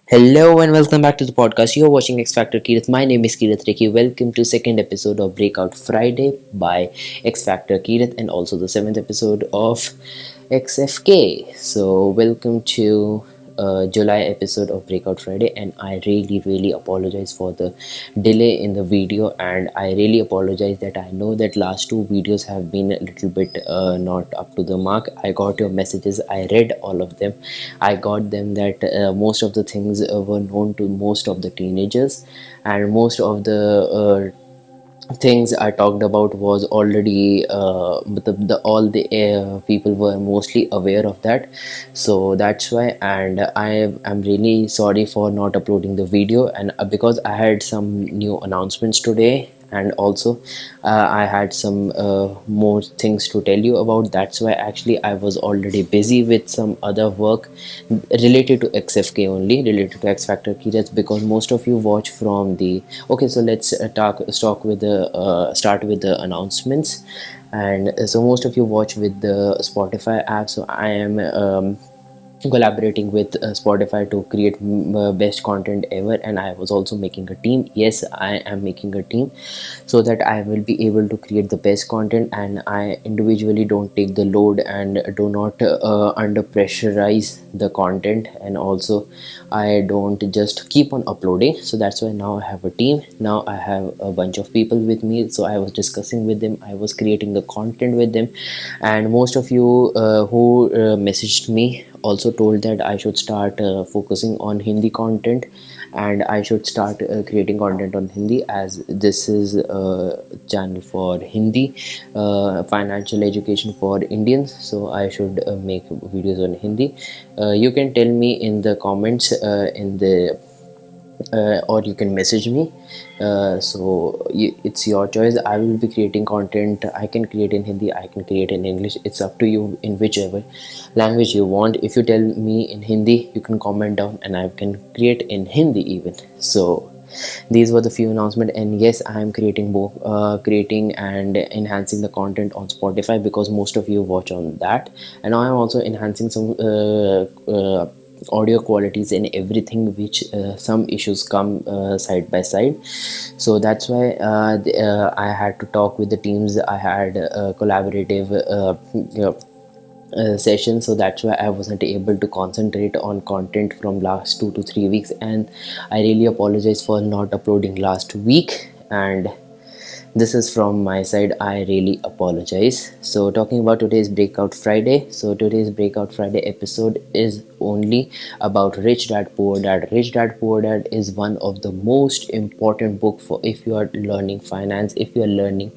Hello and welcome back to the podcast. You're watching X Factor Kirith. My name is Kirith Reki. Welcome to second episode of Breakout Friday by X Factor Kirith and also the seventh episode of XFK. So welcome to July episode of Breakout Friday, and I really apologize for the delay in the video, and I really apologize that I know that last two videos have been a little bit not up to the mark. I got your messages, I read all of them. I got them that most of the things were known to most of the teenagers, and most of the things I talked about was already all the people were mostly aware of that. So that's why, and I am really sorry for not uploading the video, and because I had some new announcements today, and also I had some more things to tell you about. That's why actually I was already busy with some other work related to XFK, only related to X Factor Kirith, because most of you watch from the okay. So let's talk with the start with the announcements. And so most of you watch with the Spotify app, so I am collaborating with Spotify to create best content ever, and I was also making a team. Yes, I am making a team so that I will be able to create the best content, and I individually don't take the load and do not under pressurize the content, and also I don't just keep on uploading. So that's why now I have a team. Now I have a bunch of people with me, so I was discussing with them, I was creating the content with them. And most of you who messaged me also told that I should start focusing on Hindi content, and I should start creating content on Hindi, as this is a channel for Hindi financial education for Indians. So I should make videos on Hindi. You can tell me in the comments in the or you can message me. It's your choice. I will be creating content. I can create in Hindi, I can create in English. It's up to you in whichever language you want. If you tell me in Hindi, you can comment down and I can create in Hindi even. So these were the few announcements. And yes, I am creating both creating and enhancing the content on Spotify, because most of you watch on that. And I am also enhancing some audio qualities and everything, which some issues come side by side. So that's why I had to talk with the teams. I had a collaborative session, so that's why I wasn't able to concentrate on content from last 2 to 3 weeks, and I really apologize for not uploading last week. And this is from my side, I really apologize. So talking about today's Breakout Friday, so today's Breakout Friday episode is only about Rich Dad Poor Dad. Rich Dad Poor Dad is one of the most important book for if you are learning finance, if you are learning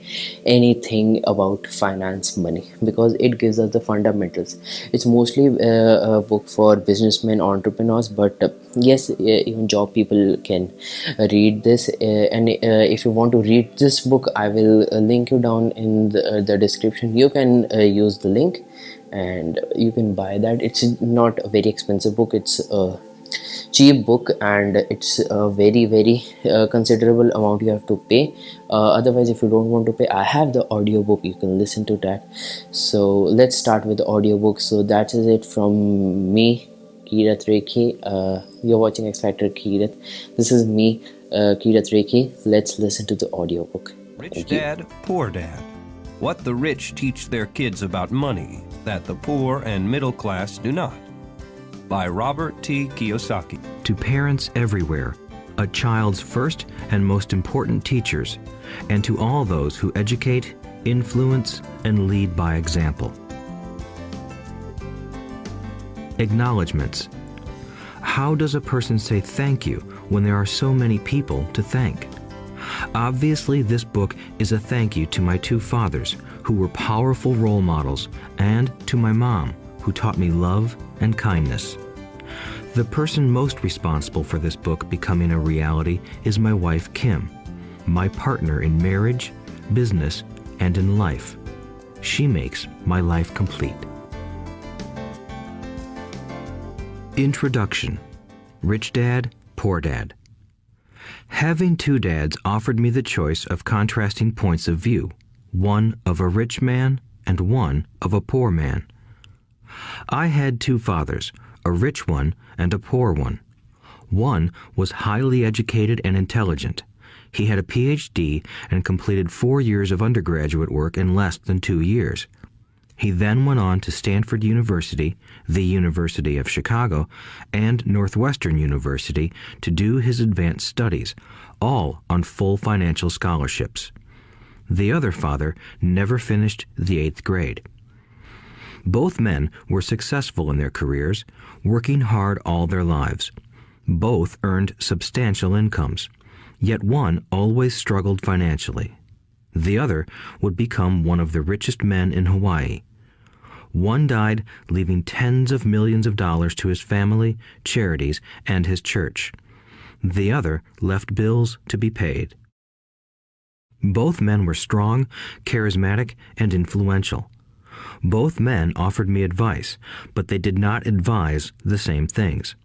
anything about finance, money, because it gives us the fundamentals. It's mostly a book for businessmen, entrepreneurs, but yes, even job people can read this. And if you want to read this book, I will link you down in the description. You can use the link and you can buy that. It's not a very expensive book, it's a cheap book, and it's a very considerable amount you have to pay. Otherwise, if you don't want to pay, I have the audiobook, you can listen to that. So let's start with the audiobook. So that is it from me, Kirith Reki. You're watching X Factor Kirith. This is me, Kirith Reki. Let's listen to the audiobook. Rich Dad, Poor Dad. What the rich teach their kids about money that the poor and middle class do not. By Robert T. Kiyosaki. To parents everywhere, a child's first and most important teachers, and to all those who educate, influence, and lead by example. Acknowledgements. How does a person say thank you when there are so many people to thank? Obviously, this book is a thank you to my two fathers, who were powerful role models, and to my mom, who taught me love and kindness. The person most responsible for this book becoming a reality is my wife, Kim, my partner in marriage, business, and in life. She makes my life complete. Introduction. Rich Dad, Poor Dad. Having two dads offered me the choice of contrasting points of view, one of a rich man and one of a poor man. I had two fathers, a rich one and a poor one. One was highly educated and intelligent. He had a PhD and completed 4 years of undergraduate work in less than 2 years. He then went on to Stanford University, the University of Chicago, and Northwestern University to do his advanced studies, all on full financial scholarships. The other father never finished the 8th grade. Both men were successful in their careers, working hard all their lives. Both earned substantial incomes, yet one always struggled financially. The other would become one of the richest men in Hawaii. One died, leaving tens of millions of dollars to his family, charities, and his church. The other left bills to be paid. Both men were strong, charismatic, and influential. Both men offered me advice, but they did not advise the same things.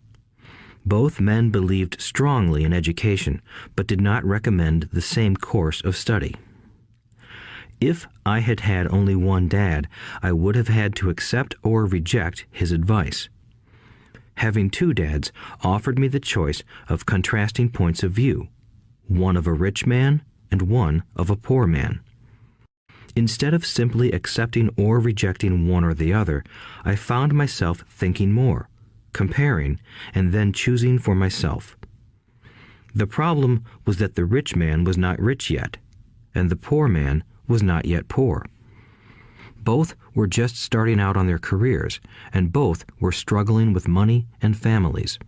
Both men believed strongly in education, but did not recommend the same course of study. If I had had only one dad, I would have had to accept or reject his advice. Having two dads offered me the choice of contrasting points of view, one of a rich man and one of a poor man. Instead of simply accepting or rejecting one or the other, I found myself thinking more, comparing, and then choosing for myself. The problem was that the rich man was not rich yet, and the poor man was not yet poor. Both were just starting out on their careers, and both were struggling with money and families.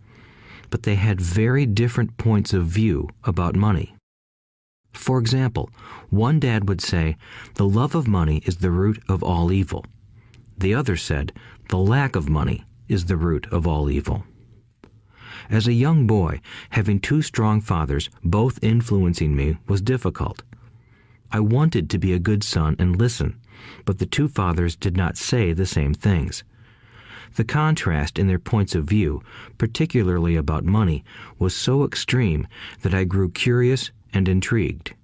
But they had very different points of view about money. For example, one dad would say, "The love of money is the root of all evil." The other said, "The lack of money is the root of all evil." As a young boy, having two strong fathers, both influencing me, was difficult. I wanted to be a good son and listen, but the two fathers did not say the same things. The contrast in their points of view, particularly about money, was so extreme that I grew curious and intrigued.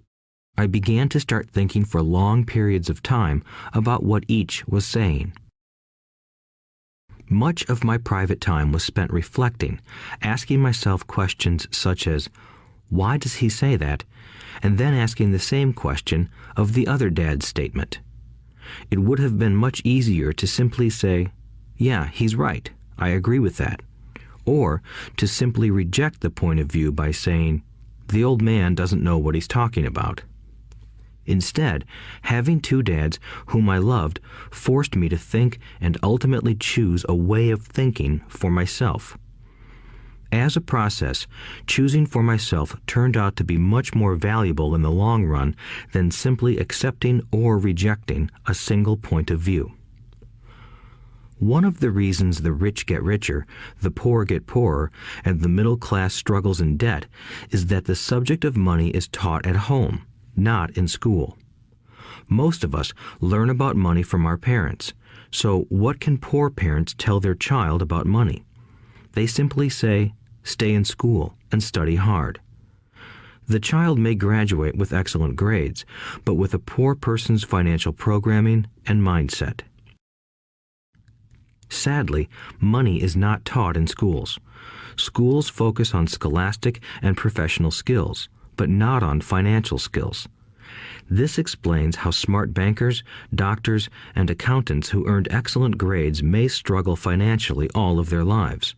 I began to start thinking for long periods of time about what each was saying. Much of my private time was spent reflecting, asking myself questions such as, "Why does he say that?" and then asking the same question of the other dad's statement. It would have been much easier to simply say, "Yeah, he's right, I agree with that," or to simply reject the point of view by saying, "The old man doesn't know what he's talking about." Instead, having two dads whom I loved forced me to think and ultimately choose a way of thinking for myself. As a process, choosing for myself turned out to be much more valuable in the long run than simply accepting or rejecting a single point of view. One of the reasons the rich get richer, the poor get poorer, and the middle class struggles in debt is that the subject of money is taught at home, not in school. Most of us learn about money from our parents, so what can poor parents tell their child about money? They simply say, "Stay in school and study hard." The child may graduate with excellent grades, but with a poor person's financial programming and mindset. Sadly, money is not taught in schools. Schools focus on scholastic and professional skills, but not on financial skills. This explains how smart bankers, doctors, and accountants who earned excellent grades may struggle financially all of their lives.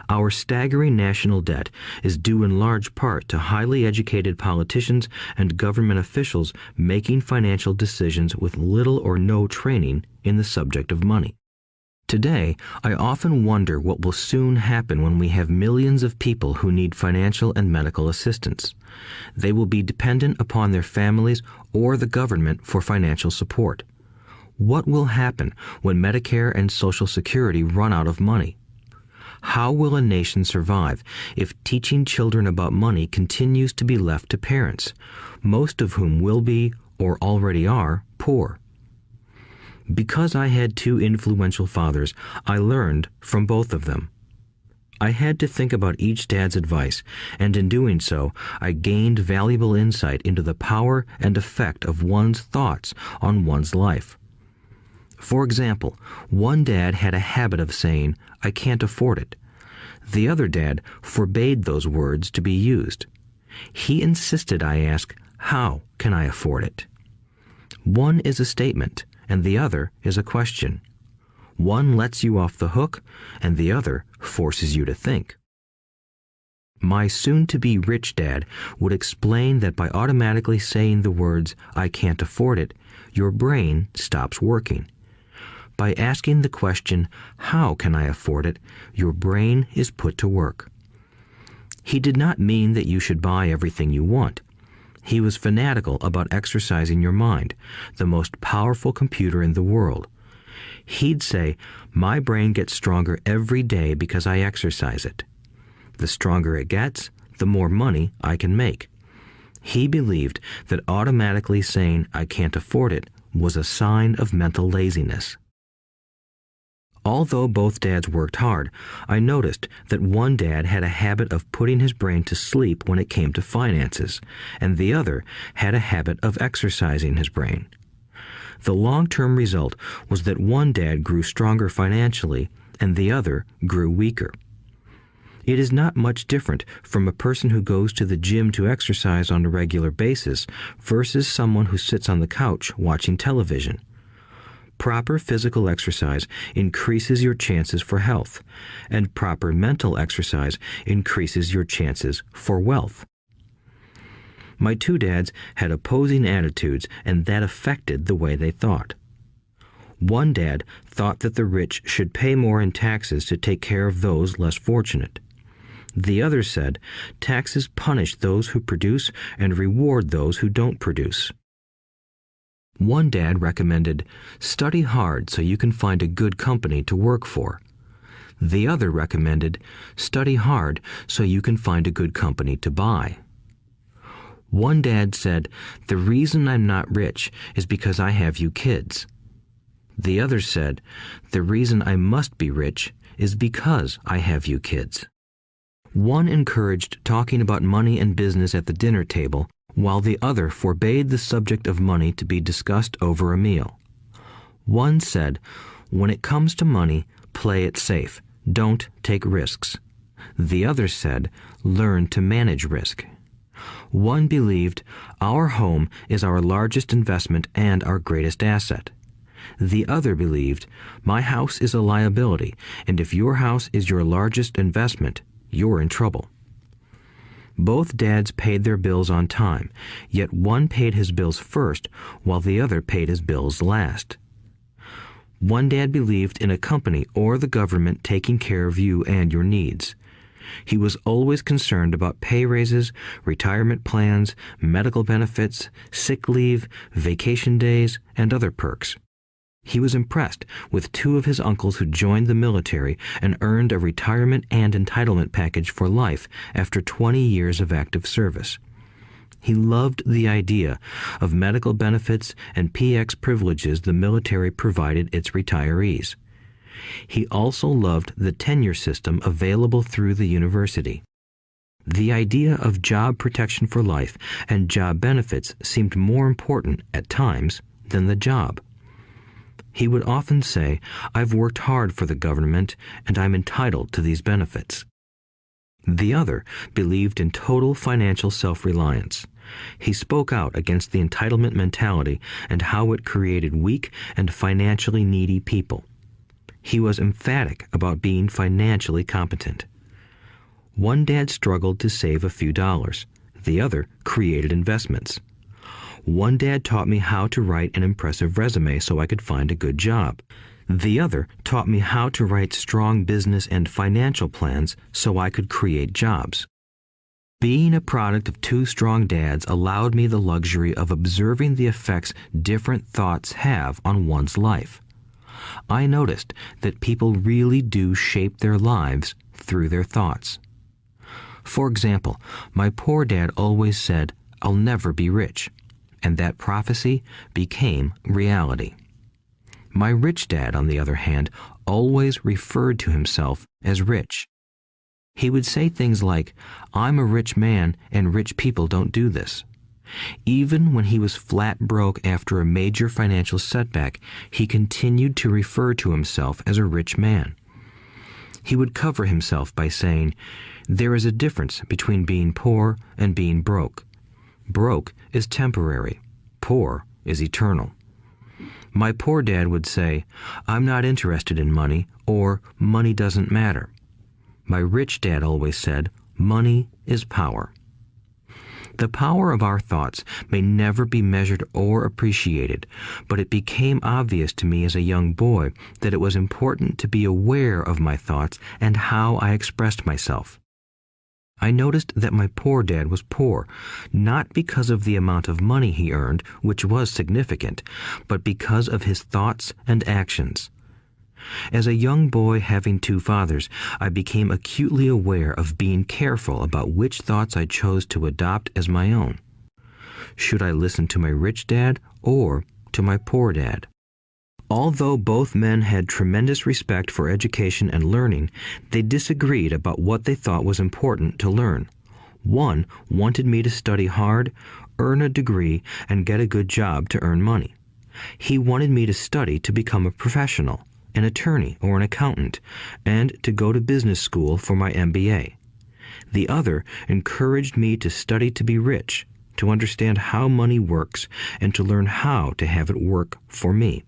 Our staggering national debt is due in large part to highly educated politicians and government officials making financial decisions with little or no training in the subject of money. Today, I often wonder what will soon happen when we have millions of people who need financial and medical assistance. They will be dependent upon their families or the government for financial support. What will happen when Medicare and Social Security run out of money? How will a nation survive if teaching children about money continues to be left to parents, most of whom will be, or already are, poor? Because I had two influential fathers, I learned from both of them. I had to think about each dad's advice, and in doing so, I gained valuable insight into the power and effect of one's thoughts on one's life. For example, one dad had a habit of saying, "I can't afford it." The other dad forbade those words to be used. He insisted I ask, "How can I afford it?" One is a statement, and the other is a question. One lets you off the hook, and the other forces you to think. My soon-to-be rich dad would explain that by automatically saying the words, "I can't afford it," your brain stops working. By asking the question, "How can I afford it?" your brain is put to work. He did not mean that you should buy everything you want. He was fanatical about exercising your mind, the most powerful computer in the world. He'd say, "My brain gets stronger every day because I exercise it. The stronger it gets, the more money I can make." He believed that automatically saying, "I can't afford it," was a sign of mental laziness. Although both dads worked hard, I noticed that one dad had a habit of putting his brain to sleep when it came to finances, and the other had a habit of exercising his brain. The long-term result was that one dad grew stronger financially and the other grew weaker. It is not much different from a person who goes to the gym to exercise on a regular basis versus someone who sits on the couch watching television. Proper physical exercise increases your chances for health, and proper mental exercise increases your chances for wealth. My two dads had opposing attitudes, and that affected the way they thought. One dad thought that the rich should pay more in taxes to take care of those less fortunate. The other said, taxes punish those who produce and reward those who don't produce. One dad recommended, study hard so you can find a good company to work for. The other recommended, study hard so you can find a good company to buy. One dad said, the reason I'm not rich is because I have you kids. The other said, the reason I must be rich is because I have you kids. One encouraged talking about money and business at the dinner table, while the other forbade the subject of money to be discussed over a meal. One said, when it comes to money, play it safe. Don't take risks. The other said, learn to manage risk. One believed, our home is our largest investment and our greatest asset. The other believed, my house is a liability, and if your house is your largest investment, you're in trouble. Both dads paid their bills on time, yet one paid his bills first while the other paid his bills last. One dad believed in a company or the government taking care of you and your needs. He was always concerned about pay raises, retirement plans, medical benefits, sick leave, vacation days, and other perks. He was impressed with two of his uncles who joined the military and earned a retirement and entitlement package for life after 20 years of active service. He loved the idea of medical benefits and PX privileges the military provided its retirees. He also loved the tenure system available through the university. The idea of job protection for life and job benefits seemed more important at times than the job. He would often say, I've worked hard for the government and I'm entitled to these benefits. The other believed in total financial self-reliance. He spoke out against the entitlement mentality and how it created weak and financially needy people. He was emphatic about being financially competent. One dad struggled to save a few dollars. The other created investments. One dad taught me how to write an impressive resume so I could find a good job. The other taught me how to write strong business and financial plans so I could create jobs. Being a product of two strong dads allowed me the luxury of observing the effects different thoughts have on one's life. I noticed that people really do shape their lives through their thoughts. For example, my poor dad always said, I'll never be rich. And that prophecy became reality. My rich dad, on the other hand, always referred to himself as rich. He would say things like, I'm a rich man and rich people don't do this. Even when he was flat broke after a major financial setback, he continued to refer to himself as a rich man. He would cover himself by saying, "There is a difference between being poor and being broke. Broke is temporary. Poor is eternal." My poor dad would say, "I'm not interested in money," or "Money doesn't matter." My rich dad always said, "Money is power." The power of our thoughts may never be measured or appreciated, but it became obvious to me as a young boy that it was important to be aware of my thoughts and how I expressed myself. I noticed that my poor dad was poor, not because of the amount of money he earned, which was significant, but because of his thoughts and actions. As a young boy having two fathers, I became acutely aware of being careful about which thoughts I chose to adopt as my own. Should I listen to my rich dad or to my poor dad? Although both men had tremendous respect for education and learning, they disagreed about what they thought was important to learn. One wanted me to study hard, earn a degree, and get a good job to earn money. He wanted me to study to become a professional, an attorney or an accountant, and to go to business school for my MBA. The other encouraged me to study to be rich, to understand how money works, and to learn how to have it work for me.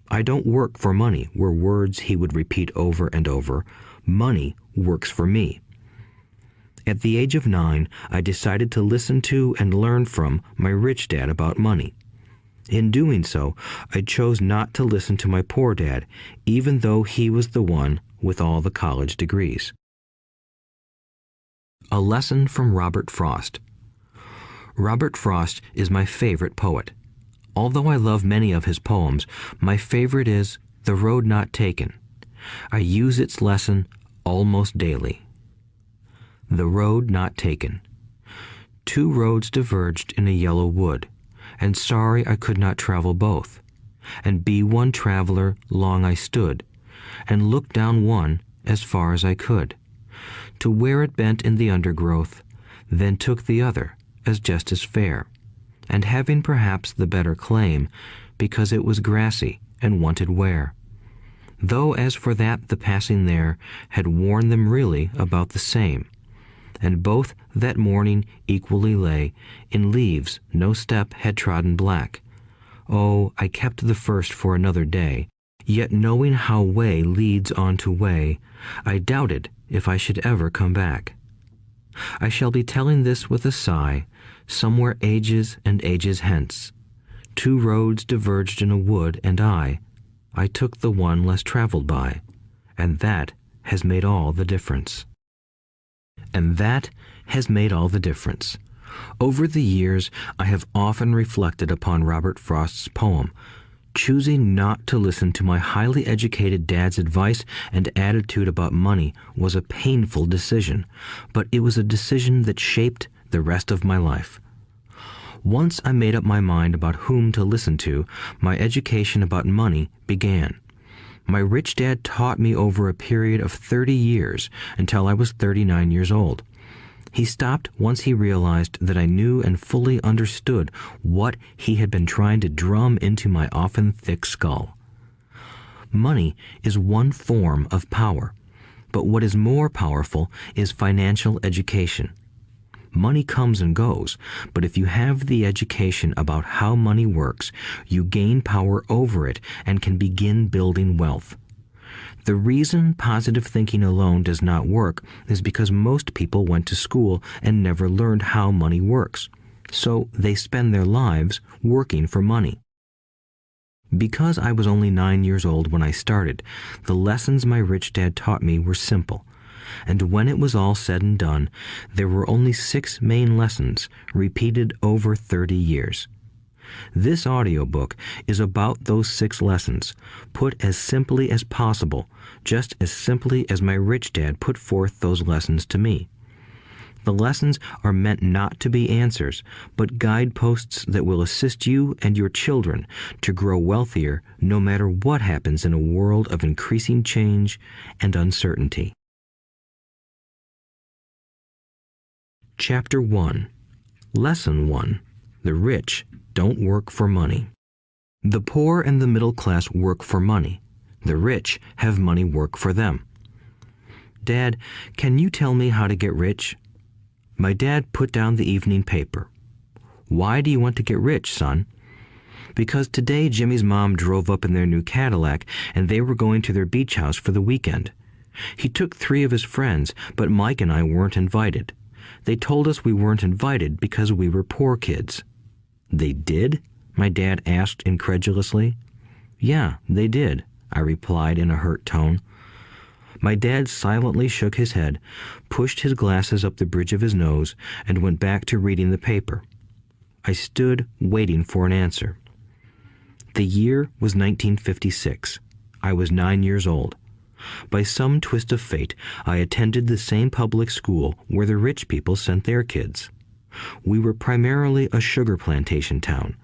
"I don't work for money" were words he would repeat over and over. "Money works for me." At the age of 9, I decided to listen to and learn from my rich dad about money. In doing so, I chose not to listen to my poor dad, even though he was the one with all the college degrees. A lesson from Robert Frost. Robert Frost is my favorite poet. Although I love many of his poems, my favorite is "The Road Not Taken." I use its lesson almost daily. The Road Not Taken. Two roads diverged in a yellow wood, and sorry I could not travel both. And be one traveler long I stood, and looked down one as far as I could, to where it bent in the undergrowth, then took the other as just as fair, and having perhaps the better claim, because it was grassy and wanted wear. Though as for that the passing there had worn them really about the same, and both that morning equally lay in leaves no step had trodden black. Oh, I kept the first for another day, yet knowing how way leads on to way, I doubted if I should ever come back. I shall be telling this with a sigh, somewhere ages and ages hence. Two roads diverged in a wood, and I took the one less traveled by, and that has made all the difference. And that has made all the difference. Over the years, I have often reflected upon Robert Frost's poem. Choosing not to listen to my highly educated dad's advice and attitude about money was a painful decision, but it was a decision that shaped the rest of my life. Once I made up my mind about whom to listen to, my education about money began. My rich dad taught me over a period of 30 years until I was 39 years old. He stopped once he realized that I knew and fully understood what he had been trying to drum into my often thick skull. Money is one form of power, but what is more powerful is financial education. Money comes and goes, but if you have the education about how money works, you gain power over it and can begin building wealth. The reason positive thinking alone does not work is because most people went to school and never learned how money works, so they spend their lives working for money. Because I was only 9 years old when I started, the lessons my rich dad taught me were simple. And when it was all said and done, there were only 6 main lessons, repeated over 30 years. This audiobook is about those 6 lessons, put as simply as possible, just as simply as my rich dad put forth those lessons to me. The lessons are meant not to be answers, but guideposts that will assist you and your children to grow wealthier no matter what happens in a world of increasing change and uncertainty. Chapter 1. Lesson 1. The rich don't work for money. The poor and the middle class work for money. The rich have money work for them. "Dad, can you tell me how to get rich?" My dad put down the evening paper. "Why do you want to get rich, son?" "Because today Jimmy's mom drove up in their new Cadillac and they were going to their beach house for the weekend. He took 3 of his friends, but Mike and I weren't invited. They told us we weren't invited because we were poor kids." "They did?" my dad asked incredulously. "Yeah, they did," I replied in a hurt tone. My dad silently shook his head, pushed his glasses up the bridge of his nose, and went back to reading the paper. I stood waiting for an answer. The year was 1956. I was 9 years old. By some twist of fate, I attended the same public school where the rich people sent their kids. We were primarily a sugar plantation town.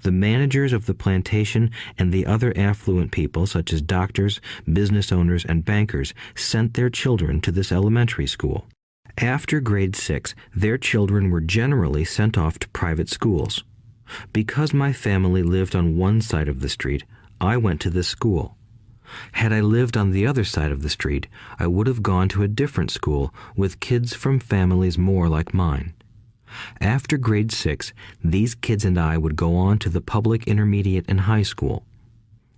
The managers of the plantation and the other affluent people, such as doctors, business owners, and bankers, sent their children to this elementary school. After grade 6, their children were generally sent off to private schools. Because my family lived on one side of the street, I went to this school. Had I lived on the other side of the street, I would have gone to a different school with kids from families more like mine. After grade 6, these kids and I would go on to the public intermediate and high school.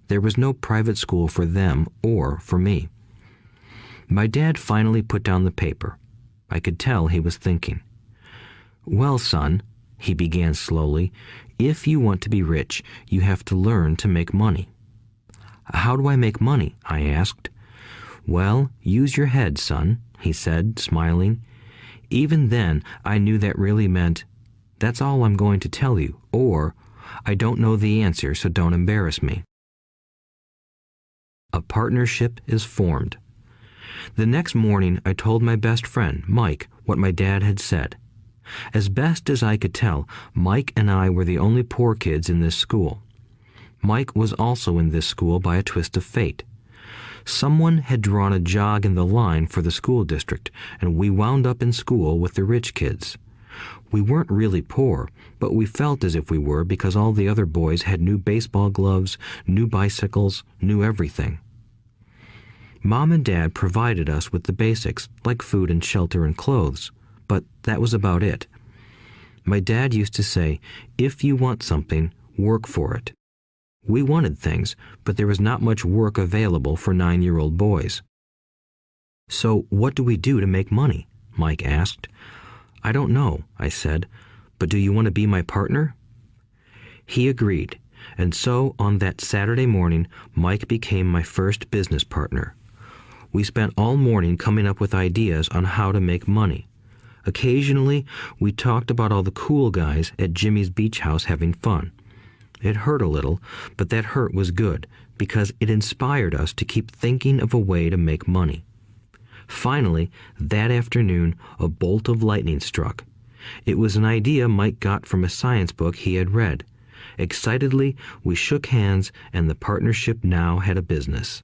There was no private school for them or for me. My dad finally put down the paper. I could tell he was thinking. "Well, son," he began slowly, "if you want to be rich, you have to learn to make money." "How do I make money?" I asked. "Well, use your head, son," he said, smiling. Even then, I knew that really meant, "That's all I'm going to tell you," or, "I don't know the answer, so don't embarrass me." A partnership is formed. The next morning, I told my best friend, Mike, what my dad had said. As best as I could tell, Mike and I were the only poor kids in this school. Mike was also in this school by a twist of fate. Someone had drawn a jog in the line for the school district, and we wound up in school with the rich kids. We weren't really poor, but we felt as if we were because all the other boys had new baseball gloves, new bicycles, new everything. Mom and Dad provided us with the basics, like food and shelter and clothes, but that was about it. My dad used to say, "If you want something, work for it." We wanted things, but there was not much work available for 9-year-old boys. "So what do we do to make money?" Mike asked. "I don't know," I said, "but do you want to be my partner?" He agreed, and so on that Saturday morning, Mike became my first business partner. We spent all morning coming up with ideas on how to make money. Occasionally, we talked about all the cool guys at Jimmy's beach house having fun. It hurt a little, but that hurt was good, because it inspired us to keep thinking of a way to make money. Finally, that afternoon, a bolt of lightning struck. It was an idea Mike got from a science book he had read. Excitedly, we shook hands, and the partnership now had a business.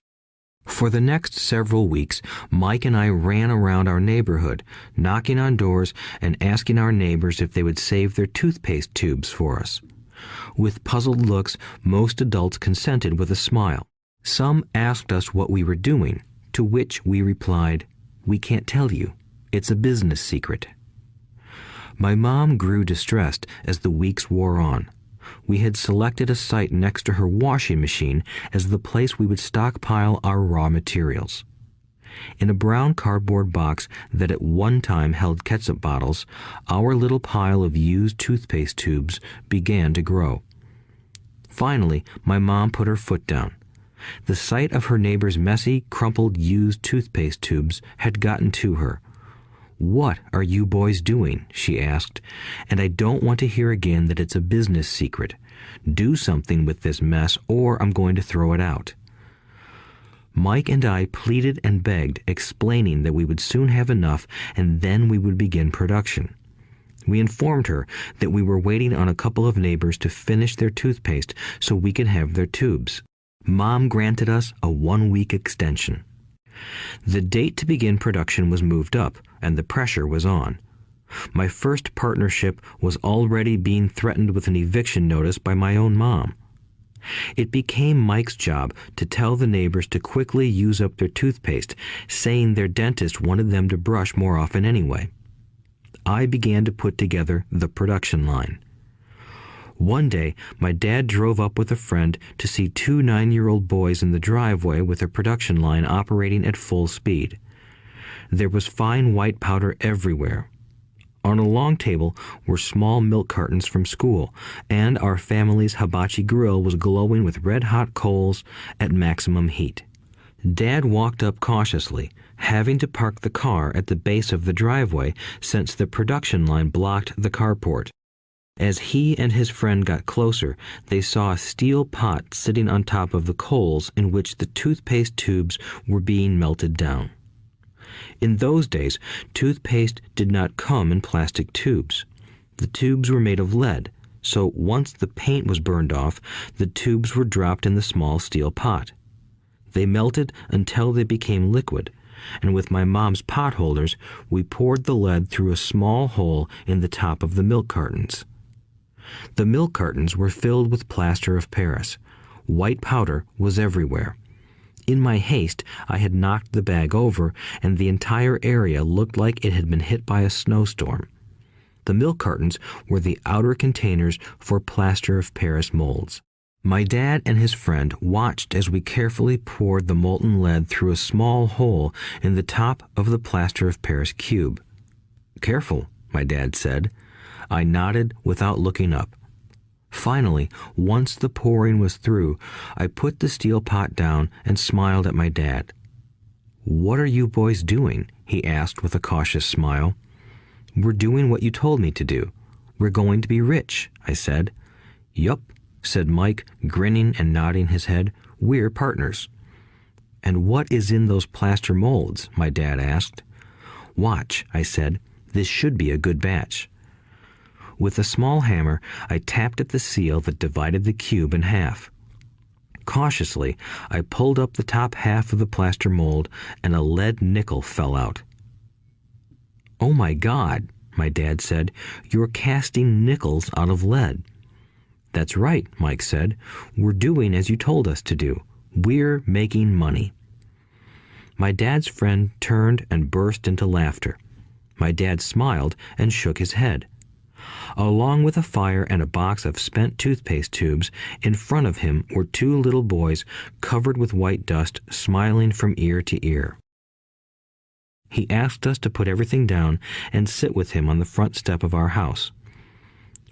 For the next several weeks, Mike and I ran around our neighborhood, knocking on doors and asking our neighbors if they would save their toothpaste tubes for us. With puzzled looks, most adults consented with a smile. Some asked us what we were doing, to which we replied, "We can't tell you. It's a business secret." My mom grew distressed as the weeks wore on. We had selected a site next to her washing machine as the place we would stockpile our raw materials. In a brown cardboard box that at one time held ketchup bottles, our little pile of used toothpaste tubes began to grow. Finally, my mom put her foot down. The sight of her neighbor's messy, crumpled used toothpaste tubes had gotten to her. "What are you boys doing?" she asked, "and I don't want to hear again that it's a business secret. Do something with this mess or I'm going to throw it out." Mike and I pleaded and begged, explaining that we would soon have enough and then we would begin production. We informed her that we were waiting on a couple of neighbors to finish their toothpaste so we could have their tubes. Mom granted us a 1-week extension. The date to begin production was moved up, and the pressure was on. My first partnership was already being threatened with an eviction notice by my own mom. It became Mike's job to tell the neighbors to quickly use up their toothpaste, saying their dentist wanted them to brush more often anyway. I began to put together the production line. One day, my dad drove up with a friend to see two 9-year-old boys in the driveway with a production line operating at full speed. There was fine white powder everywhere. On a long table were small milk cartons from school, and our family's hibachi grill was glowing with red-hot coals at maximum heat. Dad walked up cautiously, having to park the car at the base of the driveway since the production line blocked the carport. As he and his friend got closer, they saw a steel pot sitting on top of the coals in which the toothpaste tubes were being melted down. In those days, toothpaste did not come in plastic tubes. The tubes were made of lead, so once the paint was burned off, the tubes were dropped in the small steel pot. They melted until they became liquid, and with my mom's pot holders, we poured the lead through a small hole in the top of the milk cartons. The milk cartons were filled with plaster of Paris. White powder was everywhere. In my haste, I had knocked the bag over, and the entire area looked like it had been hit by a snowstorm. The milk cartons were the outer containers for plaster of Paris molds. My dad and his friend watched as we carefully poured the molten lead through a small hole in the top of the plaster of Paris cube. "Careful," my dad said. I nodded without looking up. Finally, once the pouring was through, I put the steel pot down and smiled at my dad. "What are you boys doing?" he asked with a cautious smile. "We're doing what you told me to do. We're going to be rich," I said. "Yup," said Mike, grinning and nodding his head. "We're partners." "And what is in those plaster molds?" my dad asked. "Watch," I said. "This should be a good batch." With a small hammer, I tapped at the seal that divided the cube in half. Cautiously, I pulled up the top half of the plaster mold, and a lead nickel fell out. "Oh my God," my dad said, "you're casting nickels out of lead." "That's right," Mike said. "We're doing as you told us to do. We're making money." My dad's friend turned and burst into laughter. My dad smiled and shook his head. Along with a fire and a box of spent toothpaste tubes, in front of him were two little boys covered with white dust, smiling from ear to ear. He asked us to put everything down and sit with him on the front step of our house.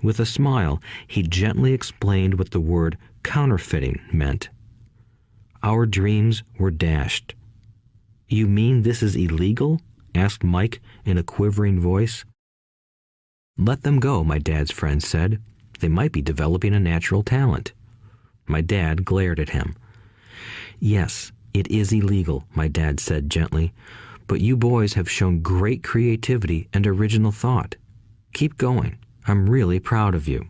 With a smile, he gently explained what the word counterfeiting meant. Our dreams were dashed. "You mean this is illegal?" asked Mike in a quivering voice. "Let them go," my dad's friend said. "They might be developing a natural talent." My dad glared at him. "Yes, it is illegal," my dad said gently, "but you boys have shown great creativity and original thought. Keep going. I'm really proud of you."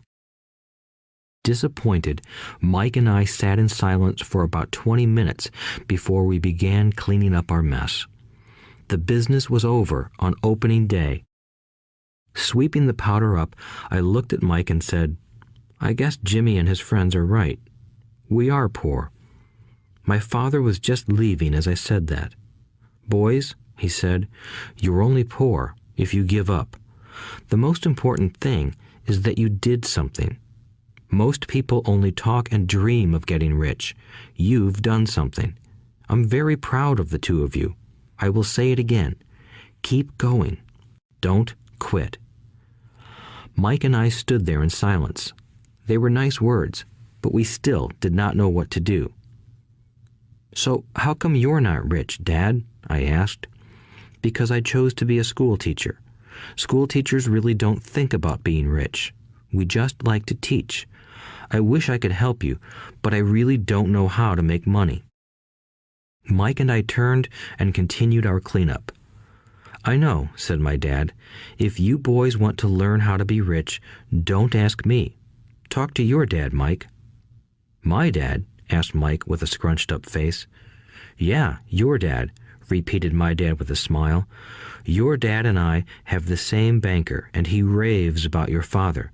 Disappointed, Mike and I sat in silence for about 20 minutes before we began cleaning up our mess. The business was over on opening day. Sweeping the powder up, I looked at Mike and said, "I guess Jimmy and his friends are right. We are poor." My father was just leaving as I said that. "Boys," he said, "you're only poor if you give up. The most important thing is that you did something. Most people only talk and dream of getting rich. You've done something. I'm very proud of the two of you. I will say it again. Keep going. Don't quit." Mike and I stood there in silence. They were nice words, but we still did not know what to do. "So how come you're not rich, Dad?" I asked. "Because I chose to be a school teacher. School teachers really don't think about being rich. We just like to teach. I wish I could help you, but I really don't know how to make money." Mike and I turned and continued our cleanup. "I know," said my dad. "If you boys want to learn how to be rich, don't ask me. Talk to your dad, Mike." "My dad?" asked Mike with a scrunched-up face. "Yeah, your dad," repeated my dad with a smile. "Your dad and I have the same banker, and he raves about your father.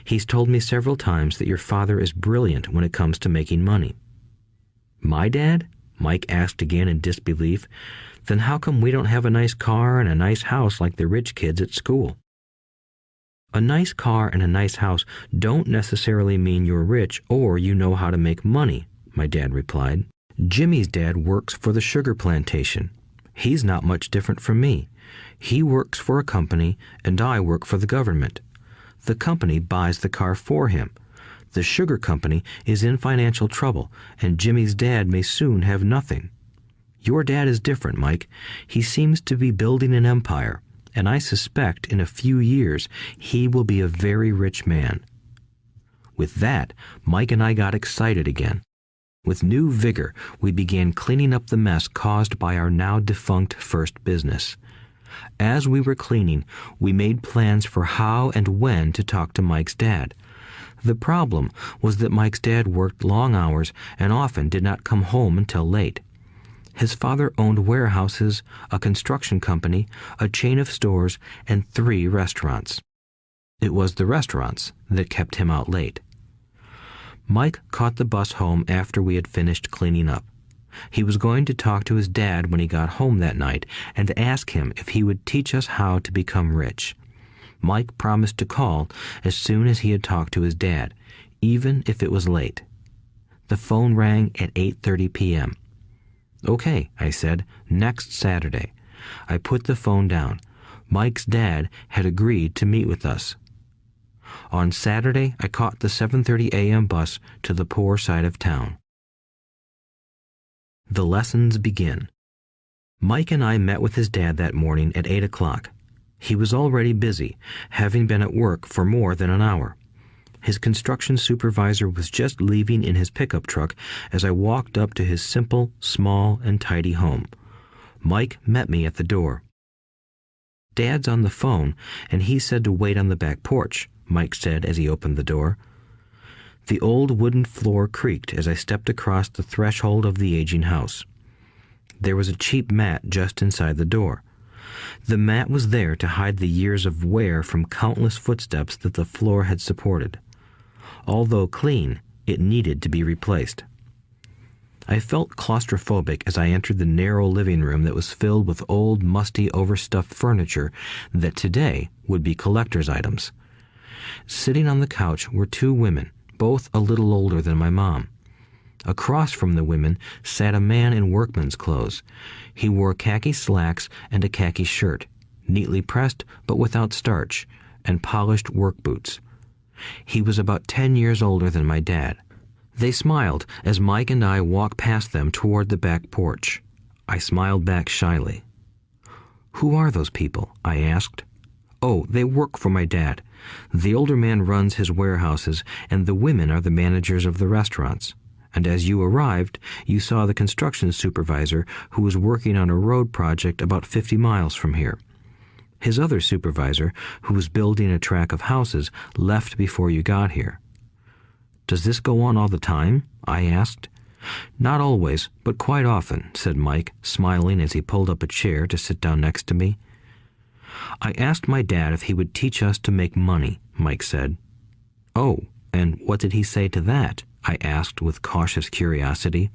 He's told me several times that your father is brilliant when it comes to making money." "My dad?" Mike asked again in disbelief. "Then how come we don't have a nice car and a nice house like the rich kids at school?" "A nice car and a nice house don't necessarily mean you're rich or you know how to make money," my dad replied. "Jimmy's dad works for the sugar plantation. He's not much different from me. He works for a company and I work for the government. The company buys the car for him. The sugar company is in financial trouble, and Jimmy's dad may soon have nothing. Your dad is different, Mike. He seems to be building an empire, and I suspect in a few years he will be a very rich man." With that, Mike and I got excited again. With new vigor, we began cleaning up the mess caused by our now defunct first business. As we were cleaning, we made plans for how and when to talk to Mike's dad. The problem was that Mike's dad worked long hours and often did not come home until late. His father owned warehouses, a construction company, a chain of stores, and 3 restaurants. It was the restaurants that kept him out late. Mike caught the bus home after we had finished cleaning up. He was going to talk to his dad when he got home that night and ask him if he would teach us how to become rich. Mike promised to call as soon as he had talked to his dad, even if it was late. The phone rang at 8:30 p.m. "Okay," I said, "next Saturday." I put the phone down. Mike's dad had agreed to meet with us. On Saturday, I caught the 7:30 a.m. bus to the poor side of town. The lessons begin. Mike and I met with his dad that morning at 8 o'clock. He was already busy, having been at work for more than an hour. His construction supervisor was just leaving in his pickup truck as I walked up to his simple, small, and tidy home. Mike met me at the door. "Dad's on the phone, and he said to wait on the back porch," Mike said as he opened the door. The old wooden floor creaked as I stepped across the threshold of the aging house. There was a cheap mat just inside the door. The mat was there to hide the years of wear from countless footsteps that the floor had supported. Although clean, it needed to be replaced. I felt claustrophobic as I entered the narrow living room that was filled with old, musty, overstuffed furniture that today would be collector's items. Sitting on the couch were 2 women, both a little older than my mom. Across from the women sat a man in workman's clothes. He wore khaki slacks and a khaki shirt, neatly pressed but without starch, and polished work boots. He was about 10 years older than my dad. They smiled as Mike and I walked past them toward the back porch. I smiled back shyly. "Who are those people?" I asked. "Oh, they work for my dad. The older man runs his warehouses, and the women are the managers of the restaurants. And as you arrived, you saw the construction supervisor who was working on a road project about 50 miles from here. His other supervisor, who was building a track of houses, left before you got here." "Does this go on all the time?" I asked. "Not always, but quite often," said Mike, smiling as he pulled up a chair to sit down next to me. "I asked my dad if he would teach us to make money," Mike said. "Oh, and what did he say to that?" I asked with cautious curiosity.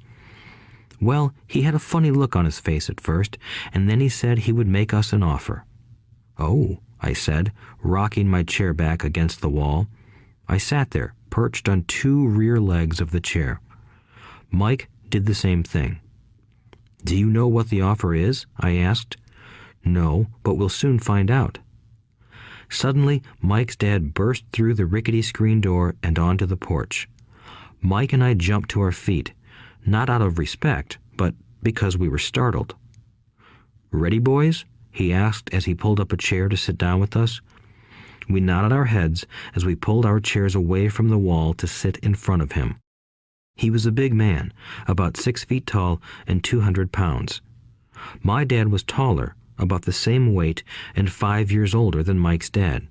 "Well, he had a funny look on his face at first, and then he said he would make us an offer." "Oh," I said, rocking my chair back against the wall. I sat there, perched on 2 rear legs of the chair. Mike did the same thing. "Do you know what the offer is?" I asked. "No, but we'll soon find out." Suddenly, Mike's dad burst through the rickety screen door and onto the porch. Mike and I jumped to our feet, not out of respect, but because we were startled. "Ready, boys?" he asked as he pulled up a chair to sit down with us. We nodded our heads as we pulled our chairs away from the wall to sit in front of him. He was a big man, about 6 feet tall and 200 pounds. My dad was taller, about the same weight, and 5 years older than Mike's dad.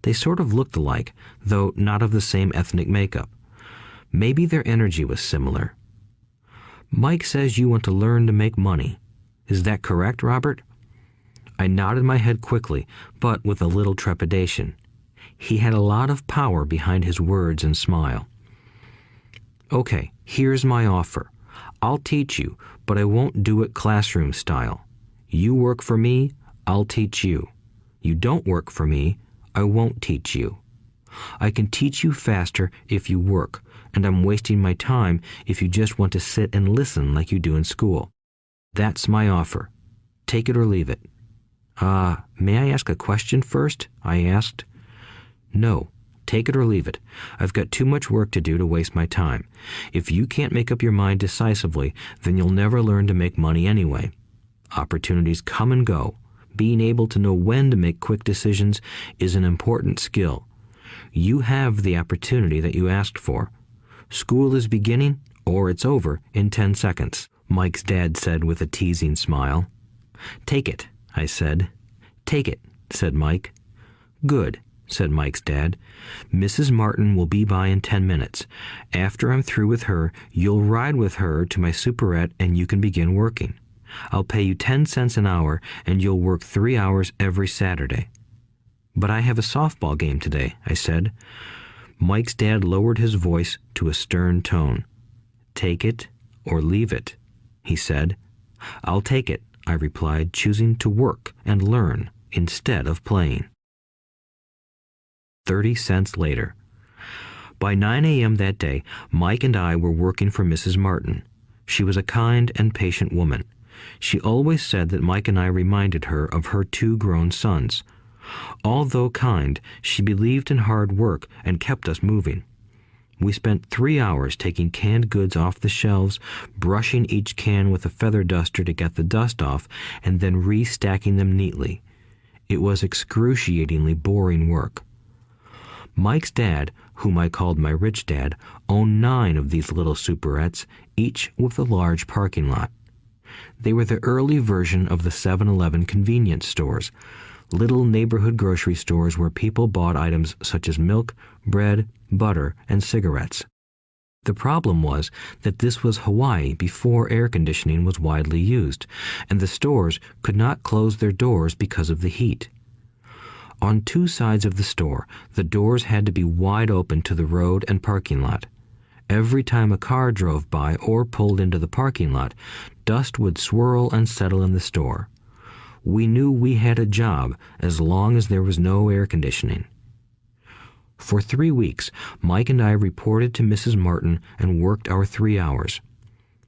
They sort of looked alike, though not of the same ethnic makeup. Maybe their energy was similar. "Mike says you want to learn to make money. Is that correct, Robert?" I nodded my head quickly, but with a little trepidation. He had a lot of power behind his words and smile. "Okay, here's my offer. I'll teach you, but I won't do it classroom style. You work for me, I'll teach you. You don't work for me, I won't teach you. I can teach you faster if you work, and I'm wasting my time if you just want to sit and listen like you do in school. That's my offer. Take it or leave it." May I ask a question first?" I asked. "No. Take it or leave it. I've got too much work to do to waste my time. If you can't make up your mind decisively, then you'll never learn to make money anyway. Opportunities come and go. Being able to know when to make quick decisions is an important skill. You have the opportunity that you asked for. School is beginning, or it's over in 10 seconds, Mike's dad said with a teasing smile. "Take it," I said. "Take it," said Mike. "Good," said Mike's dad. "Mrs. Martin will be by in 10 minutes. After I'm through with her, you'll ride with her to my superette and you can begin working. I'll pay you 10 cents an hour and you'll work 3 hours every Saturday." "But I have a softball game today," I said. Mike's dad lowered his voice to a stern tone. "Take it or leave it," he said. "I'll take it," I replied, choosing to work and learn instead of playing. 30 cents later. By 9 a.m. that day, Mike and I were working for Mrs. Martin. She was a kind and patient woman. She always said that Mike and I reminded her of her 2 grown sons. Although kind, she believed in hard work and kept us moving. We spent 3 hours taking canned goods off the shelves, brushing each can with a feather duster to get the dust off, and then restacking them neatly. It was excruciatingly boring work. Mike's dad, whom I called my rich dad, owned 9 of these little superettes, each with a large parking lot. They were the early version of the 7-Eleven convenience stores, little neighborhood grocery stores where people bought items such as milk, bread, butter, and cigarettes. The problem was that this was Hawaii before air conditioning was widely used, and the stores could not close their doors because of the heat. On 2 sides of the store, the doors had to be wide open to the road and parking lot. Every time a car drove by or pulled into the parking lot, dust would swirl and settle in the store. We knew we had a job as long as there was no air conditioning. For 3 weeks, Mike and I reported to Mrs. Martin and worked our 3 hours.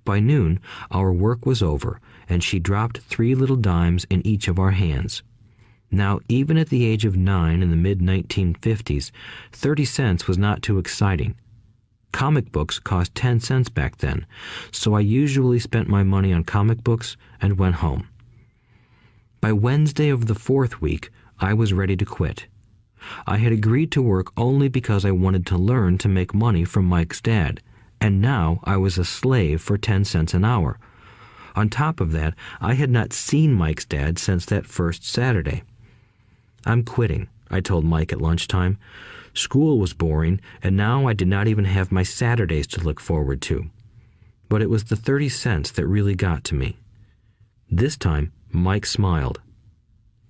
By noon, our work was over, and she dropped 3 little dimes in each of our hands. Now, even at the age of 9 in the mid-1950s, 30 cents was not too exciting. Comic books cost 10 cents back then, so I usually spent my money on comic books and went home. By Wednesday of the 4th week, I was ready to quit. I had agreed to work only because I wanted to learn to make money from Mike's dad, and now I was a slave for 10 cents an hour. On top of that, I had not seen Mike's dad since that first Saturday. "I'm quitting," I told Mike at lunchtime. School was boring, and now I did not even have my Saturdays to look forward to. But it was the 30 cents that really got to me. This time, Mike smiled.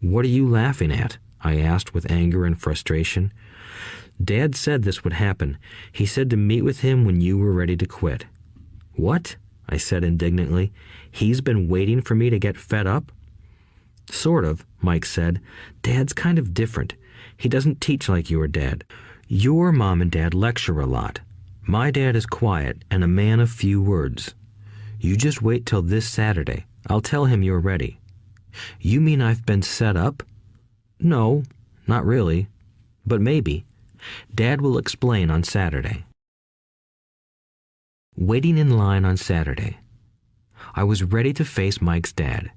"What are you laughing at?" I asked with anger and frustration. "Dad said this would happen. He said to meet with him when you were ready to quit." "What?" I said indignantly. "He's been waiting for me to get fed up?" "Sort of," Mike said. "Dad's kind of different. He doesn't teach like your dad. Your mom and dad lecture a lot. My dad is quiet and a man of few words. You just wait till this Saturday. I'll tell him you're ready." "You mean I've been set up?" "No, not really. But maybe. Dad will explain on Saturday." Waiting in line on Saturday. I was ready to face Mike's dad.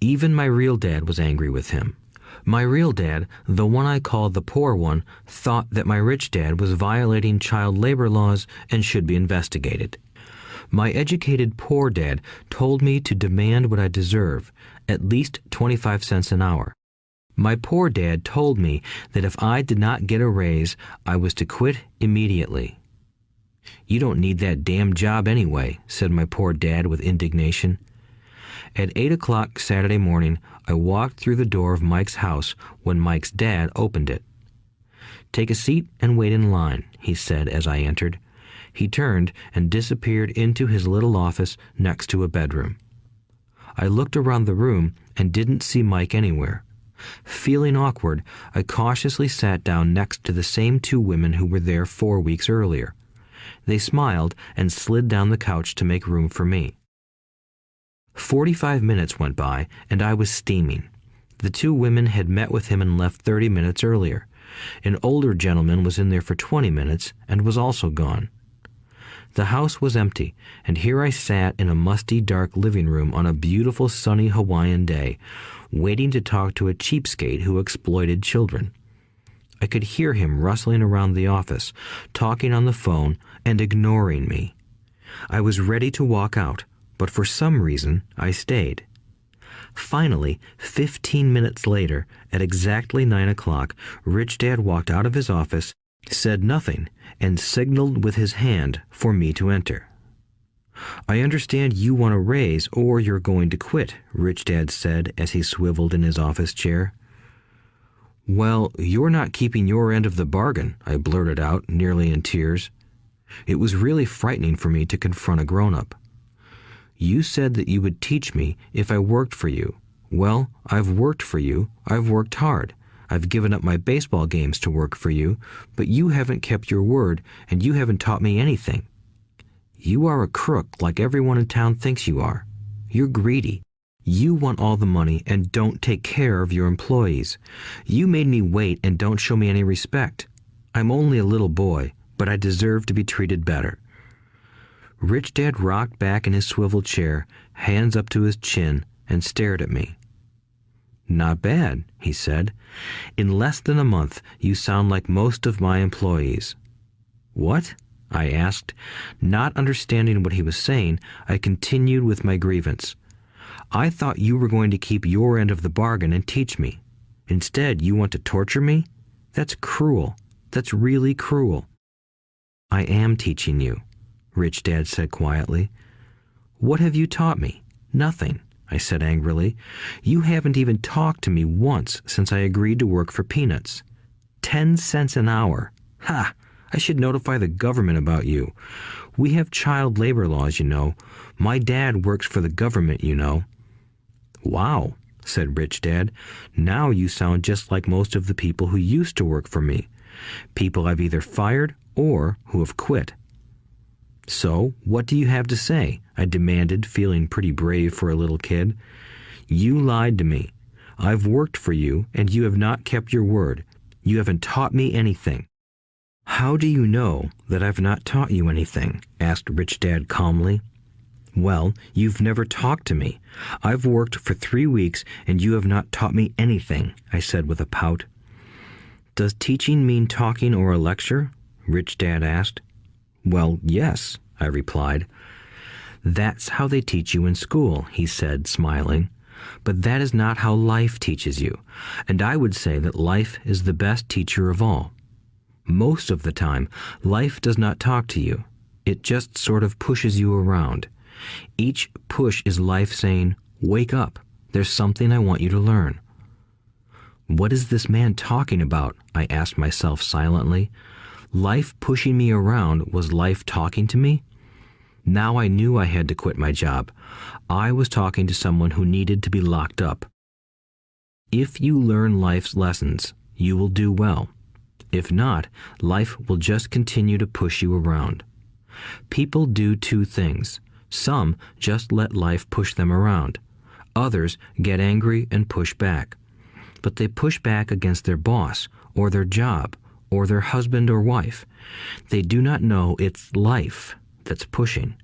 Even my real dad was angry with him. My real dad, the one I called the poor one, thought that my rich dad was violating child labor laws and should be investigated. My educated poor dad told me to demand what I deserve, at least 25 cents an hour. My poor dad told me that if I did not get a raise, I was to quit immediately. "You don't need that damn job anyway," said my poor dad with indignation. At 8 o'clock Saturday morning, I walked through the door of Mike's house when Mike's dad opened it. "Take a seat and wait in line," he said as I entered. He turned and disappeared into his little office next to a bedroom. I looked around the room and didn't see Mike anywhere. Feeling awkward, I cautiously sat down next to the same two women who were there 4 weeks earlier. They smiled and slid down the couch to make room for me. 45 minutes went by, and I was steaming. The two women had met with him and left 30 minutes earlier. An older gentleman was in there for 20 minutes and was also gone. The house was empty, and here I sat in a musty, dark living room on a beautiful, sunny Hawaiian day, waiting to talk to a cheapskate who exploited children. I could hear him rustling around the office, talking on the phone, and ignoring me. I was ready to walk out, but for some reason I stayed. Finally, 15 minutes later, at exactly 9 o'clock, Rich Dad walked out of his office, said nothing, and signaled with his hand for me to enter. "I understand you want a raise or you're going to quit," Rich Dad said as he swiveled in his office chair. "Well, you're not keeping your end of the bargain," I blurted out, nearly in tears. It was really frightening for me to confront a grown-up. "You said that you would teach me if I worked for you. Well, I've worked for you. I've worked hard. I've given up my baseball games to work for you, but you haven't kept your word, and you haven't taught me anything. You are a crook like everyone in town thinks you are. You're greedy. You want all the money and don't take care of your employees. You made me wait and don't show me any respect. I'm only a little boy, but I deserve to be treated better." Rich Dad rocked back in his swivel chair, hands up to his chin, and stared at me. "Not bad," he said. "In less than a month, you sound like most of my employees." "What?" I asked. Not understanding what he was saying, I continued with my grievance. "I thought you were going to keep your end of the bargain and teach me. Instead, you want to torture me? That's cruel. That's really cruel." "I am teaching you," Rich Dad said quietly. "What have you taught me? Nothing," I said angrily. "You haven't even talked to me once since I agreed to work for peanuts. 10 cents an hour. Ha! I should notify the government about you. We have child labor laws, you know. My dad works for the government, you know." "Wow," said Rich Dad. "Now you sound just like most of the people who used to work for me. People I've either fired or who have quit." "So, what do you have to say?" I demanded, feeling pretty brave for a little kid. "You lied to me. I've worked for you, and you have not kept your word. You haven't taught me anything." "How do you know that I've not taught you anything?" asked Rich Dad calmly. "Well, you've never talked to me. I've worked for 3 weeks, and you have not taught me anything," I said with a pout. "Does teaching mean talking or a lecture?" Rich Dad asked. "Well, yes," I replied. "That's how they teach you in school," he said, smiling. "But that is not how life teaches you, and I would say that life is the best teacher of all. Most of the time, life does not talk to you. It just sort of pushes you around. Each push is life saying, 'Wake up, there's something I want you to learn.'" "What is this man talking about?" I asked myself silently. Life pushing me around was life talking to me? Now I knew I had to quit my job. I was talking to someone who needed to be locked up. If you learn life's lessons, you will do well. If not, life will just continue to push you around. People do 2 things. Some just let life push them around. Others get angry and push back. But they push back against their boss or their job or their husband or wife. They do not know it's life that's pushing.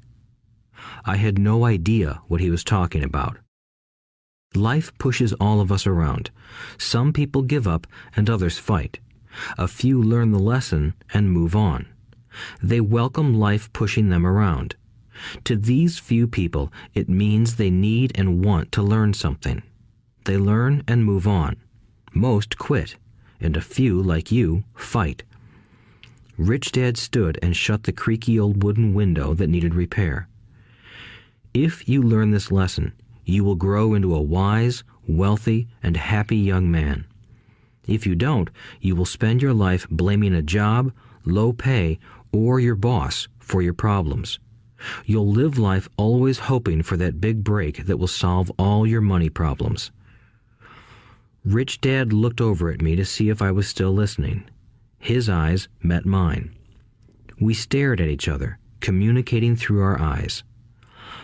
I had no idea what he was talking about. Life pushes all of us around. Some people give up and others fight. A few learn the lesson and move on. They welcome life pushing them around. To these few people, it means they need and want to learn something. They learn and move on. Most quit, and a few, like you, fight. Rich Dad stood and shut the creaky old wooden window that needed repair. If you learn this lesson, you will grow into a wise, wealthy, and happy young man. If you don't, you will spend your life blaming a job, low pay, or your boss for your problems. You'll live life always hoping for that big break that will solve all your money problems. Rich Dad looked over at me to see if I was still listening. His eyes met mine. We stared at each other, communicating through our eyes.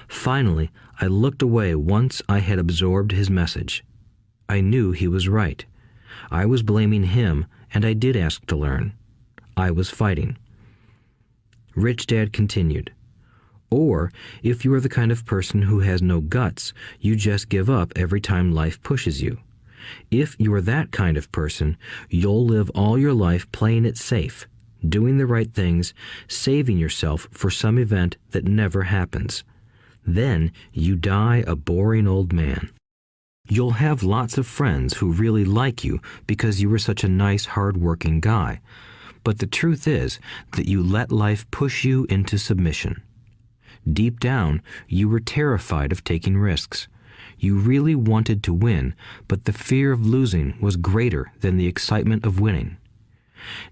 Finally, I looked away once I had absorbed his message. I knew he was right. I was blaming him, and I did ask to learn. I was fighting. Rich Dad continued, "Or, if you are the kind of person who has no guts, you just give up every time life pushes you. If you are that kind of person, you'll live all your life playing it safe, doing the right things, saving yourself for some event that never happens. Then you die a boring old man. You'll have lots of friends who really like you because you were such a nice, hard-working guy. But the truth is that you let life push you into submission. Deep down, you were terrified of taking risks. You really wanted to win, but the fear of losing was greater than the excitement of winning.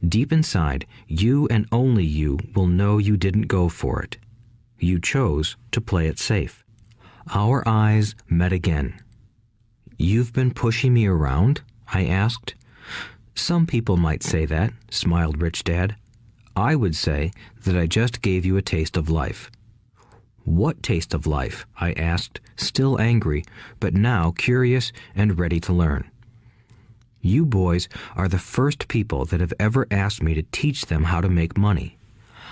Deep inside, you and only you will know you didn't go for it. You chose to play it safe." Our eyes met again. "You've been pushing me around?" I asked. "Some people might say that," smiled Rich Dad. "I would say that I just gave you a taste of life." "What taste of life?" I asked, still angry, but now curious and ready to learn. "You boys are the first people that have ever asked me to teach them how to make money.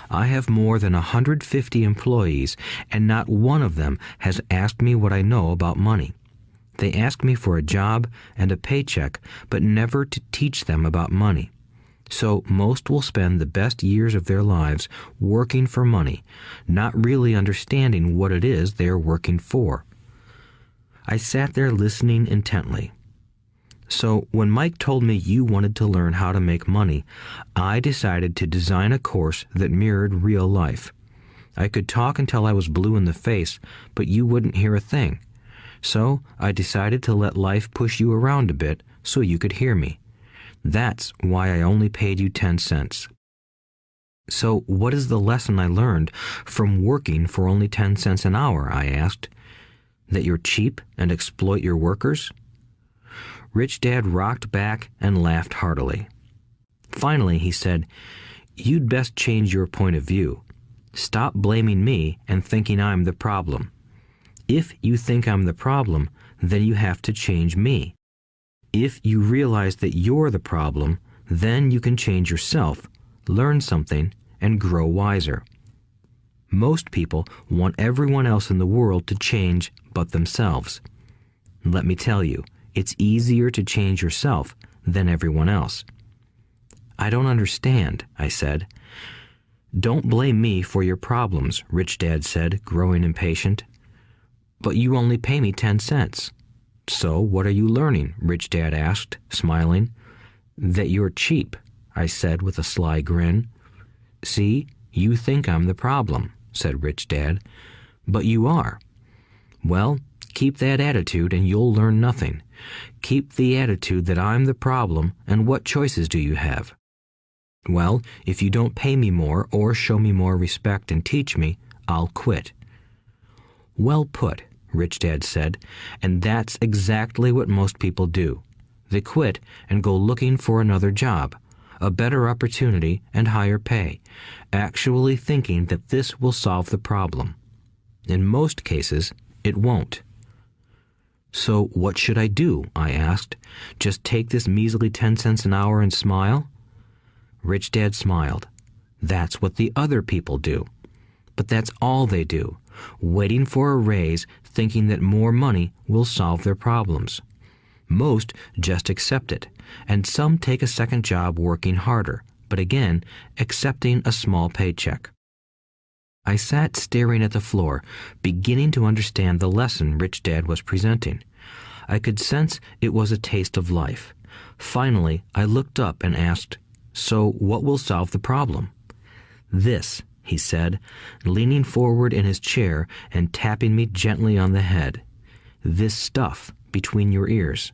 I have more than 150 employees, and not one of them has asked me what I know about money. They ask me for a job and a paycheck, but never to teach them about money. So most will spend the best years of their lives working for money, not really understanding what it is they are working for." I sat there listening intently. "So when Mike told me you wanted to learn how to make money, I decided to design a course that mirrored real life. I could talk until I was blue in the face, but you wouldn't hear a thing. So I decided to let life push you around a bit so you could hear me. That's why I only paid you 10 cents. "So what is the lesson I learned from working for only 10 cents an hour?" I asked. "That you're cheap and exploit your workers?" Rich Dad rocked back and laughed heartily. Finally, he said, "You'd best change your point of view. Stop blaming me and thinking I'm the problem. If you think I'm the problem, then you have to change me. If you realize that you're the problem, then you can change yourself, learn something, and grow wiser. Most people want everyone else in the world to change but themselves. Let me tell you, it's easier to change yourself than everyone else." "I don't understand," I said. "Don't blame me for your problems," Rich Dad said, growing impatient. "But you only pay me 10 cents. "So what are you learning?" Rich Dad asked, smiling. "That you're cheap," I said with a sly grin. "See, you think I'm the problem," said Rich Dad. "But you are. Well, keep that attitude and you'll learn nothing. Keep the attitude that I'm the problem, and what choices do you have? Well, if you don't pay me more or show me more respect and teach me, I'll quit." "Well put," Rich Dad said, "and that's exactly what most people do. They quit and go looking for another job, a better opportunity and higher pay, actually thinking that this will solve the problem. In most cases, it won't." "So what should I do?" I asked. "Just take this measly 10 cents an hour and smile?" Rich Dad smiled. "That's what the other people do. But that's all they do, waiting for a raise, thinking that more money will solve their problems. Most just accept it, and some take a second job working harder, but again, accepting a small paycheck." I sat staring at the floor, beginning to understand the lesson Rich Dad was presenting. I could sense it was a taste of life. Finally, I looked up and asked, "So what will solve the problem?" "This," he said, leaning forward in his chair and tapping me gently on the head. "This stuff between your ears.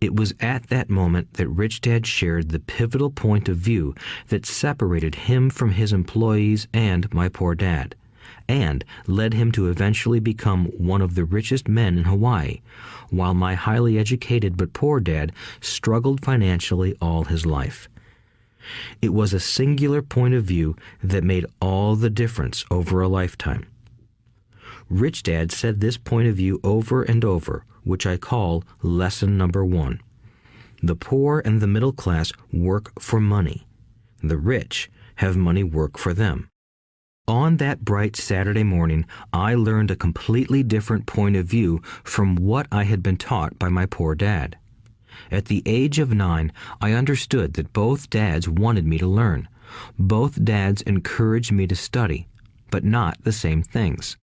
It was at that moment that Rich Dad shared the pivotal point of view that separated him from his employees and my poor dad, and led him to eventually become one of the richest men in Hawaii, while my highly educated but poor dad struggled financially all his life. It was a singular point of view that made all the difference over a lifetime. Rich Dad said this point of view over and over, which I call lesson number 1. The poor and the middle class work for money. The rich have money work for them. On that bright Saturday morning, I learned a completely different point of view from what I had been taught by my poor dad. At the age of 9, I understood that both dads wanted me to learn. Both dads encouraged me to study, but not the same things.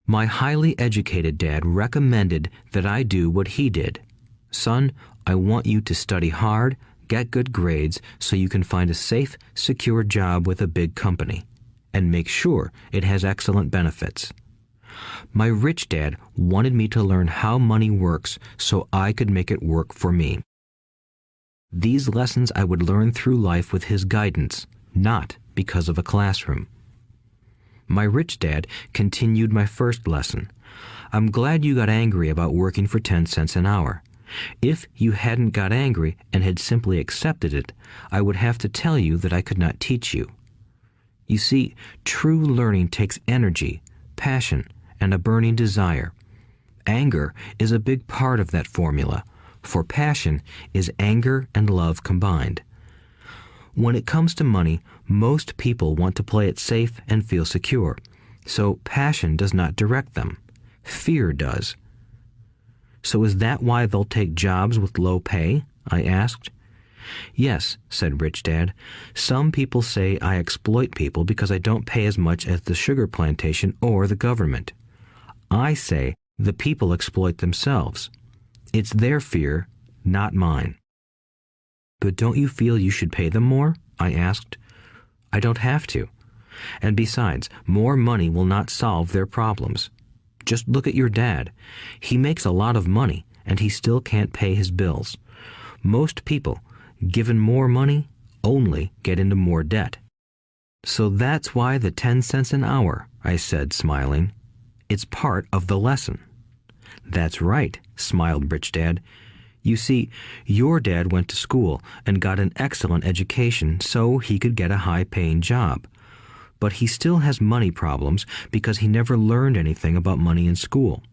My highly educated dad recommended that I do what he did. Son, I want you to study hard, get good grades so you can find a safe, secure job with a big company, and make sure it has excellent benefits. My rich dad wanted me to learn how money works so I could make it work for me. These lessons I would learn through life with his guidance, not because of a classroom. My rich dad continued my first lesson. I'm glad you got angry about working for 10 cents an hour. If you hadn't got angry and had simply accepted it, I would have to tell you that I could not teach you. You see, true learning takes energy, passion, and a burning desire. Anger is a big part of that formula, for passion is anger and love combined. When it comes to money, most people want to play it safe and feel secure, so passion does not direct them. Fear does. So is that why they'll take jobs with low pay? I asked. Yes, said Rich Dad. Some people say I exploit people because I don't pay as much as the sugar plantation or the government. I say the people exploit themselves. It's their fear, not mine. But don't you feel you should pay them more? I asked. I don't have to. And besides, more money will not solve their problems. Just look at your dad. He makes a lot of money, and he still can't pay his bills. Most people, given more money, only get into more debt. So that's why the 10 cents an hour, I said, smiling. It's part of the lesson. That's right, smiled Rich Dad. You see, your dad went to school and got an excellent education so he could get a high-paying job. But he still has money problems because he never learned anything about money in school.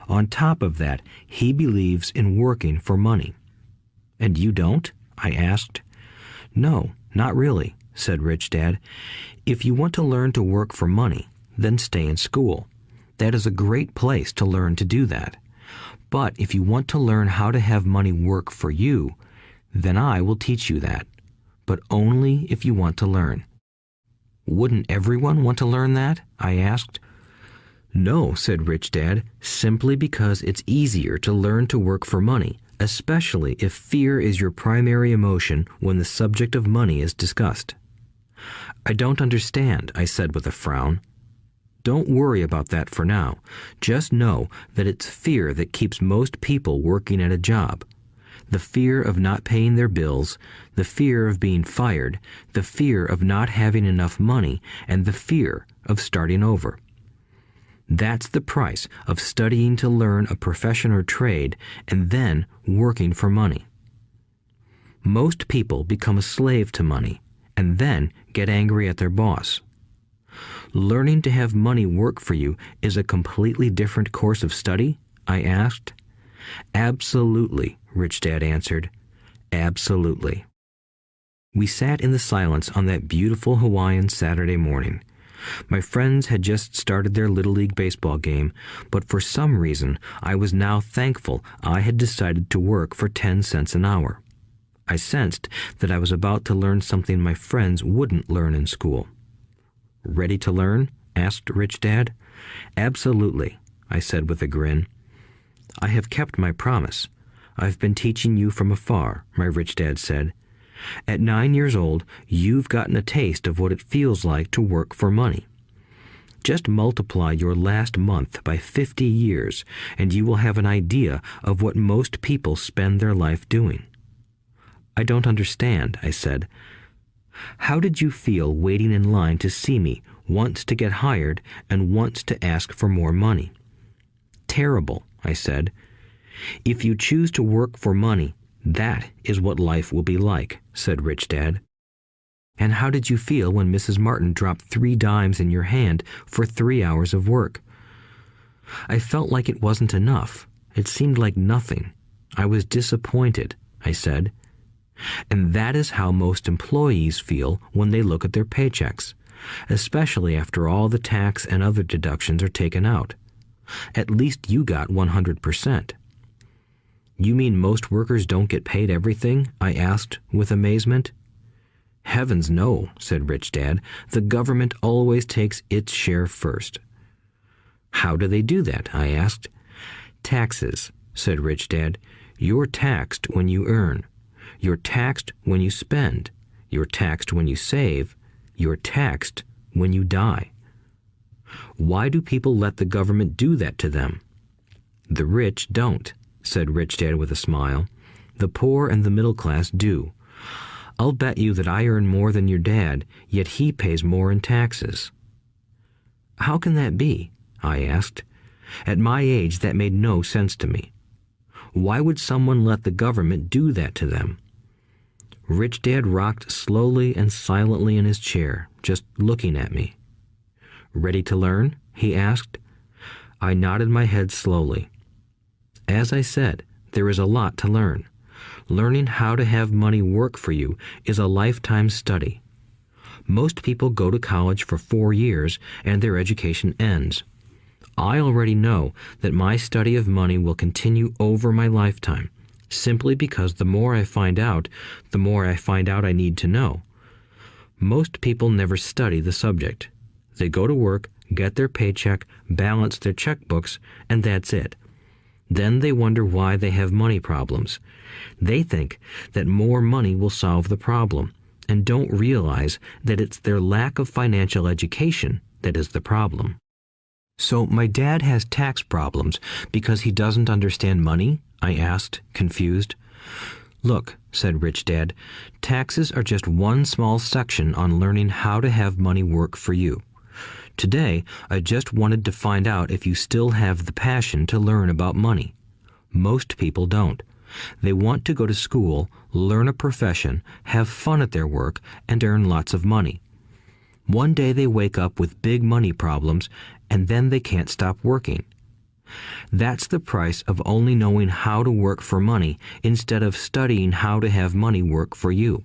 On top of that, he believes in working for money. And you don't? I asked. No, not really, said Rich Dad. If you want to learn to work for money, then stay in school. That is a great place to learn to do that. But if you want to learn how to have money work for you, then I will teach you that. But only if you want to learn. Wouldn't everyone want to learn that? I asked. No, said Rich Dad, simply because it's easier to learn to work for money, especially if fear is your primary emotion when the subject of money is discussed. I don't understand, I said with a frown. Don't worry about that for now. Just know that it's fear that keeps most people working at a job. The fear of not paying their bills, the fear of being fired, the fear of not having enough money, and the fear of starting over. That's the price of studying to learn a profession or trade and then working for money. Most people become a slave to money and then get angry at their boss. Learning to have money work for you is a completely different course of study? I asked. Absolutely, Rich Dad answered. Absolutely. We sat in the silence on that beautiful Hawaiian Saturday morning. My friends had just started their Little League baseball game, but for some reason I was now thankful I had decided to work for 10 cents an hour. I sensed that I was about to learn something my friends wouldn't learn in school. Ready to learn? Asked Rich Dad. Absolutely, I said with a grin. I have kept my promise. I've been teaching you from afar, my Rich Dad said. At 9 years old, you've gotten a taste of what it feels like to work for money. Just multiply your last month by 50 years, and you will have an idea of what most people spend their life doing. I don't understand, I said. How did you feel waiting in line to see me, once to get hired and once to ask for more money? Terrible, I said. If you choose to work for money, that is what life will be like, said Rich Dad. And how did you feel when Mrs. Martin dropped 3 dimes in your hand for 3 hours of work? I felt like it wasn't enough. It seemed like nothing. I was disappointed, I said. And that is how most employees feel when they look at their paychecks, especially after all the tax and other deductions are taken out. At least you got 100%. You mean most workers don't get paid everything? I asked with amazement. Heavens no, said Rich Dad. The government always takes its share first. How do they do that? I asked. Taxes, said Rich Dad. You're taxed when you earn. You're taxed when you spend. You're taxed when you save. You're taxed when you die. Why do people let the government do that to them? The rich don't, said Rich Dad with a smile. The poor and the middle class do. I'll bet you that I earn more than your dad, yet he pays more in taxes. How can that be? I asked. At my age, that made no sense to me. Why would someone let the government do that to them? Rich Dad rocked slowly and silently in his chair, just looking at me. Ready to learn? He asked. I nodded my head slowly. As I said, there is a lot to learn. Learning how to have money work for you is a lifetime study. Most people go to college for 4 years and their education ends. I already know that my study of money will continue over my lifetime, simply because the more I find out, the more I find out I need to know. Most people never study the subject. They go to work, get their paycheck, balance their checkbooks, and that's it. Then they wonder why they have money problems. They think that more money will solve the problem, and don't realize that it's their lack of financial education that is the problem. So my dad has tax problems because he doesn't understand money? I asked, confused. Look, said Rich Dad, taxes are just one small section on learning how to have money work for you. Today, I just wanted to find out if you still have the passion to learn about money. Most people don't. They want to go to school, learn a profession, have fun at their work, and earn lots of money. One day they wake up with big money problems, and then they can't stop working. That's the price of only knowing how to work for money instead of studying how to have money work for you.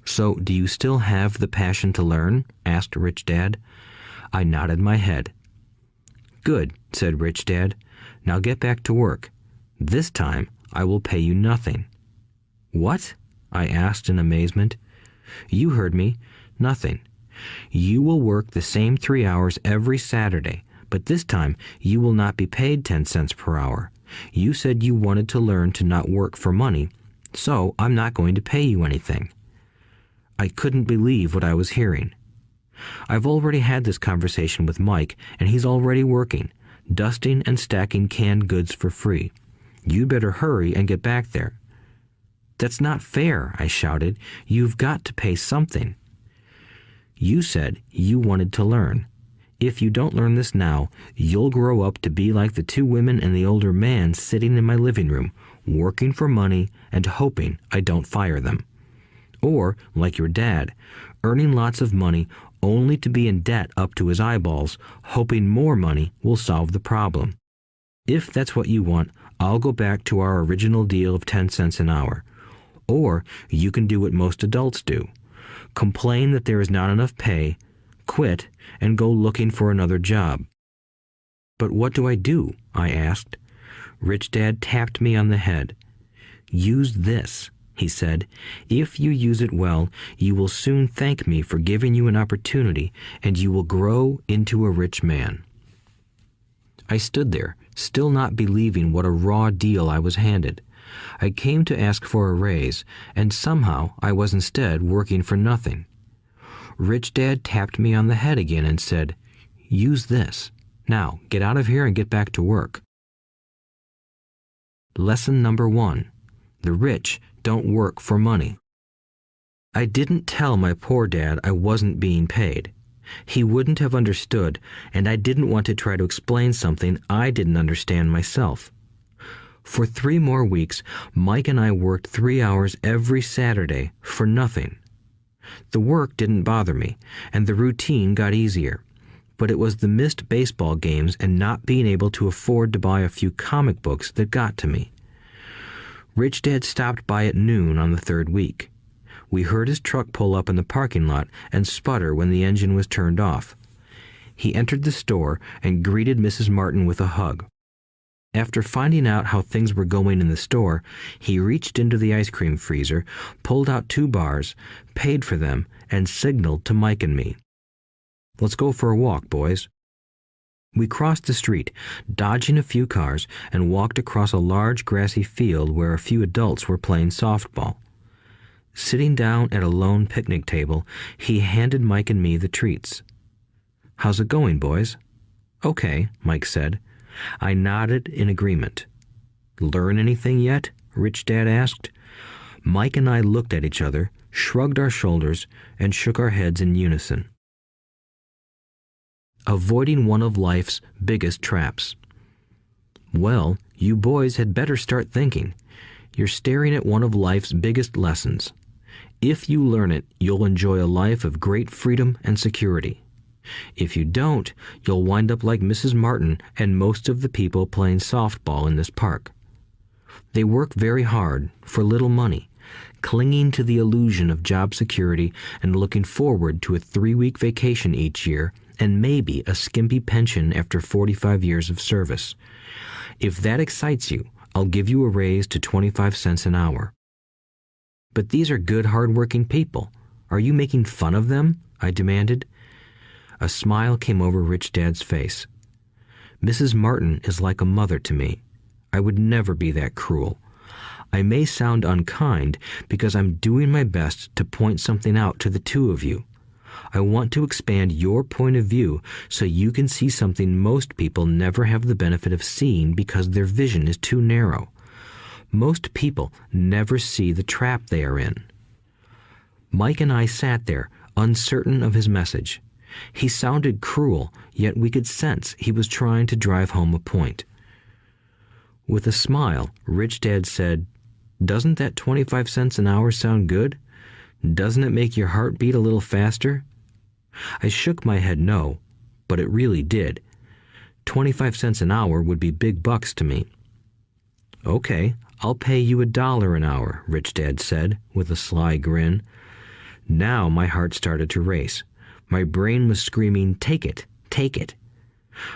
So, do you still have the passion to learn? Asked Rich Dad. I nodded my head. Good, said Rich Dad. Now get back to work. This time, I will pay you nothing. What? I asked in amazement. You heard me. Nothing. You will work the same 3 hours every Saturday, but this time you will not be paid 10 cents per hour. You said you wanted to learn to not work for money, so I'm not going to pay you anything. I couldn't believe what I was hearing. I've already had this conversation with Mike, and he's already working, dusting and stacking canned goods for free. You better hurry and get back there. That's not fair, I shouted. You've got to pay something. You said you wanted to learn. If you don't learn this now, you'll grow up to be like the 2 women and the older man sitting in my living room, working for money and hoping I don't fire them. Or, like your dad, earning lots of money only to be in debt up to his eyeballs, hoping more money will solve the problem. If that's what you want, I'll go back to our original deal of 10 cents an hour. Or you can do what most adults do. Complain that there is not enough pay, quit, and go looking for another job. But what do I do? I asked. Rich Dad tapped me on the head. Use this, he said. If you use it well, you will soon thank me for giving you an opportunity, and you will grow into a rich man. I stood there, still not believing what a raw deal I was handed. I came to ask for a raise, and somehow I was instead working for nothing. Rich Dad tapped me on the head again and said, use this. Now, get out of here and get back to work. Lesson number 1. The rich don't work for money. I didn't tell my poor dad I wasn't being paid. He wouldn't have understood, and I didn't want to try to explain something I didn't understand myself. For 3 more weeks, Mike and I worked 3 hours every Saturday for nothing. The work didn't bother me, and the routine got easier. But it was the missed baseball games and not being able to afford to buy a few comic books that got to me. Rich Dad stopped by at noon on the 3rd week. We heard his truck pull up in the parking lot and sputter when the engine was turned off. He entered the store and greeted Mrs. Martin with a hug. After finding out how things were going in the store, he reached into the ice cream freezer, pulled out 2 bars, paid for them, and signaled to Mike and me. "Let's go for a walk, boys." We crossed the street, dodging a few cars, and walked across a large grassy field where a few adults were playing softball. Sitting down at a lone picnic table, he handed Mike and me the treats. "How's it going, boys?" "Okay," Mike said. I nodded in agreement. "Learn anything yet?" Rich Dad asked. Mike and I looked at each other, shrugged our shoulders, and shook our heads in unison. Avoiding one of life's biggest traps. Well, you boys had better start thinking. You're staring at one of life's biggest lessons. If you learn it, you'll enjoy a life of great freedom and security. If you don't, you'll wind up like Mrs. Martin and most of the people playing softball in this park. They work very hard for little money, clinging to the illusion of job security and looking forward to a 3-week vacation each year and maybe a skimpy pension after 45 years of service. If that excites you, I'll give you a raise to 25 cents an hour. But these are good, hard-working people. Are you making fun of them? I demanded. A smile came over Rich Dad's face. Mrs. Martin is like a mother to me. I would never be that cruel. I may sound unkind because I'm doing my best to point something out to the 2 of you. I want to expand your point of view so you can see something most people never have the benefit of seeing because their vision is too narrow. Most people never see the trap they are in. Mike and I sat there, uncertain of his message. He sounded cruel, yet we could sense he was trying to drive home a point. With a smile, Rich Dad said, "Doesn't that 25 cents an hour sound good? Doesn't it make your heart beat a little faster?" I shook my head no, but it really did. 25 cents an hour would be big bucks to me. "Okay, I'll pay you $1 an hour," Rich Dad said, with a sly grin. Now my heart started to race. My brain was screaming, "Take it, take it."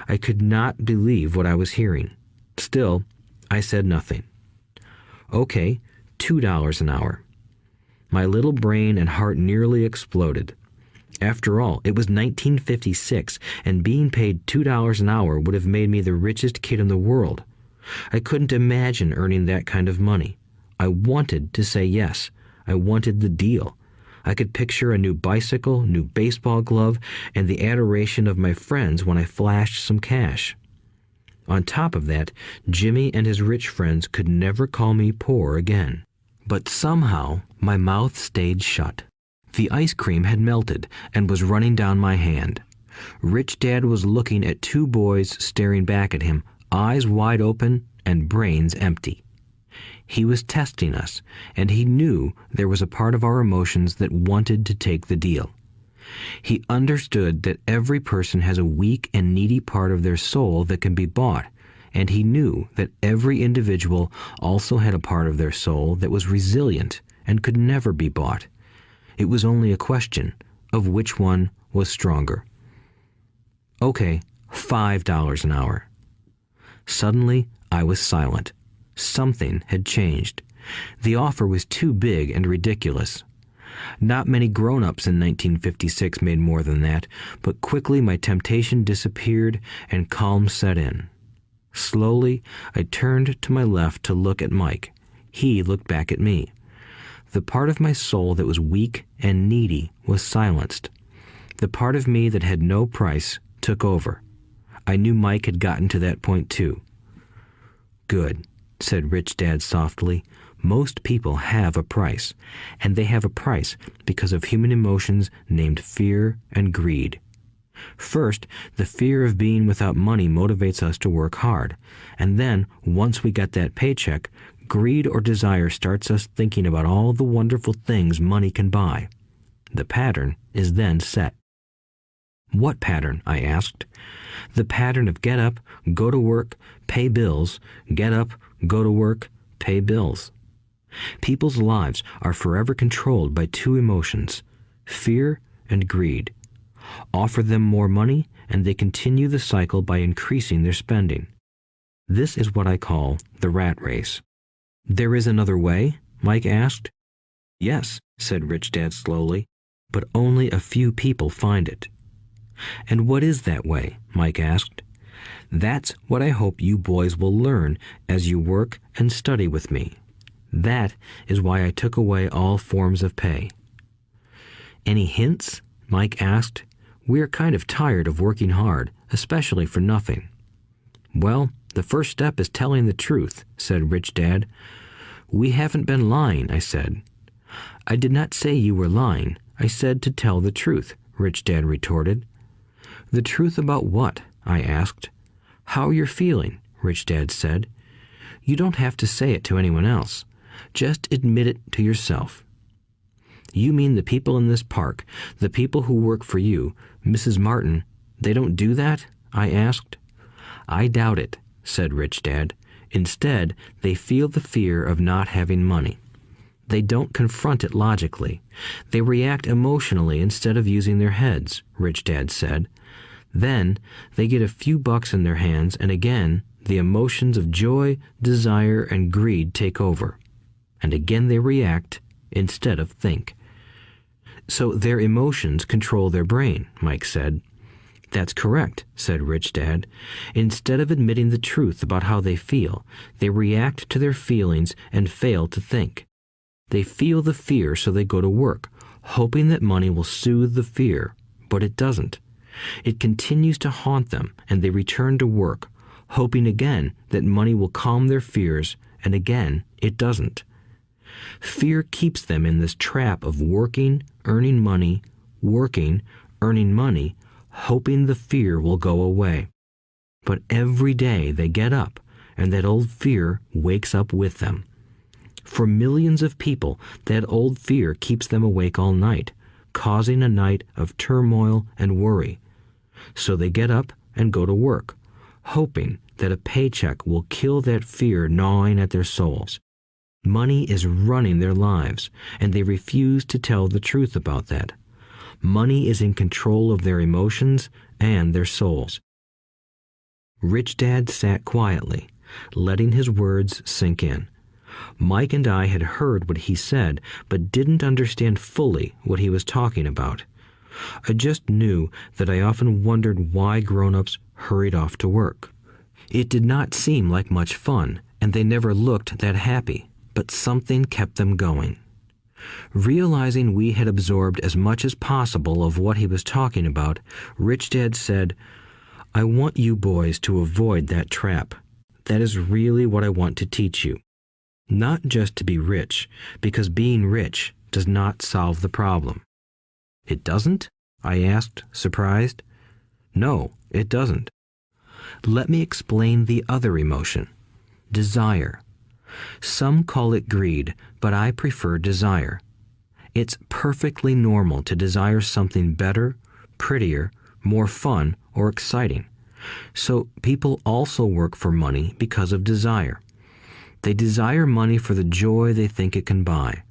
I could not believe what I was hearing. Still, I said nothing. "Okay, $2 an hour." My little brain and heart nearly exploded. After all, it was 1956, and being paid $2 an hour would have made me the richest kid in the world. I couldn't imagine earning that kind of money. I wanted to say yes. I wanted the deal. I could picture a new bicycle, new baseball glove, and the adoration of my friends when I flashed some cash. On top of that, Jimmy and his rich friends could never call me poor again. But somehow, my mouth stayed shut. The ice cream had melted and was running down my hand. Rich Dad was looking at 2 boys staring back at him, eyes wide open and brains empty. He was testing us, and he knew there was a part of our emotions that wanted to take the deal. He understood that every person has a weak and needy part of their soul that can be bought, and he knew that every individual also had a part of their soul that was resilient and could never be bought. It was only a question of which one was stronger. "Okay, $5 an hour." Suddenly, I was silent. Something had changed. The offer was too big and ridiculous. Not many grown-ups in 1956 made more than that, but quickly my temptation disappeared and calm set in. Slowly, I turned to my left to look at Mike. He looked back at me. The part of my soul that was weak and needy was silenced. The part of me that had no price took over. I knew Mike had gotten to that point too. Good, said Rich Dad softly. Most people have a price, and they have a price because of human emotions named fear and greed. First, the fear of being without money motivates us to work hard, and then, once we get that paycheck, greed or desire starts us thinking about all the wonderful things money can buy. The pattern is then set. What pattern? I asked. The pattern of get up, go to work, pay bills, get up, go to work, pay bills. People's lives are forever controlled by two emotions, fear and greed. Offer them more money, and they continue the cycle by increasing their spending. This is what I call the rat race. There is another way? Mike asked. Yes, said Rich Dad slowly, but only a few people find it. And what is that way? Mike asked. That's what I hope you boys will learn as you work and study with me. That is why I took away all forms of pay. Any hints? Mike asked. We're kind of tired of working hard, especially for nothing. Well, the first step is telling the truth, said Rich Dad. We haven't been lying, I said. I did not say you were lying. I said to tell the truth, Rich Dad retorted. The truth about what? I asked. How you're feeling, Rich Dad said. You don't have to say it to anyone else. Just admit it to yourself. You mean the people in this park, the people who work for you, Mrs. Martin, they don't do that? I asked. I doubt it, said Rich Dad. Instead, they feel the fear of not having money. They don't confront it logically. They react emotionally instead of using their heads, Rich Dad said. Then, they get a few bucks in their hands, and again, the emotions of joy, desire, and greed take over. And again they react instead of think. So their emotions control their brain, Mike said. That's correct, said Rich Dad. Instead of admitting the truth about how they feel, they react to their feelings and fail to think. They feel the fear, so they go to work, hoping that money will soothe the fear, but it doesn't. It continues to haunt them, and they return to work, hoping again that money will calm their fears, and again it doesn't. Fear keeps them in this trap of working, earning money, hoping the fear will go away. But every day they get up, and that old fear wakes up with them. For millions of people, that old fear keeps them awake all night, causing a night of turmoil and worry. So they get up and go to work, hoping that a paycheck will kill that fear gnawing at their souls. Money is running their lives, and they refuse to tell the truth about that. Money is in control of their emotions and their souls. Rich Dad sat quietly, letting his words sink in. Mike and I had heard what he said, but didn't understand fully what he was talking about. I just knew that I often wondered why grown-ups hurried off to work. It did not seem like much fun, and they never looked that happy, but something kept them going. Realizing we had absorbed as much as possible of what he was talking about, Rich Dad said, I want you boys to avoid that trap. That is really what I want to teach you. Not just to be rich, because being rich does not solve the problem. It doesn't? I asked, surprised. No, it doesn't. Let me explain the other emotion, desire. Some call it greed, but I prefer desire. It's perfectly normal to desire something better, prettier, more fun, or exciting. So people also work for money because of desire. They desire money for the joy they think it can buy.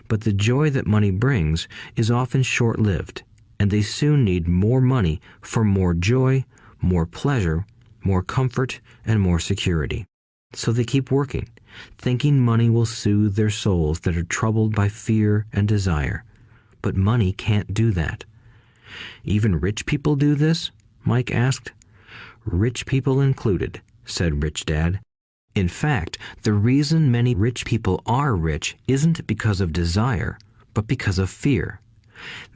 But the joy that money brings is often short-lived, and they soon need more money for more joy, more pleasure, more comfort, and more security. So they keep working, thinking money will soothe their souls that are troubled by fear and desire. But money can't do that. Even rich people do this? Mike asked. Rich people included, said Rich Dad. In fact, the reason many rich people are rich isn't because of desire, but because of fear.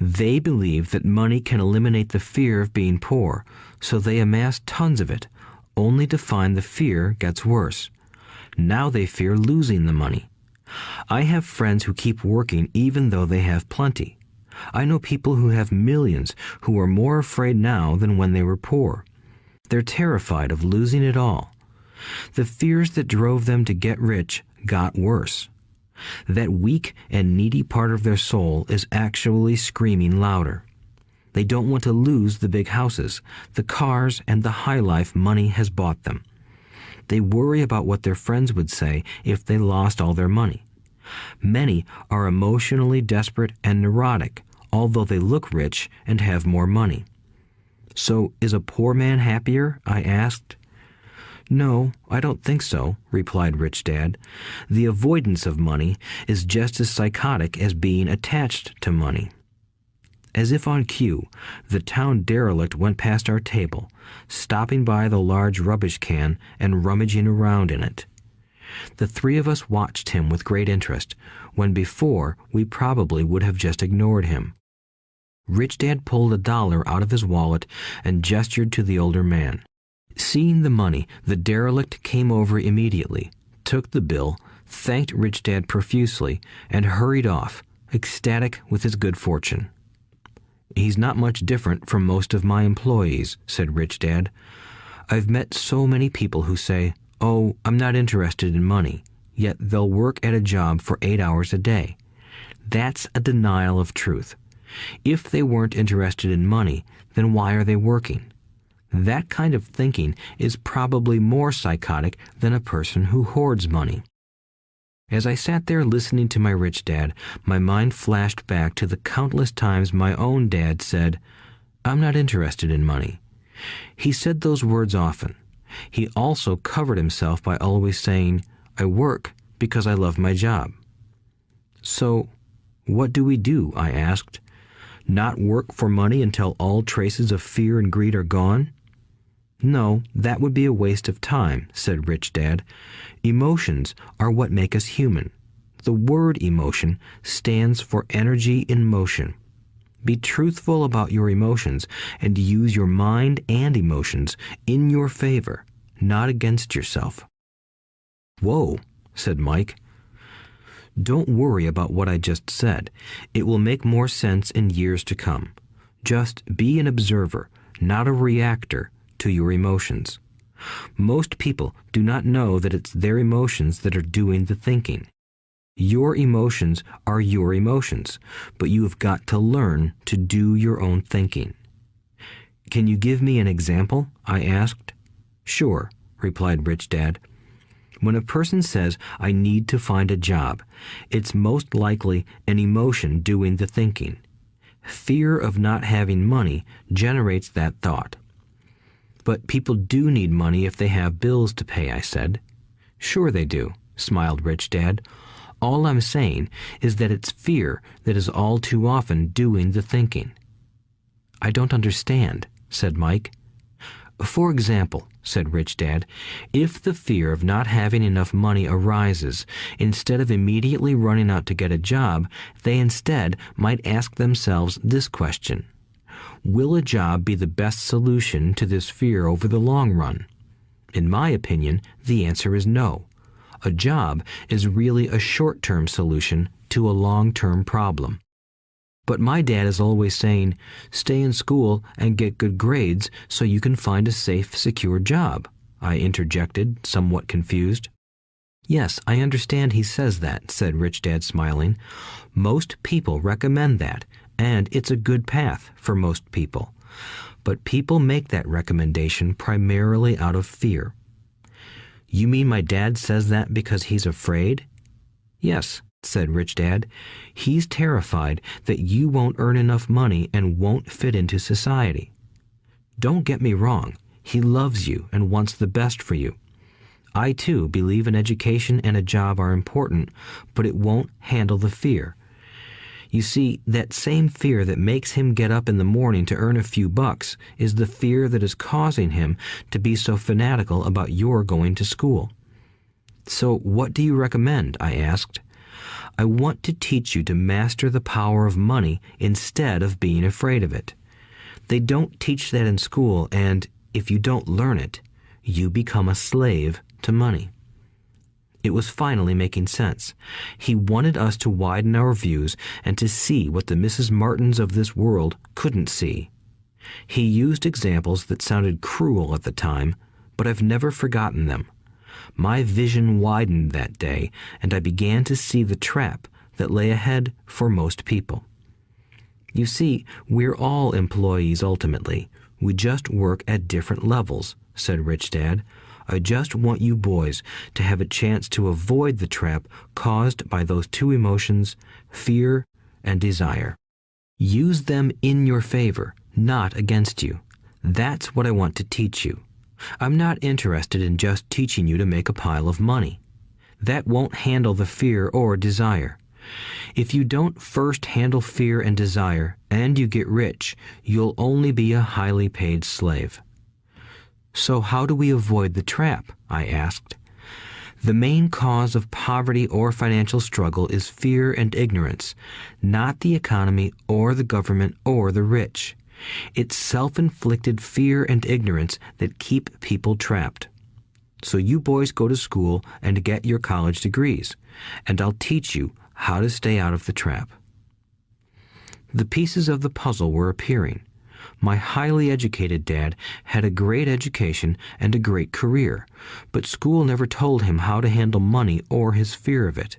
They believe that money can eliminate the fear of being poor, so they amass tons of it, only to find the fear gets worse. Now they fear losing the money. I have friends who keep working even though they have plenty. I know people who have millions who are more afraid now than when they were poor. They're terrified of losing it all. The fears that drove them to get rich got worse. That weak and needy part of their soul is actually screaming louder. They don't want to lose the big houses, the cars, and the high life money has bought them. They worry about what their friends would say if they lost all their money. Many are emotionally desperate and neurotic, although they look rich and have more money. So, is a poor man happier? I asked. No, I don't think so, replied Rich Dad. The avoidance of money is just as psychotic as being attached to money. As if on cue, the town derelict went past our table, stopping by the large rubbish can and rummaging around in it. The three of us watched him with great interest, when before we probably would have just ignored him. Rich Dad pulled $1 out of his wallet and gestured to the older man. Seeing the money, the derelict came over immediately, took the bill, thanked Rich Dad profusely, and hurried off, ecstatic with his good fortune. He's not much different from most of my employees, said Rich Dad. I've met so many people who say, "Oh, I'm not interested in money," yet they'll work at a job for 8 hours a day. That's a denial of truth. If they weren't interested in money, then why are they working? That kind of thinking is probably more psychotic than a person who hoards money. As I sat there listening to my Rich Dad, my mind flashed back to the countless times my own dad said, "I'm not interested in money." He said those words often. He also covered himself by always saying, "I work because I love my job." So, what do we do? I asked. Not work for money until all traces of fear and greed are gone? No, that would be a waste of time, said Rich Dad. Emotions are what make us human. The word emotion stands for energy in motion. Be truthful about your emotions and use your mind and emotions in your favor, not against yourself. Whoa, said Mike. Don't worry about what I just said. It will make more sense in years to come. Just be an observer, not a reactor, to your emotions. Most people do not know that it's their emotions that are doing the thinking. Your emotions are your emotions, but you have got to learn to do your own thinking. Can you give me an example? I asked. Sure, replied Rich Dad. When a person says, I need to find a job, it's most likely an emotion doing the thinking. Fear of not having money generates that thought. But people do need money if they have bills to pay, I said. Sure they do, smiled Rich Dad. All I'm saying is that it's fear that is all too often doing the thinking. I don't understand, said Mike. For example, said Rich Dad, if the fear of not having enough money arises, instead of immediately running out to get a job, they instead might ask themselves this question. Will a job be the best solution to this fear over the long run? In my opinion, the answer is no. A job is really a short-term solution to a long-term problem. But my dad is always saying, stay in school and get good grades so you can find a safe, secure job, I interjected, somewhat confused. Yes, I understand he says that, said Rich Dad, smiling. Most people recommend that, and it's a good path for most people. But people make that recommendation primarily out of fear. You mean my dad says that because he's afraid? Yes, said Rich Dad. He's terrified that you won't earn enough money and won't fit into society. Don't get me wrong. He loves you and wants the best for you. I, too, believe an education and a job are important, but it won't handle the fear. You see, that same fear that makes him get up in the morning to earn a few bucks is the fear that is causing him to be so fanatical about your going to school. So what do you recommend? I asked. I want to teach you to master the power of money instead of being afraid of it. They don't teach that in school, and if you don't learn it, you become a slave to money." It was finally making sense. He wanted us to widen our views and to see what the Mrs. Martins of this world couldn't see. He used examples that sounded cruel at the time, but I've never forgotten them. My vision widened that day, and I began to see the trap that lay ahead for most people. You see, we're all employees ultimately. We just work at different levels, said Rich Dad. I just want you boys to have a chance to avoid the trap caused by those two emotions, fear and desire. Use them in your favor, not against you. That's what I want to teach you. I'm not interested in just teaching you to make a pile of money. That won't handle the fear or desire. If you don't first handle fear and desire, and you get rich, you'll only be a highly paid slave. So how do we avoid the trap? I asked. The main cause of poverty or financial struggle is fear and ignorance, not the economy or the government or the rich. It's self-inflicted fear and ignorance that keep people trapped. So you boys go to school and get your college degrees, and I'll teach you how to stay out of the trap. The pieces of the puzzle were appearing. My highly educated dad had a great education and a great career, but school never told him how to handle money or his fear of it.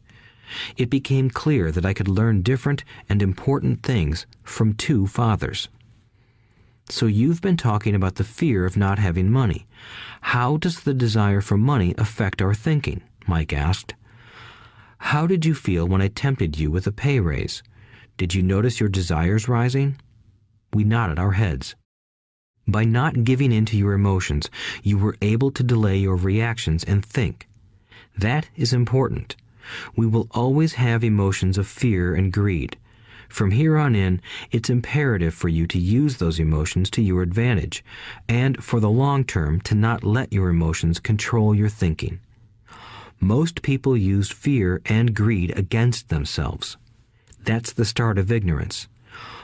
It became clear that I could learn different and important things from two fathers. So you've been talking about the fear of not having money. How does the desire for money affect our thinking? Mike asked. How did you feel when I tempted you with a pay raise? Did you notice your desires rising? We nodded our heads. By not giving in to your emotions, you were able to delay your reactions and think. That is important. We will always have emotions of fear and greed. From here on in, it's imperative for you to use those emotions to your advantage, and for the long term to not let your emotions control your thinking. Most people use fear and greed against themselves. That's the start of ignorance.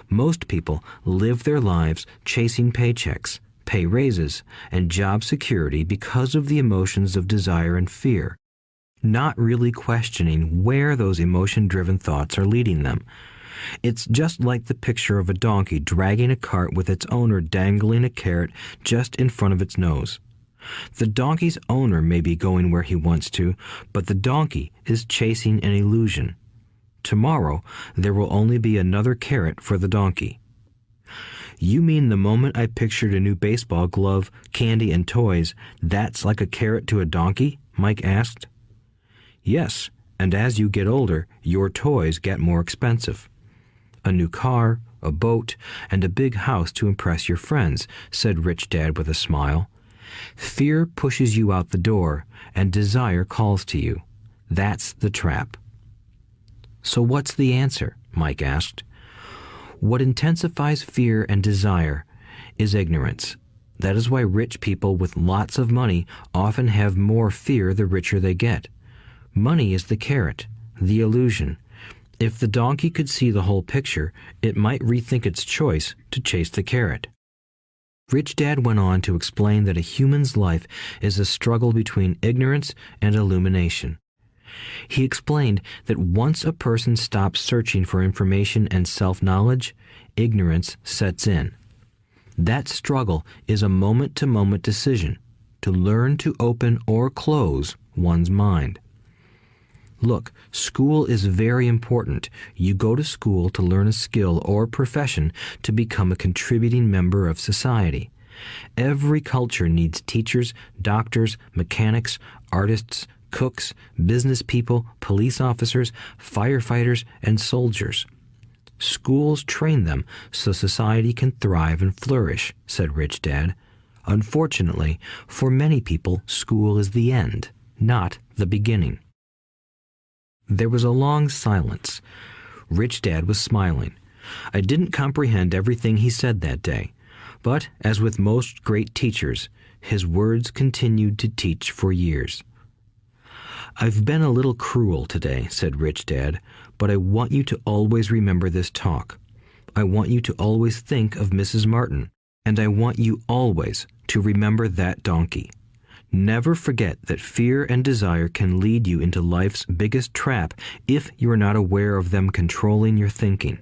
Most people live their lives chasing paychecks, pay raises, and job security because of the emotions of desire and fear, not really questioning where those emotion-driven thoughts are leading them. It's just like the picture of a donkey dragging a cart with its owner dangling a carrot just in front of its nose. The donkey's owner may be going where he wants to, but the donkey is chasing an illusion. Tomorrow, there will only be another carrot for the donkey. You mean the moment I pictured a new baseball glove, candy, and toys, that's like a carrot to a donkey? Mike asked. Yes, and as you get older, your toys get more expensive. A new car, a boat, and a big house to impress your friends, said Rich Dad with a smile. Fear pushes you out the door, and desire calls to you. That's the trap. So what's the answer? Mike asked. What intensifies fear and desire is ignorance. That is why rich people with lots of money often have more fear the richer they get. Money is the carrot, the illusion. If the donkey could see the whole picture, it might rethink its choice to chase the carrot. Rich Dad went on to explain that a human's life is a struggle between ignorance and illumination. He explained that once a person stops searching for information and self-knowledge, ignorance sets in. That struggle is a moment-to-moment decision to learn to open or close one's mind. Look, school is very important. You go to school to learn a skill or profession to become a contributing member of society. Every culture needs teachers, doctors, mechanics, artists, cooks, business people, police officers, firefighters, and soldiers. Schools train them so society can thrive and flourish, said Rich Dad. Unfortunately, for many people, school is the end, not the beginning. There was a long silence. Rich Dad was smiling. I didn't comprehend everything he said that day, but, as with most great teachers, his words continued to teach for years. I've been a little cruel today, said Rich Dad, but I want you to always remember this talk. I want you to always think of Mrs. Martin, and I want you always to remember that donkey. Never forget that fear and desire can lead you into life's biggest trap if you are not aware of them controlling your thinking.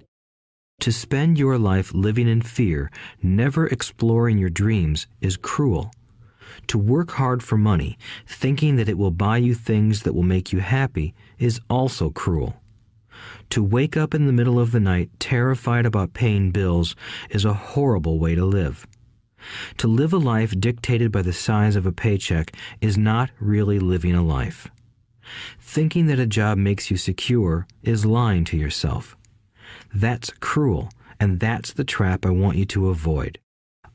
To spend your life living in fear, never exploring your dreams, is cruel. To work hard for money, thinking that it will buy you things that will make you happy, is also cruel. To wake up in the middle of the night terrified about paying bills is a horrible way to live. To live a life dictated by the size of a paycheck is not really living a life. Thinking that a job makes you secure is lying to yourself. That's cruel, and that's the trap I want you to avoid.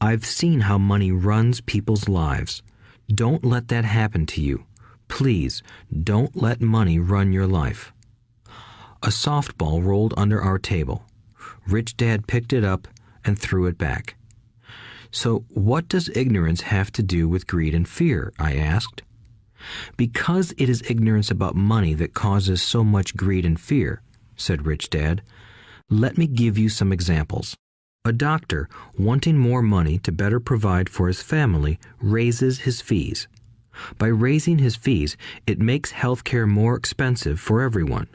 I've seen how money runs people's lives. Don't let that happen to you. Please, don't let money run your life. A softball rolled under our table. Rich Dad picked it up and threw it back. So what does ignorance have to do with greed and fear? I asked. Because it is ignorance about money that causes so much greed and fear, said Rich Dad. Let me give you some examples. A doctor, wanting more money to better provide for his family, raises his fees. By raising his fees, it makes healthcare more expensive for everyone.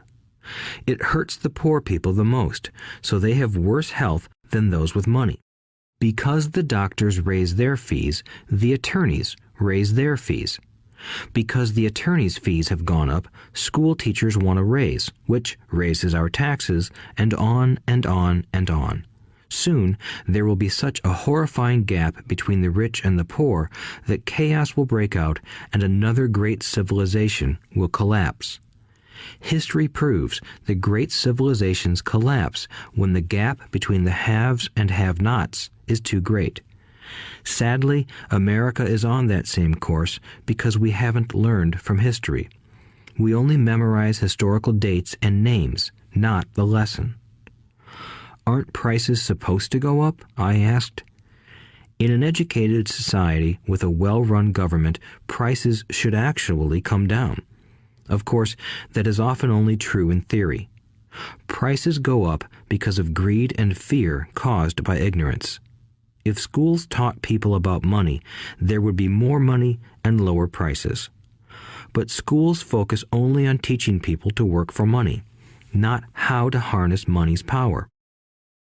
It hurts the poor people the most, so they have worse health than those with money. Because the doctors raise their fees, the attorneys raise their fees. Because the attorneys' fees have gone up, school teachers want a raise, which raises our taxes, and on and on and on. Soon, there will be such a horrifying gap between the rich and the poor that chaos will break out and another great civilization will collapse. History proves that great civilizations collapse when the gap between the haves and have-nots is too great. Sadly, America is on that same course because we haven't learned from history. We only memorize historical dates and names, not the lesson. Aren't prices supposed to go up? I asked. In an educated society with a well-run government, prices should actually come down. Of course, that is often only true in theory. Prices go up because of greed and fear caused by ignorance. If schools taught people about money, there would be more money and lower prices. But schools focus only on teaching people to work for money, not how to harness money's power.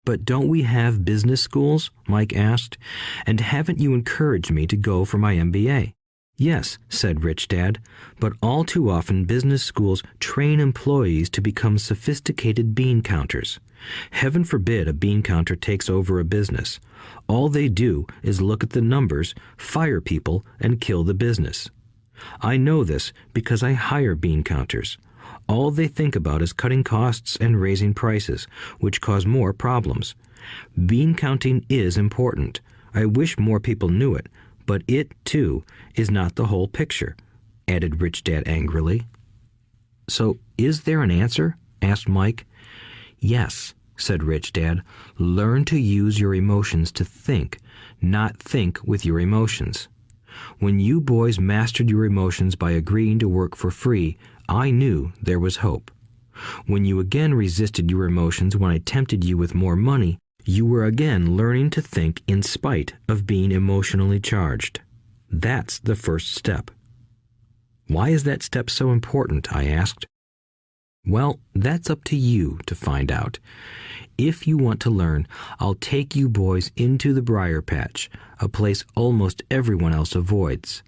But don't we have business schools? Mike asked. And haven't you encouraged me to go for my MBA? Yes, said Rich Dad, but all too often business schools train employees to become sophisticated bean counters. Heaven forbid a bean counter takes over a business. All they do is look at the numbers, fire people, and kill the business. I know this because I hire bean counters. All they think about is cutting costs and raising prices, which cause more problems. Bean counting is important. I wish more people knew it, but it, too, is not the whole picture, added Rich Dad angrily. So, is there an answer? Asked Mike. Yes, said Rich Dad. Learn to use your emotions to think, not think with your emotions. When you boys mastered your emotions by agreeing to work for free, I knew there was hope. When you again resisted your emotions when I tempted you with more money, you were again learning to think in spite of being emotionally charged. That's the first step. Why is that step so important? I asked. Well, that's up to you to find out. If you want to learn, I'll take you boys into the briar patch, a place almost everyone else avoids.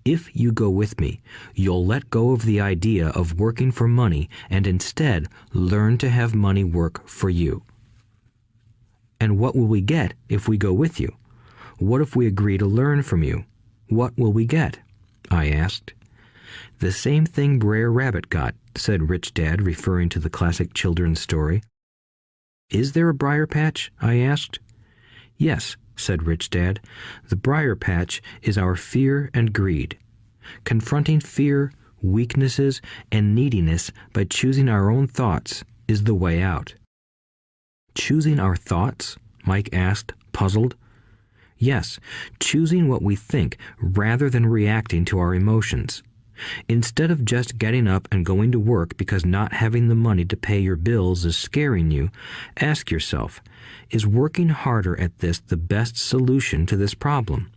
If you go with me, you'll let go of the idea of working for money and instead learn to have money work for you. And what will we get if we go with you? What if we agree to learn from you? What will we get? I asked. The same thing Brer Rabbit got, said Rich Dad, referring to the classic children's story. Is there a briar patch? I asked. Yes, said Rich Dad. The briar patch is our fear and greed. Confronting fear, weaknesses, and neediness by choosing our own thoughts is the way out. Choosing our thoughts? Mike asked, puzzled. Yes, choosing what we think rather than reacting to our emotions. Instead of just getting up and going to work because not having the money to pay your bills is scaring you, ask yourself, is working harder at this the best solution to this problem?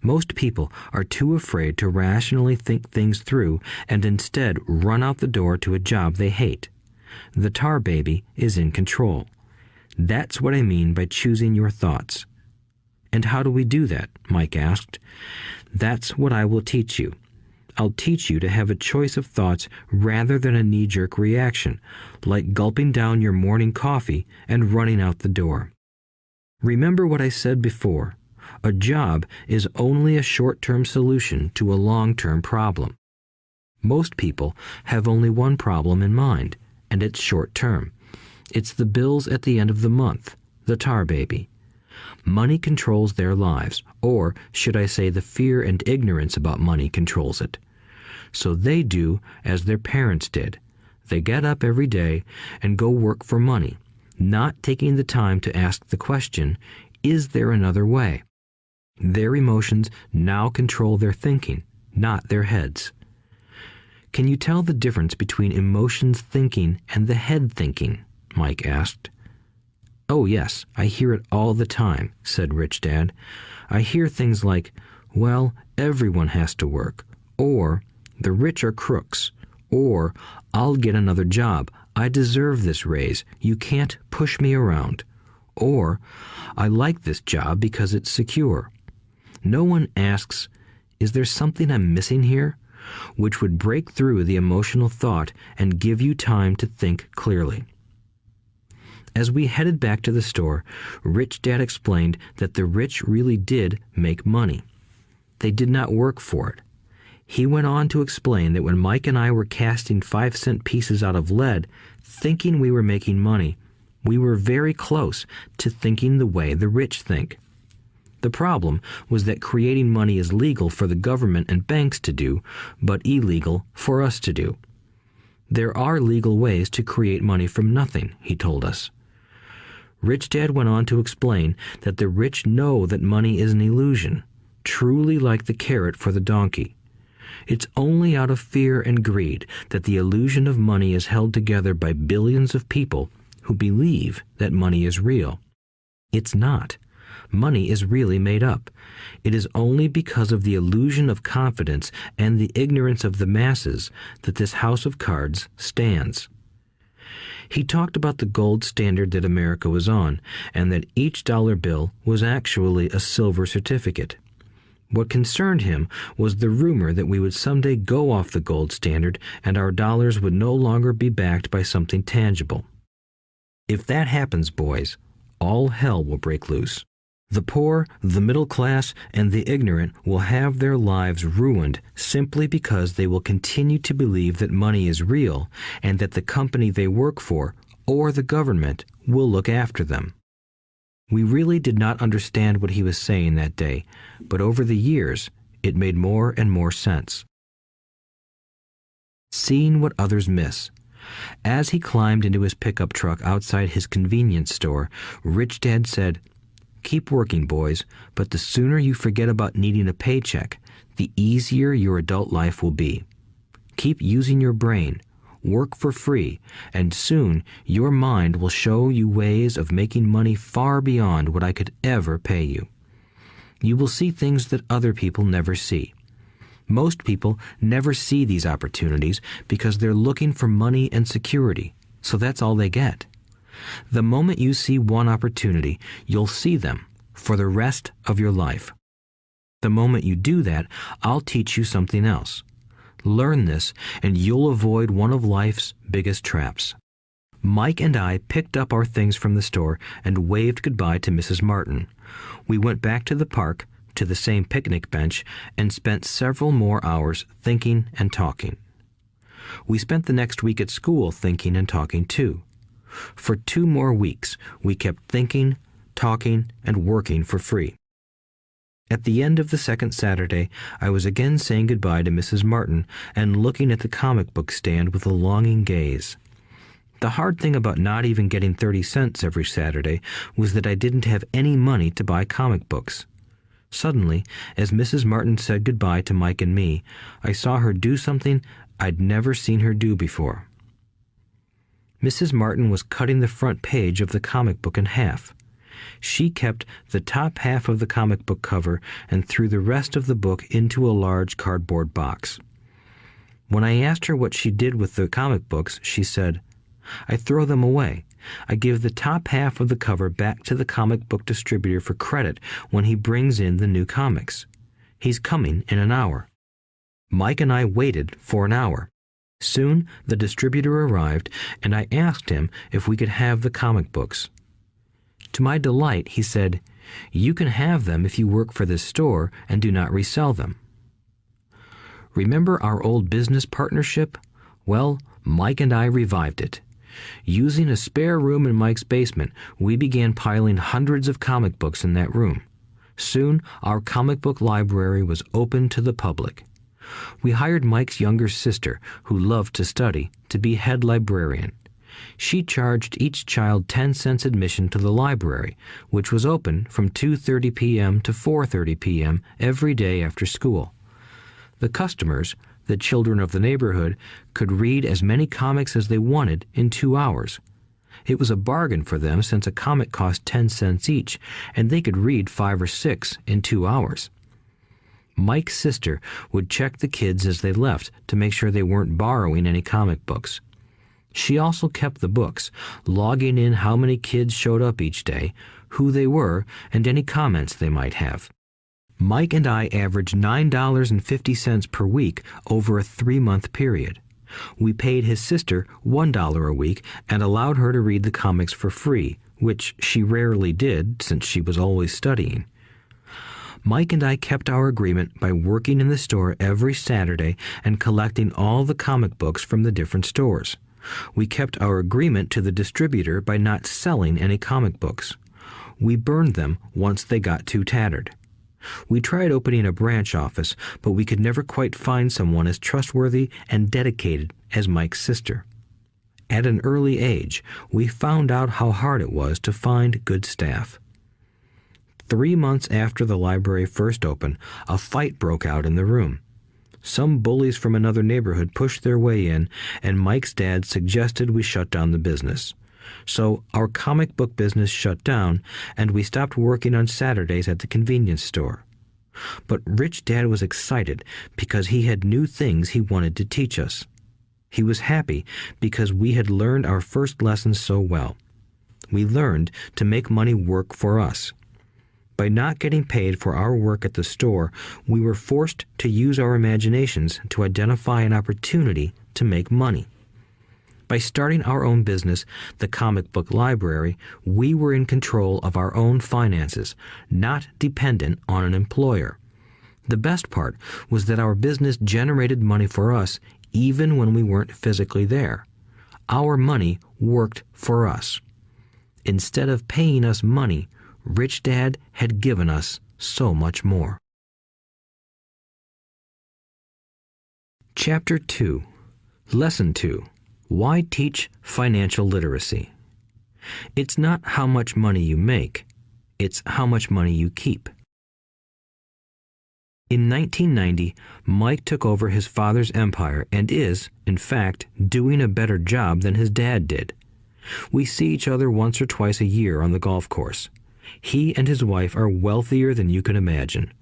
Most people are too afraid to rationally think things through and instead run out the door to a job they hate. The tar baby is in control. That's what I mean by choosing your thoughts. And how do we do that? Mike asked. That's what I will teach you. I'll teach you to have a choice of thoughts rather than a knee-jerk reaction, like gulping down your morning coffee and running out the door. Remember what I said before. A job is only a short-term solution to a long-term problem. Most people have only one problem in mind, and it's short-term. It's the bills at the end of the month, the tar baby. Money controls their lives, or should I say the fear and ignorance about money controls it. So they do as their parents did. They get up every day and go work for money, not taking the time to ask the question, is there another way? Their emotions now control their thinking, not their heads. Can you tell the difference between emotions thinking and the head thinking? Mike asked. Oh yes, I hear it all the time, said Rich Dad. I hear things like, well, everyone has to work, or the rich are crooks, or I'll get another job, I deserve this raise, you can't push me around, or I like this job because it's secure. No one asks, is there something I'm missing here? Which would break through the emotional thought and give you time to think clearly. As we headed back to the store, Rich Dad explained that the rich really did make money. They did not work for it. He went on to explain that when Mike and I were casting 5-cent pieces out of lead, thinking we were making money, we were very close to thinking the way the rich think. The problem was that creating money is legal for the government and banks to do, but illegal for us to do. There are legal ways to create money from nothing, he told us. Rich Dad went on to explain that the rich know that money is an illusion, truly like the carrot for the donkey. It's only out of fear and greed that the illusion of money is held together by billions of people who believe that money is real. It's not. Money is really made up. It is only because of the illusion of confidence and the ignorance of the masses that this house of cards stands. He talked about the gold standard that America was on, and that each dollar bill was actually a silver certificate. What concerned him was the rumor that we would someday go off the gold standard and our dollars would no longer be backed by something tangible. If that happens, boys, all hell will break loose. The poor, the middle class, and the ignorant will have their lives ruined simply because they will continue to believe that money is real and that the company they work for, or the government, will look after them. We really did not understand what he was saying that day, but over the years, it made more and more sense. Seeing what others miss. As he climbed into his pickup truck outside his convenience store, Rich Dad said, "Keep working, boys, but the sooner you forget about needing a paycheck, the easier your adult life will be. Keep using your brain, work for free, and soon your mind will show you ways of making money far beyond what I could ever pay you. You will see things that other people never see. Most people never see these opportunities because they're looking for money and security, so that's all they get. The moment you see one opportunity, you'll see them for the rest of your life. The moment you do that, I'll teach you something else. Learn this, and you'll avoid one of life's biggest traps." Mike and I picked up our things from the store and waved goodbye to Mrs. Martin. We went back to the park, to the same picnic bench, and spent several more hours thinking and talking. We spent the next week at school thinking and talking too. For 2 more weeks, we kept thinking, talking, and working for free. At the end of the second Saturday, I was again saying goodbye to Mrs. Martin and looking at the comic book stand with a longing gaze. The hard thing about not even getting 30 cents every Saturday was that I didn't have any money to buy comic books. Suddenly, as Mrs. Martin said goodbye to Mike and me, I saw her do something I'd never seen her do before. Mrs. Martin was cutting the front page of the comic book in half. She kept the top half of the comic book cover and threw the rest of the book into a large cardboard box. When I asked her what she did with the comic books, she said, "I throw them away. I give the top half of the cover back to the comic book distributor for credit when he brings in the new comics. He's coming in an hour." Mike and I waited for an hour. Soon the distributor arrived, and I asked him if we could have the comic books. To my delight, he said, "You can have them if you work for this store and do not resell them." Remember our old business partnership? Well, Mike and I revived it. Using a spare room in Mike's basement, we began piling hundreds of comic books in that room. Soon, our comic book library was open to the public. We hired Mike's younger sister, who loved to study, to be head librarian. She charged each child 10 cents admission to the library, which was open from 2:30 p.m. to 4:30 p.m. every day after school. The customers, the children of the neighborhood, could read as many comics as they wanted in 2 hours. It was a bargain for them since a comic cost 10 cents each, and they could read 5 or 6 in 2 hours. Mike's sister would check the kids as they left to make sure they weren't borrowing any comic books. She also kept the books, logging in how many kids showed up each day, who they were, and any comments they might have. Mike and I averaged $9.50 per week over a 3-month period. We paid his sister $1 a week and allowed her to read the comics for free, which she rarely did since she was always studying. Mike and I kept our agreement by working in the store every Saturday and collecting all the comic books from the different stores. We kept our agreement to the distributor by not selling any comic books. We burned them once they got too tattered. We tried opening a branch office, but we could never quite find someone as trustworthy and dedicated as Mike's sister. At an early age, we found out how hard it was to find good staff. 3 months after the library first opened, a fight broke out in the room. Some bullies from another neighborhood pushed their way in, and Mike's dad suggested we shut down the business. So our comic book business shut down, and we stopped working on Saturdays at the convenience store. But Rich Dad was excited because he had new things he wanted to teach us. He was happy because we had learned our first lessons so well. We learned to make money work for us. By not getting paid for our work at the store, we were forced to use our imaginations to identify an opportunity to make money. By starting our own business, the comic book library, we were in control of our own finances, not dependent on an employer. The best part was that our business generated money for us even when we weren't physically there. Our money worked for us. Instead of paying us money, Rich Dad had given us so much more. Chapter 2. Lesson 2. Why teach financial literacy? It's not how much money you make, it's how much money you keep. In 1990, Mike took over his father's empire and is, in fact, doing a better job than his dad did. We see each other once or twice a year on the golf course. He and his wife are wealthier than you can imagine.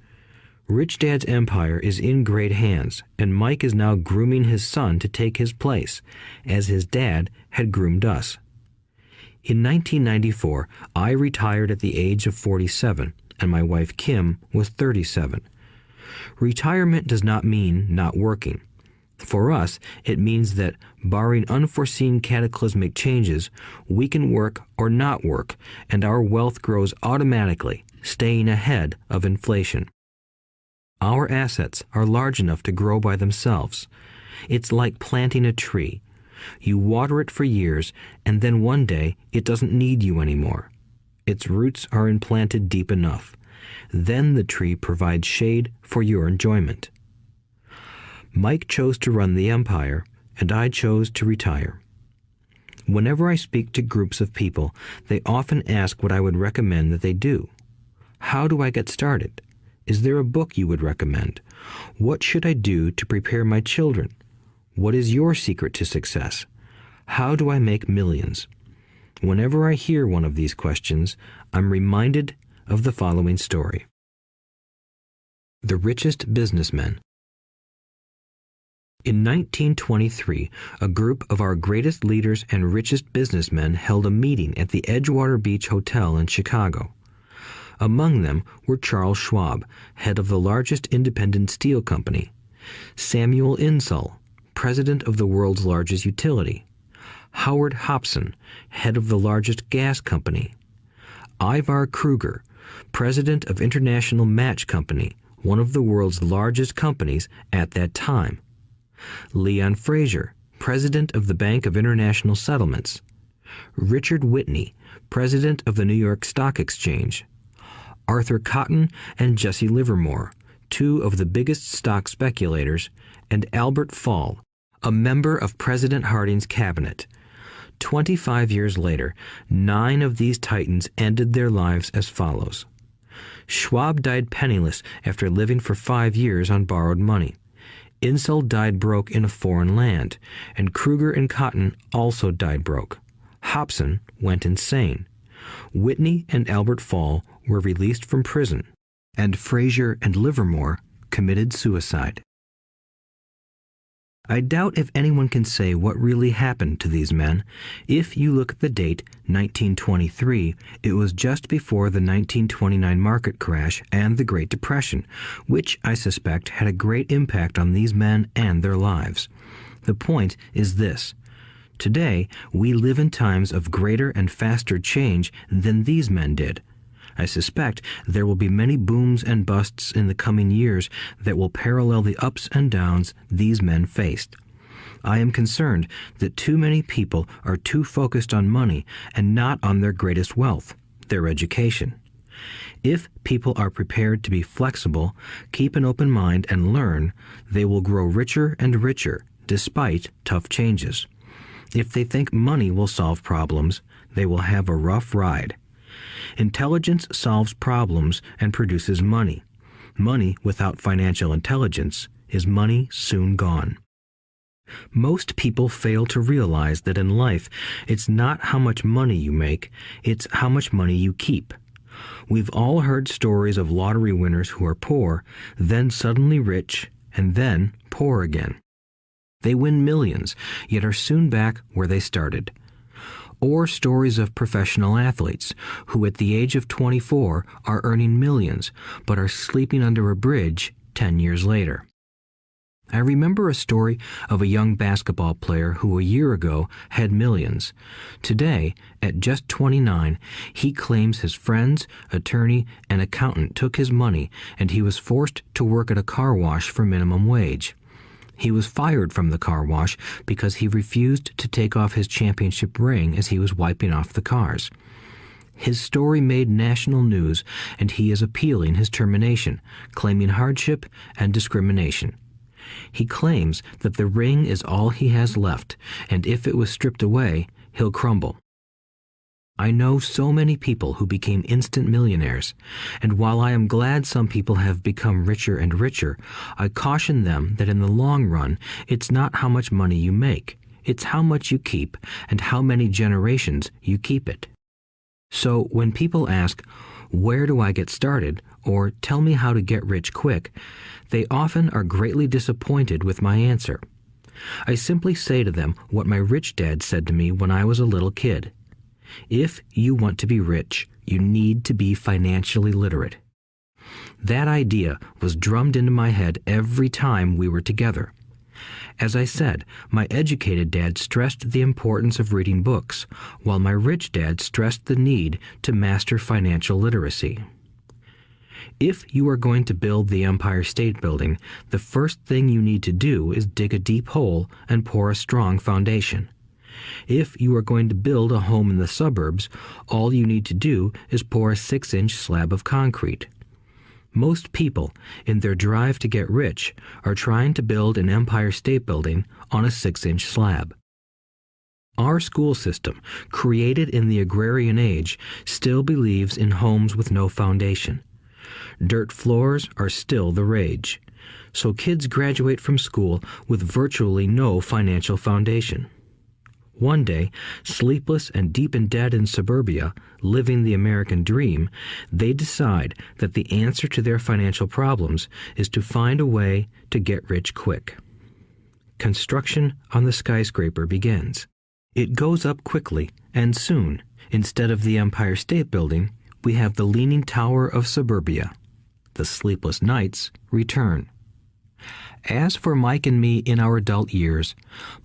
Rich Dad's empire is in great hands, and Mike is now grooming his son to take his place, as his dad had groomed us. In 1994, I retired at the age of 47, and my wife Kim was 37. Retirement does not mean not working. For us, it means that, barring unforeseen cataclysmic changes, we can work or not work, and our wealth grows automatically, staying ahead of inflation. Our assets are large enough to grow by themselves. It's like planting a tree. You water it for years, and then one day it doesn't need you anymore. Its roots are implanted deep enough. Then the tree provides shade for your enjoyment. Mike chose to run the empire, and I chose to retire. Whenever I speak to groups of people, they often ask what I would recommend that they do. How do I get started? Is there a book you would recommend? What should I do to prepare my children? What is your secret to success? How do I make millions? Whenever I hear one of these questions, I'm reminded of the following story. The Richest Businessmen. In 1923, a group of our greatest leaders and richest businessmen held a meeting at the Edgewater Beach Hotel in Chicago. Among them were Charles Schwab, head of the largest independent steel company; Samuel Insull, president of the world's largest utility; Howard Hopson, head of the largest gas company; Ivar Kruger, president of International Match Company, one of the world's largest companies at that time; Leon Fraser, president of the Bank of International Settlements; Richard Whitney, president of the New York Stock Exchange; Arthur Cotton and Jesse Livermore, two of the biggest stock speculators; and Albert Fall, a member of President Harding's cabinet. 25 years later, 9 of these titans ended their lives as follows. Schwab died penniless after living for 5 years on borrowed money. Insull died broke in a foreign land, and Kruger and Cotton also died broke. Hopson went insane. Whitney and Albert Fall were released from prison, and Fraser and Livermore committed suicide. I doubt if anyone can say what really happened to these men. If you look at the date, 1923, it was just before the 1929 market crash and the Great Depression, which I suspect had a great impact on these men and their lives. The point is this. Today, we live in times of greater and faster change than these men did. I suspect there will be many booms and busts in the coming years that will parallel the ups and downs these men faced. I am concerned that too many people are too focused on money and not on their greatest wealth, their education. If people are prepared to be flexible, keep an open mind, and learn, they will grow richer and richer despite tough changes. If they think money will solve problems, they will have a rough ride. Intelligence solves problems and produces money. Money without financial intelligence is money soon gone. Most people fail to realize that in life, it's not how much money you make, it's how much money you keep. We've all heard stories of lottery winners who are poor, then suddenly rich, and then poor again. They win millions, yet are soon back where they started. Or stories of professional athletes who at the age of 24 are earning millions but are sleeping under a bridge 10 years later. I remember a story of a young basketball player who a year ago had millions. Today, at just 29, he claims his friends, attorney, and accountant took his money and he was forced to work at a car wash for minimum wage. He was fired from the car wash because he refused to take off his championship ring as he was wiping off the cars. His story made national news, and he is appealing his termination, claiming hardship and discrimination. He claims that the ring is all he has left, and if it was stripped away, he'll crumble. I know so many people who became instant millionaires, and while I am glad some people have become richer and richer, I caution them that in the long run, it's not how much money you make, it's how much you keep and how many generations you keep it. So when people ask, "Where do I get started?" or "Tell me how to get rich quick," they often are greatly disappointed with my answer. I simply say to them what my rich dad said to me when I was a little kid. If you want to be rich, you need to be financially literate. That idea was drummed into my head every time we were together. As I said, my educated dad stressed the importance of reading books, while my rich dad stressed the need to master financial literacy. If you are going to build the Empire State Building, the first thing you need to do is dig a deep hole and pour a strong foundation. If you are going to build a home in the suburbs, all you need to do is pour a 6-inch slab of concrete. Most people, in their drive to get rich, are trying to build an Empire State Building on a 6-inch slab. Our school system, created in the agrarian age, still believes in homes with no foundation. Dirt floors are still the rage, so kids graduate from school with virtually no financial foundation. One day, sleepless and deep in debt in suburbia, living the American dream, they decide that the answer to their financial problems is to find a way to get rich quick. Construction on the skyscraper begins. It goes up quickly, and soon, instead of the Empire State Building, we have the Leaning Tower of suburbia. The sleepless nights return. As for Mike and me in our adult years,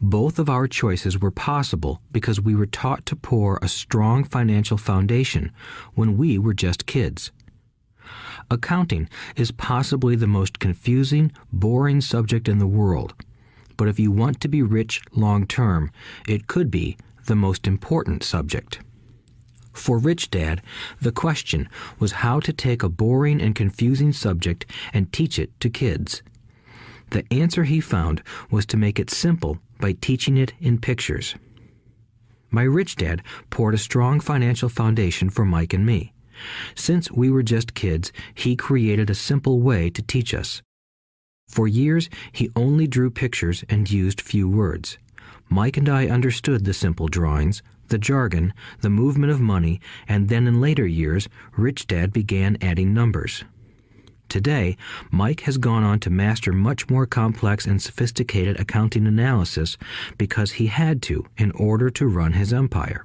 both of our choices were possible because we were taught to pour a strong financial foundation when we were just kids. Accounting is possibly the most confusing, boring subject in the world, but if you want to be rich long term, it could be the most important subject. For Rich Dad, the question was how to take a boring and confusing subject and teach it to kids. The answer he found was to make it simple by teaching it in pictures. My rich dad poured a strong financial foundation for Mike and me. Since we were just kids, he created a simple way to teach us. For years, he only drew pictures and used few words. Mike and I understood the simple drawings, the jargon, the movement of money, and then in later years, Rich Dad began adding numbers. Today, Mike has gone on to master much more complex and sophisticated accounting analysis because he had to in order to run his empire.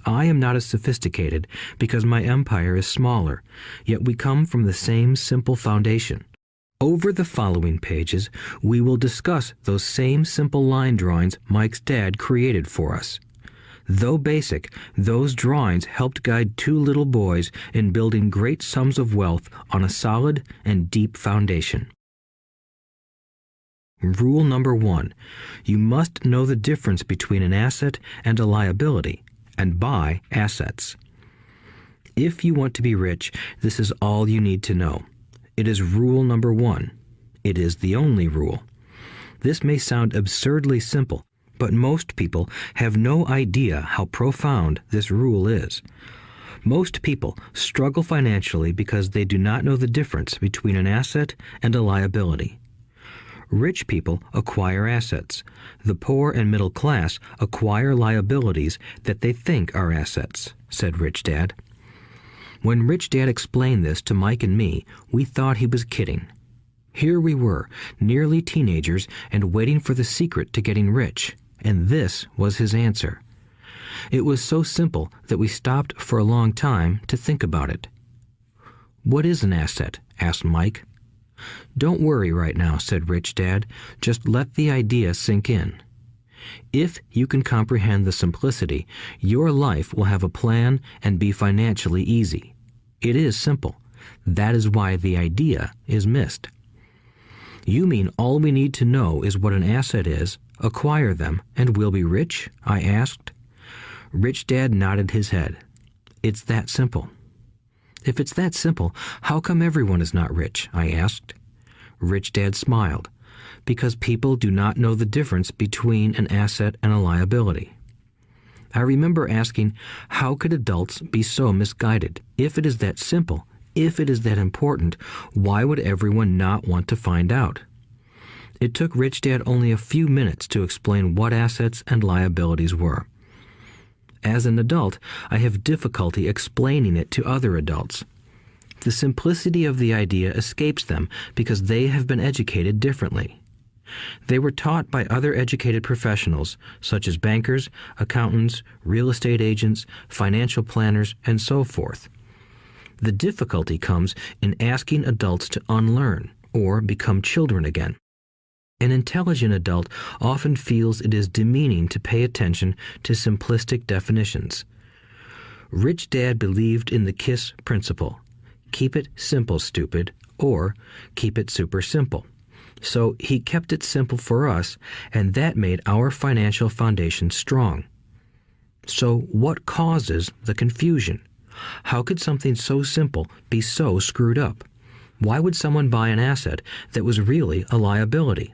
I am not as sophisticated because my empire is smaller, yet we come from the same simple foundation. Over the following pages, we will discuss those same simple line drawings Mike's dad created for us. Though basic, those drawings helped guide two little boys in building great sums of wealth on a solid and deep foundation. Rule number 1. You must know the difference between an asset and a liability, and buy assets. If you want to be rich, this is all you need to know. It is rule number 1. It is the only rule. This may sound absurdly simple, but most people have no idea how profound this rule is. Most people struggle financially because they do not know the difference between an asset and a liability. Rich people acquire assets. The poor and middle class acquire liabilities that they think are assets, said Rich Dad. When Rich Dad explained this to Mike and me, we thought he was kidding. Here we were, nearly teenagers, and waiting for the secret to getting rich. And this was his answer. It was so simple that we stopped for a long time to think about it. "What is an asset?" asked Mike. "Don't worry right now," said Rich Dad. "Just let the idea sink in. If you can comprehend the simplicity, your life will have a plan and be financially easy. It is simple. That is why the idea is missed." "You mean all we need to know is what an asset is, acquire them, and we'll be rich?" I asked. Rich Dad nodded his head. "It's that simple." "If it's that simple, how come everyone is not rich?" I asked. Rich Dad smiled. "Because people do not know the difference between an asset and a liability." I remember asking, how could adults be so misguided? If it is that simple, if it is that important, why would everyone not want to find out? It took Rich Dad only a few minutes to explain what assets and liabilities were. As an adult, I have difficulty explaining it to other adults. The simplicity of the idea escapes them because they have been educated differently. They were taught by other educated professionals, such as bankers, accountants, real estate agents, financial planners, and so forth. The difficulty comes in asking adults to unlearn or become children again. An intelligent adult often feels it is demeaning to pay attention to simplistic definitions. Rich Dad believed in the KISS principle. Keep it simple, stupid, or keep it super simple. So he kept it simple for us, and that made our financial foundation strong. So what causes the confusion? How could something so simple be so screwed up? Why would someone buy an asset that was really a liability?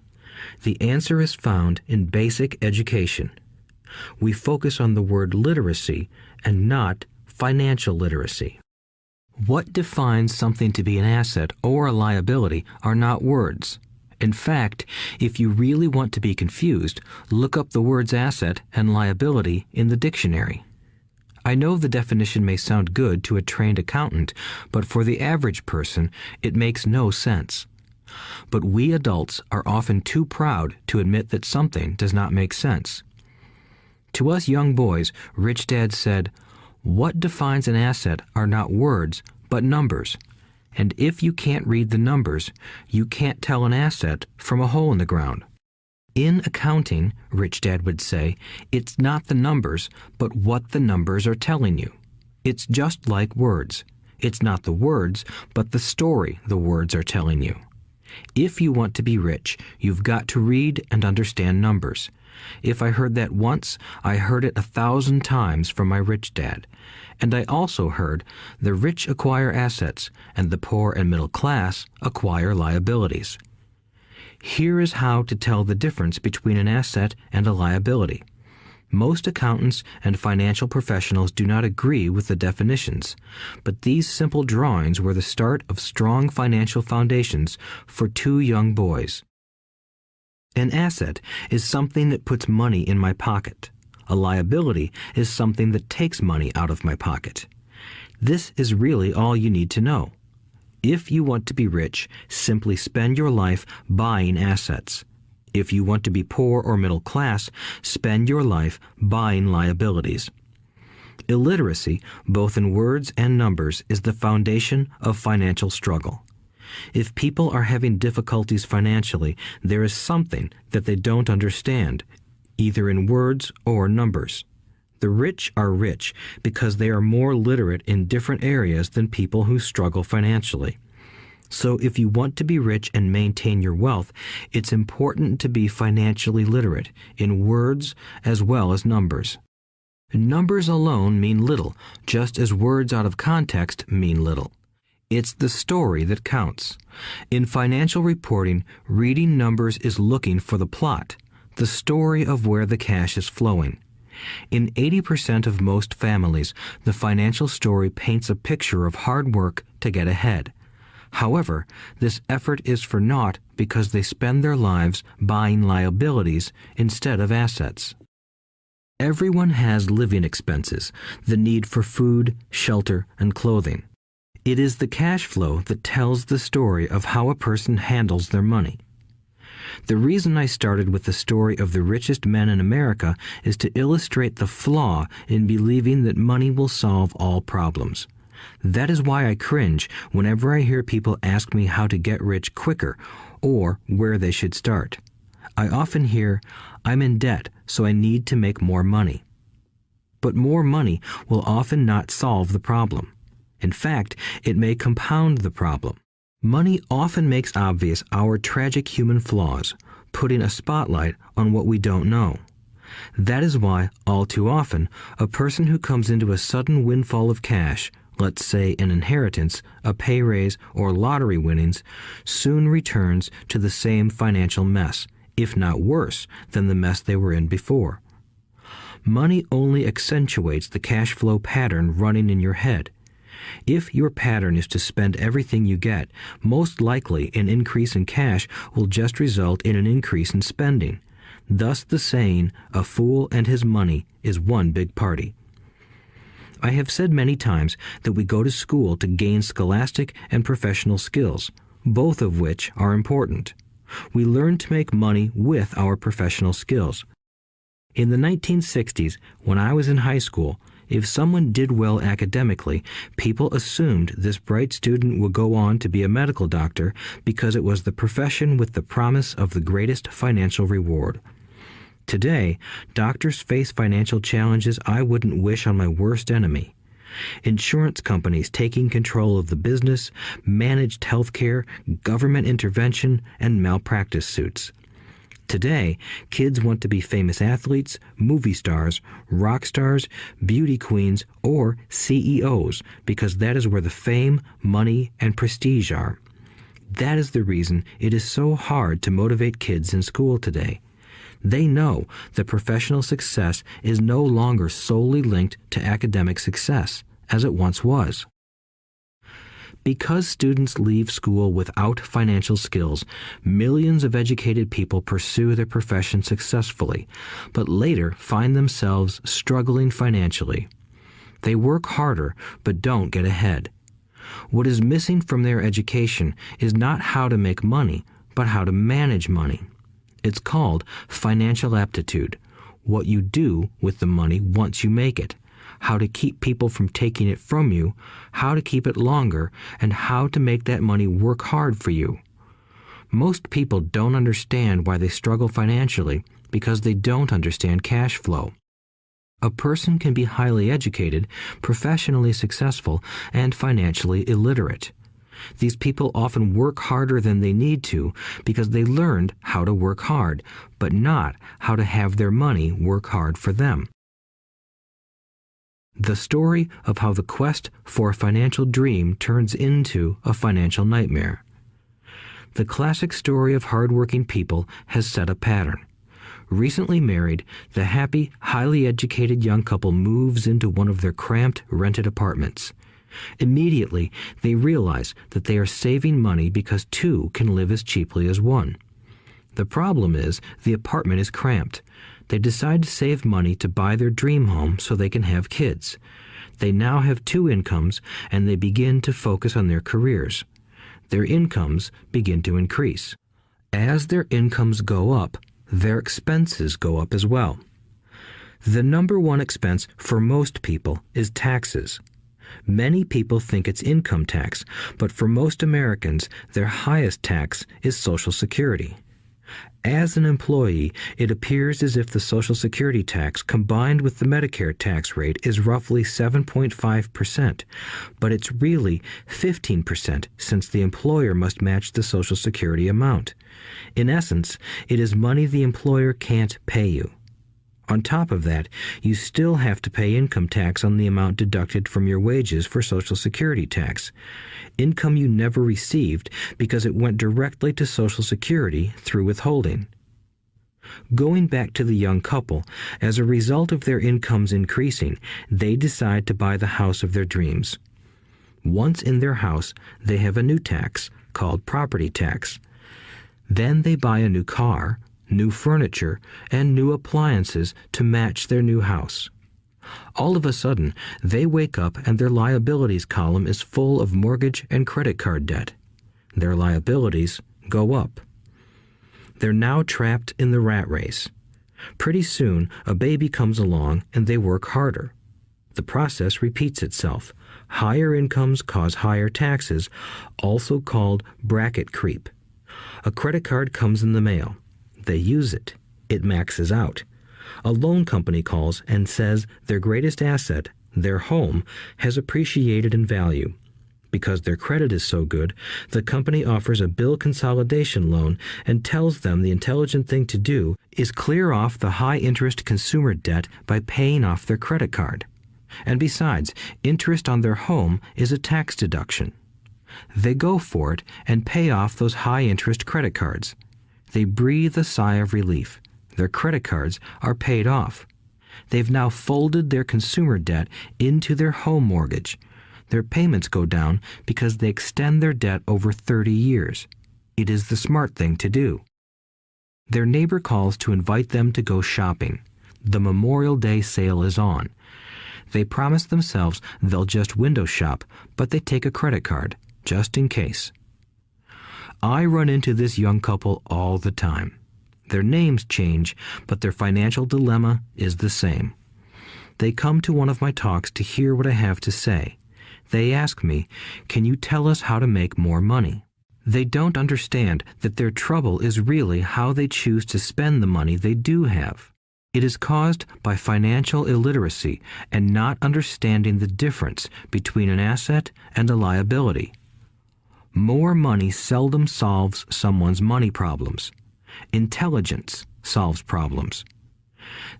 The answer is found in basic education. We focus on the word literacy and not financial literacy. What defines something to be an asset or a liability are not words. In fact, if you really want to be confused, look up the words asset and liability in the dictionary. I know the definition may sound good to a trained accountant, but for the average person, it makes no sense. But we adults are often too proud to admit that something does not make sense. To us young boys, Rich Dad said, "What defines an asset are not words, but numbers. And if you can't read the numbers, you can't tell an asset from a hole in the ground." In accounting, Rich Dad would say, it's not the numbers, but what the numbers are telling you. It's just like words. It's not the words, but the story the words are telling you. If you want to be rich, you've got to read and understand numbers. If I heard that once, I heard it 1,000 times from my rich dad. And I also heard the rich acquire assets and the poor and middle class acquire liabilities. Here is how to tell the difference between an asset and a liability. Most accountants and financial professionals do not agree with the definitions, but these simple drawings were the start of strong financial foundations for two young boys. An asset is something that puts money in my pocket. A liability is something that takes money out of my pocket. This is really all you need to know. If you want to be rich, simply spend your life buying assets. If you want to be poor or middle class, spend your life buying liabilities. Illiteracy, both in words and numbers, is the foundation of financial struggle. If people are having difficulties financially, there is something that they don't understand, either in words or numbers. The rich are rich because they are more literate in different areas than people who struggle financially. So if you want to be rich and maintain your wealth, it's important to be financially literate in words as well as numbers. Numbers alone mean little, just as words out of context mean little. It's the story that counts. In financial reporting, reading numbers is looking for the plot, the story of where the cash is flowing. In 80% of most families, the financial story paints a picture of hard work to get ahead. However, this effort is for naught because they spend their lives buying liabilities instead of assets. Everyone has living expenses, the need for food, shelter, and clothing. It is the cash flow that tells the story of how a person handles their money. The reason I started with the story of the richest men in America is to illustrate the flaw in believing that money will solve all problems. That is why I cringe whenever I hear people ask me how to get rich quicker or where they should start. I often hear, "I'm in debt, so I need to make more money." But more money will often not solve the problem. In fact, it may compound the problem. Money often makes obvious our tragic human flaws, putting a spotlight on what we don't know. That is why, all too often, a person who comes into a sudden windfall of cash, let's say an inheritance, a pay raise, or lottery winnings, soon returns to the same financial mess, if not worse than the mess they were in before. Money only accentuates the cash flow pattern running in your head. If your pattern is to spend everything you get, most likely an increase in cash will just result in an increase in spending. Thus the saying, "A fool and his money is one big party." I have said many times that we go to school to gain scholastic and professional skills, both of which are important. We learn to make money with our professional skills. In the 1960s, when I was in high school, if someone did well academically, people assumed this bright student would go on to be a medical doctor because it was the profession with the promise of the greatest financial reward. Today, doctors face financial challenges I wouldn't wish on my worst enemy. Insurance companies taking control of the business, managed health care, government intervention, and malpractice suits. Today, kids want to be famous athletes, movie stars, rock stars, beauty queens, or CEOs because that is where the fame, money, and prestige are. That is the reason it is so hard to motivate kids in school today. They know that professional success is no longer solely linked to academic success, as it once was. Because students leave school without financial skills, millions of educated people pursue their profession successfully, but later find themselves struggling financially. They work harder, but don't get ahead. What is missing from their education is not how to make money, but how to manage money. It's called financial aptitude, what you do with the money once you make it, how to keep people from taking it from you, how to keep it longer, and how to make that money work hard for you. Most people don't understand why they struggle financially because they don't understand cash flow. A person can be highly educated, professionally successful, and financially illiterate. These people often work harder than they need to because they learned how to work hard, but not how to have their money work hard for them. The story of how the quest for a financial dream turns into a financial nightmare. The classic story of hardworking people has set a pattern. Recently married, the happy, highly educated young couple moves into one of their cramped, rented apartments. Immediately, they realize that they are saving money because two can live as cheaply as one. The problem is the apartment is cramped. They decide to save money to buy their dream home so they can have kids. They now have two incomes, and they begin to focus on their careers. Their incomes begin to increase. As their incomes go up, their expenses go up as well. The number one expense for most people is taxes. Many people think it's income tax, but for most Americans, their highest tax is Social Security. As an employee, it appears as if the Social Security tax combined with the Medicare tax rate is roughly 7.5%, but it's really 15% since the employer must match the Social Security amount. In essence, it is money the employer can't pay you. On top of that, you still have to pay income tax on the amount deducted from your wages for Social Security tax. Income you never received because it went directly to Social Security through withholding. Going back to the young couple, as a result of their incomes increasing, they decide to buy the house of their dreams. Once in their house, they have a new tax called property tax. Then they buy a new car, new furniture, and new appliances to match their new house. All of a sudden, they wake up and their liabilities column is full of mortgage and credit card debt. Their liabilities go up. They're now trapped in the rat race. Pretty soon, a baby comes along and they work harder. The process repeats itself. Higher incomes cause higher taxes, also called bracket creep. A credit card comes in the mail. They use it. It maxes out. A loan company calls and says their greatest asset, their home, has appreciated in value. Because their credit is so good, the company offers a bill consolidation loan and tells them the intelligent thing to do is clear off the high-interest consumer debt by paying off their credit card. And besides, interest on their home is a tax deduction. They go for it and pay off those high-interest credit cards. They breathe a sigh of relief. Their credit cards are paid off. They've now folded their consumer debt into their home mortgage. Their payments go down because they extend their debt over 30 years. It is the smart thing to do. Their neighbor calls to invite them to go shopping. The Memorial Day sale is on. They promise themselves they'll just window shop, but they take a credit card, just in case. I run into this young couple all the time. Their names change, but their financial dilemma is the same. They come to one of my talks to hear what I have to say. They ask me, "Can you tell us how to make more money?" They don't understand that their trouble is really how they choose to spend the money they do have. It is caused by financial illiteracy and not understanding the difference between an asset and a liability. More money seldom solves someone's money problems. Intelligence solves problems.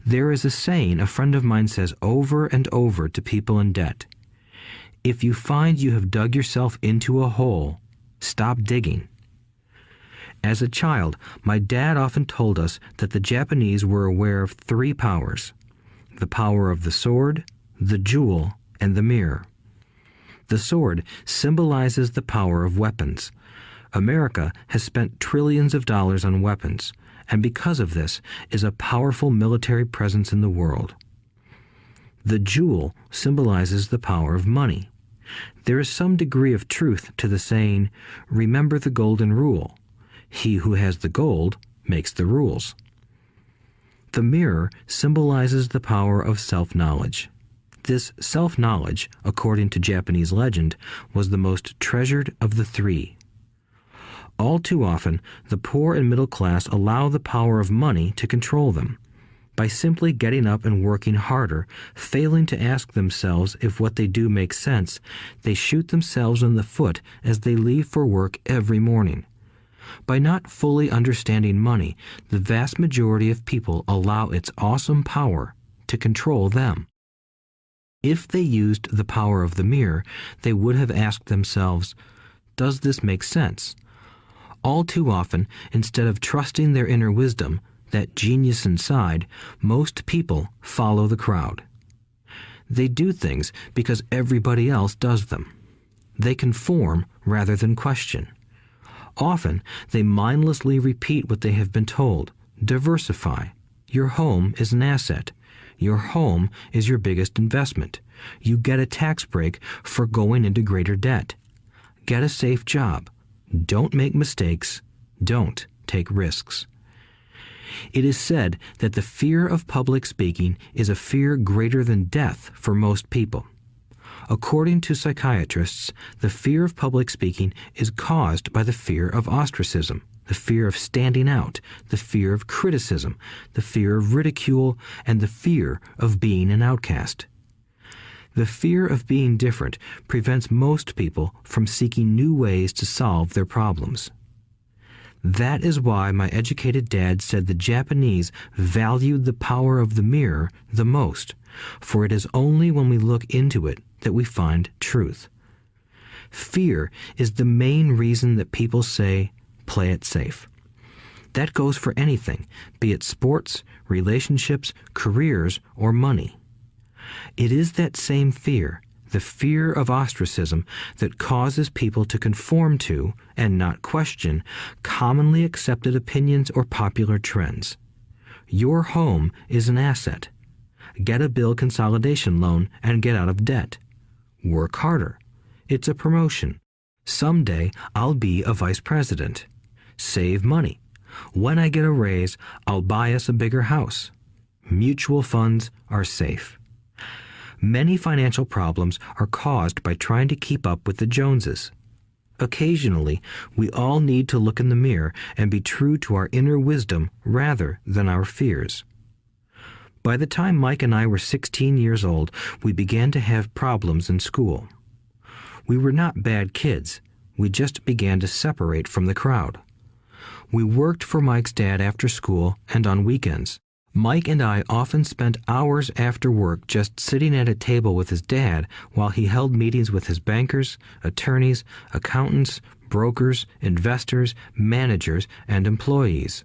There is a saying a friend of mine says over and over to people in debt. If you find you have dug yourself into a hole, stop digging. As a child, my dad often told us that the Japanese were aware of 3 powers: the power of the sword, the jewel, and the mirror. The sword symbolizes the power of weapons. America has spent trillions of dollars on weapons, and because of this is a powerful military presence in the world. The jewel symbolizes the power of money. There is some degree of truth to the saying, "Remember the golden rule. He who has the gold makes the rules." The mirror symbolizes the power of self-knowledge. This self-knowledge, according to Japanese legend, was the most treasured of the three. All too often, the poor and middle class allow the power of money to control them. By simply getting up and working harder, failing to ask themselves if what they do makes sense, they shoot themselves in the foot as they leave for work every morning. By not fully understanding money, the vast majority of people allow its awesome power to control them. If they used the power of the mirror, they would have asked themselves, "Does this make sense?" All too often, instead of trusting their inner wisdom, that genius inside, most people follow the crowd. They do things because everybody else does them. They conform rather than question. Often, they mindlessly repeat what they have been told. Diversify. Your home is an asset. Your home is your biggest investment. You get a tax break for going into greater debt. Get a safe job. Don't make mistakes. Don't take risks. It is said that the fear of public speaking is a fear greater than death for most people. According to psychiatrists, the fear of public speaking is caused by the fear of ostracism, the fear of standing out, the fear of criticism, the fear of ridicule, and the fear of being an outcast. The fear of being different prevents most people from seeking new ways to solve their problems. That is why my educated dad said the Japanese valued the power of the mirror the most, for it is only when we look into it that we find truth. Fear is the main reason that people say, "Play it safe." That goes for anything, be it sports, relationships, careers, or money. It is that same fear, the fear of ostracism, that causes people to conform to, and not question, commonly accepted opinions or popular trends. Your home is an asset. Get a bill consolidation loan and get out of debt. Work harder. It's a promotion. Someday I'll be a vice president. Save money. When I get a raise, I'll buy us a bigger house. Mutual funds are safe. Many financial problems are caused by trying to keep up with the Joneses. Occasionally, we all need to look in the mirror and be true to our inner wisdom rather than our fears. By the time Mike and I were 16 years old, we began to have problems in school. We were not bad kids. We just began to separate from the crowd. We worked for Mike's dad after school and on weekends. Mike and I often spent hours after work just sitting at a table with his dad while he held meetings with his bankers, attorneys, accountants, brokers, investors, managers, and employees.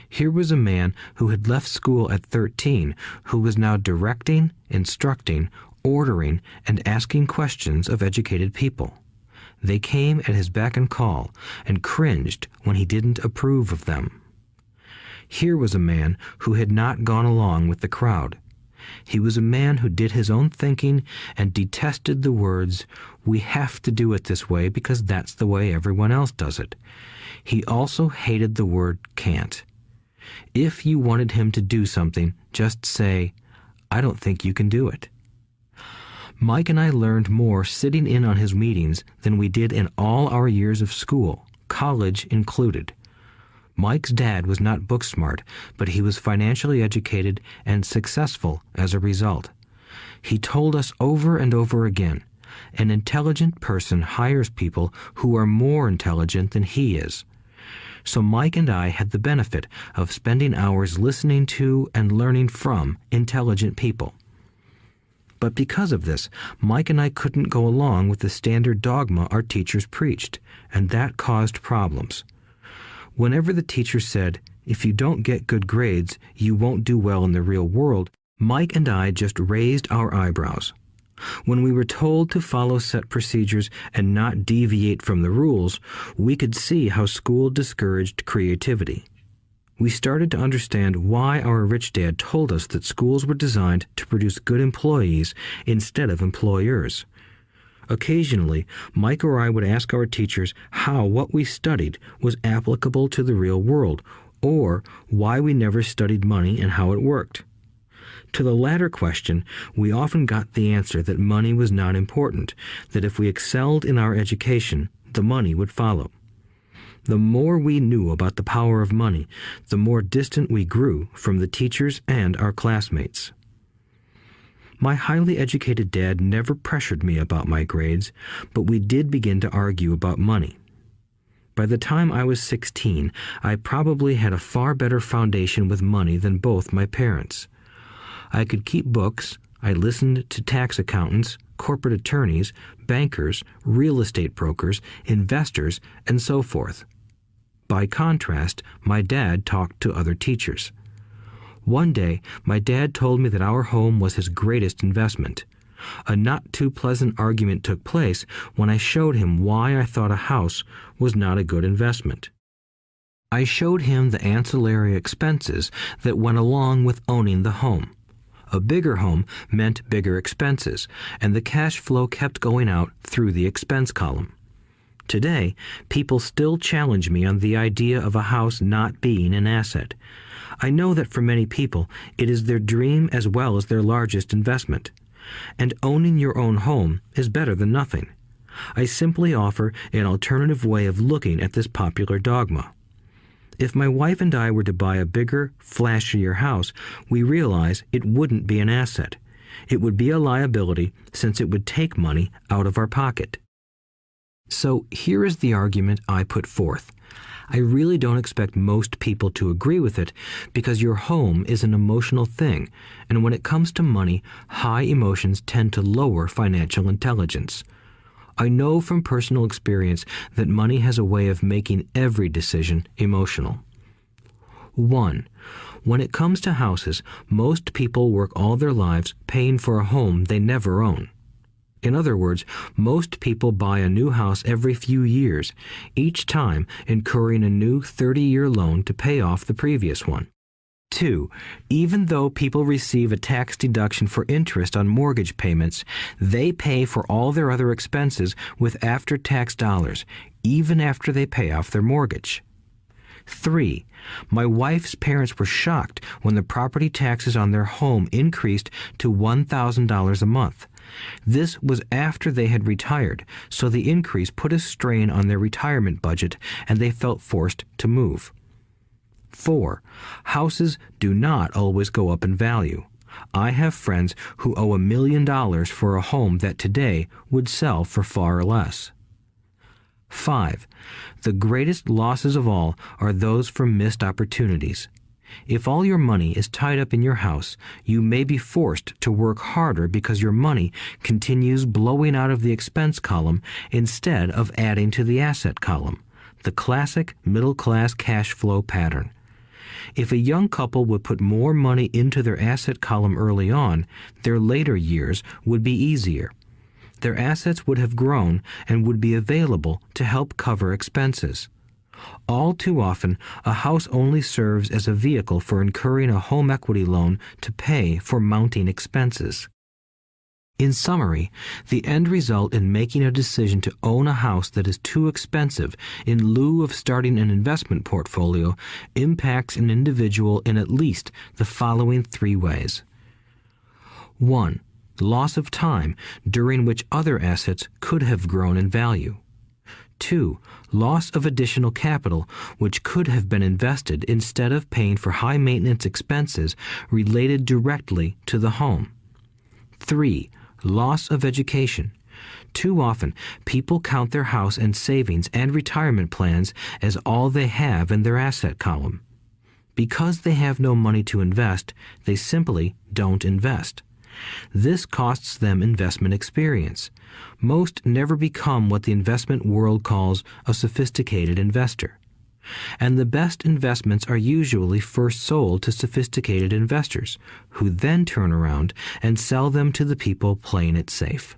Here was a man who had left school at 13, who was now directing, instructing, ordering, and asking questions of educated people. They came at his beck and call and cringed when he didn't approve of them. Here was a man who had not gone along with the crowd. He was a man who did his own thinking and detested the words, "We have to do it this way because that's the way everyone else does it." He also hated the word "can't." If you wanted him to do something, just say, "I don't think you can do it." Mike and I learned more sitting in on his meetings than we did in all our years of school, college included. Mike's dad was not book smart, but he was financially educated and successful as a result. He told us over and over again, an intelligent person hires people who are more intelligent than he is. So Mike and I had the benefit of spending hours listening to and learning from intelligent people. But because of this, Mike and I couldn't go along with the standard dogma our teachers preached, and that caused problems. Whenever the teacher said, "If you don't get good grades, you won't do well in the real world," Mike and I just raised our eyebrows. When we were told to follow set procedures and not deviate from the rules, we could see how school discouraged creativity. We started to understand why our rich dad told us that schools were designed to produce good employees instead of employers. Occasionally, Mike or I would ask our teachers how what we studied was applicable to the real world, or why we never studied money and how it worked. To the latter question, we often got the answer that money was not important, that if we excelled in our education, the money would follow. The more we knew about the power of money, the more distant we grew from the teachers and our classmates. My highly educated dad never pressured me about my grades, but we did begin to argue about money. By the time I was 16, I probably had a far better foundation with money than both my parents. I could keep books, I listened to tax accountants, corporate attorneys, bankers, real estate brokers, investors, and so forth. By contrast, my dad talked to other teachers. One day, my dad told me that our home was his greatest investment. A not-too-pleasant argument took place when I showed him why I thought a house was not a good investment. I showed him the ancillary expenses that went along with owning the home. A bigger home meant bigger expenses, and the cash flow kept going out through the expense column. Today, people still challenge me on the idea of a house not being an asset. I know that for many people, it is their dream as well as their largest investment. And owning your own home is better than nothing. I simply offer an alternative way of looking at this popular dogma. If my wife and I were to buy a bigger, flashier house, we realize it wouldn't be an asset. It would be a liability since it would take money out of our pocket. So here is the argument I put forth. I really don't expect most people to agree with it because your home is an emotional thing, and when it comes to money, high emotions tend to lower financial intelligence. I know from personal experience that money has a way of making every decision emotional. 1. When it comes to houses, most people work all their lives paying for a home they never own. In other words, most people buy a new house every few years, each time incurring a new 30-year loan to pay off the previous one. 2. Even though people receive a tax deduction for interest on mortgage payments, they pay for all their other expenses with after-tax dollars, even after they pay off their mortgage. 3. My wife's parents were shocked when the property taxes on their home increased to $1,000 a month. This was after they had retired, so the increase put a strain on their retirement budget and they felt forced to move. 4. Houses do not always go up in value. I have friends who owe $1 million for a home that today would sell for far less. 5. The greatest losses of all are those from missed opportunities. If all your money is tied up in your house, you may be forced to work harder because your money continues blowing out of the expense column instead of adding to the asset column, the classic middle-class cash flow pattern. If a young couple would put more money into their asset column early on, their later years would be easier. Their assets would have grown and would be available to help cover expenses. All too often, a house only serves as a vehicle for incurring a home equity loan to pay for mounting expenses. In summary, the end result in making a decision to own a house that is too expensive in lieu of starting an investment portfolio impacts an individual in at least the following 3 ways. 1. Loss of time during which other assets could have grown in value. 2. Loss of additional capital which could have been invested instead of paying for high-maintenance expenses related directly to the home. 3. Loss of education. Too often, people count their house and savings and retirement plans as all they have in their asset column. Because they have no money to invest, they simply don't invest. This costs them investment experience. Most never become what the investment world calls a sophisticated investor. And the best investments are usually first sold to sophisticated investors, who then turn around and sell them to the people playing it safe.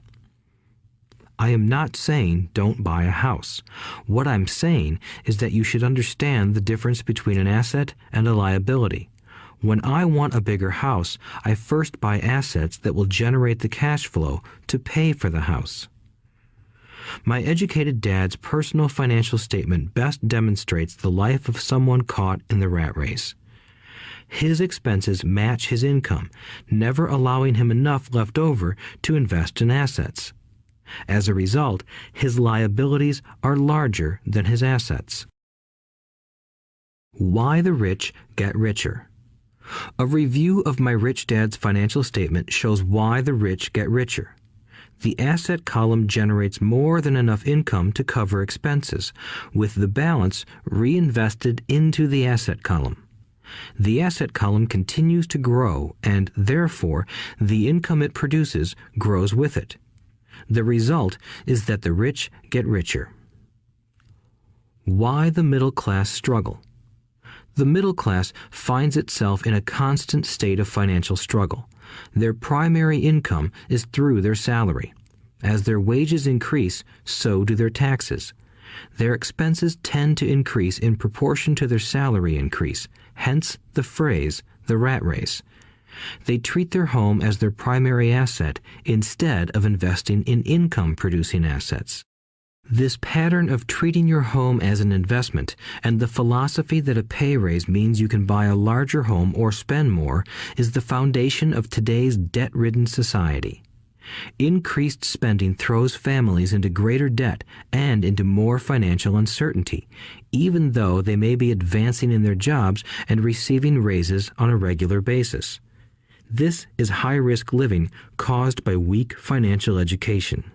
I am not saying don't buy a house. What I'm saying is that you should understand the difference between an asset and a liability. When I want a bigger house, I first buy assets that will generate the cash flow to pay for the house. My educated dad's personal financial statement best demonstrates the life of someone caught in the rat race. His expenses match his income, never allowing him enough left over to invest in assets. As a result, his liabilities are larger than his assets. Why the rich get richer. A review of my rich dad's financial statement shows why the rich get richer. The asset column generates more than enough income to cover expenses, with the balance reinvested into the asset column. The asset column continues to grow, and therefore the income it produces grows with it. The result is that the rich get richer. Why the middle class struggle. The middle class finds itself in a constant state of financial struggle. Their primary income is through their salary. As their wages increase, so do their taxes. Their expenses tend to increase in proportion to their salary increase, hence the phrase, the rat race. They treat their home as their primary asset instead of investing in income-producing assets. This pattern of treating your home as an investment and the philosophy that a pay raise means you can buy a larger home or spend more is the foundation of today's debt-ridden society. Increased spending throws families into greater debt and into more financial uncertainty, even though they may be advancing in their jobs and receiving raises on a regular basis. This is high-risk living caused by weak financial education.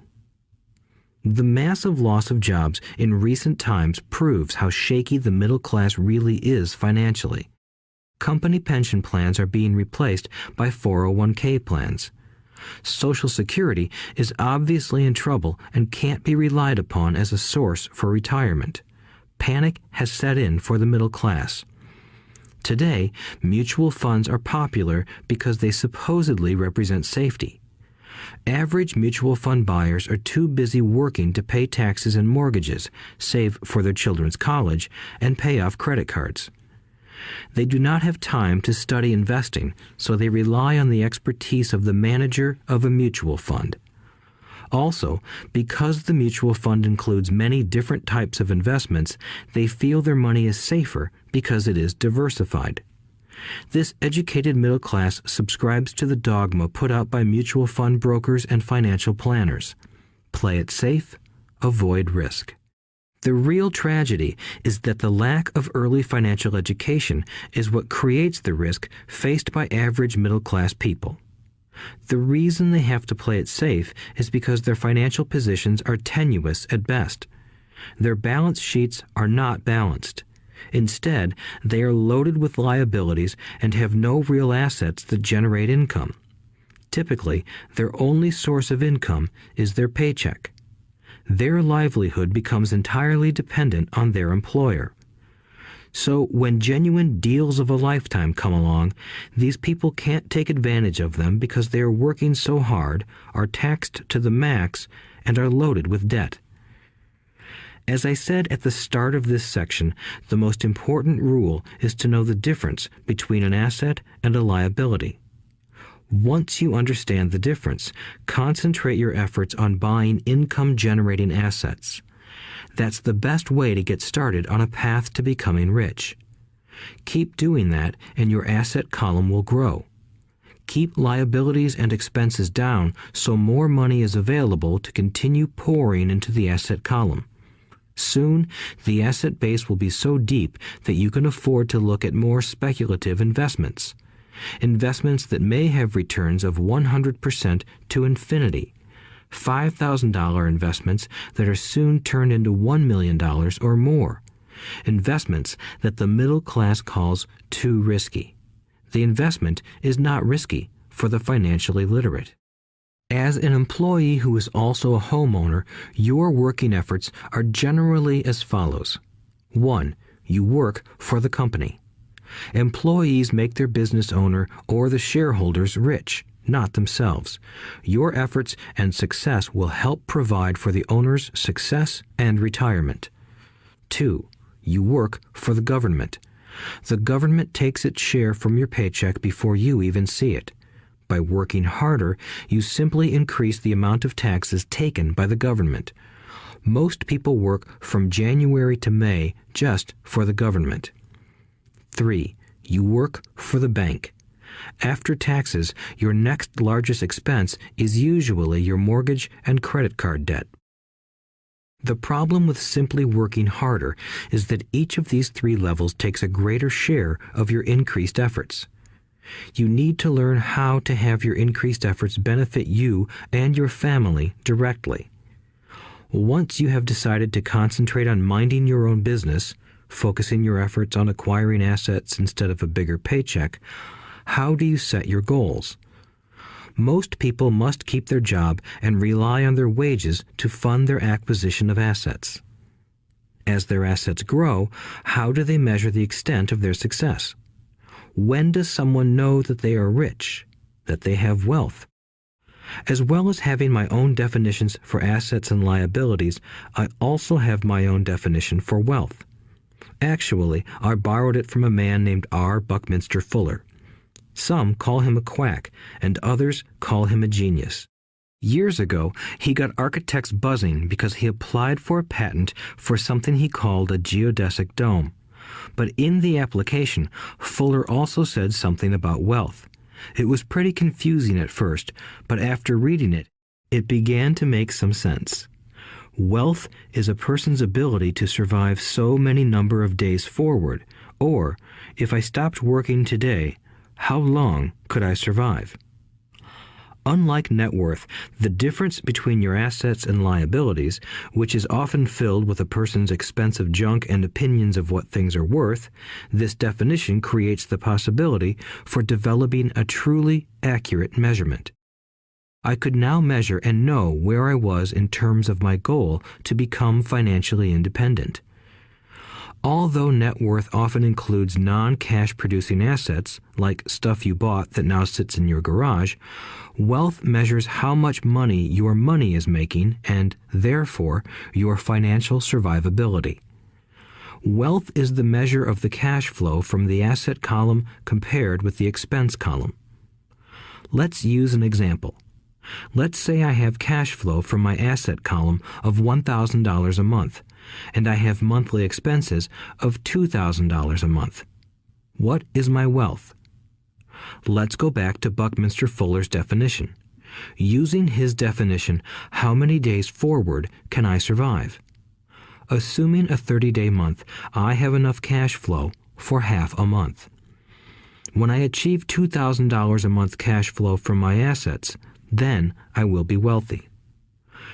The massive loss of jobs in recent times proves how shaky the middle class really is financially. Company pension plans are being replaced by 401k plans. Social Security is obviously in trouble and can't be relied upon as a source for retirement. Panic has set in for the middle class. Today, mutual funds are popular because they supposedly represent safety. Average mutual fund buyers are too busy working to pay taxes and mortgages, save for their children's college, and pay off credit cards. They do not have time to study investing, so they rely on the expertise of the manager of a mutual fund. Also, because the mutual fund includes many different types of investments, they feel their money is safer because it is diversified. This educated middle class subscribes to the dogma put out by mutual fund brokers and financial planners. Play it safe, avoid risk. The real tragedy is that the lack of early financial education is what creates the risk faced by average middle class people. The reason they have to play it safe is because their financial positions are tenuous at best. Their balance sheets are not balanced. Instead, they are loaded with liabilities and have no real assets that generate income. Typically, their only source of income is their paycheck. Their livelihood becomes entirely dependent on their employer. So when genuine deals of a lifetime come along, these people can't take advantage of them because they are working so hard, are taxed to the max, and are loaded with debt. As I said at the start of this section, the most important rule is to know the difference between an asset and a liability. Once you understand the difference, concentrate your efforts on buying income-generating assets. That's the best way to get started on a path to becoming rich. Keep doing that and your asset column will grow. Keep liabilities and expenses down so more money is available to continue pouring into the asset column. Soon, the asset base will be so deep that you can afford to look at more speculative investments. Investments that may have returns of 100% to infinity. $5,000 investments that are soon turned into $1 million or more. Investments that the middle class calls too risky. The investment is not risky for the financially literate. As an employee who is also a homeowner, your working efforts are generally as follows. 1. you work for the company. Employees make their business owner or the shareholders rich, not themselves. Your efforts and success will help provide for the owner's success and retirement. 2. You work for the government. The government takes its share from your paycheck before you even see it. By working harder, you simply increase the amount of taxes taken by the government. Most people work from January to May just for the government. 3. You work for the bank. After taxes, your next largest expense is usually your mortgage and credit card debt. The problem with simply working harder is that each of these 3 levels takes a greater share of your increased efforts. You need to learn how to have your increased efforts benefit you and your family directly. Once you have decided to concentrate on minding your own business, focusing your efforts on acquiring assets instead of a bigger paycheck, how do you set your goals? Most people must keep their job and rely on their wages to fund their acquisition of assets. As their assets grow, how do they measure the extent of their success? When does someone know that they are rich, that they have wealth? As well as having my own definitions for assets and liabilities, I also have my own definition for wealth. Actually, I borrowed it from a man named R. Buckminster Fuller. Some call him a quack, and others call him a genius. Years ago, he got architects buzzing because he applied for a patent for something he called a geodesic dome. But in the application, Fuller also said something about wealth. It was pretty confusing at first, but after reading it, it began to make some sense. Wealth is a person's ability to survive so many number of days forward, or, if I stopped working today, how long could I survive? Unlike net worth, the difference between your assets and liabilities, which is often filled with a person's expensive junk and opinions of what things are worth, this definition creates the possibility for developing a truly accurate measurement. I could now measure and know where I was in terms of my goal to become financially independent. Although net worth often includes non-cash producing assets, like stuff you bought that now sits in your garage, wealth measures how much money your money is making and, therefore, your financial survivability. Wealth is the measure of the cash flow from the asset column compared with the expense column. Let's use an example. Let's say I have cash flow from my asset column of $1,000 a month, and I have monthly expenses of $2,000 a month. What is my wealth? Let's go back to Buckminster Fuller's definition. Using his definition, how many days forward can I survive? Assuming a 30-day month, I have enough cash flow for half a month. When I achieve $2,000 a month cash flow from my assets, then I will be wealthy.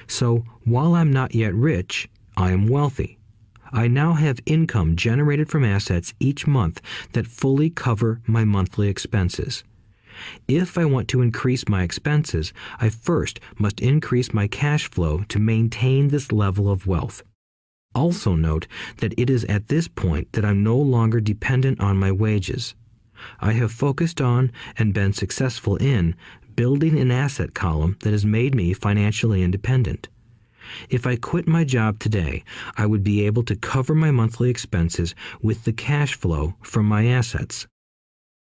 So, while I'm not yet rich, I am wealthy. I now have income generated from assets each month that fully cover my monthly expenses. If I want to increase my expenses, I first must increase my cash flow to maintain this level of wealth. Also note that it is at this point that I'm no longer dependent on my wages. I have focused on and been successful in building an asset column that has made me financially independent. If I quit my job today, I would be able to cover my monthly expenses with the cash flow from my assets.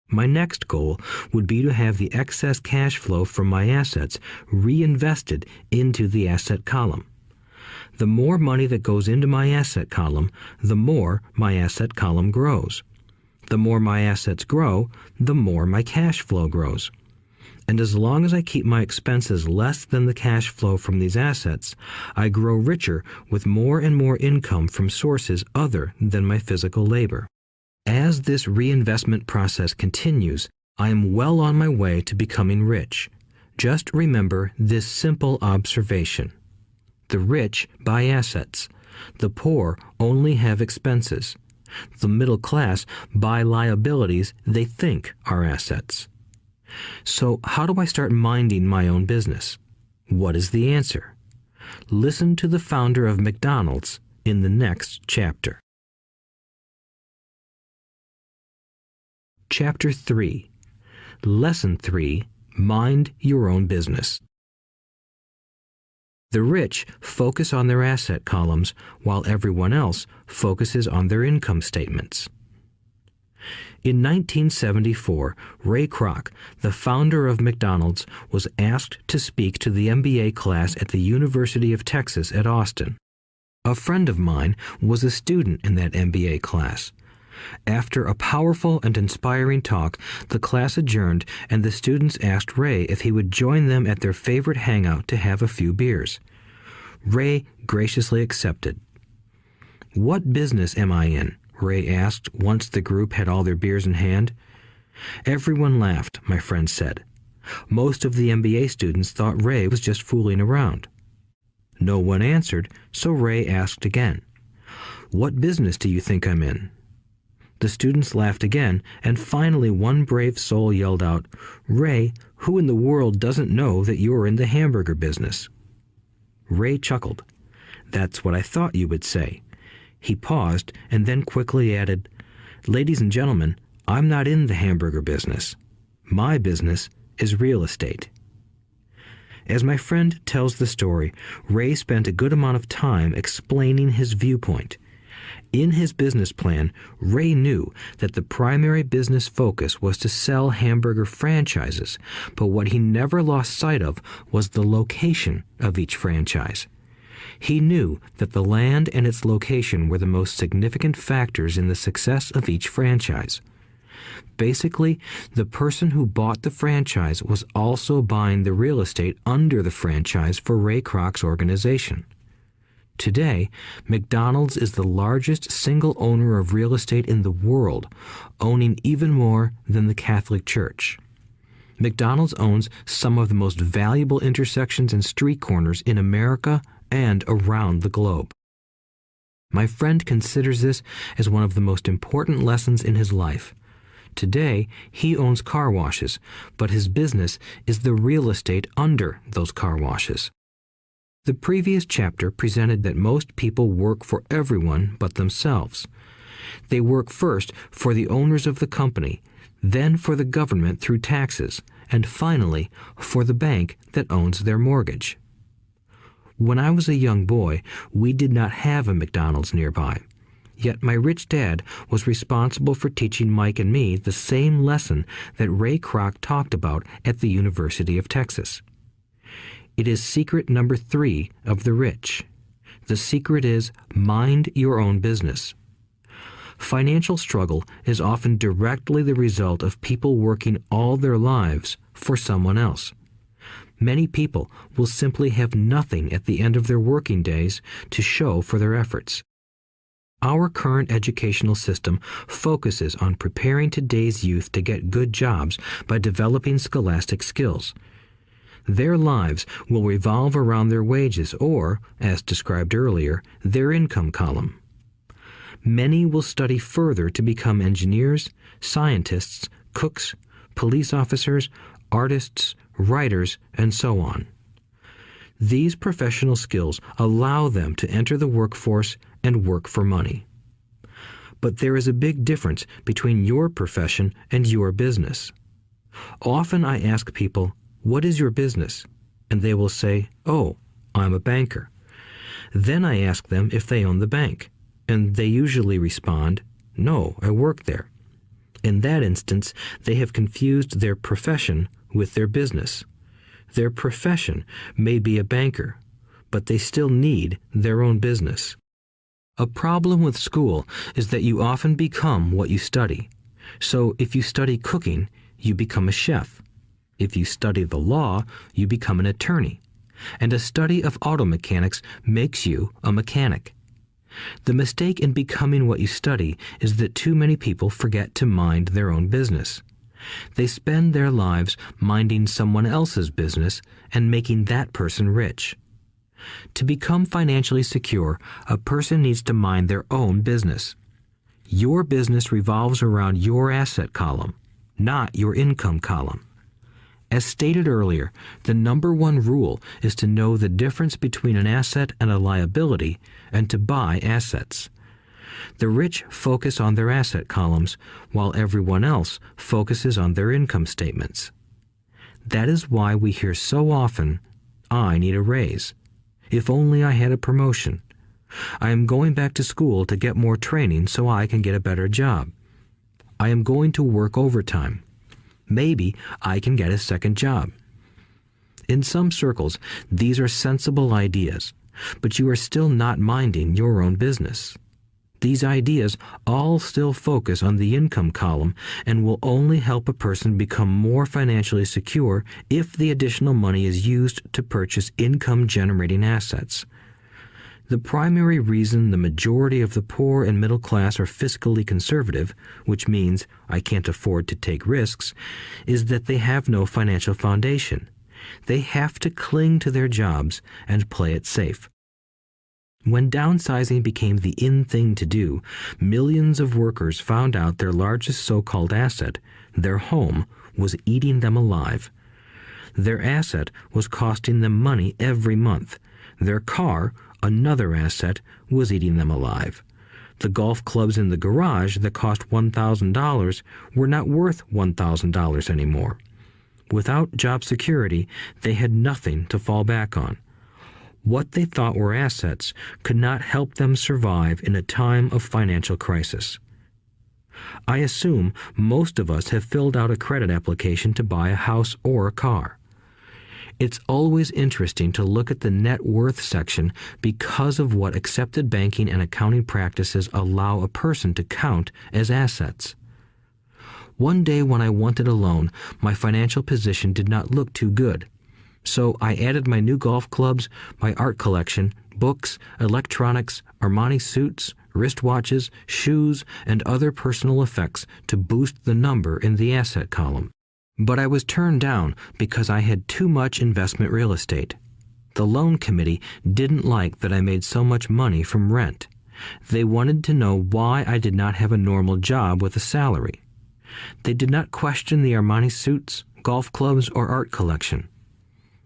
My next goal would be to have the excess cash flow from my assets reinvested into the asset column. The more money that goes into my asset column, the more my asset column grows. The more my assets grow, the more my cash flow grows. And as long as I keep my expenses less than the cash flow from these assets, I grow richer with more and more income from sources other than my physical labor. As this reinvestment process continues, I am well on my way to becoming rich. Just remember this simple observation. The rich buy assets. The poor only have expenses. The middle class buy liabilities they think are assets. So how do I start minding my own business? What is the answer? Listen to the founder of McDonald's in the next chapter. Chapter 3. Lesson 3. Mind your own business. The rich focus on their asset columns while everyone else focuses on their income statements. In 1974, Ray Kroc, the founder of McDonald's, was asked to speak to the MBA class at the University of Texas at Austin. A friend of mine was a student in that MBA class. After a powerful and inspiring talk, the class adjourned and the students asked Ray if he would join them at their favorite hangout to have a few beers. Ray graciously accepted. "What business am I in?" Ray asked once the group had all their beers in hand. Everyone laughed, my friend said. Most of the MBA students thought Ray was just fooling around. No one answered, so Ray asked again. "What business do you think I'm in?" The students laughed again, and finally one brave soul yelled out, "Ray, who in the world doesn't know that you're in the hamburger business?" Ray chuckled. "That's what I thought you would say." He paused and then quickly added, "Ladies and gentlemen, I'm not in the hamburger business. My business is real estate." As my friend tells the story, Ray spent a good amount of time explaining his viewpoint. In his business plan, Ray knew that the primary business focus was to sell hamburger franchises, but what he never lost sight of was the location of each franchise. He knew that the land and its location were the most significant factors in the success of each franchise. Basically, the person who bought the franchise was also buying the real estate under the franchise for Ray Kroc's organization. Today, McDonald's is the largest single owner of real estate in the world, owning even more than the Catholic Church. McDonald's owns some of the most valuable intersections and street corners in America and around the globe. My friend considers this as one of the most important lessons in his life. Today, he owns car washes, but his business is the real estate under those car washes. The previous chapter presented that most people work for everyone but themselves. They work first for the owners of the company, then for the government through taxes, and finally for the bank that owns their mortgage. When I was a young boy, we did not have a McDonald's nearby. Yet my rich dad was responsible for teaching Mike and me the same lesson that Ray Kroc talked about at the University of Texas. It is secret number 3 of the rich. The secret is mind your own business. Financial struggle is often directly the result of people working all their lives for someone else. Many people will simply have nothing at the end of their working days to show for their efforts. Our current educational system focuses on preparing today's youth to get good jobs by developing scholastic skills. Their lives will revolve around their wages or, as described earlier, their income column. Many will study further to become engineers, scientists, cooks, police officers, artists, writers, and so on. These professional skills allow them to enter the workforce and work for money. But there is a big difference between your profession and your business. Often I ask people, "What is your business?" And they will say, "Oh, I'm a banker." Then I ask them if they own the bank, and they usually respond, "No, I work there." In that instance, they have confused their profession with their business. Their profession may be a banker, but they still need their own business. A problem with school is that you often become what you study. So if you study cooking, you become a chef. If you study the law, you become an attorney. And a study of auto mechanics makes you a mechanic. The mistake in becoming what you study is that too many people forget to mind their own business. They spend their lives minding someone else's business and making that person rich. To become financially secure, a person needs to mind their own business. Your business revolves around your asset column, not your income column. As stated earlier, the number one rule is to know the difference between an asset and a liability and to buy assets. The rich focus on their asset columns, while everyone else focuses on their income statements. That is why we hear so often, "I need a raise. If only I had a promotion. I am going back to school to get more training so I can get a better job. I am going to work overtime. Maybe I can get a second job." In some circles, these are sensible ideas, but you are still not minding your own business. These ideas all still focus on the income column and will only help a person become more financially secure if the additional money is used to purchase income-generating assets. The primary reason the majority of the poor and middle class are fiscally conservative, which means I can't afford to take risks, is that they have no financial foundation. They have to cling to their jobs and play it safe. When downsizing became the in thing to do, millions of workers found out their largest so-called asset, their home, was eating them alive. Their asset was costing them money every month. Their car, another asset, was eating them alive. The golf clubs in the garage that cost $1,000 were not worth $1,000 anymore. Without job security, they had nothing to fall back on. What they thought were assets could not help them survive in a time of financial crisis. I assume most of us have filled out a credit application to buy a house or a car. It's always interesting to look at the net worth section because of what accepted banking and accounting practices allow a person to count as assets. One day when I wanted a loan, my financial position did not look too good. So I added my new golf clubs, my art collection, books, electronics, Armani suits, wristwatches, shoes, and other personal effects to boost the number in the asset column. But I was turned down because I had too much investment real estate. The loan committee didn't like that I made so much money from rent. They wanted to know why I did not have a normal job with a salary. They did not question the Armani suits, golf clubs, or art collection.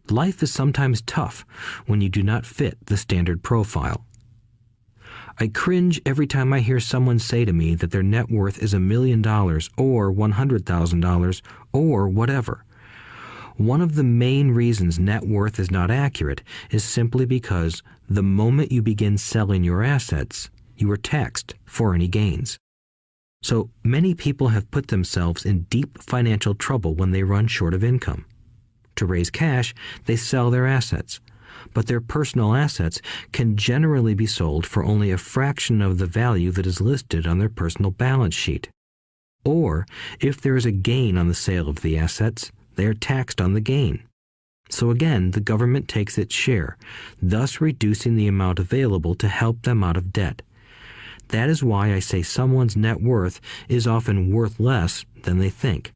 Life is sometimes tough when you do not fit the standard profile. I cringe every time I hear someone say to me that their net worth is $1 million or $100,000 or whatever. One of the main reasons net worth is not accurate is simply because the moment you begin selling your assets, you are taxed for any gains. So many people have put themselves in deep financial trouble when they run short of income. To raise cash, they sell their assets, but their personal assets can generally be sold for only a fraction of the value that is listed on their personal balance sheet. Or, if there is a gain on the sale of the assets, they are taxed on the gain. So again, the government takes its share, thus reducing the amount available to help them out of debt. That is why I say someone's net worth is often worth less than they think.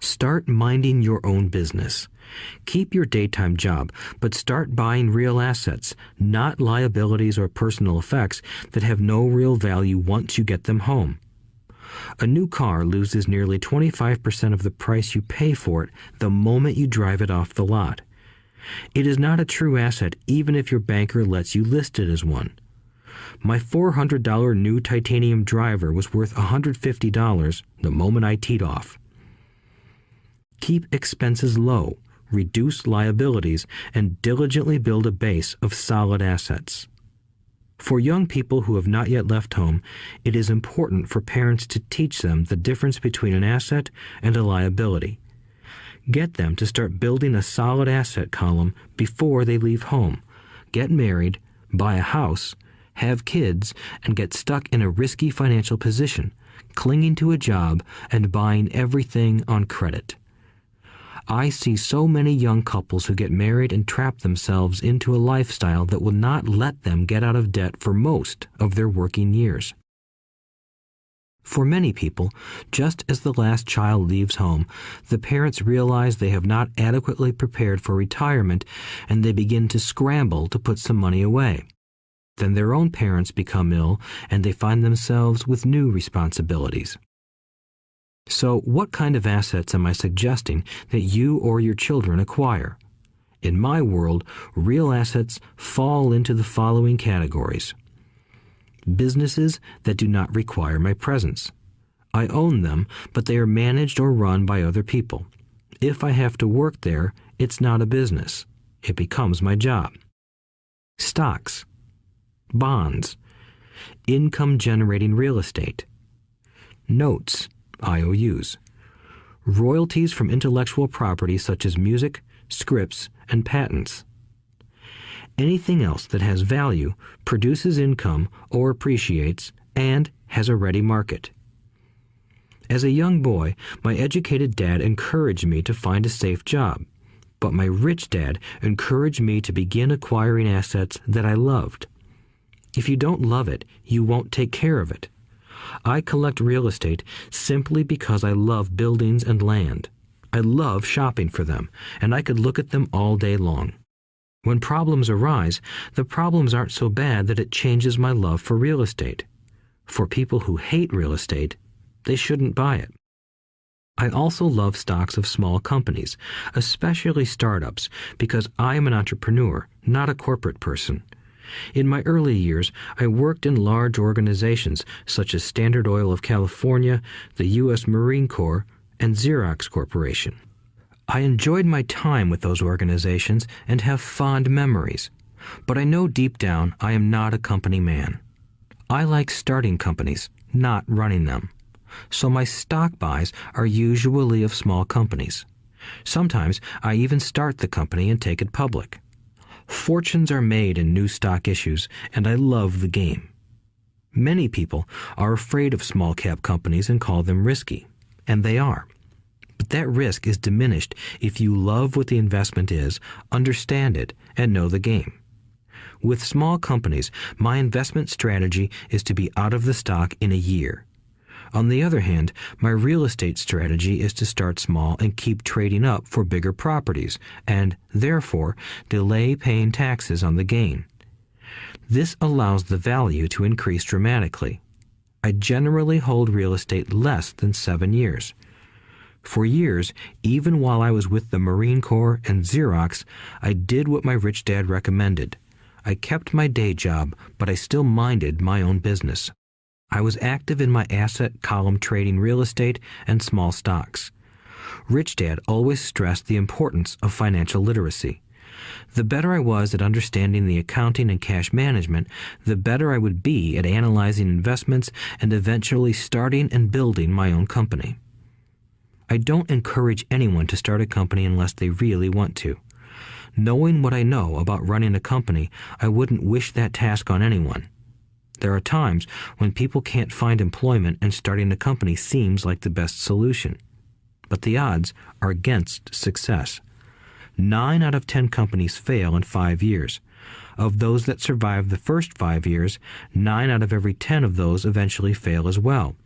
Start minding your own business. Keep your daytime job, but start buying real assets, not liabilities or personal effects that have no real value once you get them home. A new car loses nearly 25% of the price you pay for it the moment you drive it off the lot. It is not a true asset even if your banker lets you list it as one. My $400 new titanium driver was worth $150 the moment I teed off. Keep expenses low, reduce liabilities, and diligently build a base of solid assets. For young people who have not yet left home, it is important for parents to teach them the difference between an asset and a liability. Get them to start building a solid asset column before they leave home, get married, buy a house, have kids, and get stuck in a risky financial position, clinging to a job and buying everything on credit. I see so many young couples who get married and trap themselves into a lifestyle that will not let them get out of debt for most of their working years. For many people, just as the last child leaves home, the parents realize they have not adequately prepared for retirement and they begin to scramble to put some money away. Then their own parents become ill and they find themselves with new responsibilities. So what kind of assets am I suggesting that you or your children acquire? In my world, real assets fall into the following categories. businesses that do not require my presence. I own them, but they are managed or run by other people. If I have to work there, it's not a business. It becomes my job. Stocks, bonds, income-generating real estate, notes, IOUs, royalties from intellectual property such as music, scripts, and patents. Anything else that has value, produces income, or appreciates, and has a ready market. As a young boy, my educated dad encouraged me to find a safe job, but my rich dad encouraged me to begin acquiring assets that I loved. If you don't love it, you won't take care of it. I collect real estate simply because I love buildings and land. I love shopping for them, and I could look at them all day long. When problems arise, the problems aren't so bad that it changes my love for real estate. For people who hate real estate, they shouldn't buy it. I also love stocks of small companies, especially startups, because I am an entrepreneur, not a corporate person. In my early years, I worked in large organizations such as Standard Oil of California, the U.S. Marine Corps, and Xerox Corporation. I enjoyed my time with those organizations and have fond memories, but I know deep down I am not a company man. I like starting companies, not running them. So my stock buys are usually of small companies. Sometimes I even start the company and take it public. Fortunes are made in new stock issues, and I love the game. Many people are afraid of small cap companies and call them risky, and they are. But that risk is diminished if you love what the investment is, understand it, and know the game. With small companies, my investment strategy is to be out of the stock in a year. On the other hand, my real estate strategy is to start small and keep trading up for bigger properties, and, therefore, delay paying taxes on the gain. This allows the value to increase dramatically. I generally hold real estate less than 7 years. For years, even while I was with the Marine Corps and Xerox, I did what my rich dad recommended. I kept my day job, but I still minded my own business. I was active in my asset column trading real estate and small stocks. Rich Dad always stressed the importance of financial literacy. The better I was at understanding the accounting and cash management, the better I would be at analyzing investments and eventually starting and building my own company. I don't encourage anyone to start a company unless they really want to. Knowing what I know about running a company, I wouldn't wish that task on anyone. There are times when people can't find employment and starting a company seems like the best solution. But the odds are against success. 9 out of 10 companies fail in 5 years. Of those that survive the first 5 years, 9 out of every 10 of those eventually fail as well.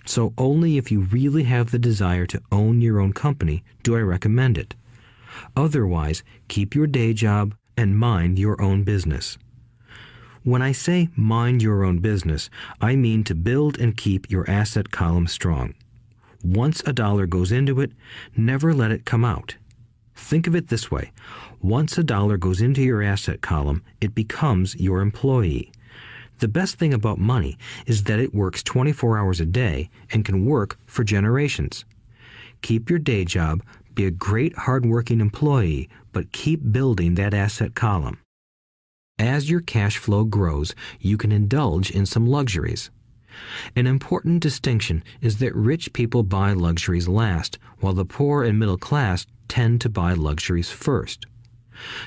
So only if you really have the desire to own your own company do I recommend it. Otherwise, keep your day job and mind your own business. When I say mind your own business, I mean to build and keep your asset column strong. Once a dollar goes into it, never let it come out. Think of it this way. Once a dollar goes into your asset column, it becomes your employee. The best thing about money is that it works 24 hours a day and can work for generations. Keep your day job, be a great hard-working employee, but keep building that asset column. As your cash flow grows, you can indulge in some luxuries. An important distinction is that rich people buy luxuries last, while the poor and middle class tend to buy luxuries first.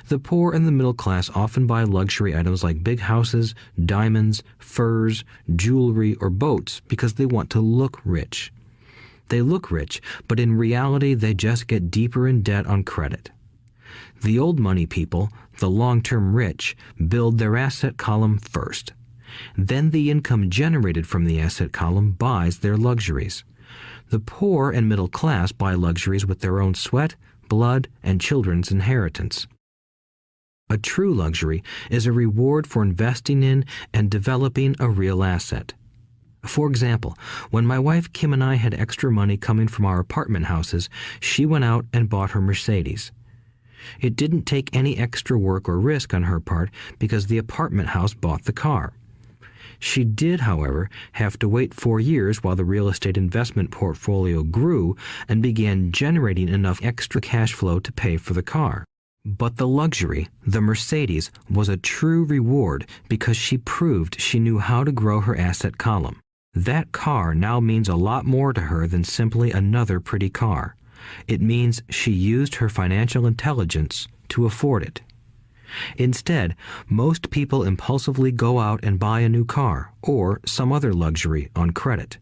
The poor and the middle class often buy luxury items like big houses, diamonds, furs, jewelry, or boats because they want to look rich. They look rich, but in reality they just get deeper in debt on credit. The old money people, the long-term rich, build their asset column first. Then the income generated from the asset column buys their luxuries. The poor and middle class buy luxuries with their own sweat, blood, and children's inheritance. A true luxury is a reward for investing in and developing a real asset. For example, when my wife Kim and I had extra money coming from our apartment houses, she went out and bought her Mercedes. It didn't take any extra work or risk on her part because the apartment house bought the car. She did, however, have to wait 4 years while the real estate investment portfolio grew and began generating enough extra cash flow to pay for the car. But the luxury, the Mercedes, was a true reward because she proved she knew how to grow her asset column. That car now means a lot more to her than simply another pretty car. It means she used her financial intelligence to afford it. Instead, most people impulsively go out and buy a new car or some other luxury on credit.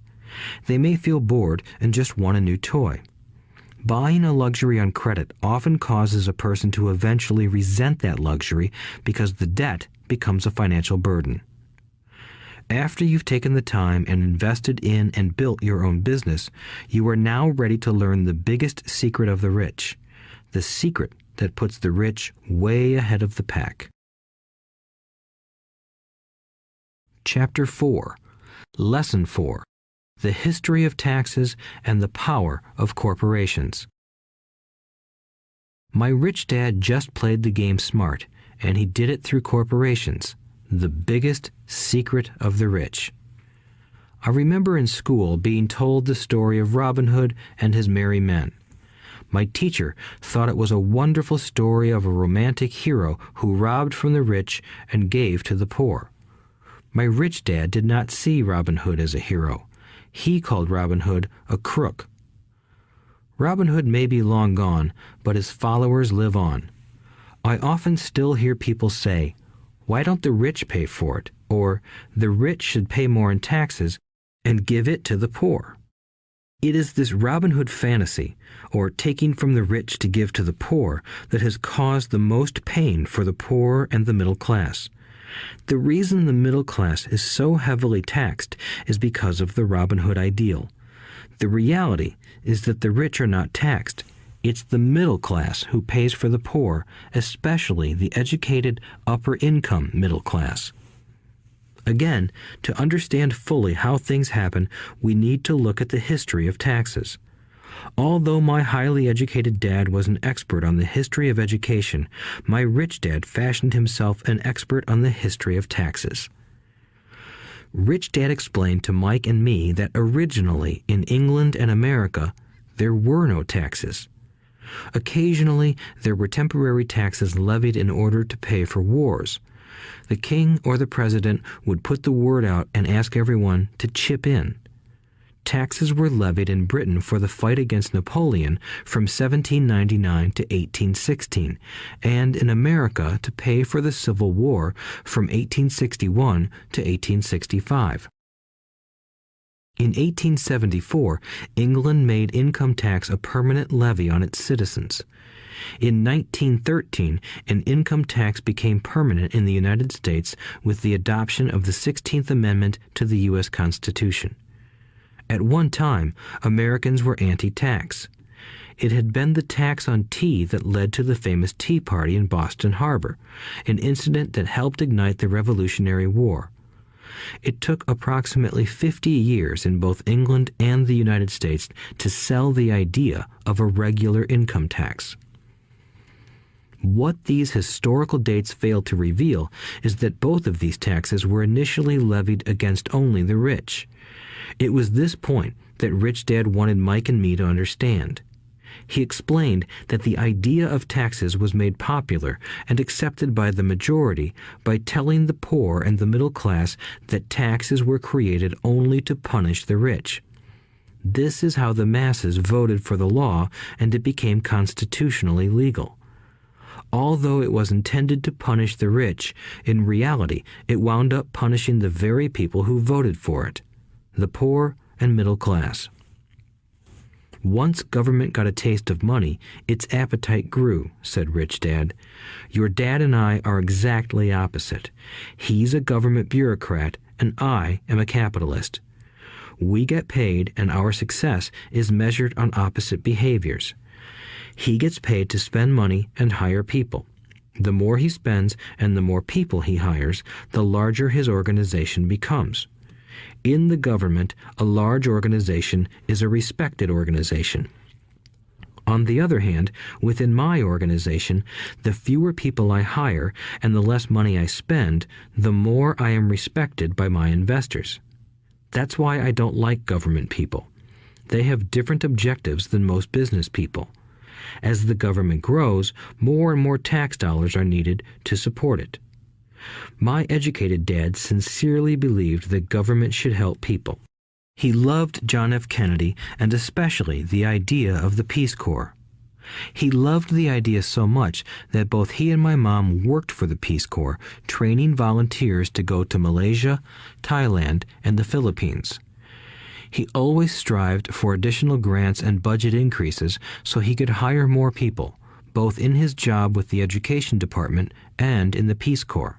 They may feel bored and just want a new toy. Buying a luxury on credit often causes a person to eventually resent that luxury because the debt becomes a financial burden. After you've taken the time and invested in and built your own business, you are now ready to learn the biggest secret of the rich, the secret that puts the rich way ahead of the pack. Chapter 4. Lesson 4. The History of Taxes and the Power of Corporations. My rich dad just played the game smart, and he did it through corporations, the biggest secret of the rich. I remember in school being told the story of Robin Hood and his merry men. My teacher thought it was a wonderful story of a romantic hero who robbed from the rich and gave to the poor. My rich dad did not see Robin Hood as a hero. He called Robin Hood a crook. Robin Hood may be long gone, but his followers live on. I often still hear people say, "Why don't the rich pay for it?" or "The rich should pay more in taxes and give it to the poor." It is this Robin Hood fantasy, or taking from the rich to give to the poor, that has caused the most pain for the poor and the middle class. The reason the middle class is so heavily taxed is because of the Robin Hood ideal. The reality is that the rich are not taxed. It's the middle class who pays for the poor, especially the educated upper-income middle class. Again, to understand fully how things happen, we need to look at the history of taxes. Although my highly educated dad was an expert on the history of education, my rich dad fashioned himself an expert on the history of taxes. Rich Dad explained to Mike and me that originally in England and America, there were no taxes. Occasionally, there were temporary taxes levied in order to pay for wars. The king or the president would put the word out and ask everyone to chip in. Taxes were levied in Britain for the fight against Napoleon from 1799 to 1816, and in America to pay for the Civil War from 1861 to 1865. In 1874, England made income tax a permanent levy on its citizens. In 1913, an income tax became permanent in the United States with the adoption of the 16th Amendment to the U.S. Constitution. At one time, Americans were anti-tax. It had been the tax on tea that led to the famous Tea Party in Boston Harbor, an incident that helped ignite the Revolutionary War. It took approximately 50 years in both England and the United States to sell the idea of a regular income tax. What these historical dates fail to reveal is that both of these taxes were initially levied against only the rich. It was this point that Rich Dad wanted Mike and me to understand. He explained that the idea of taxes was made popular and accepted by the majority by telling the poor and the middle class that taxes were created only to punish the rich. This is how the masses voted for the law, and it became constitutionally legal. Although it was intended to punish the rich, in reality it wound up punishing the very people who voted for it, the poor and middle class. Once government got a taste of money, its appetite grew, said Rich Dad. Your dad and I are exactly opposite. He's a government bureaucrat, and I am a capitalist. We get paid, and our success is measured on opposite behaviors. He gets paid to spend money and hire people. The more he spends and the more people he hires, the larger his organization becomes. In the government, a large organization is a respected organization. On the other hand, within my organization, the fewer people I hire and the less money I spend, the more I am respected by my investors. That's why I don't like government people. They have different objectives than most business people. As the government grows, more and more tax dollars are needed to support it. My educated dad sincerely believed that government should help people. He loved John F. Kennedy and especially the idea of the Peace Corps. He loved the idea so much that both he and my mom worked for the Peace Corps, training volunteers to go to Malaysia, Thailand, and the Philippines. He always strived for additional grants and budget increases so he could hire more people, both in his job with the Education Department and in the Peace Corps.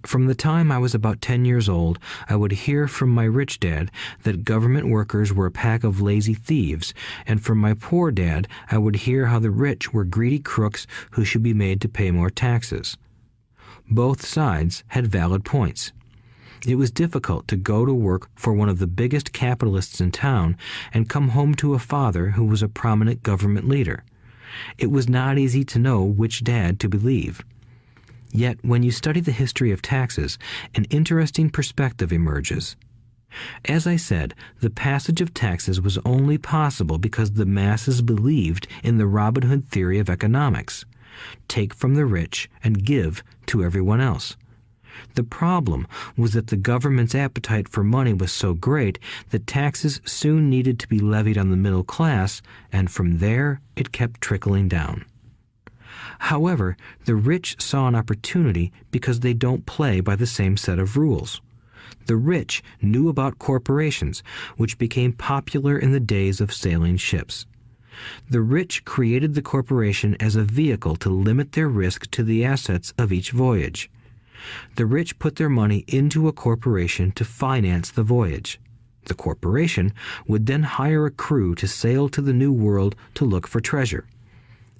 From the time I was about 10 years old, I would hear from my rich dad that government workers were a pack of lazy thieves, and from my poor dad, I would hear how the rich were greedy crooks who should be made to pay more taxes. Both sides had valid points. It was difficult to go to work for one of the biggest capitalists in town and come home to a father who was a prominent government leader. It was not easy to know which dad to believe. Yet, when you study the history of taxes, an interesting perspective emerges. As I said, the passage of taxes was only possible because the masses believed in the Robin Hood theory of economics. Take from the rich and give to everyone else. The problem was that the government's appetite for money was so great that taxes soon needed to be levied on the middle class, and from there it kept trickling down. However, the rich saw an opportunity because they don't play by the same set of rules. The rich knew about corporations, which became popular in the days of sailing ships. The rich created the corporation as a vehicle to limit their risk to the assets of each voyage. The rich put their money into a corporation to finance the voyage. The corporation would then hire a crew to sail to the New World to look for treasure.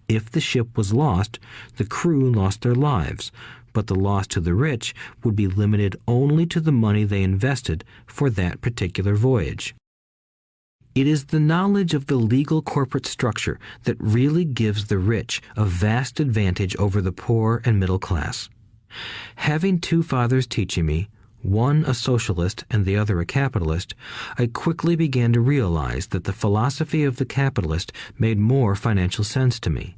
If the ship was lost, the crew lost their lives, but the loss to the rich would be limited only to the money they invested for that particular voyage. It is the knowledge of the legal corporate structure that really gives the rich a vast advantage over the poor and middle class. Having two fathers teaching me, one a socialist and the other a capitalist, I quickly began to realize that the philosophy of the capitalist made more financial sense to me.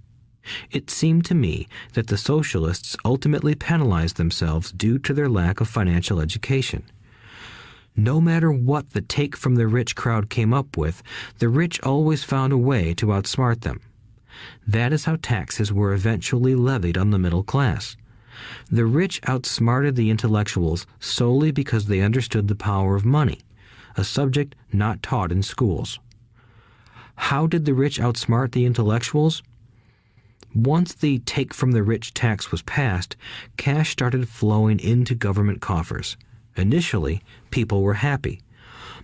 It seemed to me that the socialists ultimately penalized themselves due to their lack of financial education. No matter what the take from the rich crowd came up with, the rich always found a way to outsmart them. That is how taxes were eventually levied on the middle class. The rich outsmarted the intellectuals solely because they understood the power of money, a subject not taught in schools. How did the rich outsmart the intellectuals? Once the take from the rich tax was passed, cash started flowing into government coffers. Initially, people were happy.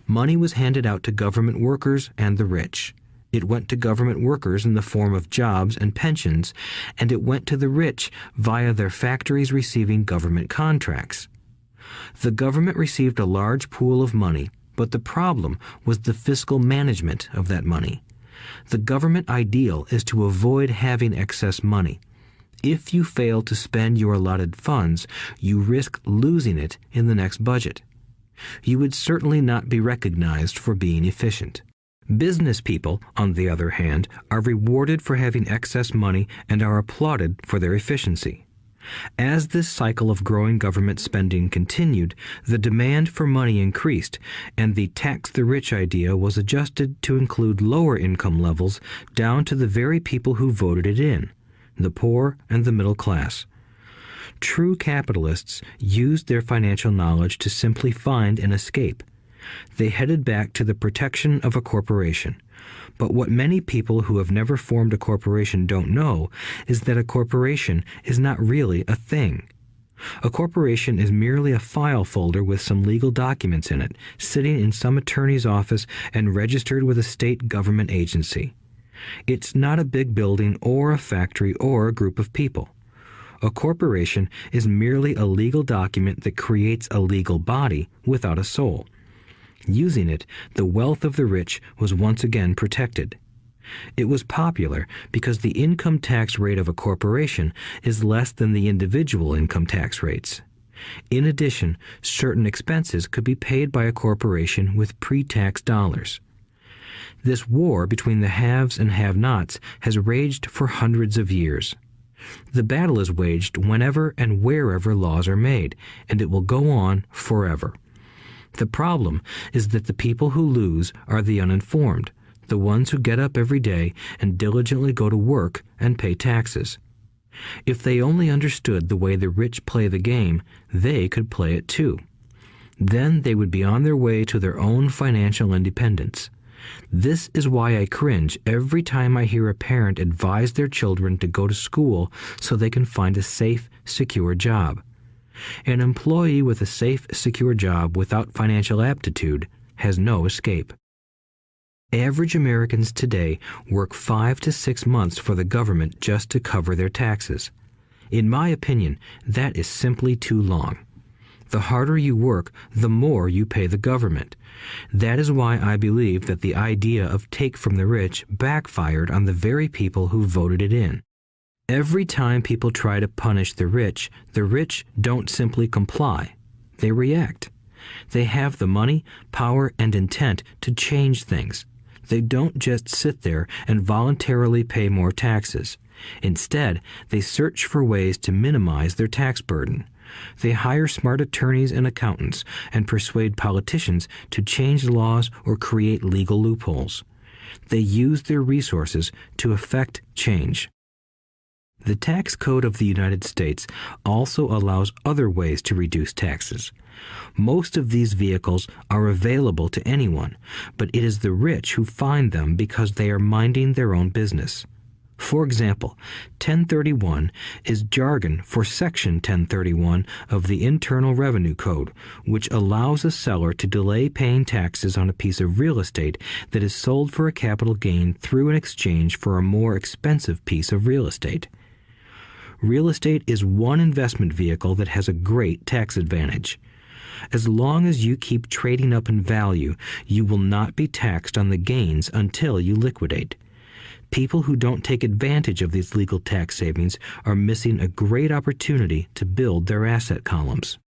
Money was handed out to government workers and the rich. It went to government workers in the form of jobs and pensions, and it went to the rich via their factories receiving government contracts. The government received a large pool of money, but the problem was the fiscal management of that money. The government ideal is to avoid having excess money. If you fail to spend your allotted funds, you risk losing it in the next budget. You would certainly not be recognized for being efficient. Business people, on the other hand, are rewarded for having excess money and are applauded for their efficiency. As this cycle of growing government spending continued, the demand for money increased, and the tax the rich idea was adjusted to include lower income levels down to the very people who voted it in, the poor and the middle class. True capitalists used their financial knowledge to simply find an escape. They headed back to the protection of a corporation. But what many people who have never formed a corporation don't know is that a corporation is not really a thing. A corporation is merely a file folder with some legal documents in it, sitting in some attorney's office and registered with a state government agency. It's not a big building or a factory or a group of people. A corporation is merely a legal document that creates a legal body without a soul. Using it, the wealth of the rich was once again protected. It was popular because the income tax rate of a corporation is less than the individual income tax rates. In addition, certain expenses could be paid by a corporation with pre-tax dollars. This war between the haves and have-nots has raged for hundreds of years. The battle is waged whenever and wherever laws are made, and it will go on forever. The problem is that the people who lose are the uninformed, the ones who get up every day and diligently go to work and pay taxes. If they only understood the way the rich play the game, they could play it too. Then they would be on their way to their own financial independence. This is why I cringe every time I hear a parent advise their children to go to school so they can find a safe, secure job. An employee with a safe, secure job without financial aptitude has no escape. Average Americans today work 5 to 6 months for the government just to cover their taxes. In my opinion, that is simply too long. The harder you work, the more you pay the government. That is why I believe that the idea of take from the rich backfired on the very people who voted it in. Every time people try to punish the rich don't simply comply. They react. They have the money, power, and intent to change things. They don't just sit there and voluntarily pay more taxes. Instead, they search for ways to minimize their tax burden. They hire smart attorneys and accountants and persuade politicians to change laws or create legal loopholes. They use their resources to effect change. The tax code of the United States also allows other ways to reduce taxes. Most of these vehicles are available to anyone, but it is the rich who find them because they are minding their own business. For example, 1031 is jargon for Section 1031 of the Internal Revenue Code, which allows a seller to delay paying taxes on a piece of real estate that is sold for a capital gain through an exchange for a more expensive piece of real estate. Real estate is one investment vehicle that has a great tax advantage. As long as you keep trading up in value, you will not be taxed on the gains until you liquidate. People who don't take advantage of these legal tax savings are missing a great opportunity to build their asset columns.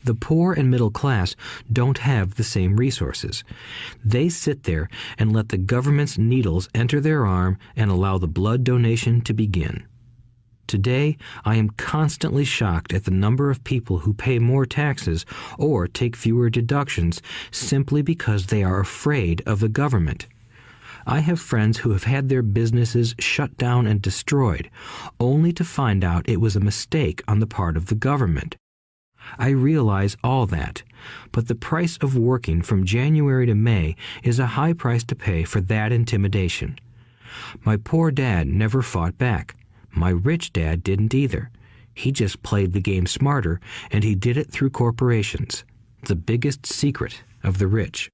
The poor and middle class don't have the same resources. They sit there and let the government's needles enter their arm and allow the blood donation to begin. Today, I am constantly shocked at the number of people who pay more taxes or take fewer deductions simply because they are afraid of the government. I have friends who have had their businesses shut down and destroyed, only to find out it was a mistake on the part of the government. I realize all that, but the price of working from January to May is a high price to pay for that intimidation. My poor dad never fought back. My rich dad didn't either. He just played the game smarter, and he did it through corporations, the biggest secret of the rich.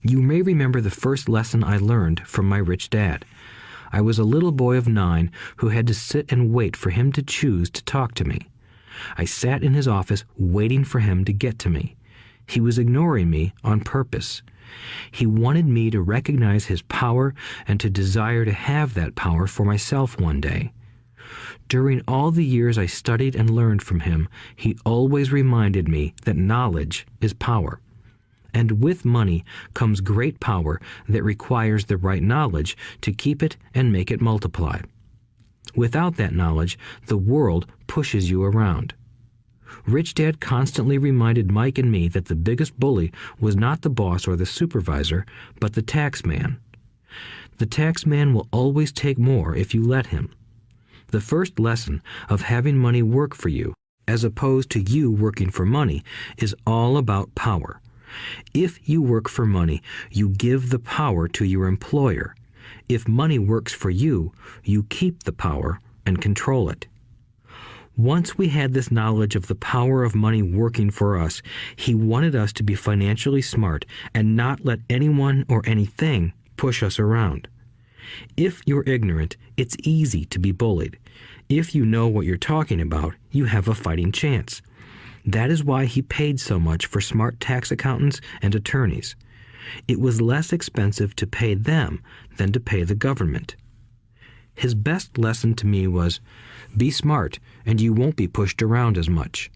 You may remember the first lesson I learned from my rich dad. I was a little boy of 9 who had to sit and wait for him to choose to talk to me. I sat in his office waiting for him to get to me. He was ignoring me on purpose. He wanted me to recognize his power and to desire to have that power for myself one day. During all the years I studied and learned from him, he always reminded me that knowledge is power. And with money comes great power that requires the right knowledge to keep it and make it multiply. Without that knowledge, the world pushes you around. Rich Dad constantly reminded Mike and me that the biggest bully was not the boss or the supervisor, but the tax man. The tax man will always take more if you let him. The first lesson of having money work for you, as opposed to you working for money, is all about power. If you work for money, you give the power to your employer. If money works for you, you keep the power and control it. Once we had this knowledge of the power of money working for us, he wanted us to be financially smart and not let anyone or anything push us around. If you're ignorant, it's easy to be bullied. If you know what you're talking about, you have a fighting chance. That is why he paid so much for smart tax accountants and attorneys. It was less expensive to pay them than to pay the government. His best lesson to me was, be smart and you won't be pushed around as much.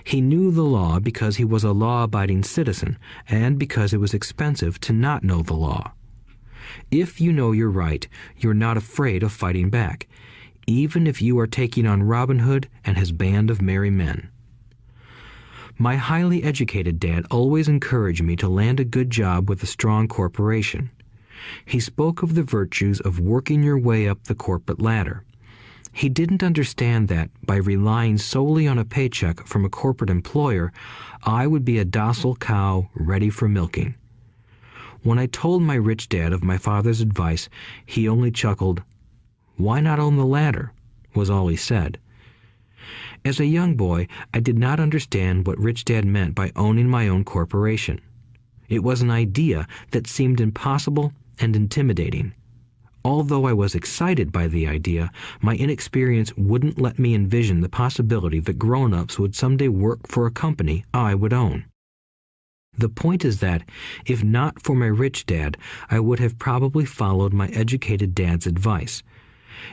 He knew the law because he was a law-abiding citizen and because it was expensive to not know the law. If you know you're right, you're not afraid of fighting back, even if you are taking on Robin Hood and his band of merry men. My highly educated dad always encouraged me to land a good job with a strong corporation. He spoke of the virtues of working your way up the corporate ladder. He didn't understand that, by relying solely on a paycheck from a corporate employer, I would be a docile cow ready for milking. When I told my rich dad of my father's advice, he only chuckled. "Why not own the ladder?" was all he said. As a young boy, I did not understand what Rich Dad meant by owning my own corporation. It was an idea that seemed impossible and intimidating. Although I was excited by the idea, my inexperience wouldn't let me envision the possibility that grown-ups would someday work for a company I would own. The point is that, if not for my rich dad, I would have probably followed my educated dad's advice.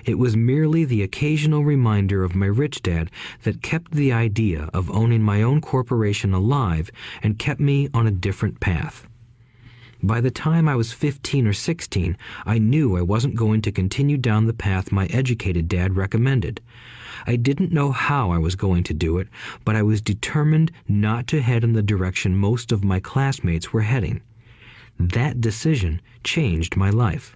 It was merely the occasional reminder of my rich dad that kept the idea of owning my own corporation alive and kept me on a different path. By the time I was 15 or 16, I knew I wasn't going to continue down the path my educated dad recommended. I didn't know how I was going to do it, but I was determined not to head in the direction most of my classmates were heading. That decision changed my life.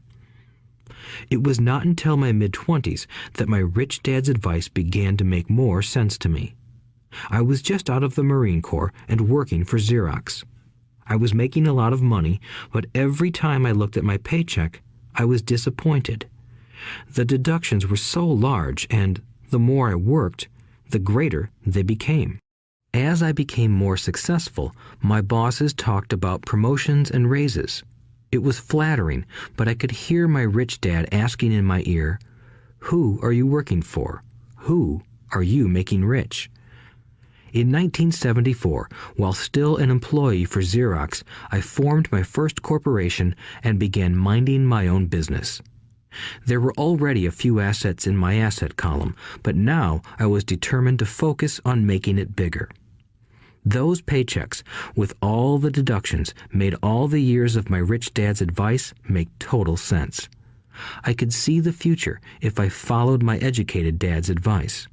It was not until my mid-20s that my rich dad's advice began to make more sense to me. I was just out of the Marine Corps and working for Xerox. I was making a lot of money, but every time I looked at my paycheck, I was disappointed. The deductions were so large, and the more I worked, the greater they became. As I became more successful, my bosses talked about promotions and raises. It was flattering, but I could hear my rich dad asking in my ear, "Who are you working for? Who are you making rich?" In 1974, while still an employee for Xerox, I formed my first corporation and began minding my own business. There were already a few assets in my asset column, but now I was determined to focus on making it bigger. Those paychecks, with all the deductions, made all the years of my rich dad's advice make total sense. I could see the future if I followed my educated dad's advice.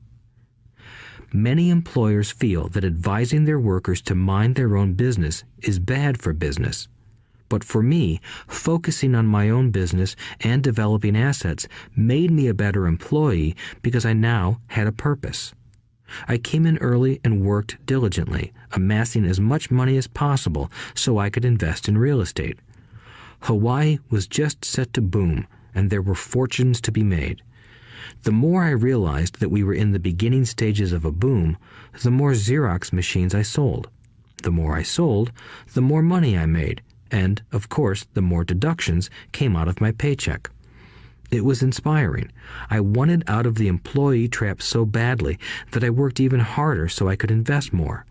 Many employers feel that advising their workers to mind their own business is bad for business. But for me, focusing on my own business and developing assets made me a better employee because I now had a purpose. I came in early and worked diligently, amassing as much money as possible so I could invest in real estate. Hawaii was just set to boom, and there were fortunes to be made. The more I realized that we were in the beginning stages of a boom, the more Xerox machines I sold. The more I sold, the more money I made, and, of course, the more deductions came out of my paycheck. It was inspiring. I wanted out of the employee trap so badly that I worked even harder so I could invest more.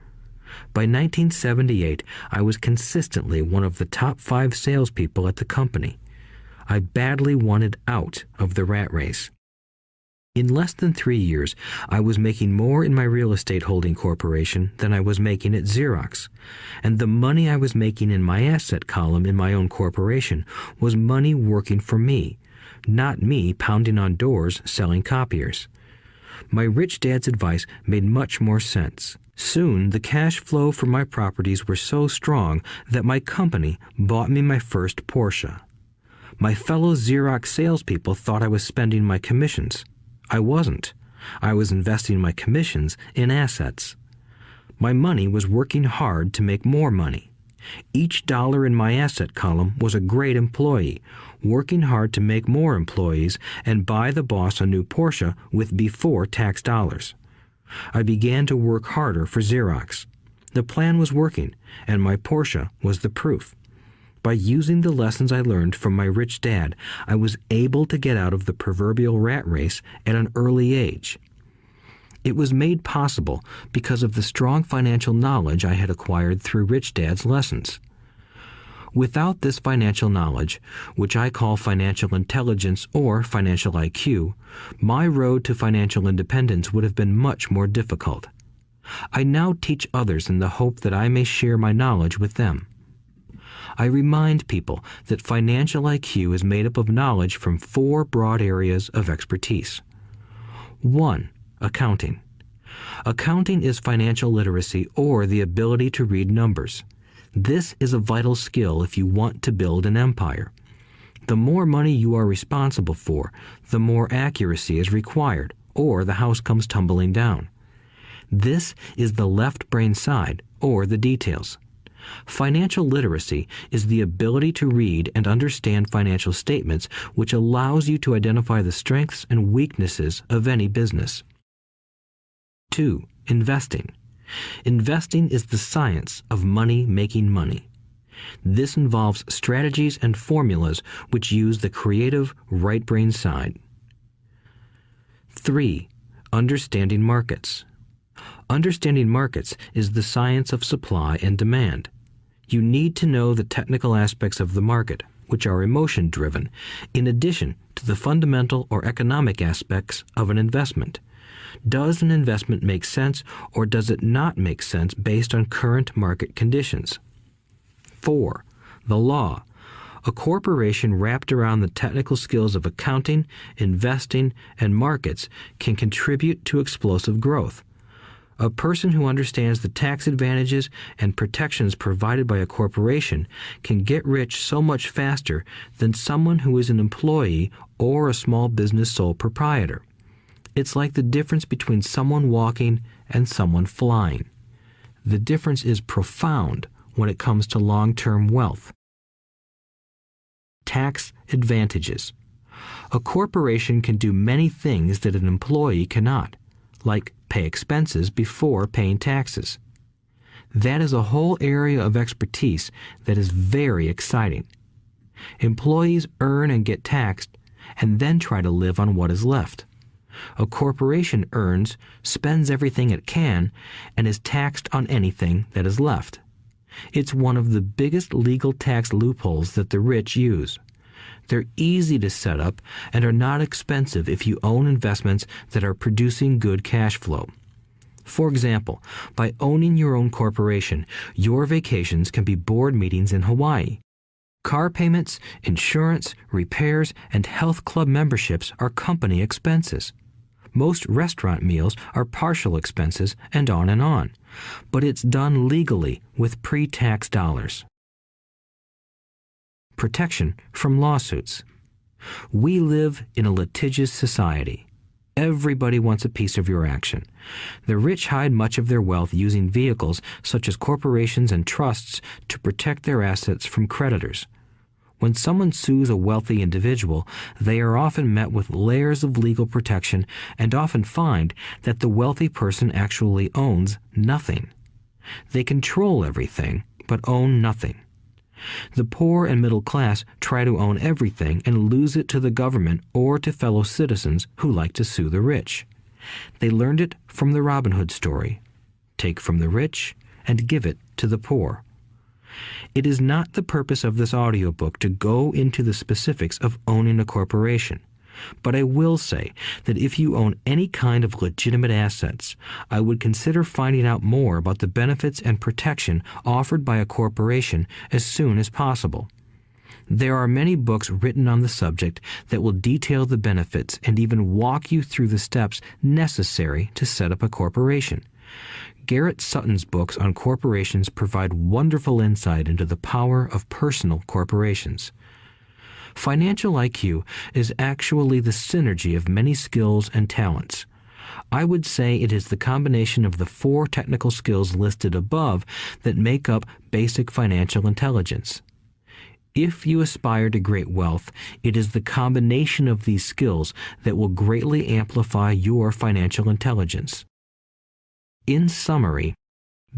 By 1978, I was consistently one of the top 5 salespeople at the company. I badly wanted out of the rat race. In less than 3 years, I was making more in my real estate holding corporation than I was making at Xerox, and the money I was making in my asset column in my own corporation was money working for me, not me pounding on doors selling copiers. My rich dad's advice made much more sense. Soon, the cash flow from my properties were so strong that my company bought me my first Porsche. My fellow Xerox salespeople thought I was spending my commissions. I wasn't. I was investing my commissions in assets. My money was working hard to make more money. Each dollar in my asset column was a great employee, working hard to make more employees and buy the boss a new Porsche with before-tax dollars. I began to work harder for Xerox. The plan was working, and my Porsche was the proof. By using the lessons I learned from my rich dad, I was able to get out of the proverbial rat race at an early age. It was made possible because of the strong financial knowledge I had acquired through Rich Dad's lessons. Without this financial knowledge, which I call financial intelligence or financial IQ, my road to financial independence would have been much more difficult. I now teach others in the hope that I may share my knowledge with them. I remind people that financial IQ is made up of knowledge from 4 broad areas of expertise. 1. Accounting. Accounting is financial literacy or the ability to read numbers. This is a vital skill if you want to build an empire. The more money you are responsible for, the more accuracy is required, or the house comes tumbling down. This is the left brain side, or the details. Financial literacy is the ability to read and understand financial statements, which allows you to identify the strengths and weaknesses of any business. 2. Investing. Investing is the science of money making money. This involves strategies and formulas which use the creative right brain side. 3. Understanding markets. Understanding markets is the science of supply and demand. You need to know the technical aspects of the market, which are emotion-driven, in addition to the fundamental or economic aspects of an investment. Does an investment make sense or does it not make sense based on current market conditions? 4. The law. A corporation wrapped around the technical skills of accounting, investing, and markets can contribute to explosive growth. A person who understands the tax advantages and protections provided by a corporation can get rich so much faster than someone who is an employee or a small business sole proprietor. It's like the difference between someone walking and someone flying. The difference is profound when it comes to long-term wealth. Tax advantages. A corporation can do many things that an employee cannot, like pay expenses before paying taxes. That is a whole area of expertise that is very exciting. Employees earn and get taxed, and then try to live on what is left. A corporation earns, spends everything it can, and is taxed on anything that is left. It's one of the biggest legal tax loopholes that the rich use. They're easy to set up and are not expensive if you own investments that are producing good cash flow. For example, by owning your own corporation, your vacations can be board meetings in Hawaii. Car payments, insurance, repairs, and health club memberships are company expenses. Most restaurant meals are partial expenses and on. But it's done legally with pre-tax dollars. Protection from lawsuits. We live in a litigious society. Everybody wants a piece of your action. The rich hide much of their wealth using vehicles such as corporations and trusts to protect their assets from creditors. When someone sues a wealthy individual, they are often met with layers of legal protection and often find that the wealthy person actually owns nothing. They control everything, but own nothing. The poor and middle class try to own everything and lose it to the government or to fellow citizens who like to sue the rich. They learned it from the Robin Hood story. Take from the rich and give it to the poor. It is not the purpose of this audiobook to go into the specifics of owning a corporation, but I will say that if you own any kind of legitimate assets, I would consider finding out more about the benefits and protection offered by a corporation as soon as possible. There are many books written on the subject that will detail the benefits and even walk you through the steps necessary to set up a corporation. Garrett Sutton's books on corporations provide wonderful insight into the power of personal corporations. Financial IQ is actually the synergy of many skills and talents. I would say it is the combination of the 4 technical skills listed above that make up basic financial intelligence. If you aspire to great wealth, it is the combination of these skills that will greatly amplify your financial intelligence. In summary,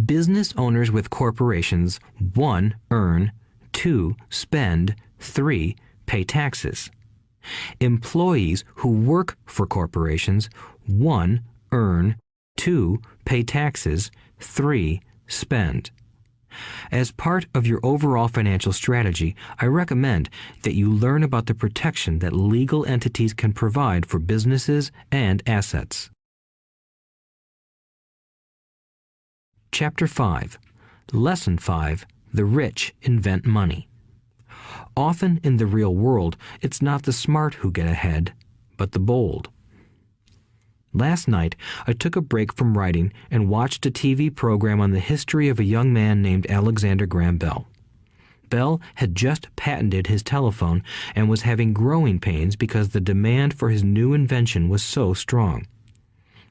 business owners with corporations 1. Earn, 2. Spend, 3. Pay taxes. Employees who work for corporations 1. Earn, 2. Pay taxes, 3. Spend. As part of your overall financial strategy, I recommend that you learn about the protection that legal entities can provide for businesses and assets. Chapter 5. Lesson 5. The rich invent money. Often in the real world, it's not the smart who get ahead, but the bold. Last night, I took a break from writing and watched a TV program on the history of a young man named Alexander Graham Bell. Bell had just patented his telephone and was having growing pains because the demand for his new invention was so strong.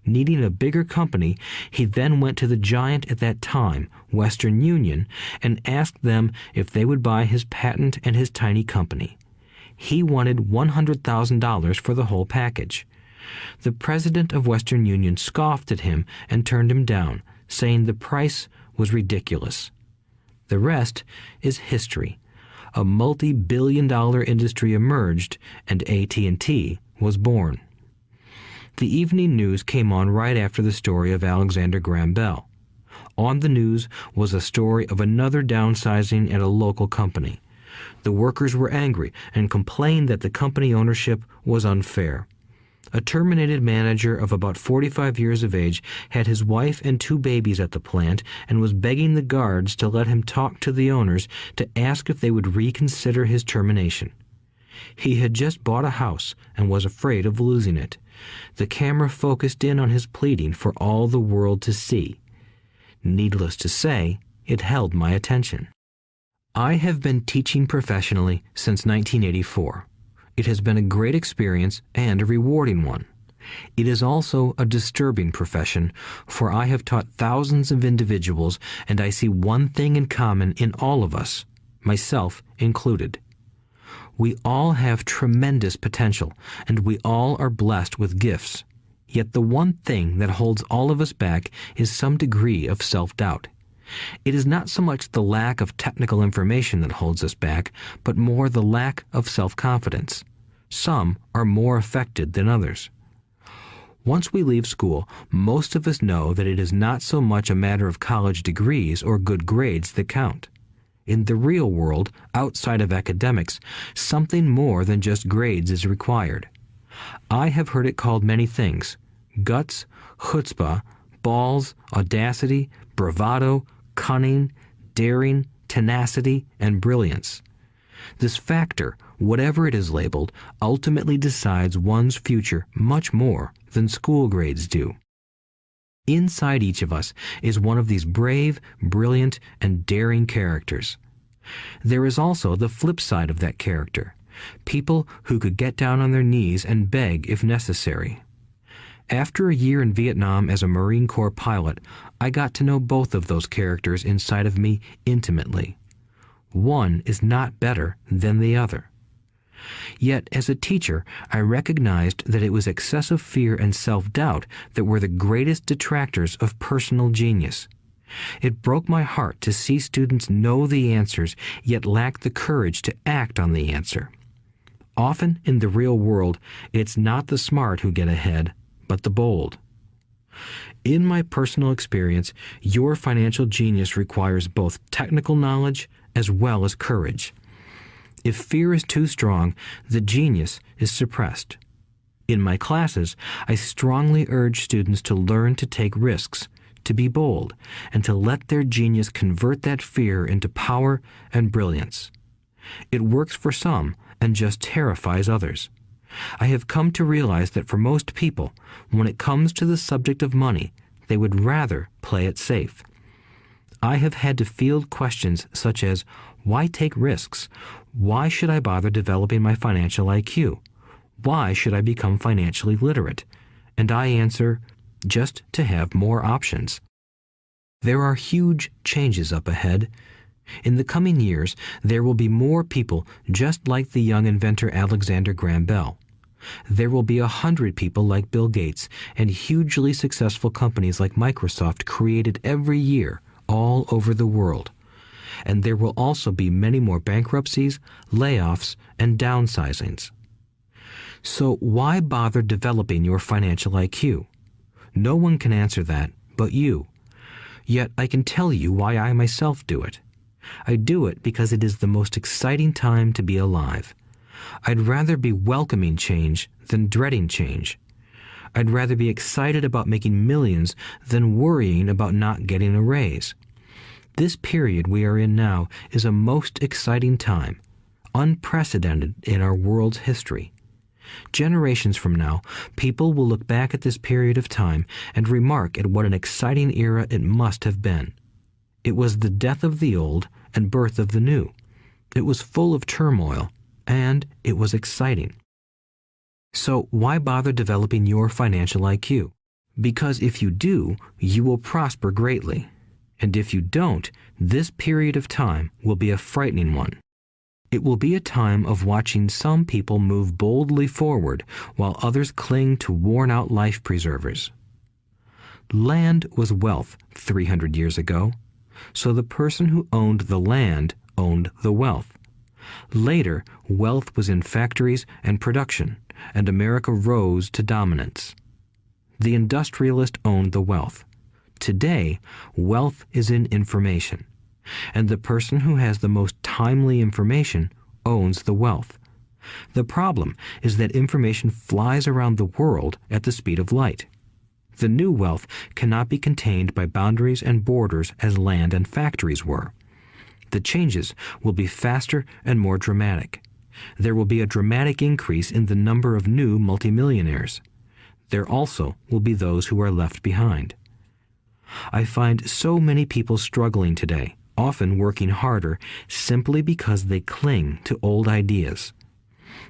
Needing a bigger company, he then went to the giant at that time, Western Union, and asked them if they would buy his patent and his tiny company. He wanted $100,000 for the whole package. The president of Western Union scoffed at him and turned him down, saying the price was ridiculous. The rest is history. A multi-billion-dollar industry emerged, and AT&T was born. The evening news came on right after the story of Alexander Graham Bell. On the news was a story of another downsizing at a local company. The workers were angry and complained that the company ownership was unfair. A terminated manager of about 45 years of age had his wife and 2 babies at the plant and was begging the guards to let him talk to the owners to ask if they would reconsider his termination. He had just bought a house and was afraid of losing it. The camera focused in on his pleading for all the world to see. Needless to say, it held my attention. I have been teaching professionally since 1984. It has been a great experience and a rewarding one. It is also a disturbing profession, for I have taught thousands of individuals, and I see one thing in common in all of us, myself included. We all have tremendous potential, and we all are blessed with gifts. Yet the one thing that holds all of us back is some degree of self-doubt. It is not so much the lack of technical information that holds us back, but more the lack of self-confidence. Some are more affected than others. Once we leave school, most of us know that it is not so much a matter of college degrees or good grades that count. In the real world, outside of academics, something more than just grades is required. I have heard it called many things: guts, chutzpah, balls, audacity, bravado, cunning, daring, tenacity, and brilliance. This factor, whatever it is labeled, ultimately decides one's future much more than school grades do. Inside each of us is one of these brave, brilliant, and daring characters. There is also the flip side of that character, people who could get down on their knees and beg if necessary. After a year in Vietnam as a Marine Corps pilot, I got to know both of those characters inside of me intimately. One is not better than the other. Yet, as a teacher, I recognized that it was excessive fear and self-doubt that were the greatest detractors of personal genius. It broke my heart to see students know the answers, yet lack the courage to act on the answer. Often in the real world, it's not the smart who get ahead, but the bold. In my personal experience, your financial genius requires both technical knowledge as well as courage. If fear is too strong, the genius is suppressed. In my classes, I strongly urge students to learn to take risks, to be bold, and to let their genius convert that fear into power and brilliance. It works for some and just terrifies others. I have come to realize that for most people, when it comes to the subject of money, they would rather play it safe. I have had to field questions such as, why take risks? Why should I bother developing my financial IQ? Why should I become financially literate? And I answer, just to have more options. There are huge changes up ahead. In the coming years, there will be more people just like the young inventor Alexander Graham Bell. There will be 100 people like Bill Gates and hugely successful companies like Microsoft created every year all over the world. And there will also be many more bankruptcies, layoffs, and downsizings. So why bother developing your financial IQ? No one can answer that but you. Yet I can tell you why I myself do it. I do it because it is the most exciting time to be alive. I'd rather be welcoming change than dreading change. I'd rather be excited about making millions than worrying about not getting a raise. This period we are in now is a most exciting time, unprecedented in our world's history. Generations from now, people will look back at this period of time and remark at what an exciting era it must have been. It was the death of the old and birth of the new. It was full of turmoil, and it was exciting. So why bother developing your financial IQ? Because if you do, you will prosper greatly. And if you don't, this period of time will be a frightening one. It will be a time of watching some people move boldly forward while others cling to worn-out life preservers. Land was wealth 300 years ago, so the person who owned the land owned the wealth. Later, wealth was in factories and production, and America rose to dominance. The industrialist owned the wealth. Today, wealth is in information, and the person who has the most timely information owns the wealth. The problem is that information flies around the world at the speed of light. The new wealth cannot be contained by boundaries and borders as land and factories were. The changes will be faster and more dramatic. There will be a dramatic increase in the number of new multimillionaires. There also will be those who are left behind. I find so many people struggling today, often working harder, simply because they cling to old ideas.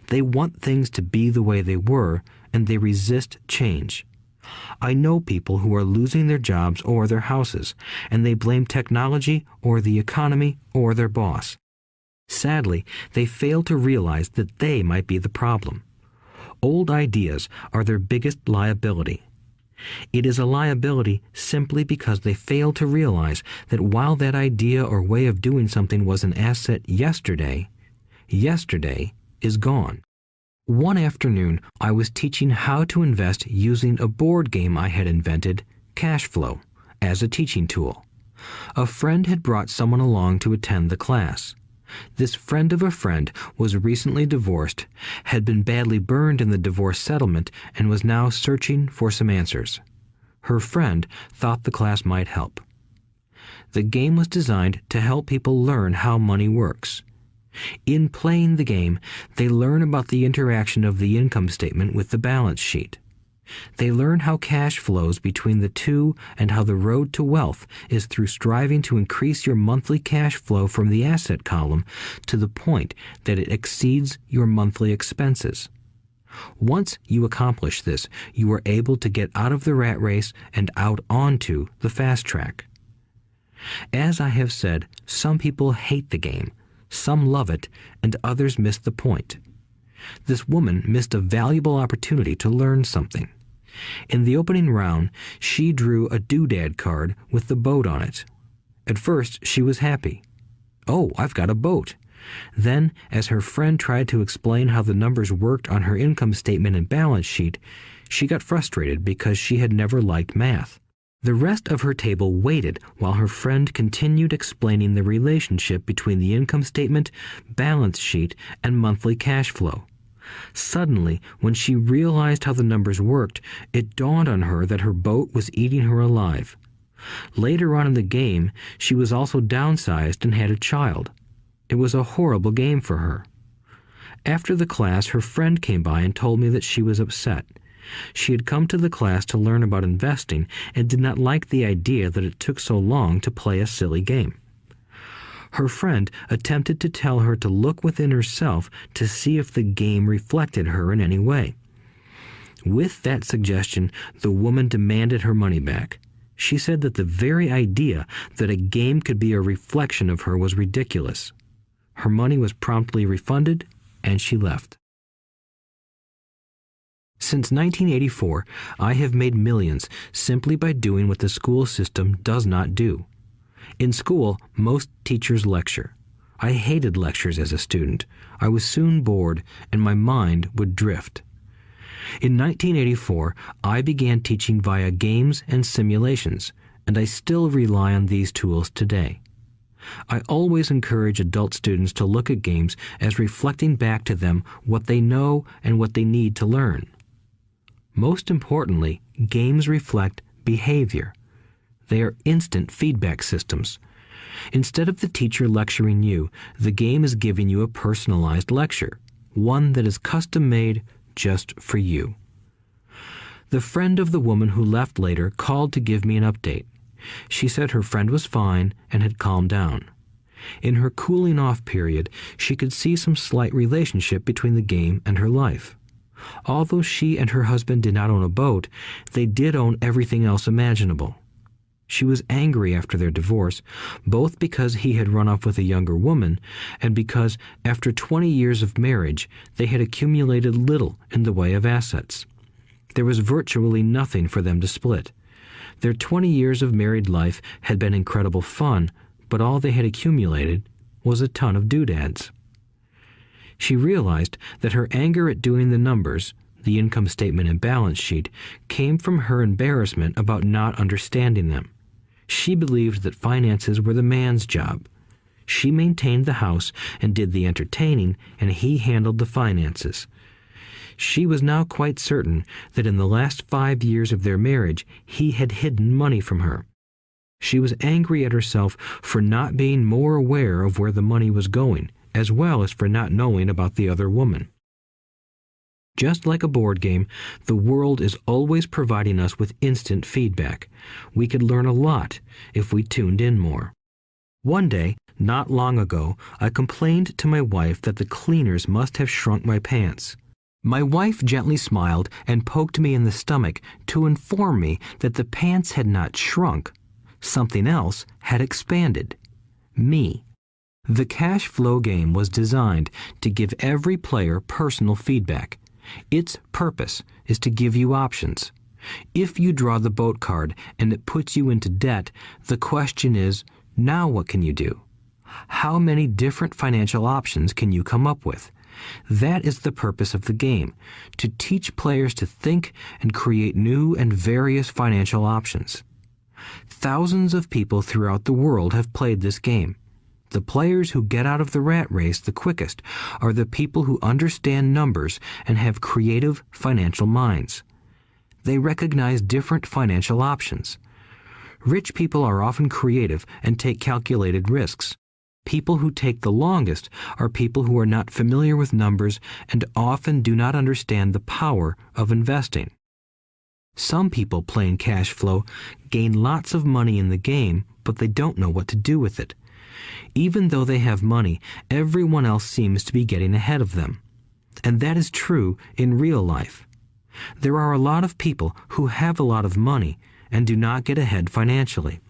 They want things to be the way they were, and they resist change. I know people who are losing their jobs or their houses, and they blame technology or the economy or their boss. Sadly, they fail to realize that they might be the problem. Old ideas are their biggest liability. It is a liability simply because they fail to realize that while that idea or way of doing something was an asset yesterday, yesterday is gone. One afternoon, I was teaching how to invest using a board game I had invented, Cash Flow, as a teaching tool. A friend had brought someone along to attend the class. This friend of a friend was recently divorced, had been badly burned in the divorce settlement, and was now searching for some answers. Her friend thought the class might help. The game was designed to help people learn how money works. In playing the game, they learn about the interaction of the income statement with the balance sheet. They learn how cash flows between the two and how the road to wealth is through striving to increase your monthly cash flow from the asset column to the point that it exceeds your monthly expenses. Once you accomplish this, you are able to get out of the rat race and out onto the fast track. As I have said, some people hate the game, some love it, and others miss the point. This woman missed a valuable opportunity to learn something. In the opening round, she drew a doodad card with the boat on it. At first, she was happy. "Oh, I've got a boat." Then, as her friend tried to explain how the numbers worked on her income statement and balance sheet, she got frustrated because she had never liked math. The rest of her table waited while her friend continued explaining the relationship between the income statement, balance sheet, and monthly cash flow. Suddenly, when she realized how the numbers worked, it dawned on her that her boat was eating her alive. Later on in the game, she was also downsized and had a child. It was a horrible game for her. After the class, her friend came by and told me that she was upset. She had come to the class to learn about investing and did not like the idea that it took so long to play a silly game. Her friend attempted to tell her to look within herself to see if the game reflected her in any way. With that suggestion, the woman demanded her money back. She said that the very idea that a game could be a reflection of her was ridiculous. Her money was promptly refunded, and she left. Since 1984, I have made millions simply by doing what the school system does not do. In school, most teachers lecture. I hated lectures as a student. I was soon bored, and my mind would drift. In 1984, I began teaching via games and simulations, and I still rely on these tools today. I always encourage adult students to look at games as reflecting back to them what they know and what they need to learn. Most importantly, games reflect behavior. They are instant feedback systems. Instead of the teacher lecturing you, the game is giving you a personalized lecture, one that is custom-made just for you. The friend of the woman who left later called to give me an update. She said her friend was fine and had calmed down. In her cooling off period, she could see some slight relationship between the game and her life. Although she and her husband did not own a boat, they did own everything else imaginable. She was angry after their divorce, both because he had run off with a younger woman and because, after 20 years of marriage, they had accumulated little in the way of assets. There was virtually nothing for them to split. Their 20 years of married life had been incredible fun, but all they had accumulated was a ton of doodads. She realized that her anger at doing the numbers, the income statement and balance sheet, came from her embarrassment about not understanding them. She believed that finances were the man's job. She maintained the house and did the entertaining, and he handled the finances. She was now quite certain that in the last 5 years of their marriage, he had hidden money from her. She was angry at herself for not being more aware of where the money was going, as well as for not knowing about the other woman. Just like a board game, the world is always providing us with instant feedback. We could learn a lot if we tuned in more. One day, not long ago, I complained to my wife that the cleaners must have shrunk my pants. My wife gently smiled and poked me in the stomach to inform me that the pants had not shrunk. Something else had expanded. Me. The cash flow game was designed to give every player personal feedback. Its purpose is to give you options. If you draw the boat card and it puts you into debt, the question is, now what can you do? How many different financial options can you come up with? That is the purpose of the game, to teach players to think and create new and various financial options. Thousands of people throughout the world have played this game. The players who get out of the rat race the quickest are the people who understand numbers and have creative financial minds. They recognize different financial options. Rich people are often creative and take calculated risks. People who take the longest are people who are not familiar with numbers and often do not understand the power of investing. Some people playing cash flow gain lots of money in the game, but they don't know what to do with it. Even though they have money, everyone else seems to be getting ahead of them. And that is true in real life. There are a lot of people who have a lot of money and do not get ahead financially.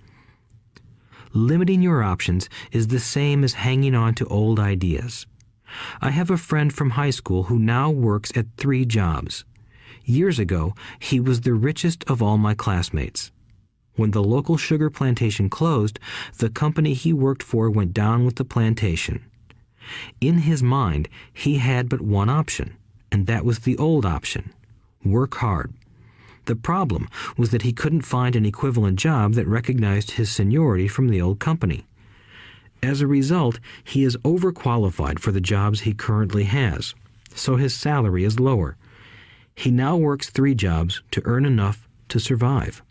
Limiting your options is the same as hanging on to old ideas. I have a friend from high school who now works at 3 jobs. Years ago, he was the richest of all my classmates. When the local sugar plantation closed, the company he worked for went down with the plantation. In his mind, he had but one option, and that was the old option: work hard. The problem was that he couldn't find an equivalent job that recognized his seniority from the old company. As a result, he is overqualified for the jobs he currently has, so his salary is lower. He now works 3 jobs to earn enough to survive.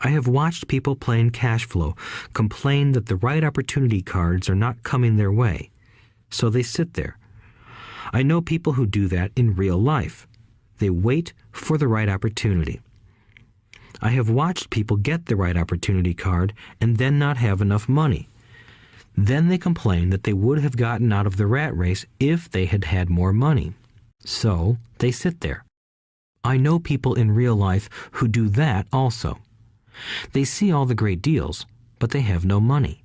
I have watched people playing cash flow complain that the right opportunity cards are not coming their way, so they sit there. I know people who do that in real life. They wait for the right opportunity. I have watched people get the right opportunity card and then not have enough money. Then they complain that they would have gotten out of the rat race if they had had more money. So they sit there. I know people in real life who do that also. They see all the great deals, but they have no money.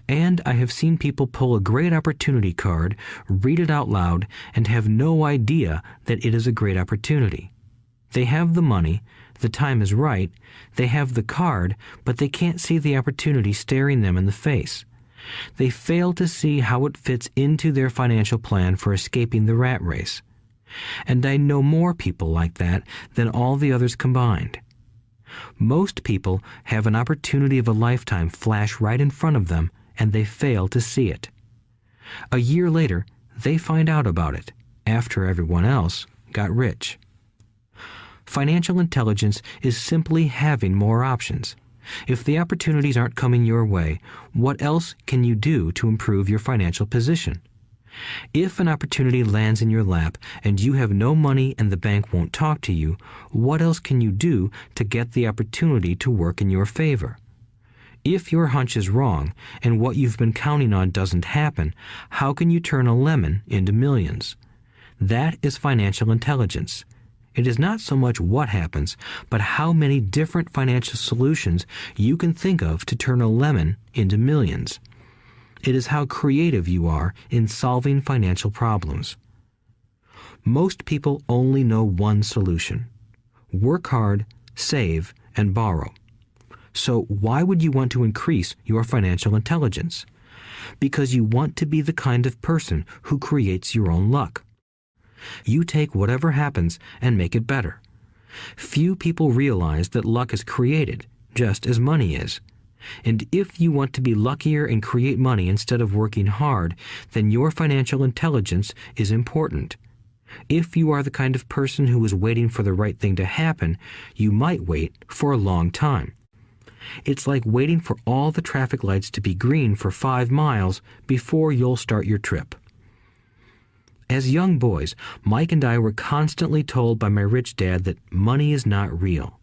And I have seen people pull a great opportunity card, read it out loud, and have no idea that it is a great opportunity. They have the money, the time is right, they have the card, but they can't see the opportunity staring them in the face. They fail to see how it fits into their financial plan for escaping the rat race. And I know more people like that than all the others combined. Most people have an opportunity of a lifetime flash right in front of them, and they fail to see it. A year later, they find out about it, after everyone else got rich. Financial intelligence is simply having more options. If the opportunities aren't coming your way, what else can you do to improve your financial position? If an opportunity lands in your lap and you have no money and the bank won't talk to you, what else can you do to get the opportunity to work in your favor? If your hunch is wrong and what you've been counting on doesn't happen, how can you turn a lemon into millions? That is financial intelligence. It is not so much what happens, but how many different financial solutions you can think of to turn a lemon into millions. It is how creative you are in solving financial problems. Most people only know one solution: work hard, save, and borrow. So why would you want to increase your financial intelligence? Because you want to be the kind of person who creates your own luck. You take whatever happens and make it better. Few people realize that luck is created, just as money is. And if you want to be luckier and create money instead of working hard, then your financial intelligence is important. If you are the kind of person who is waiting for the right thing to happen, you might wait for a long time. It's like waiting for all the traffic lights to be green for 5 miles before you'll start your trip. As young boys, Mike and I were constantly told by my rich dad that money is not real.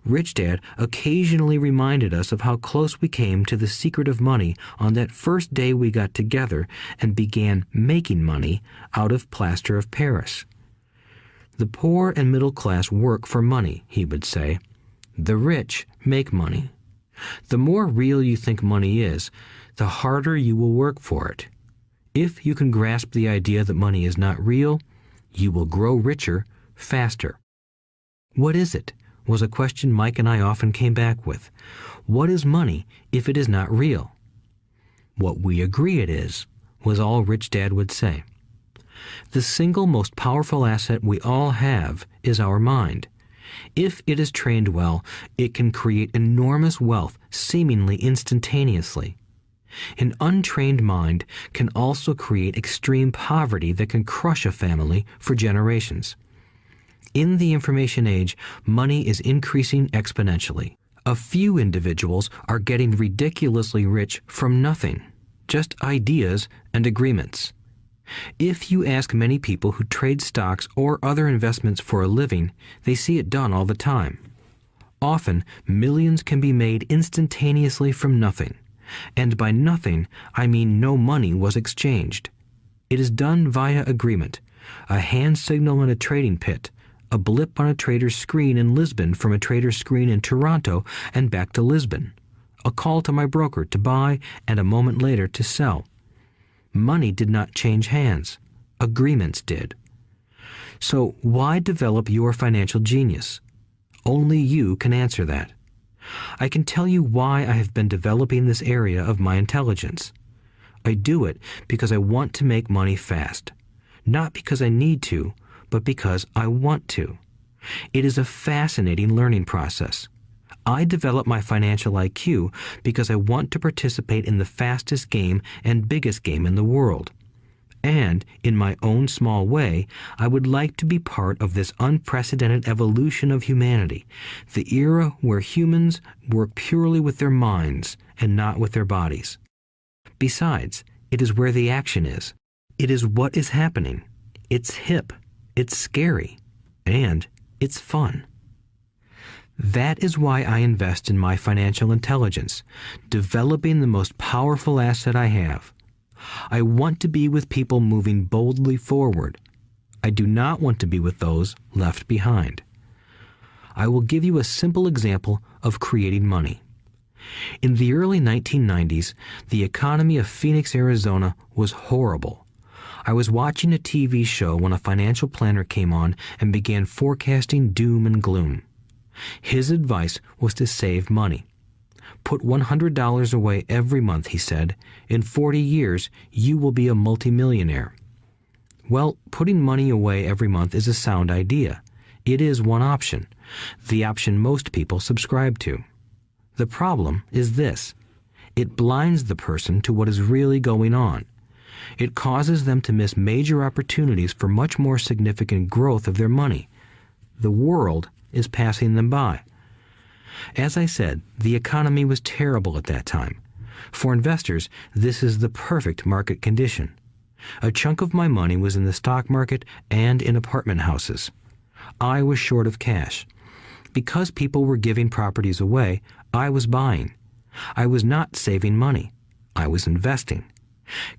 Rich Dad occasionally reminded us of how close we came to the secret of money on that first day we got together and began making money out of plaster of Paris. The poor and middle class work for money, he would say. The rich make money. The more real you think money is, the harder you will work for it. If you can grasp the idea that money is not real, you will grow richer faster. What is it? Was a question Mike and I often came back with. What is money if it is not real? What we agree it is, was all Rich Dad would say. The single most powerful asset we all have is our mind. If it is trained well, it can create enormous wealth seemingly instantaneously. An untrained mind can also create extreme poverty that can crush a family for generations. In the information age, money is increasing exponentially. A few individuals are getting ridiculously rich from nothing, just ideas and agreements. If you ask many people who trade stocks or other investments for a living, they see it done all the time. Often, millions can be made instantaneously from nothing. And by nothing, I mean no money was exchanged. It is done via agreement, a hand signal in a trading pit, a blip on a trader's screen in Lisbon from a trader's screen in Toronto and back to Lisbon, a call to my broker to buy and a moment later to sell. Money did not change hands. Agreements did. So why develop your financial genius? Only you can answer that. I can tell you why I have been developing this area of my intelligence. I do it because I want to make money fast. Not because I need to, but because I want to. It is a fascinating learning process. I develop my financial IQ because I want to participate in the fastest game and biggest game in the world. And, in my own small way, I would like to be part of this unprecedented evolution of humanity, the era where humans work purely with their minds and not with their bodies. Besides, it is where the action is. It is what is happening. It's hip, it's scary, and it's fun. That is why I invest in my financial intelligence, developing the most powerful asset I have. I want to be with people moving boldly forward. I do not want to be with those left behind. I will give you a simple example of creating money. In the early 1990s, the economy of Phoenix, Arizona was horrible. I was watching a TV show when a financial planner came on and began forecasting doom and gloom. His advice was to save money. Put $100 away every month, he said. In 40 years, you will be a multimillionaire. Well, putting money away every month is a sound idea. It is one option, the option most people subscribe to. The problem is this: it blinds the person to what is really going on. It causes them to miss major opportunities for much more significant growth of their money. The world is passing them by. As I said, the economy was terrible at that time. For investors, this is the perfect market condition. A chunk of my money was in the stock market and in apartment houses. I was short of cash. Because people were giving properties away, I was buying. I was not saving money. I was investing.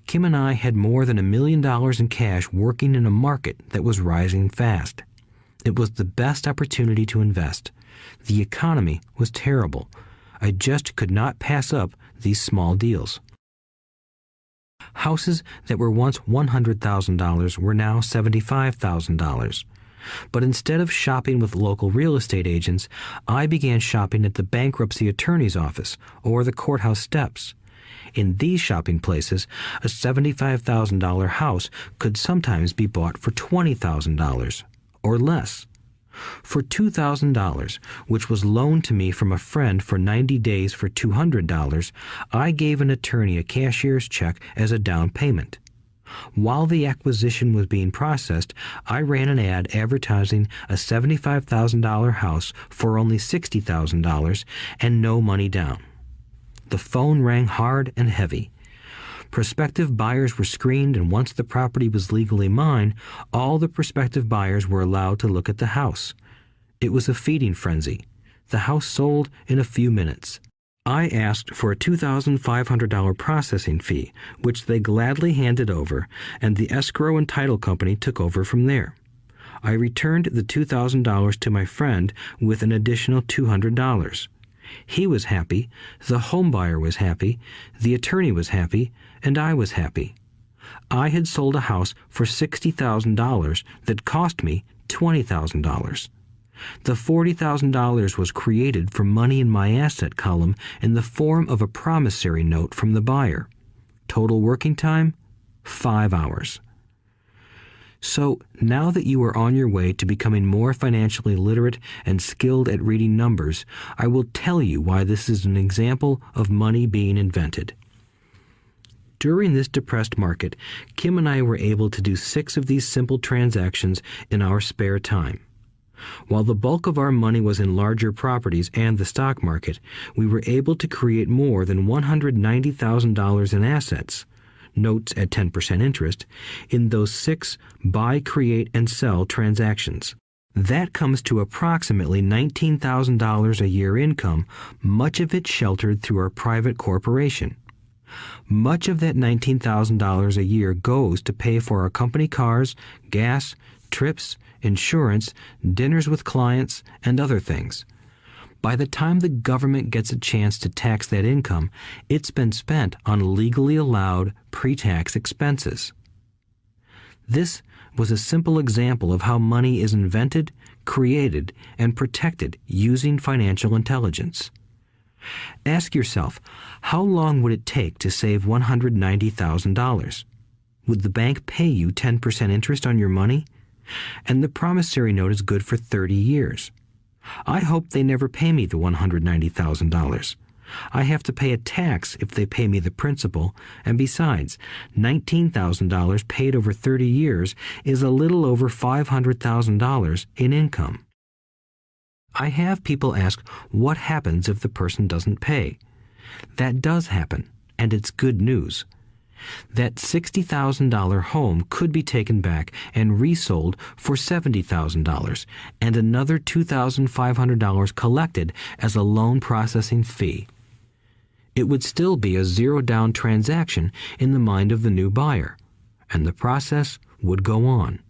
Kim and I had more than $1 million in cash working in a market that was rising fast. It was the best opportunity to invest. The economy was terrible. I just could not pass up these small deals. Houses that were once $100,000 were now $75,000. But instead of shopping with local real estate agents, I began shopping at the bankruptcy attorney's office or the courthouse steps. In these shopping places, a $75,000 house could sometimes be bought for $20,000 or less. For $2,000, which was loaned to me from a friend for 90 days for $200, I gave an attorney a cashier's check as a down payment. While the acquisition was being processed, I ran an ad advertising a $75,000 house for only $60,000 and no money down. The phone rang hard and heavy. Prospective buyers were screened, and once the property was legally mine, all the prospective buyers were allowed to look at the house. It was a feeding frenzy. The house sold in a few minutes. I asked for a $2,500 processing fee, which they gladly handed over, and the escrow and title company took over from there. I returned the $2,000 to my friend with an additional $200. He was happy, the home buyer was happy, the attorney was happy, and I was happy. I had sold a house for $60,000 that cost me $20,000. The $40,000 was created from money in my asset column in the form of a promissory note from the buyer. Total working time, 5 hours. So, now that you are on your way to becoming more financially literate and skilled at reading numbers, I will tell you why this is an example of money being invented. During this depressed market, Kim and I were able to do 6 of these simple transactions in our spare time. While the bulk of our money was in larger properties and the stock market, we were able to create more than $190,000 in assets, notes at 10% interest, in those 6 buy, create, and sell transactions. That comes to approximately $19,000 a year income, much of it sheltered through our private corporation. Much of that $19,000 a year goes to pay for our company cars, gas, trips, insurance, dinners with clients, and other things. By the time the government gets a chance to tax that income, it's been spent on legally allowed pre-tax expenses. This was a simple example of how money is invented, created, and protected using financial intelligence. Ask yourself, how long would it take to save $190,000? Would the bank pay you 10% interest on your money? And the promissory note is good for 30 years. I hope they never pay me the $190,000. I have to pay a tax if they pay me the principal, and besides, $19,000 paid over 30 years is a little over $500,000 in income. I have people ask, what happens if the person doesn't pay? That does happen, and it's good news. That $60,000 home could be taken back and resold for $70,000 and another $2,500 collected as a loan processing fee. It would still be a zero-down transaction in the mind of the new buyer, and the process would go on.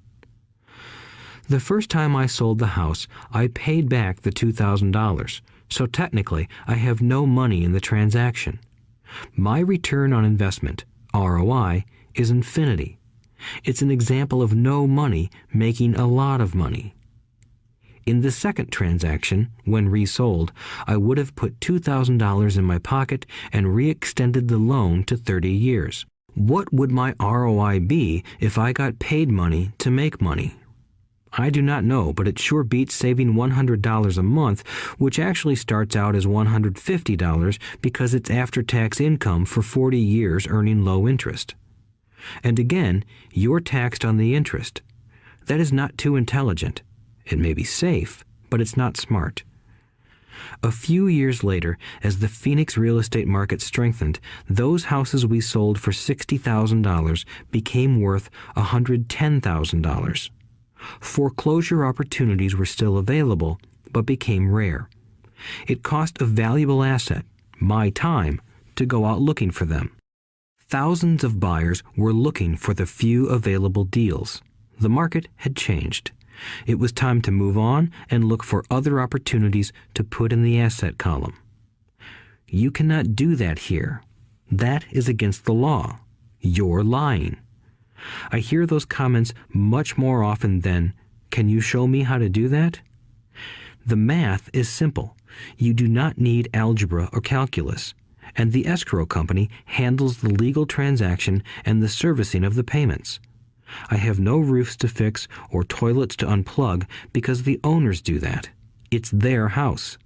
The first time I sold the house, I paid back the $2,000, so technically I have no money in the transaction. My return on investment, ROI, is infinity. It's an example of no money making a lot of money. In the second transaction, when resold, I would have put $2,000 in my pocket and re-extended the loan to 30 years. What would my ROI be if I got paid money to make money? I do not know, but it sure beats saving $100 a month, which actually starts out as $150 because it's after-tax income for 40 years earning low interest. And again, you're taxed on the interest. That is not too intelligent. It may be safe, but it's not smart. A few years later, as the Phoenix real estate market strengthened, those houses we sold for $60,000 became worth $110,000. Foreclosure opportunities were still available, but became rare. It cost a valuable asset, my time, to go out looking for them. Thousands of buyers were looking for the few available deals. The market had changed. It was time to move on and look for other opportunities to put in the asset column. You cannot do that here. That is against the law. You're lying. I hear those comments much more often than, "Can you show me how to do that?" The math is simple. You do not need algebra or calculus, and the escrow company handles the legal transaction and the servicing of the payments. I have no roofs to fix or toilets to unplug because the owners do that. It's their house.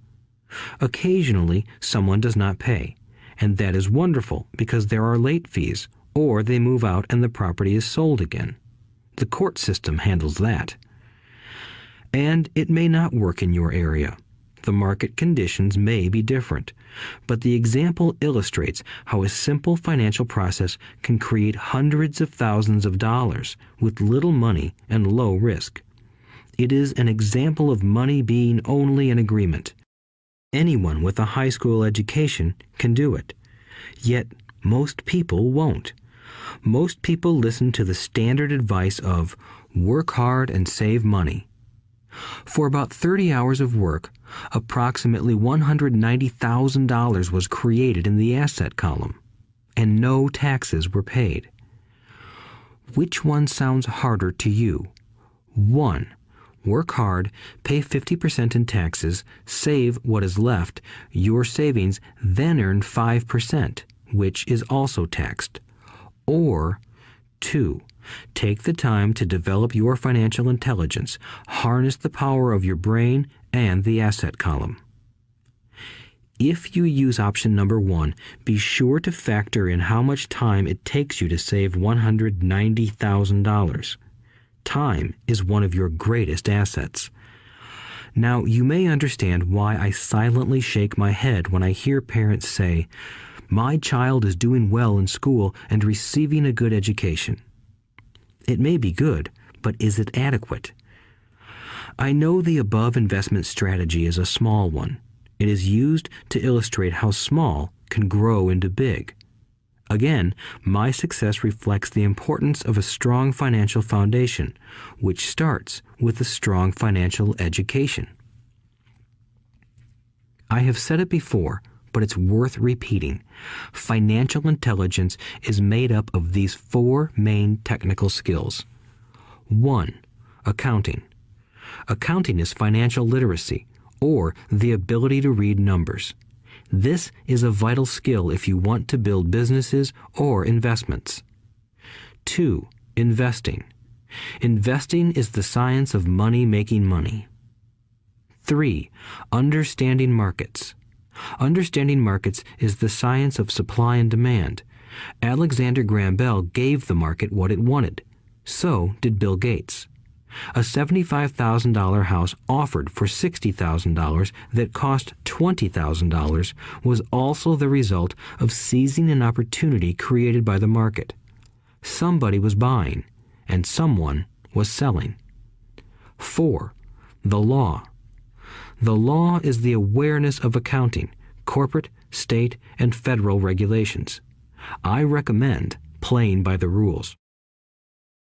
Occasionally, someone does not pay, and that is wonderful because there are late fees, or they move out and the property is sold again. The court system handles that. And it may not work in your area. The market conditions may be different, but the example illustrates how a simple financial process can create hundreds of thousands of dollars with little money and low risk. It is an example of money being only an agreement. Anyone with a high school education can do it. Yet most people won't. Most people listen to the standard advice of work hard and save money. For about 30 hours of work, approximately $190,000 was created in the asset column, and no taxes were paid. Which one sounds harder to you? 1. Work hard, pay 50% in taxes, save what is left, your savings, then earn 5%, which is also taxed. Or 2. Take the time to develop your financial intelligence, harness the power of your brain and the asset column. If you use option number 1, be sure to factor in how much time it takes you to save $190,000. Time is one of your greatest assets. Now, you may understand why I silently shake my head when I hear parents say, "My child is doing well in school and receiving a good education." It may be good, but is it adequate? I know the above investment strategy is a small one. It is used to illustrate how small can grow into big. Again, my success reflects the importance of a strong financial foundation, which starts with a strong financial education. I have said it before, but it's worth repeating. Financial intelligence is made up of these 4 main technical skills. 1. Accounting. Accounting is financial literacy, or the ability to read numbers. This is a vital skill if you want to build businesses or investments. 2. Investing. Investing is the science of money making money. 3. Understanding markets. Understanding markets is the science of supply and demand. Alexander Graham Bell gave the market what it wanted. So did Bill Gates. A $75,000 house offered for $60,000 that cost $20,000 was also the result of seizing an opportunity created by the market. Somebody was buying, and someone was selling. 4. The law. The law is the awareness of accounting, corporate, state, and federal regulations. I recommend playing by the rules.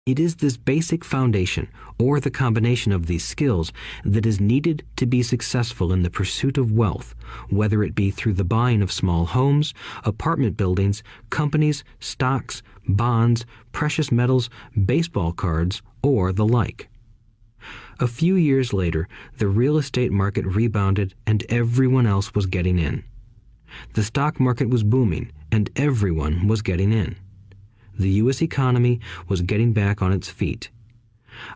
It is this basic foundation, or the combination of these skills, that is needed to be successful in the pursuit of wealth, whether it be through the buying of small homes, apartment buildings, companies, stocks, bonds, precious metals, baseball cards, or the like. A few years later, the real estate market rebounded and everyone else was getting in. The stock market was booming and everyone was getting in. The U.S. economy was getting back on its feet.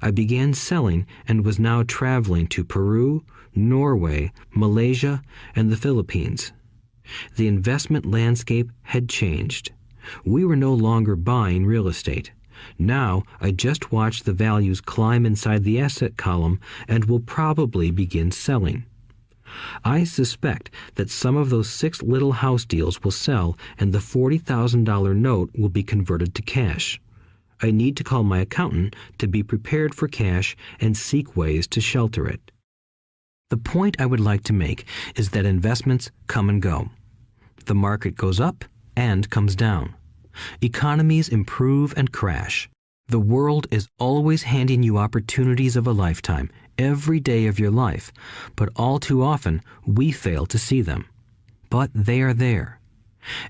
I began selling and was now traveling to Peru, Norway, Malaysia, and the Philippines. The investment landscape had changed. We were no longer buying real estate. Now I just watch the values climb inside the asset column and will probably begin selling. I suspect that some of those 6 little house deals will sell and the $40,000 note will be converted to cash. I need to call my accountant to be prepared for cash and seek ways to shelter it. The point I would like to make is that investments come and go. The market goes up and comes down. Economies improve and crash. The world is always handing you opportunities of a lifetime, every day of your life, but all too often we fail to see them. But they are there.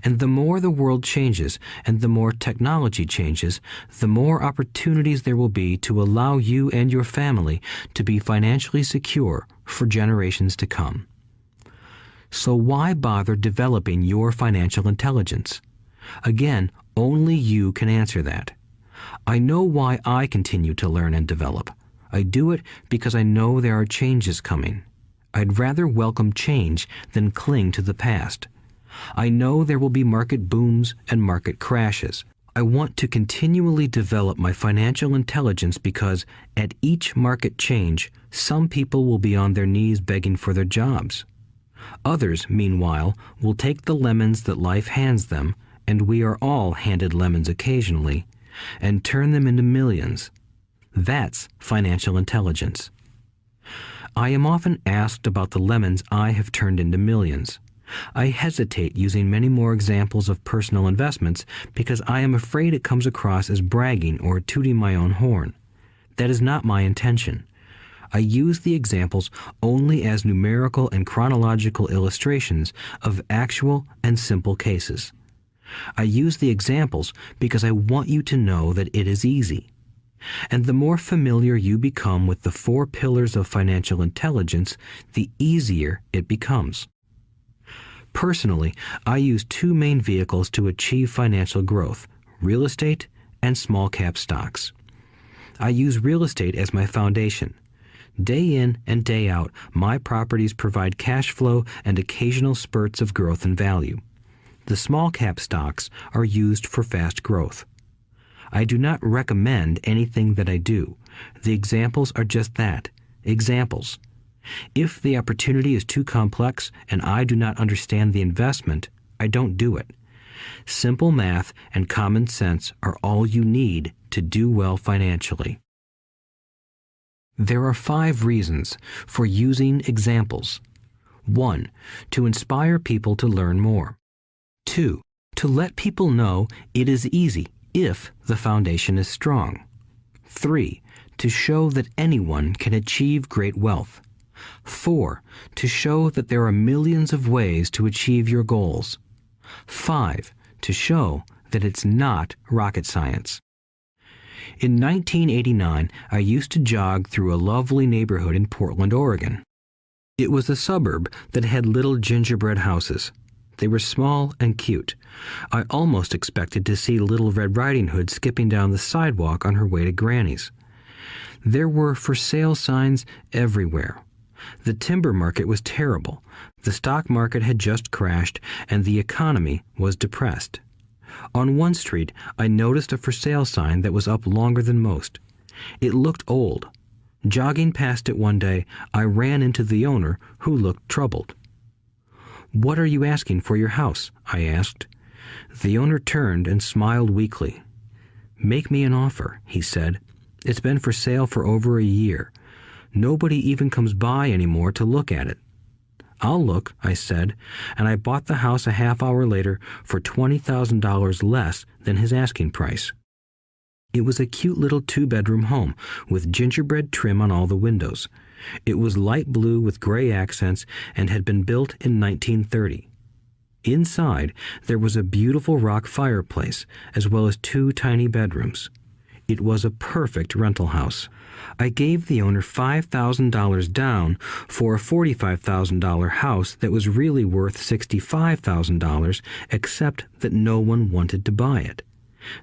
And the more the world changes and the more technology changes, the more opportunities there will be to allow you and your family to be financially secure for generations to come. So why bother developing your financial intelligence? Again, only you can answer that. I know why I continue to learn and develop. I do it because I know there are changes coming. I'd rather welcome change than cling to the past. I know there will be market booms and market crashes. I want to continually develop my financial intelligence because at each market change, some people will be on their knees begging for their jobs. Others, meanwhile, will take the lemons that life hands them, and we are all handed lemons occasionally, and turn them into millions. That's financial intelligence. I am often asked about the lemons I have turned into millions. I hesitate using many more examples of personal investments because I am afraid it comes across as bragging or tooting my own horn. That is not my intention. I use the examples only as numerical and chronological illustrations of actual and simple cases. I use the examples because I want you to know that it is easy. And the more familiar you become with the 4 pillars of financial intelligence, the easier it becomes. Personally, I use 2 main vehicles to achieve financial growth: real estate and small cap stocks. I use real estate as my foundation. Day in and day out, my properties provide cash flow and occasional spurts of growth and value. The small cap stocks are used for fast growth. I do not recommend anything that I do. The examples are just that, examples. If the opportunity is too complex and I do not understand the investment, I don't do it. Simple math and common sense are all you need to do well financially. There are 5 reasons for using examples. 1. To inspire people to learn more. 2. To let people know it is easy if the foundation is strong. 3. To show that anyone can achieve great wealth. 4. To show that there are millions of ways to achieve your goals. 5. To show that it's not rocket science. In 1989, I used to jog through a lovely neighborhood in Portland, Oregon. It was a suburb that had little gingerbread houses. They were small and cute. I almost expected to see Little Red Riding Hood skipping down the sidewalk on her way to Granny's. There were for sale signs everywhere. The timber market was terrible. The stock market had just crashed, and the economy was depressed. On one street, I noticed a for sale sign that was up longer than most. It looked old. Jogging past it one day, I ran into the owner, who looked troubled. "What are you asking for your house?" I asked. The owner turned and smiled weakly. "Make me an offer," he said. "It's been for sale for over a year. Nobody even comes by anymore to look at it." "I'll look," I said, and I bought the house a half hour later for $20,000 less than his asking price. It was a cute little 2-bedroom home with gingerbread trim on all the windows. It was light blue with gray accents and had been built in 1930. Inside, there was a beautiful rock fireplace, as well as 2 tiny bedrooms. It was a perfect rental house. I gave the owner $5,000 down for a $45,000 house that was really worth $65,000, except that no one wanted to buy it.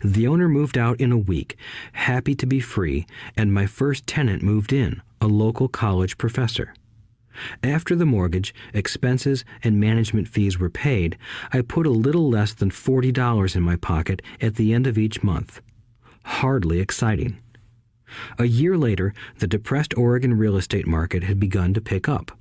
The owner moved out in a week, happy to be free, and my first tenant moved in, a local college professor. After the mortgage, expenses, and management fees were paid, I put a little less than $40 in my pocket at the end of each month. Hardly exciting. A year later, the depressed Oregon real estate market had begun to pick up.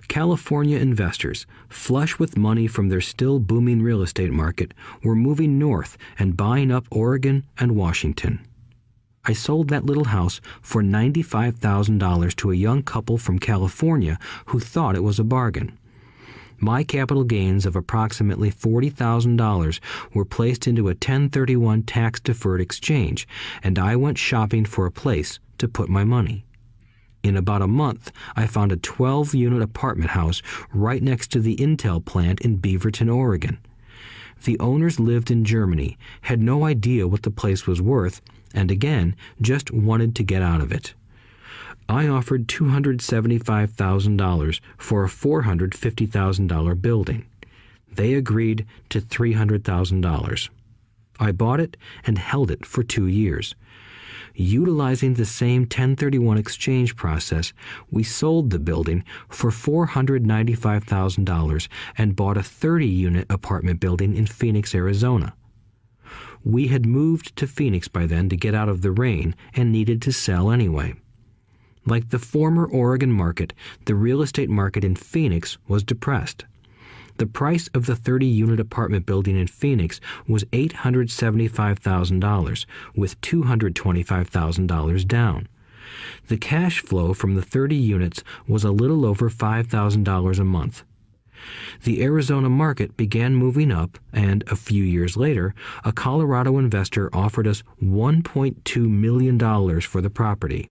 California investors, flush with money from their still booming real estate market, were moving north and buying up Oregon and Washington. I sold that little house for $95,000 to a young couple from California who thought it was a bargain. My capital gains of approximately $40,000 were placed into a 1031 tax-deferred exchange, and I went shopping for a place to put my money. In about a month, I found a 12-unit apartment house right next to the Intel plant in Beaverton, Oregon. The owners lived in Germany, had no idea what the place was worth, and again, just wanted to get out of it. I offered $275,000 for a $450,000 building. They agreed to $300,000. I bought it and held it for 2 years. Utilizing the same 1031 exchange process, we sold the building for $495,000 and bought a 30-unit apartment building in Phoenix, Arizona. We had moved to Phoenix by then to get out of the rain and needed to sell anyway. Like the former Oregon market, the real estate market in Phoenix was depressed. The price of the 30-unit apartment building in Phoenix was $875,000, with $225,000 down. The cash flow from the 30 units was a little over $5,000 a month. The Arizona market began moving up, and a few years later, a Colorado investor offered us $1.2 million for the property.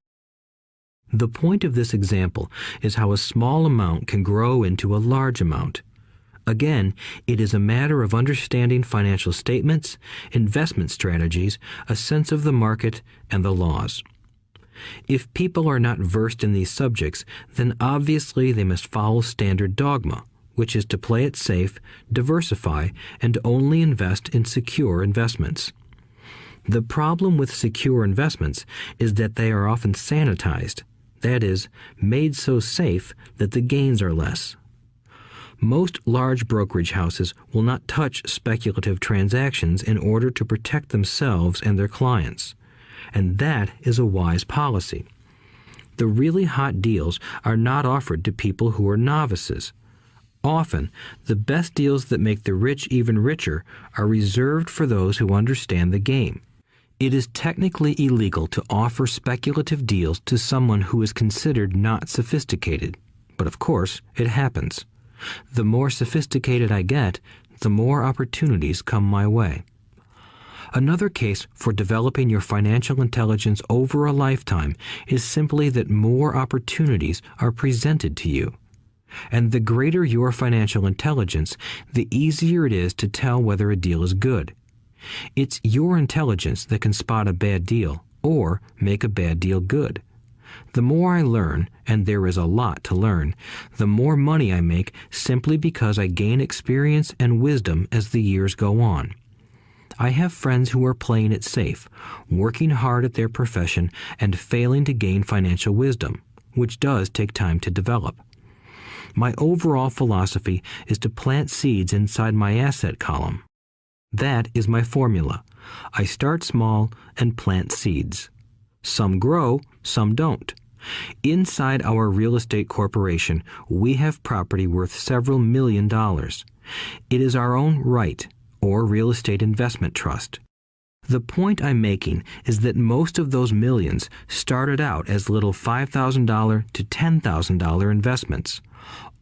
The point of this example is how a small amount can grow into a large amount. Again, it is a matter of understanding financial statements, investment strategies, a sense of the market, and the laws. If people are not versed in these subjects, then obviously they must follow standard dogma, which is to play it safe, diversify, and only invest in secure investments. The problem with secure investments is that they are often sanitized, that is, made so safe that the gains are less. Most large brokerage houses will not touch speculative transactions in order to protect themselves and their clients, and that is a wise policy. The really hot deals are not offered to people who are novices. Often, the best deals that make the rich even richer are reserved for those who understand the game. It is technically illegal to offer speculative deals to someone who is considered not sophisticated, but of course, it happens. The more sophisticated I get, the more opportunities come my way. Another case for developing your financial intelligence over a lifetime is simply that more opportunities are presented to you. And the greater your financial intelligence, the easier it is to tell whether a deal is good. It's your intelligence that can spot a bad deal or make a bad deal good. The more I learn, and there is a lot to learn, the more money I make simply because I gain experience and wisdom as the years go on. I have friends who are playing it safe, working hard at their profession and failing to gain financial wisdom, which does take time to develop. My overall philosophy is to plant seeds inside my asset column. That is my formula. I start small and plant seeds. Some grow, some don't. Inside our real estate corporation, we have property worth several $1 million. It is our own right, or real estate investment trust. The point I'm making is that most of those millions started out as little $5,000 to $10,000 investments.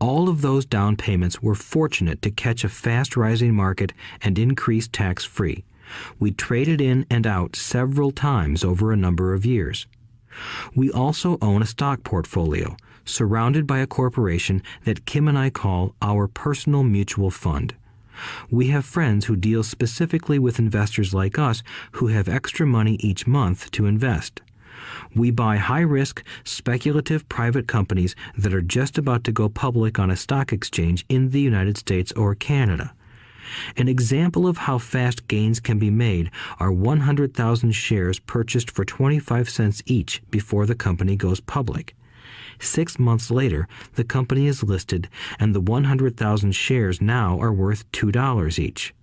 All of those down payments were fortunate to catch a fast-rising market and increase tax-free. We traded in and out several times over a number of years. We also own a stock portfolio, surrounded by a corporation that Kim and I call our personal mutual fund. We have friends who deal specifically with investors like us who have extra money each month to invest. We buy high-risk, speculative private companies that are just about to go public on a stock exchange in the United States or Canada. An example of how fast gains can be made are 100,000 shares purchased for 25 cents each before the company goes public. 6 months later, the company is listed, and the 100,000 shares now are worth $2 each.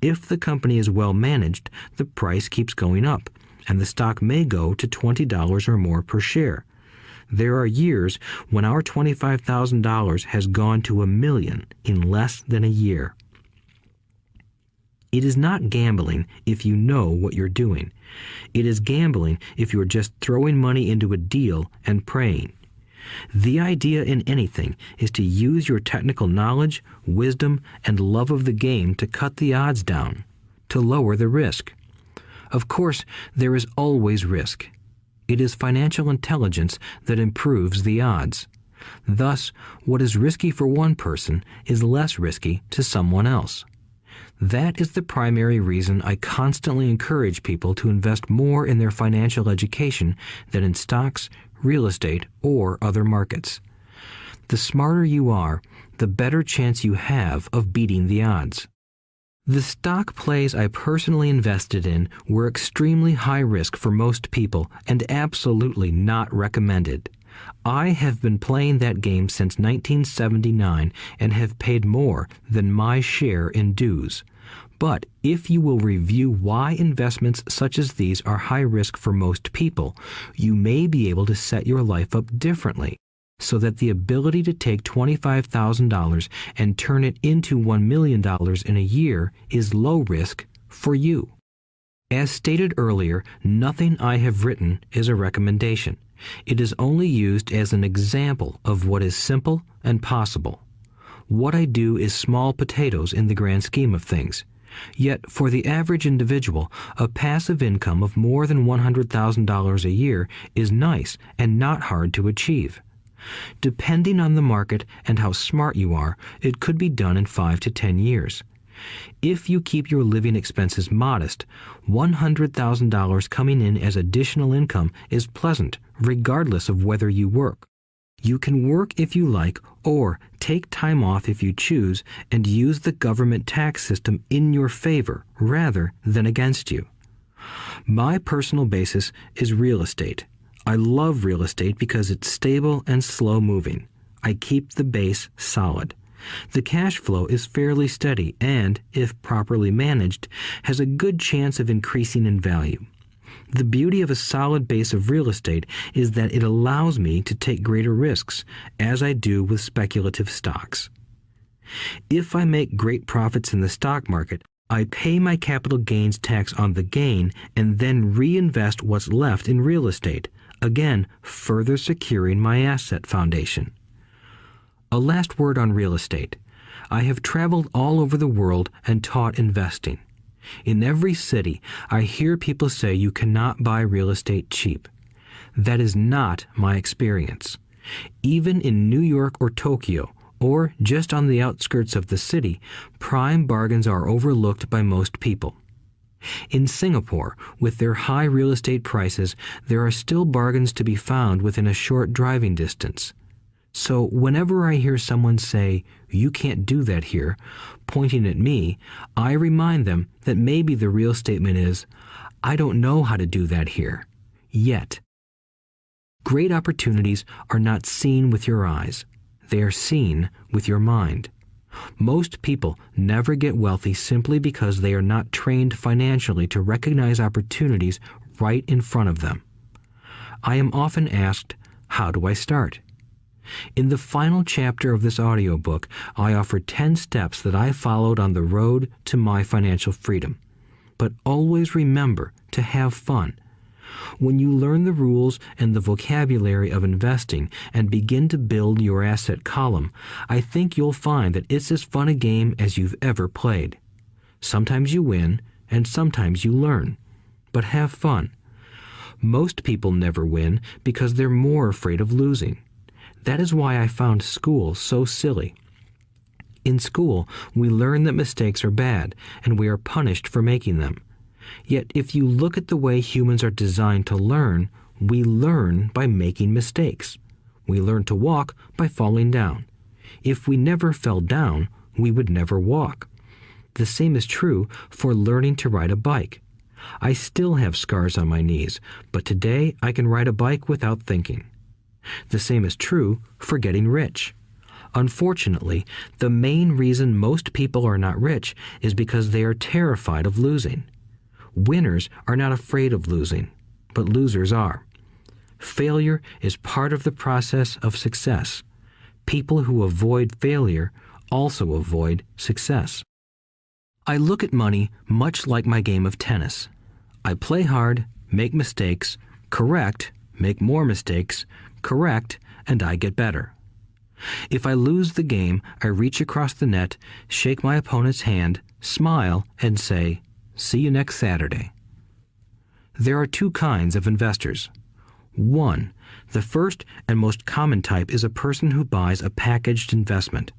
If the company is well managed, the price keeps going up, and the stock may go to $20 or more per share. There are years when our $25,000 has gone to $1 million in less than a year. It is not gambling if you know what you're doing. It is gambling if you're just throwing money into a deal and praying. The idea in anything is to use your technical knowledge, wisdom, and love of the game to cut the odds down, to lower the risk. Of course, there is always risk. It is financial intelligence that improves the odds. Thus, what is risky for one person is less risky to someone else. That is the primary reason I constantly encourage people to invest more in their financial education than in stocks, real estate, or other markets. The smarter you are, the better chance you have of beating the odds. The stock plays I personally invested in were extremely high risk for most people and absolutely not recommended. I have been playing that game since 1979 and have paid more than my share in dues. But if you will review why investments such as these are high risk for most people, you may be able to set your life up differently, so that the ability to take $25,000 and turn it into $1 million in a year is low risk for you. As stated earlier, nothing I have written is a recommendation. It is only used as an example of what is simple and possible. What I do is small potatoes in the grand scheme of things. Yet, for the average individual, a passive income of more than $100,000 a year is nice and not hard to achieve. Depending on the market and how smart you are, it could be done in 5 to 10 years. If you keep your living expenses modest, $100,000 coming in as additional income is pleasant, regardless of whether you work. You can work if you like, or take time off if you choose, and use the government tax system in your favor rather than against you. My personal basis is real estate. I love real estate because it's stable and slow-moving. I keep the base solid. The cash flow is fairly steady and, if properly managed, has a good chance of increasing in value. The beauty of a solid base of real estate is that it allows me to take greater risks, as I do with speculative stocks. If I make great profits in the stock market, I pay my capital gains tax on the gain and then reinvest what's left in real estate, again further securing my asset foundation. A last word on real estate. I have traveled all over the world and taught investing. In every city, I hear people say you cannot buy real estate cheap. That is not my experience. Even in New York or Tokyo, or just on the outskirts of the city, prime bargains are overlooked by most people. In Singapore, with their high real estate prices, there are still bargains to be found within a short driving distance. So whenever I hear someone say, "You can't do that here," pointing at me, I remind them that maybe the real statement is, "I don't know how to do that here, yet." Great opportunities are not seen with your eyes. They are seen with your mind. Most people never get wealthy simply because they are not trained financially to recognize opportunities right in front of them. I am often asked, "How do I start?" In the final chapter of this audiobook, I offer 10 steps that I followed on the road to my financial freedom. But always remember to have fun. When you learn the rules and the vocabulary of investing and begin to build your asset column, I think you'll find that it's as fun a game as you've ever played. Sometimes you win, and sometimes you learn. But have fun. Most people never win because they're more afraid of losing. That is why I found school so silly. In school, we learn that mistakes are bad, and we are punished for making them. Yet if you look at the way humans are designed to learn, we learn by making mistakes. We learn to walk by falling down. If we never fell down, we would never walk. The same is true for learning to ride a bike. I still have scars on my knees, but today I can ride a bike without thinking. The same is true for getting rich. Unfortunately, the main reason most people are not rich is because they are terrified of losing. Winners are not afraid of losing, but losers are. Failure is part of the process of success. People who avoid failure also avoid success. I look at money much like my game of tennis. I play hard, make mistakes, correct, make more mistakes, correct, and I get better. If I lose the game, I reach across the net, shake my opponent's hand, smile, and say, "See you next Saturday." There are two kinds of investors. One, the first and most common type is a person who buys a packaged investment.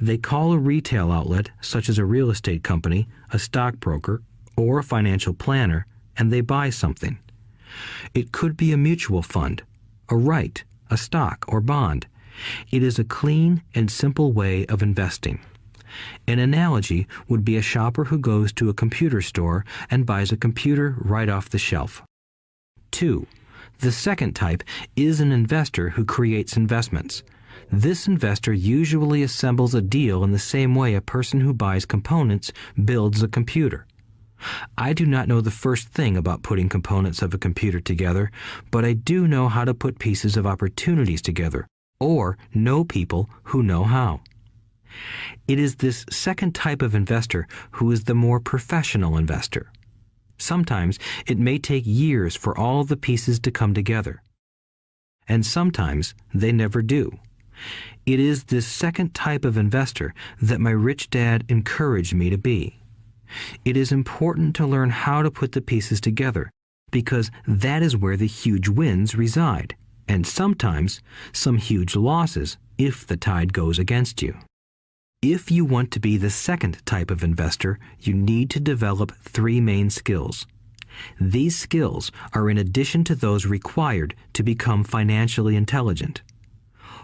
They call a retail outlet, such as a real estate company, a stockbroker, or a financial planner, and they buy something. It could be a mutual fund, a right, a stock, or bond. It is a clean and simple way of investing. An analogy would be a shopper who goes to a computer store and buys a computer right off the shelf. 2. The second type is an investor who creates investments. This investor usually assembles a deal in the same way a person who buys components builds a computer. I do not know the first thing about putting components of a computer together, but I do know how to put pieces of opportunities together, or know people who know how. It is this second type of investor who is the more professional investor. Sometimes it may take years for all the pieces to come together, and sometimes they never do. It is this second type of investor that my rich dad encouraged me to be. It is important to learn how to put the pieces together, because that is where the huge wins reside, and sometimes some huge losses if the tide goes against you. If you want to be the second type of investor, you need to develop 3 main skills. These skills are in addition to those required to become financially intelligent.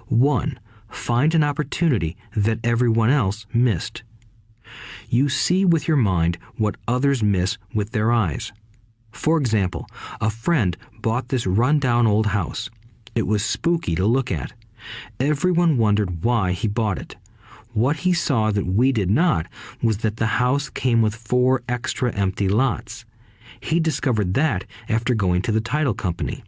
1. Find an opportunity that everyone else missed. You see with your mind what others miss with their eyes. For example, a friend bought this run-down old house. It was spooky to look at. Everyone wondered why he bought it. What he saw that we did not was that the house came with 4 extra empty lots. He discovered that after going to the title company.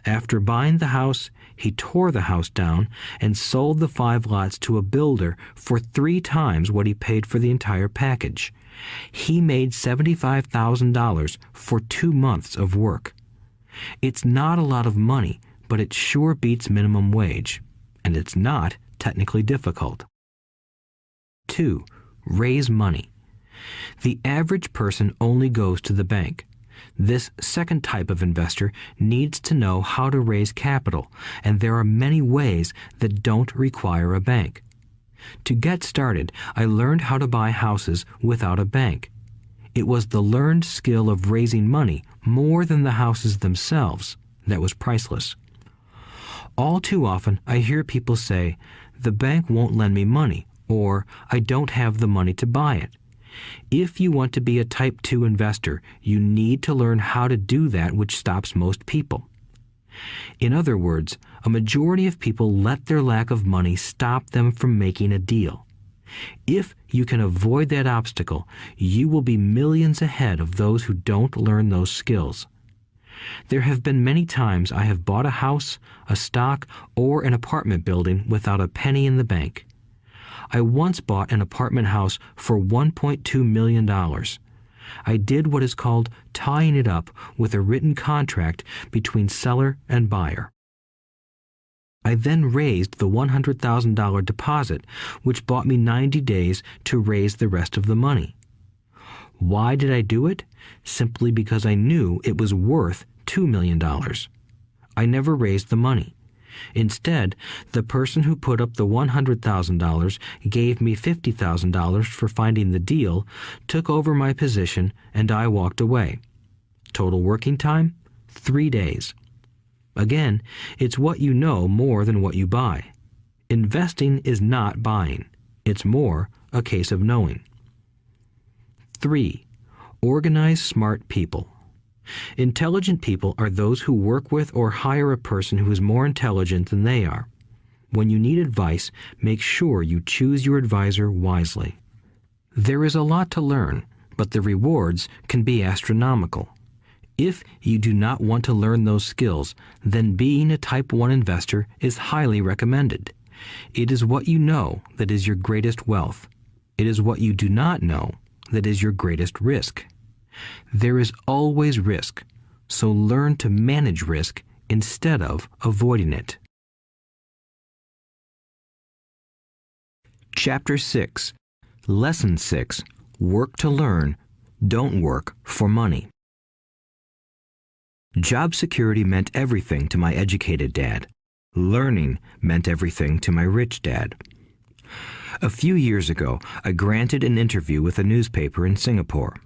After buying the house, he tore the house down and sold the 5 lots to a builder for 3 times what he paid for the entire package. He made $75,000 for 2 months of work. It's not a lot of money, but it sure beats minimum wage, and it's not technically difficult. 2. Raise money. The average person only goes to the bank. This second type of investor needs to know how to raise capital, and there are many ways that don't require a bank. To get started, I learned how to buy houses without a bank. It was the learned skill of raising money more than the houses themselves that was priceless. All too often, I hear people say, "The bank won't lend me money," or "I don't have the money to buy it." If you want to be a Type 2 investor, you need to learn how to do that which stops most people. In other words, a majority of people let their lack of money stop them from making a deal. If you can avoid that obstacle, you will be millions ahead of those who don't learn those skills. There have been many times I have bought a house, a stock, or an apartment building without a penny in the bank. I once bought an apartment house for $1.2 million. I did what is called tying it up with a written contract between seller and buyer. I then raised the $100,000 deposit, which bought me 90 days to raise the rest of the money. Why did I do it? Simply because I knew it was worth $2 million. I never raised the money. Instead, the person who put up the $100,000 gave me $50,000 for finding the deal, took over my position, and I walked away. Total working time? 3 days. Again, it's what you know more than what you buy. Investing is not buying. It's more a case of knowing. 3. Organize smart people. Intelligent people are those who work with or hire a person who is more intelligent than they are. When you need advice, make sure you choose your advisor wisely. There is a lot to learn, but the rewards can be astronomical. If you do not want to learn those skills, then being a Type 1 investor is highly recommended. It is what you know that is your greatest wealth. It is what you do not know that is your greatest risk. There is always risk, so learn to manage risk instead of avoiding it. Chapter 6. Lesson 6. Work to learn, don't work for money. Job security meant everything to my educated dad. Learning meant everything to my rich dad. A few years ago, I granted an interview with a newspaper in Singapore.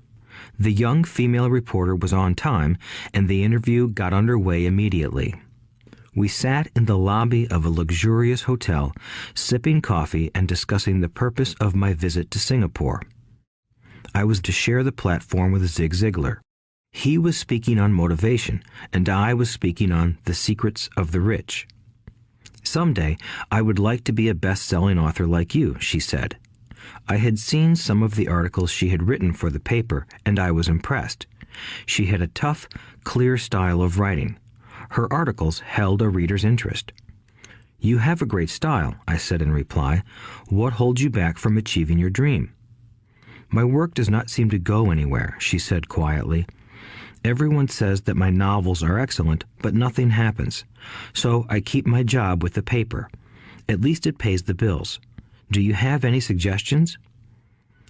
The young female reporter was on time, and the interview got underway immediately. We sat in the lobby of a luxurious hotel, sipping coffee and discussing the purpose of my visit to Singapore. I was to share the platform with Zig Ziglar. He was speaking on motivation, and I was speaking on the secrets of the rich. Someday, I would like to be a best-selling author like you, she said. I had seen some of the articles she had written for the paper, and I was impressed. She had a tough, clear style of writing. Her articles held a reader's interest. You have a great style, I said in reply. What holds you back from achieving your dream? My work does not seem to go anywhere, she said quietly. Everyone says that my novels are excellent, but nothing happens. So I keep my job with the paper. At least it pays the bills. Do you have any suggestions?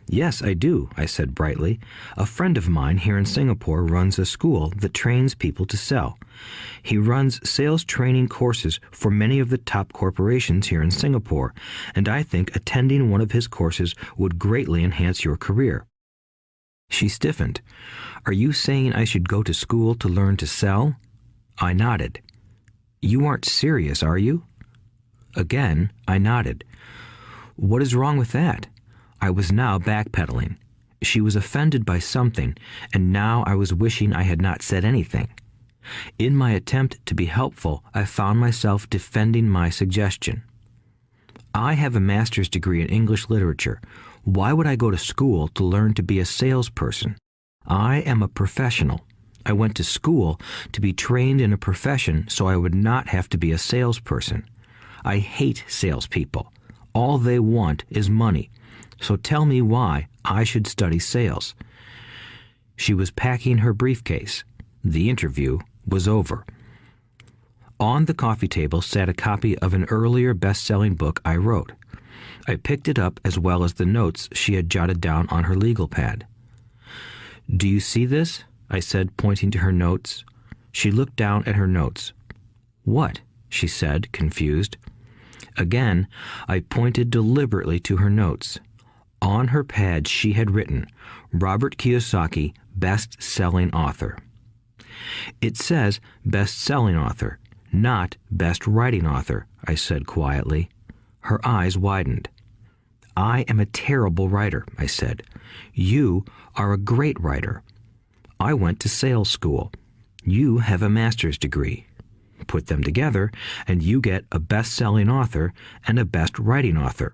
Yes, I do, I said brightly. A friend of mine here in Singapore runs a school that trains people to sell. He runs sales training courses for many of the top corporations here in Singapore, and I think attending one of his courses would greatly enhance your career. She stiffened. Are you saying I should go to school to learn to sell? I nodded. You aren't serious, are you? Again, I nodded. What is wrong with that? I was now backpedaling. She was offended by something, and now I was wishing I had not said anything. In my attempt to be helpful, I found myself defending my suggestion. I have a master's degree in English literature. Why would I go to school to learn to be a salesperson? I am a professional. I went to school to be trained in a profession so I would not have to be a salesperson. I hate salespeople. All they want is money. So tell me why I should study sales. She was packing her briefcase. The interview was over. On the coffee table sat a copy of an earlier best-selling book I wrote. I picked it up as well as the notes she had jotted down on her legal pad. Do you see this? I said, pointing to her notes. She looked down at her notes. What? She said, confused. Again, I pointed deliberately to her notes. On her pad she had written, Robert Kiyosaki, best-selling author. It says best-selling author, not best writing author, I said quietly. Her eyes widened. I am a terrible writer, I said. You are a great writer. I went to sales school. You have a master's degree. Put them together, and you get a best-selling author and a best writing author.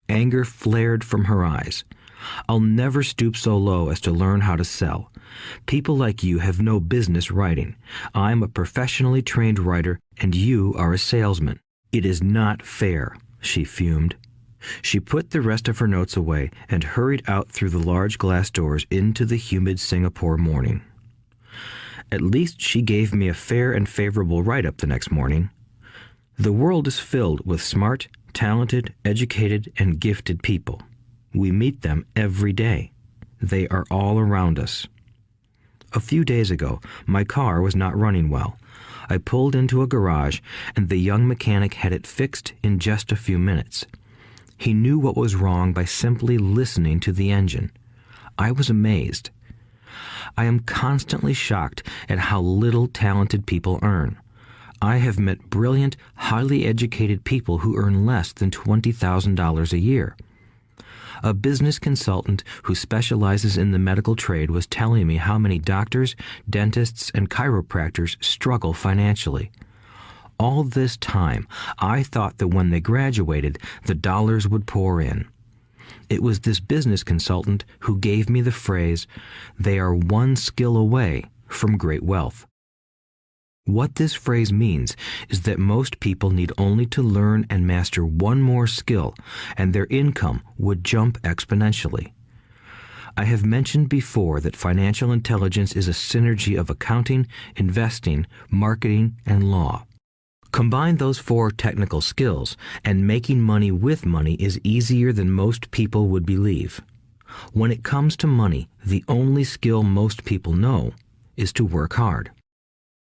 Anger flared from her eyes. I'll never stoop so low as to learn how to sell. People like you have no business writing. I'm a professionally trained writer, and you are a salesman. It is not fair, she fumed. She put the rest of her notes away and hurried out through the large glass doors into the humid Singapore morning. At least she gave me a fair and favorable write-up the next morning. The world is filled with smart, talented, educated, and gifted people. We meet them every day. They are all around us. A few days ago, my car was not running well. I pulled into a garage, and the young mechanic had it fixed in just a few minutes. He knew what was wrong by simply listening to the engine. I was amazed. I am constantly shocked at how little talented people earn. I have met brilliant, highly educated people who earn less than $20,000 a year. A business consultant who specializes in the medical trade was telling me how many doctors, dentists, and chiropractors struggle financially. All this time, I thought that when they graduated, the dollars would pour in. It was this business consultant who gave me the phrase, "They are one skill away from great wealth." What this phrase means is that most people need only to learn and master one more skill, and their income would jump exponentially. I have mentioned before that financial intelligence is a synergy of accounting, investing, marketing, and law. Combine those 4 technical skills, and making money with money is easier than most people would believe. When it comes to money, the only skill most people know is to work hard.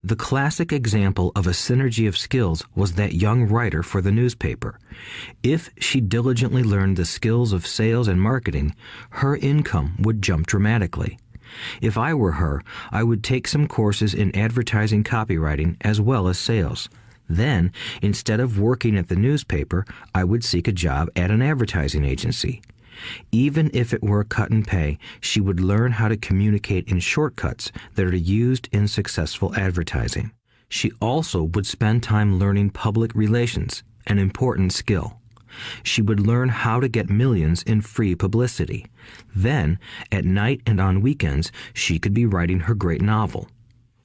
The classic example of a synergy of skills was that young writer for the newspaper. If she diligently learned the skills of sales and marketing, her income would jump dramatically. If I were her, I would take some courses in advertising copywriting as well as sales. Then, instead of working at the newspaper, I would seek a job at an advertising agency. Even if it were cut and pay, she would learn how to communicate in shortcuts that are used in successful advertising. She also would spend time learning public relations, an important skill. She would learn how to get millions in free publicity. Then, at night and on weekends, she could be writing her great novel.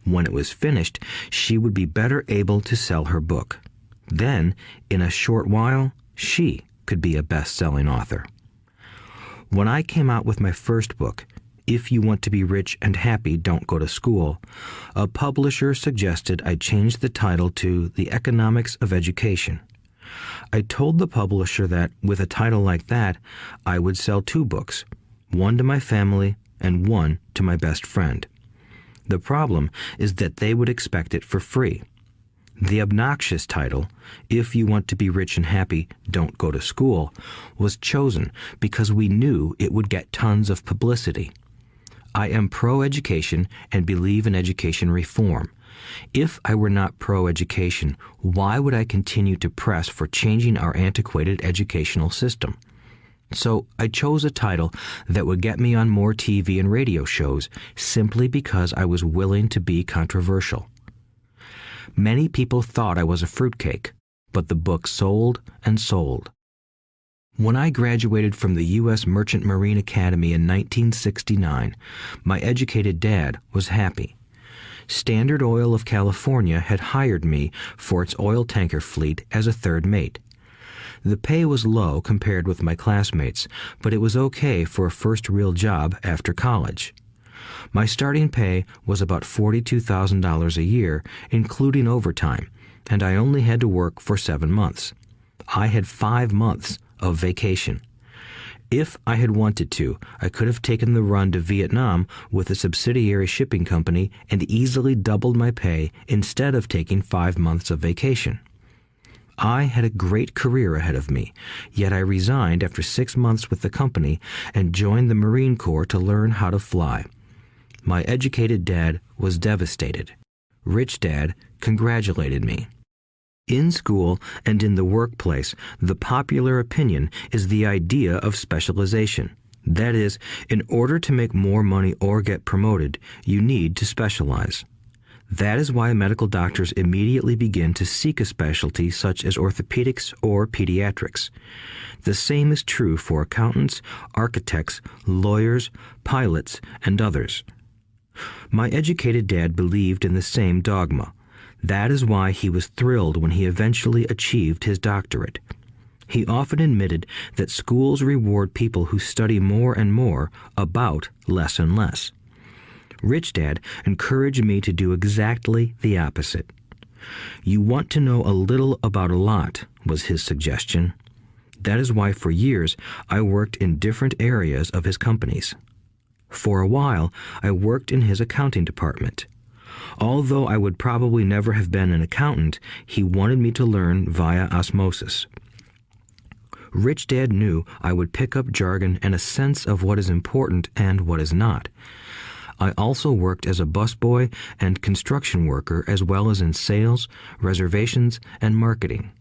When it was finished, she would be better able to sell her book. Then, in a short while, she could be a best-selling author. When I came out with my first book, If You Want to Be Rich and Happy, Don't Go to School, a publisher suggested I change the title to The Economics of Education. I told the publisher that, with a title like that, I would sell 2 books, one to my family and one to my best friend. The problem is that they would expect it for free. The obnoxious title, If You Want to Be Rich and Happy, Don't Go to School, was chosen because we knew it would get tons of publicity. I am pro-education and believe in education reform. If I were not pro-education, why would I continue to press for changing our antiquated educational system? So I chose a title that would get me on more TV and radio shows simply because I was willing to be controversial. Many people thought I was a fruitcake, but the book sold and sold. When I graduated from the U.S. Merchant Marine Academy in 1969, my educated dad was happy. Standard Oil of California had hired me for its oil tanker fleet as a third mate. The pay was low compared with my classmates, but it was okay for a first real job after college. My starting pay was about $42,000 a year, including overtime, and I only had to work for 7 months. I had 5 months of vacation. If I had wanted to, I could have taken the run to Vietnam with a subsidiary shipping company and easily doubled my pay instead of taking 5 months of vacation. I had a great career ahead of me, yet I resigned after 6 months with the company and joined the Marine Corps to learn how to fly. My educated dad was devastated. Rich Dad congratulated me. In school and in the workplace, the popular opinion is the idea of specialization. That is, in order to make more money or get promoted, you need to specialize. That is why medical doctors immediately begin to seek a specialty such as orthopedics or pediatrics. The same is true for accountants, architects, lawyers, pilots, and others. My educated dad believed in the same dogma. That is why he was thrilled when he eventually achieved his doctorate. He often admitted that schools reward people who study more and more about less and less. Rich Dad encouraged me to do exactly the opposite. You want to know a little about a lot, was his suggestion. That is why for years I worked in different areas of his companies. For a while, I worked in his accounting department. Although I would probably never have been an accountant, he wanted me to learn via osmosis. Rich Dad knew I would pick up jargon and a sense of what is important and what is not. I also worked as a busboy and construction worker as well as in sales, reservations, and marketing.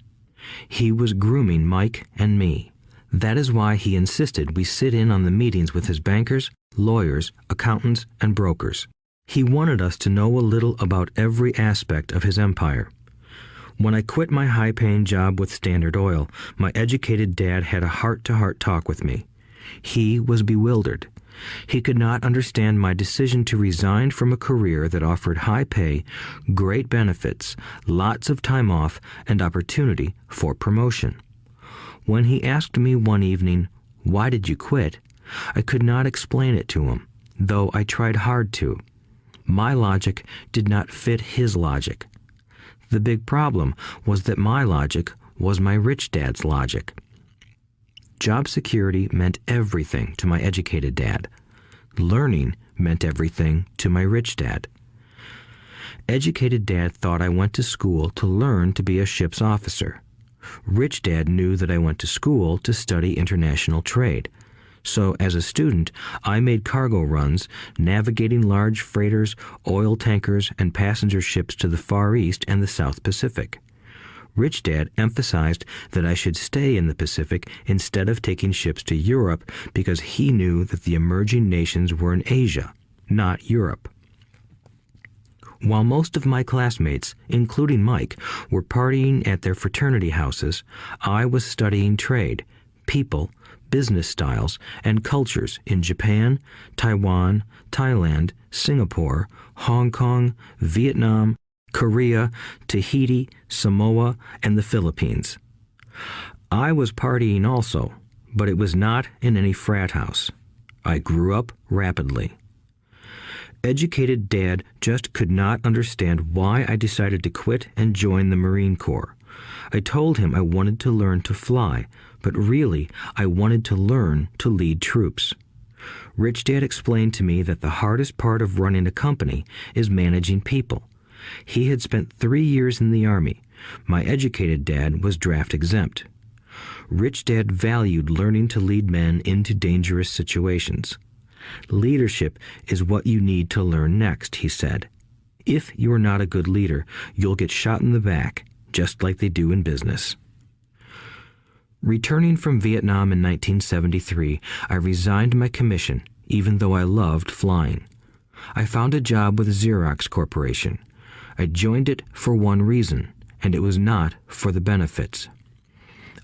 He was grooming Mike and me. That is why he insisted we sit in on the meetings with his bankers, lawyers, accountants, and brokers. He wanted us to know a little about every aspect of his empire. When I quit my high-paying job with Standard Oil, my educated dad had a heart-to-heart talk with me. He was bewildered. He could not understand my decision to resign from a career that offered high pay, great benefits, lots of time off, and opportunity for promotion. When he asked me one evening, "Why did you quit?" I could not explain it to him, though I tried hard to. My logic did not fit his logic. The big problem was that my logic was my rich dad's logic. Job security meant everything to my educated dad. Learning meant everything to my rich dad. Educated dad thought I went to school to learn to be a ship's officer. Rich dad knew that I went to school to study international trade. So as a student, I made cargo runs, navigating large freighters, oil tankers, and passenger ships to the Far East and the South Pacific. Rich dad emphasized that I should stay in the Pacific instead of taking ships to Europe because he knew that the emerging nations were in Asia, not Europe. While most of my classmates, including Mike, were partying at their fraternity houses, I was studying trade, people, business styles, and cultures in Japan, Taiwan, Thailand, Singapore, Hong Kong, Vietnam, Korea, Tahiti, Samoa, and the Philippines. I was partying also, but it was not in any frat house. I grew up rapidly. Educated dad just could not understand why I decided to quit and join the Marine Corps. I told him I wanted to learn to fly, but really I wanted to learn to lead troops. Rich dad explained to me that the hardest part of running a company is managing people. He had spent 3 years in the Army. My educated dad was draft exempt. Rich dad valued learning to lead men into dangerous situations. Leadership is what you need to learn next, he said. If you are not a good leader, you'll get shot in the back, just like they do in business. Returning from Vietnam in 1973, I resigned my commission, even though I loved flying. I found a job with Xerox Corporation. I joined it for one reason, and it was not for the benefits.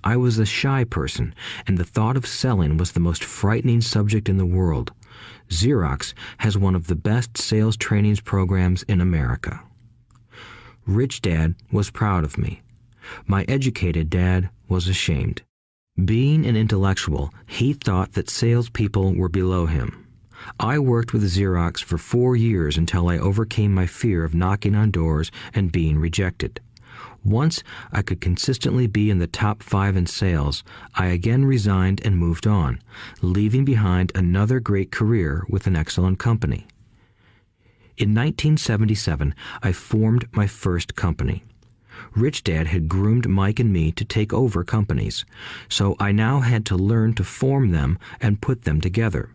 I was a shy person, and the thought of selling was the most frightening subject in the world. Xerox has one of the best sales trainings programs in America. Rich dad was proud of me. My educated dad was ashamed. Being an intellectual, he thought that salespeople were below him. I worked with Xerox for 4 years until I overcame my fear of knocking on doors and being rejected. Once I could consistently be in the top 5 in sales, I again resigned and moved on, leaving behind another great career with an excellent company. In 1977, I formed my first company. Rich dad had groomed Mike and me to take over companies, so I now had to learn to form them and put them together.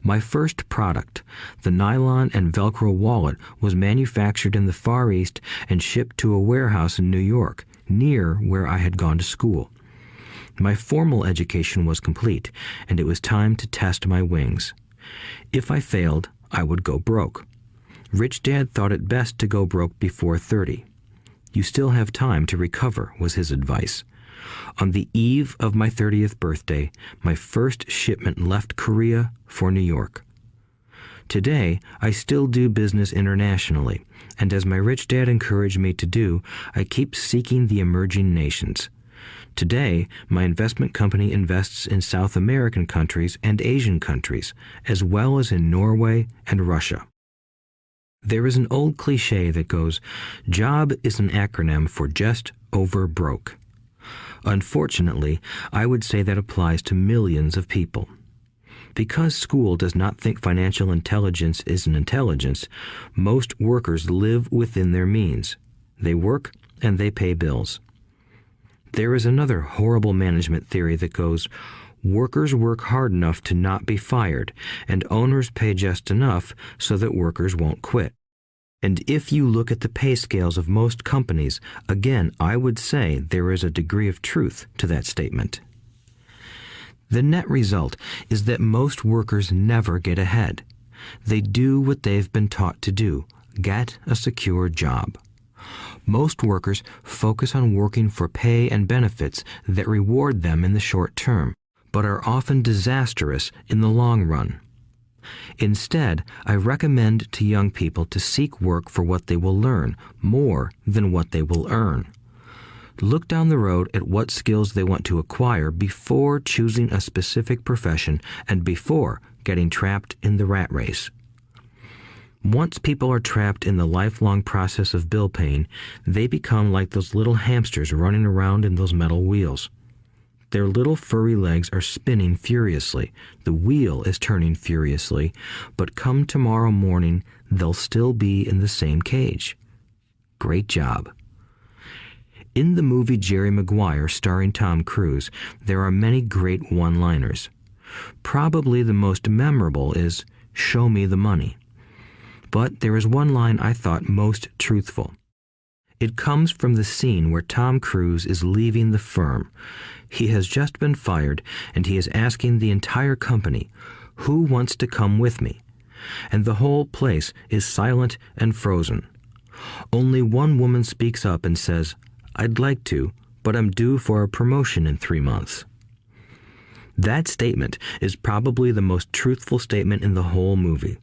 My first product, the nylon and Velcro wallet, was manufactured in the Far East and shipped to a warehouse in New York, near where I had gone to school. My formal education was complete, and it was time to test my wings. If I failed, I would go broke. Rich dad thought it best to go broke before 30. You still have time to recover, was his advice. On the eve of my 30th birthday, my first shipment left Korea for New York. Today, I still do business internationally, and as my rich dad encouraged me to do, I keep seeking the emerging nations. Today, my investment company invests in South American countries and Asian countries, as well as in Norway and Russia. There is an old cliche that goes, "Job is an acronym for just over broke." Unfortunately, I would say that applies to millions of people. Because school does not think financial intelligence is an intelligence, most workers live within their means. They work and they pay bills. There is another horrible management theory that goes, workers work hard enough to not be fired, and owners pay just enough so that workers won't quit. And if you look at the pay scales of most companies, again, I would say there is a degree of truth to that statement. The net result is that most workers never get ahead. They do what they've been taught to do, get a secure job. Most workers focus on working for pay and benefits that reward them in the short term, but are often disastrous in the long run. Instead, I recommend to young people to seek work for what they will learn more than what they will earn. Look down the road at what skills they want to acquire before choosing a specific profession and before getting trapped in the rat race. Once people are trapped in the lifelong process of bill paying, they become like those little hamsters running around in those metal wheels. Their little furry legs are spinning furiously, the wheel is turning furiously, but come tomorrow morning, they'll still be in the same cage. Great job. In the movie Jerry Maguire, starring Tom Cruise, there are many great one-liners. Probably the most memorable is, "Show me the money." But there is one line I thought most truthful. It comes from the scene where Tom Cruise is leaving the firm. He has just been fired, and he is asking the entire company, "Who wants to come with me?" And the whole place is silent and frozen. Only one woman speaks up and says, "I'd like to, but I'm due for a promotion in 3 months." That statement is probably the most truthful statement in the whole movie.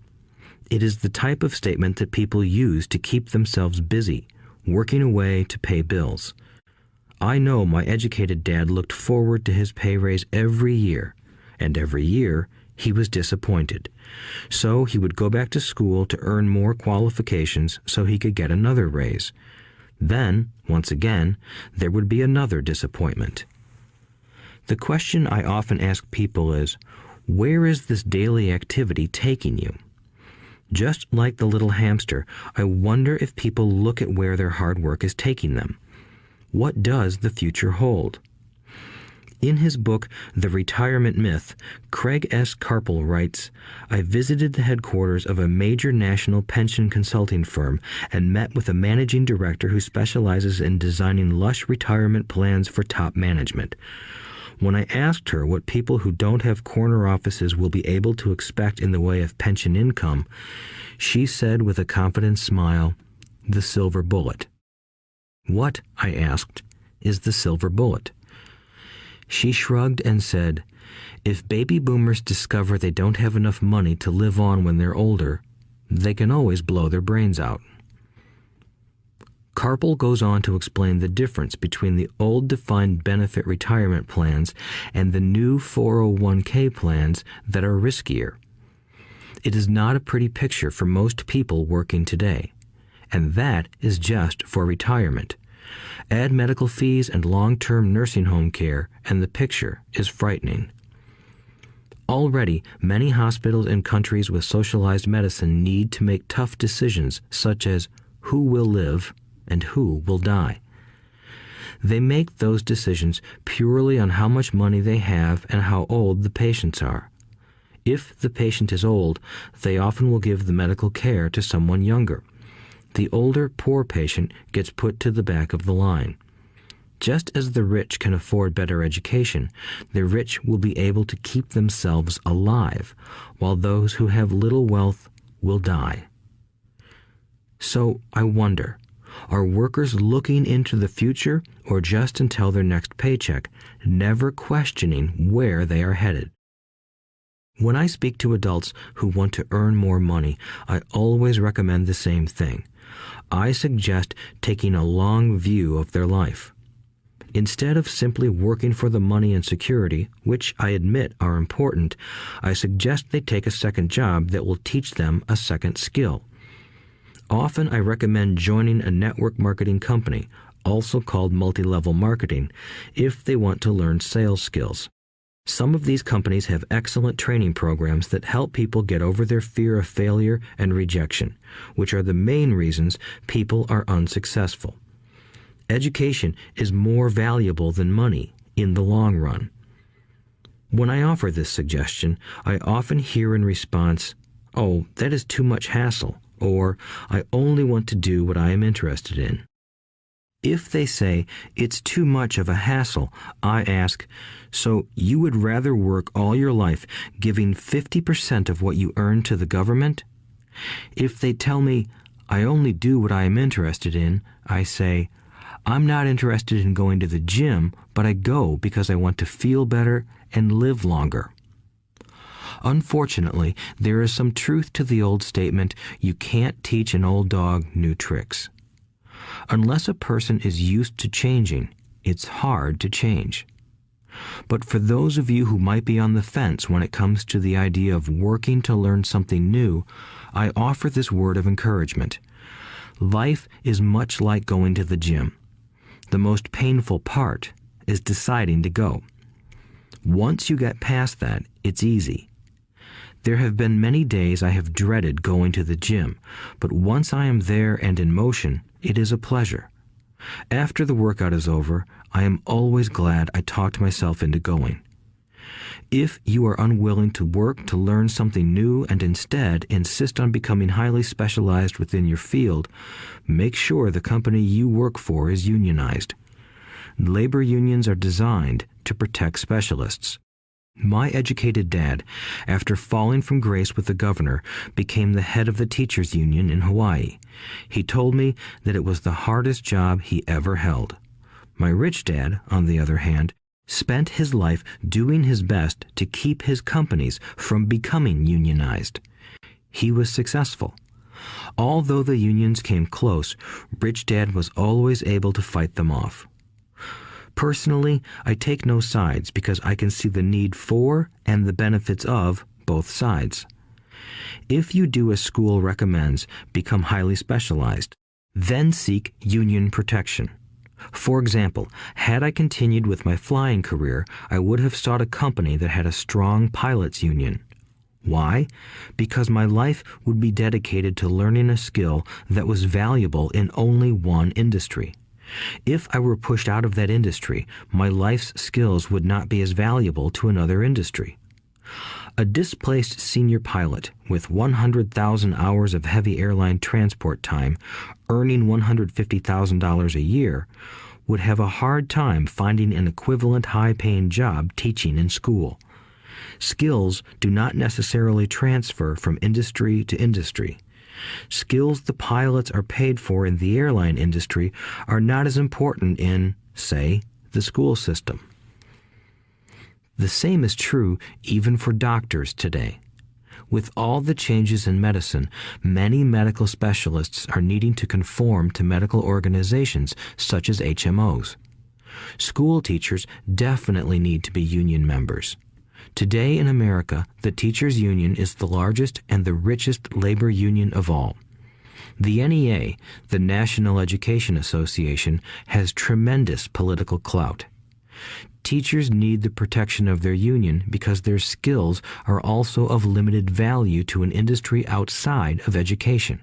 It is the type of statement that people use to keep themselves busy, working away to pay bills. I know my educated dad looked forward to his pay raise every year, and every year he was disappointed. So he would go back to school to earn more qualifications so he could get another raise. Then, once again, there would be another disappointment. The question I often ask people is, where is this daily activity taking you? Just like the little hamster, I wonder if people look at where their hard work is taking them. What does the future hold? In his book, The Retirement Myth, Craig S. Carpel writes, "I visited the headquarters of a major national pension consulting firm and met with a managing director who specializes in designing lush retirement plans for top management. When I asked her what people who don't have corner offices will be able to expect in the way of pension income, she said with a confident smile, 'The silver bullet.'" "What," I asked, "is the silver bullet?" She shrugged and said, "If baby boomers discover they don't have enough money to live on when they're older, they can always blow their brains out." Carpel goes on to explain the difference between the old defined benefit retirement plans and the new 401k plans that are riskier. It is not a pretty picture for most people working today, and that is just for retirement. Add medical fees and long-term nursing home care, and the picture is frightening. Already, many hospitals in countries with socialized medicine need to make tough decisions such as who will live and who will die. They make those decisions purely on how much money they have and how old the patients are. If the patient is old, they often will give the medical care to someone younger. The older, poor patient gets put to the back of the line. Just as the rich can afford better education, the rich will be able to keep themselves alive, while those who have little wealth will die. So I wonder, are workers looking into the future or just until their next paycheck, never questioning where they are headed? When I speak to adults who want to earn more money, I always recommend the same thing. I suggest taking a long view of their life. Instead of simply working for the money and security, which I admit are important, I suggest they take a second job that will teach them a second skill. Often I recommend joining a network marketing company, also called multi-level marketing, if they want to learn sales skills. Some of these companies have excellent training programs that help people get over their fear of failure and rejection, which are the main reasons people are unsuccessful. Education is more valuable than money in the long run. When I offer this suggestion, I often hear in response, "Oh, that is too much hassle," or "I only want to do what I am interested in." If they say it's too much of a hassle, I ask, so you would rather work all your life giving 50% of what you earn to the government? If they tell me, I only do what I am interested in, I say, I'm not interested in going to the gym, but I go because I want to feel better and live longer. Unfortunately, there is some truth to the old statement, you can't teach an old dog new tricks. Unless a person is used to changing, it's hard to change. But for those of you who might be on the fence when it comes to the idea of working to learn something new, I offer this word of encouragement. Life is much like going to the gym. The most painful part is deciding to go. Once you get past that, it's easy. There have been many days I have dreaded going to the gym, but once I am there and in motion, it is a pleasure. After the workout is over, I am always glad I talked myself into going. If you are unwilling to work to learn something new and instead insist on becoming highly specialized within your field, make sure the company you work for is unionized. Labor unions are designed to protect specialists. My educated dad, after falling from grace with the governor, became the head of the teachers' union in Hawaii. He told me that it was the hardest job he ever held. My rich dad, on the other hand, spent his life doing his best to keep his companies from becoming unionized. He was successful. Although the unions came close, Rich Dad was always able to fight them off. Personally, I take no sides because I can see the need for and the benefits of both sides. If you do as school recommends, become highly specialized, then seek union protection. For example, had I continued with my flying career, I would have sought a company that had a strong pilots union. Why? Because my life would be dedicated to learning a skill that was valuable in only one industry. If I were pushed out of that industry, my life's skills would not be as valuable to another industry. A displaced senior pilot with 100,000 hours of heavy airline transport time, earning $150,000 a year, would have a hard time finding an equivalent high-paying job teaching in school. Skills do not necessarily transfer from industry to industry. Skills the pilots are paid for in the airline industry are not as important in, say, the school system. The same is true even for doctors today. With all the changes in medicine, many medical specialists are needing to conform to medical organizations such as HMOs. School teachers definitely need to be union members. Today in America, the teachers' union is the largest and the richest labor union of all. The NEA, the National Education Association, has tremendous political clout. Teachers need the protection of their union because their skills are also of limited value to an industry outside of education.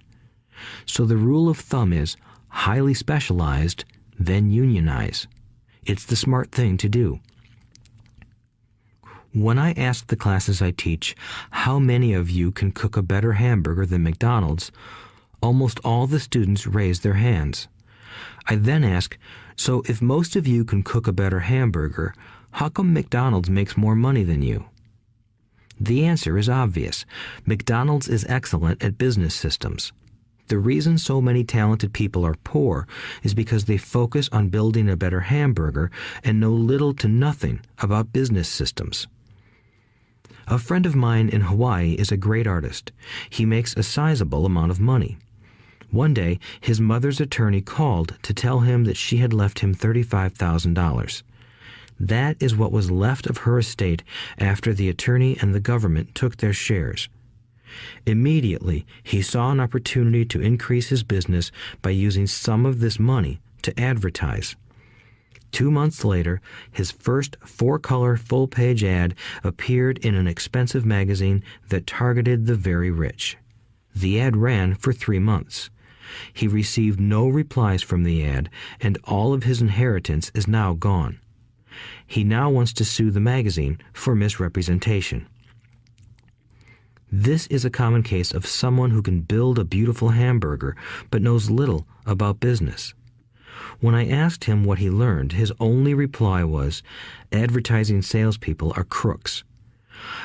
So the rule of thumb is highly specialized, then unionize. It's the smart thing to do. When I ask the classes I teach, how many of you can cook a better hamburger than McDonald's, almost all the students raise their hands. I then ask, so if most of you can cook a better hamburger, how come McDonald's makes more money than you? The answer is obvious. McDonald's is excellent at business systems. The reason so many talented people are poor is because they focus on building a better hamburger and know little to nothing about business systems. A friend of mine in Hawaii is a great artist. He makes a sizable amount of money. One day, his mother's attorney called to tell him that she had left him $35,000. That is what was left of her estate after the attorney and the government took their shares. Immediately, he saw an opportunity to increase his business by using some of this money to advertise. 2 months later, his first 4-color full-page ad appeared in an expensive magazine that targeted the very rich. The ad ran for 3 months. He received no replies from the ad, and all of his inheritance is now gone. He now wants to sue the magazine for misrepresentation. This is a common case of someone who can build a beautiful hamburger but knows little about business. When I asked him what he learned, his only reply was, "Advertising salespeople are crooks."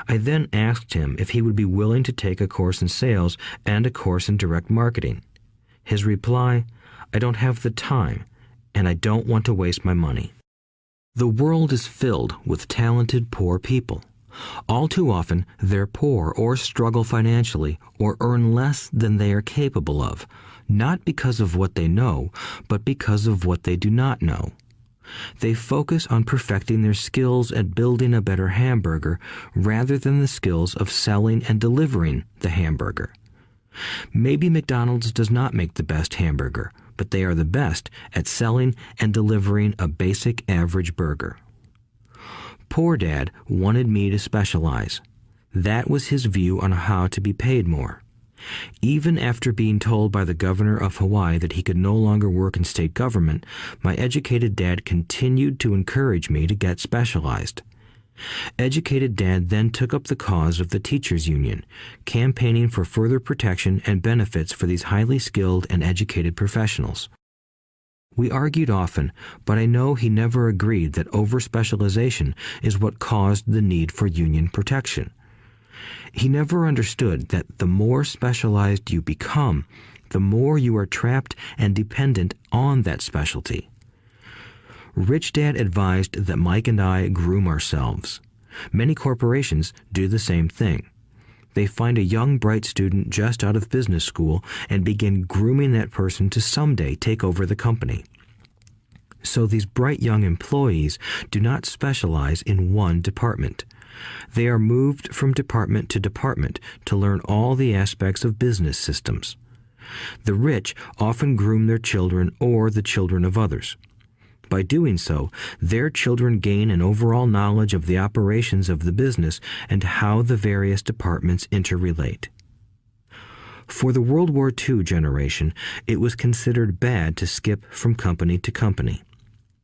I then asked him if he would be willing to take a course in sales and a course in direct marketing. His reply, "I don't have the time, and I don't want to waste my money." The world is filled with talented poor people. All too often, they're poor or struggle financially or earn less than they are capable of, not because of what they know, but because of what they do not know. They focus on perfecting their skills at building a better hamburger rather than the skills of selling and delivering the hamburger. Maybe McDonald's does not make the best hamburger, but they are the best at selling and delivering a basic average burger. Poor Dad wanted me to specialize. That was his view on how to be paid more. Even after being told by the governor of Hawaii that he could no longer work in state government, my educated dad continued to encourage me to get specialized. Educated Dad then took up the cause of the teachers' union, campaigning for further protection and benefits for these highly skilled and educated professionals. We argued often, but I know he never agreed that over-specialization is what caused the need for union protection. He never understood that the more specialized you become, the more you are trapped and dependent on that specialty. Rich Dad advised that Mike and I groom ourselves. Many corporations do the same thing. They find a young, bright student just out of business school and begin grooming that person to someday take over the company. So these bright young employees do not specialize in one department. They are moved from department to department to learn all the aspects of business systems. The rich often groom their children or the children of others. By doing so, their children gain an overall knowledge of the operations of the business and how the various departments interrelate. For the World War II generation, it was considered bad to skip from company to company.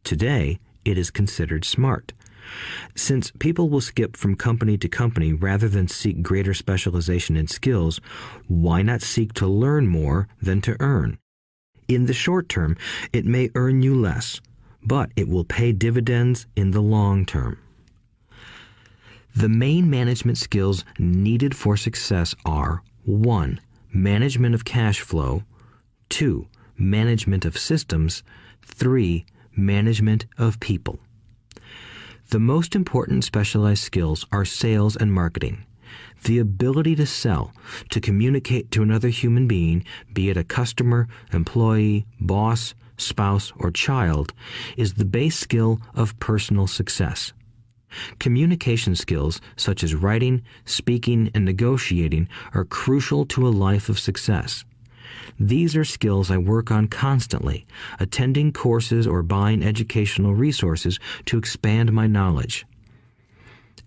Today, it is considered smart. Since people will skip from company to company rather than seek greater specialization in skills, why not seek to learn more than to earn? In the short term, it may earn you less, but it will pay dividends in the long term. The main management skills needed for success are 1. Management of cash flow, 2. Management of systems, 3. Management of people. The most important specialized skills are sales and marketing. The ability to sell, to communicate to another human being, be it a customer, employee, boss, spouse, or child, is the base skill of personal success. Communication skills such as writing, speaking, and negotiating are crucial to a life of success. These are skills I work on constantly, attending courses or buying educational resources to expand my knowledge.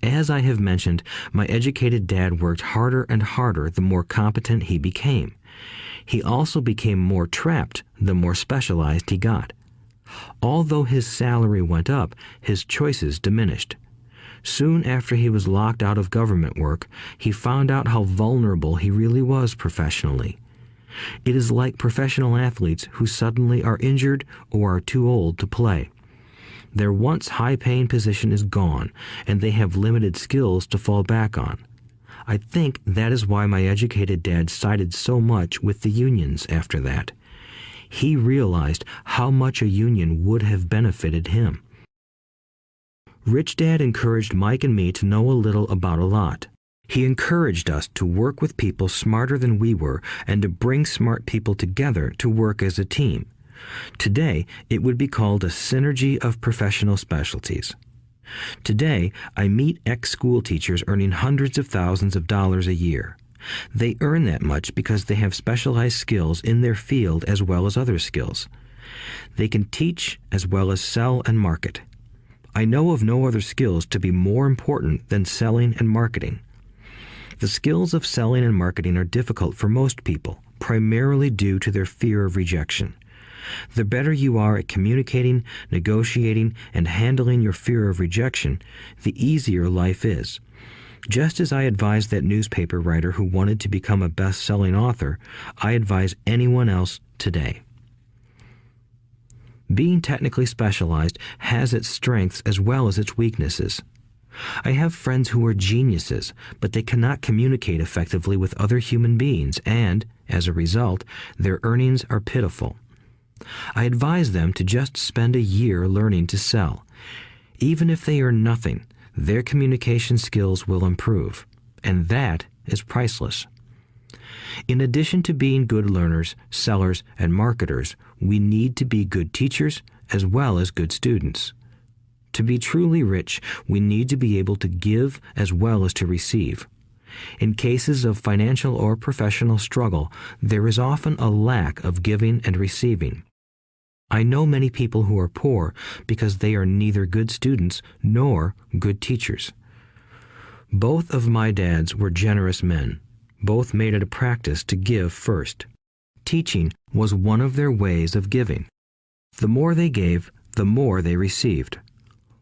As I have mentioned, my educated dad worked harder and harder the more competent he became. He also became more trapped the more specialized he got. Although his salary went up, his choices diminished. Soon after he was locked out of government work, he found out how vulnerable he really was professionally. It is like professional athletes who suddenly are injured or are too old to play. Their once high-paying position is gone, and they have limited skills to fall back on. I think that is why my educated dad sided so much with the unions after that. He realized how much a union would have benefited him. Rich Dad encouraged Mike and me to know a little about a lot. He encouraged us to work with people smarter than we were and to bring smart people together to work as a team. Today, it would be called a synergy of professional specialties. Today, I meet ex-school teachers earning hundreds of thousands of dollars a year. They earn that much because they have specialized skills in their field as well as other skills. They can teach as well as sell and market. I know of no other skills to be more important than selling and marketing. The skills of selling and marketing are difficult for most people, primarily due to their fear of rejection. The better you are at communicating, negotiating, and handling your fear of rejection, the easier life is. Just as I advised that newspaper writer who wanted to become a best-selling author, I advise anyone else today. Being technically specialized has its strengths as well as its weaknesses. I have friends who are geniuses, but they cannot communicate effectively with other human beings, and, as a result, their earnings are pitiful. I advise them to just spend a year learning to sell. Even if they earn nothing, their communication skills will improve, and that is priceless. In addition to being good learners, sellers, and marketers, we need to be good teachers as well as good students. To be truly rich, we need to be able to give as well as to receive. In cases of financial or professional struggle, there is often a lack of giving and receiving. I know many people who are poor because they are neither good students nor good teachers. Both of my dads were generous men. Both made it a practice to give first. Teaching was one of their ways of giving. The more they gave, the more they received.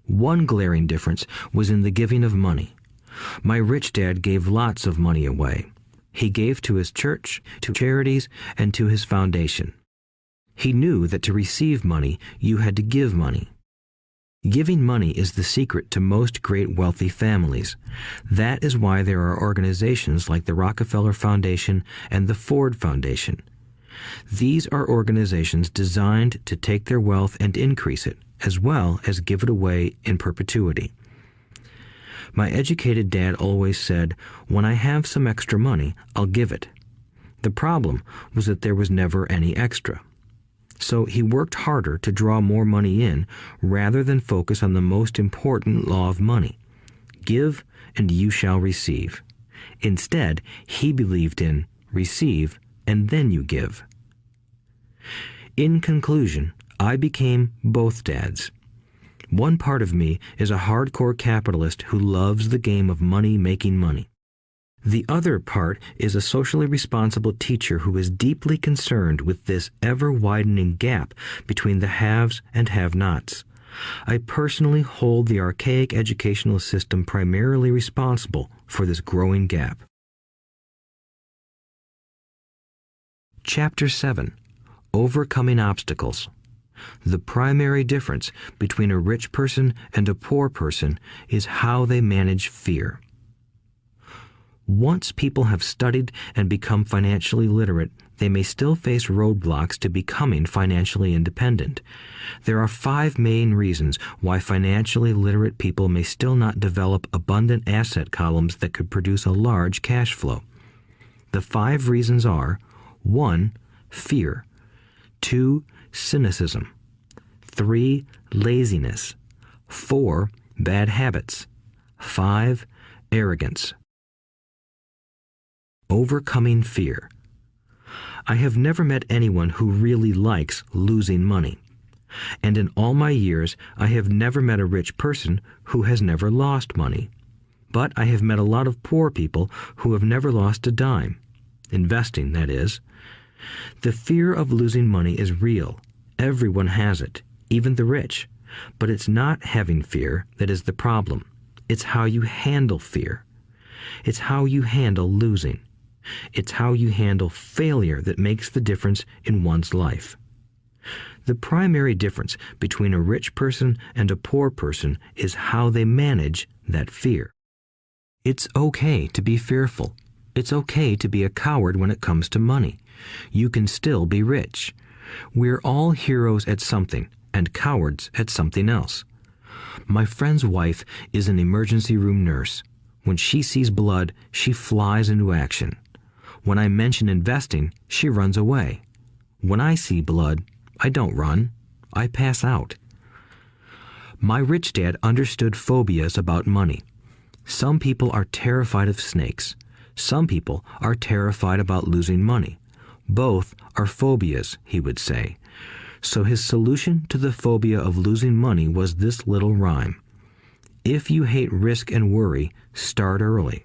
One glaring difference was in the giving of money. My rich dad gave lots of money away. He gave to his church, to charities, and to his foundation. He knew that to receive money, you had to give money. Giving money is the secret to most great wealthy families. That is why there are organizations like the Rockefeller Foundation and the Ford Foundation. These are organizations designed to take their wealth and increase it, as well as give it away in perpetuity. My educated dad always said, "When I have some extra money, I'll give it." The problem was that there was never any extra. So he worked harder to draw more money in rather than focus on the most important law of money: give and you shall receive. Instead, he believed in receive and then you give. In conclusion, I became both dads. One part of me is a hardcore capitalist who loves the game of money making money. The other part is a socially responsible teacher who is deeply concerned with this ever-widening gap between the haves and have-nots. I personally hold the archaic educational system primarily responsible for this growing gap. Chapter 7. Overcoming Obstacles. The primary difference between a rich person and a poor person is how they manage fear. Once people have studied and become financially literate, they may still face roadblocks to becoming financially independent. There are 5 main reasons why financially literate people may still not develop abundant asset columns that could produce a large cash flow. The 5 reasons are: 1. Fear. 2. Cynicism. 3. Laziness. 4. Bad habits. 5. Arrogance. Overcoming fear. I have never met anyone who really likes losing money. And in all my years, I have never met a rich person who has never lost money. But I have met a lot of poor people who have never lost a dime. Investing, that is. The fear of losing money is real. Everyone has it, even the rich. But it's not having fear that is the problem. It's how you handle fear. It's how you handle losing. It's how you handle failure that makes the difference in one's life. The primary difference between a rich person and a poor person is how they manage that fear. It's okay to be fearful. It's okay to be a coward when it comes to money. You can still be rich. We're all heroes at something and cowards at something else. My friend's wife is an emergency room nurse. When she sees blood, she flies into action. When I mention investing, she runs away. When I see blood, I don't run. I pass out. My rich dad understood phobias about money. Some people are terrified of snakes. Some people are terrified about losing money. Both are phobias, he would say. So his solution to the phobia of losing money was this little rhyme: if you hate risk and worry, start early.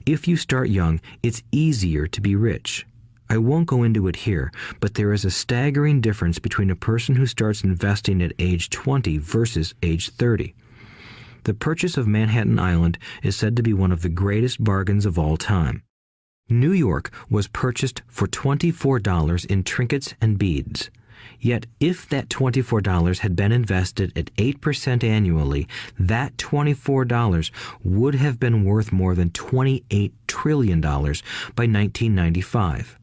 If you start young, it's easier to be rich. I won't go into it here, but there is a staggering difference between a person who starts investing at age 20 versus age 30. The purchase of Manhattan Island is said to be one of the greatest bargains of all time. New York was purchased for $24 in trinkets and beads. Yet if that $24 had been invested at 8% annually, that $24 would have been worth more than $28 trillion by 1995.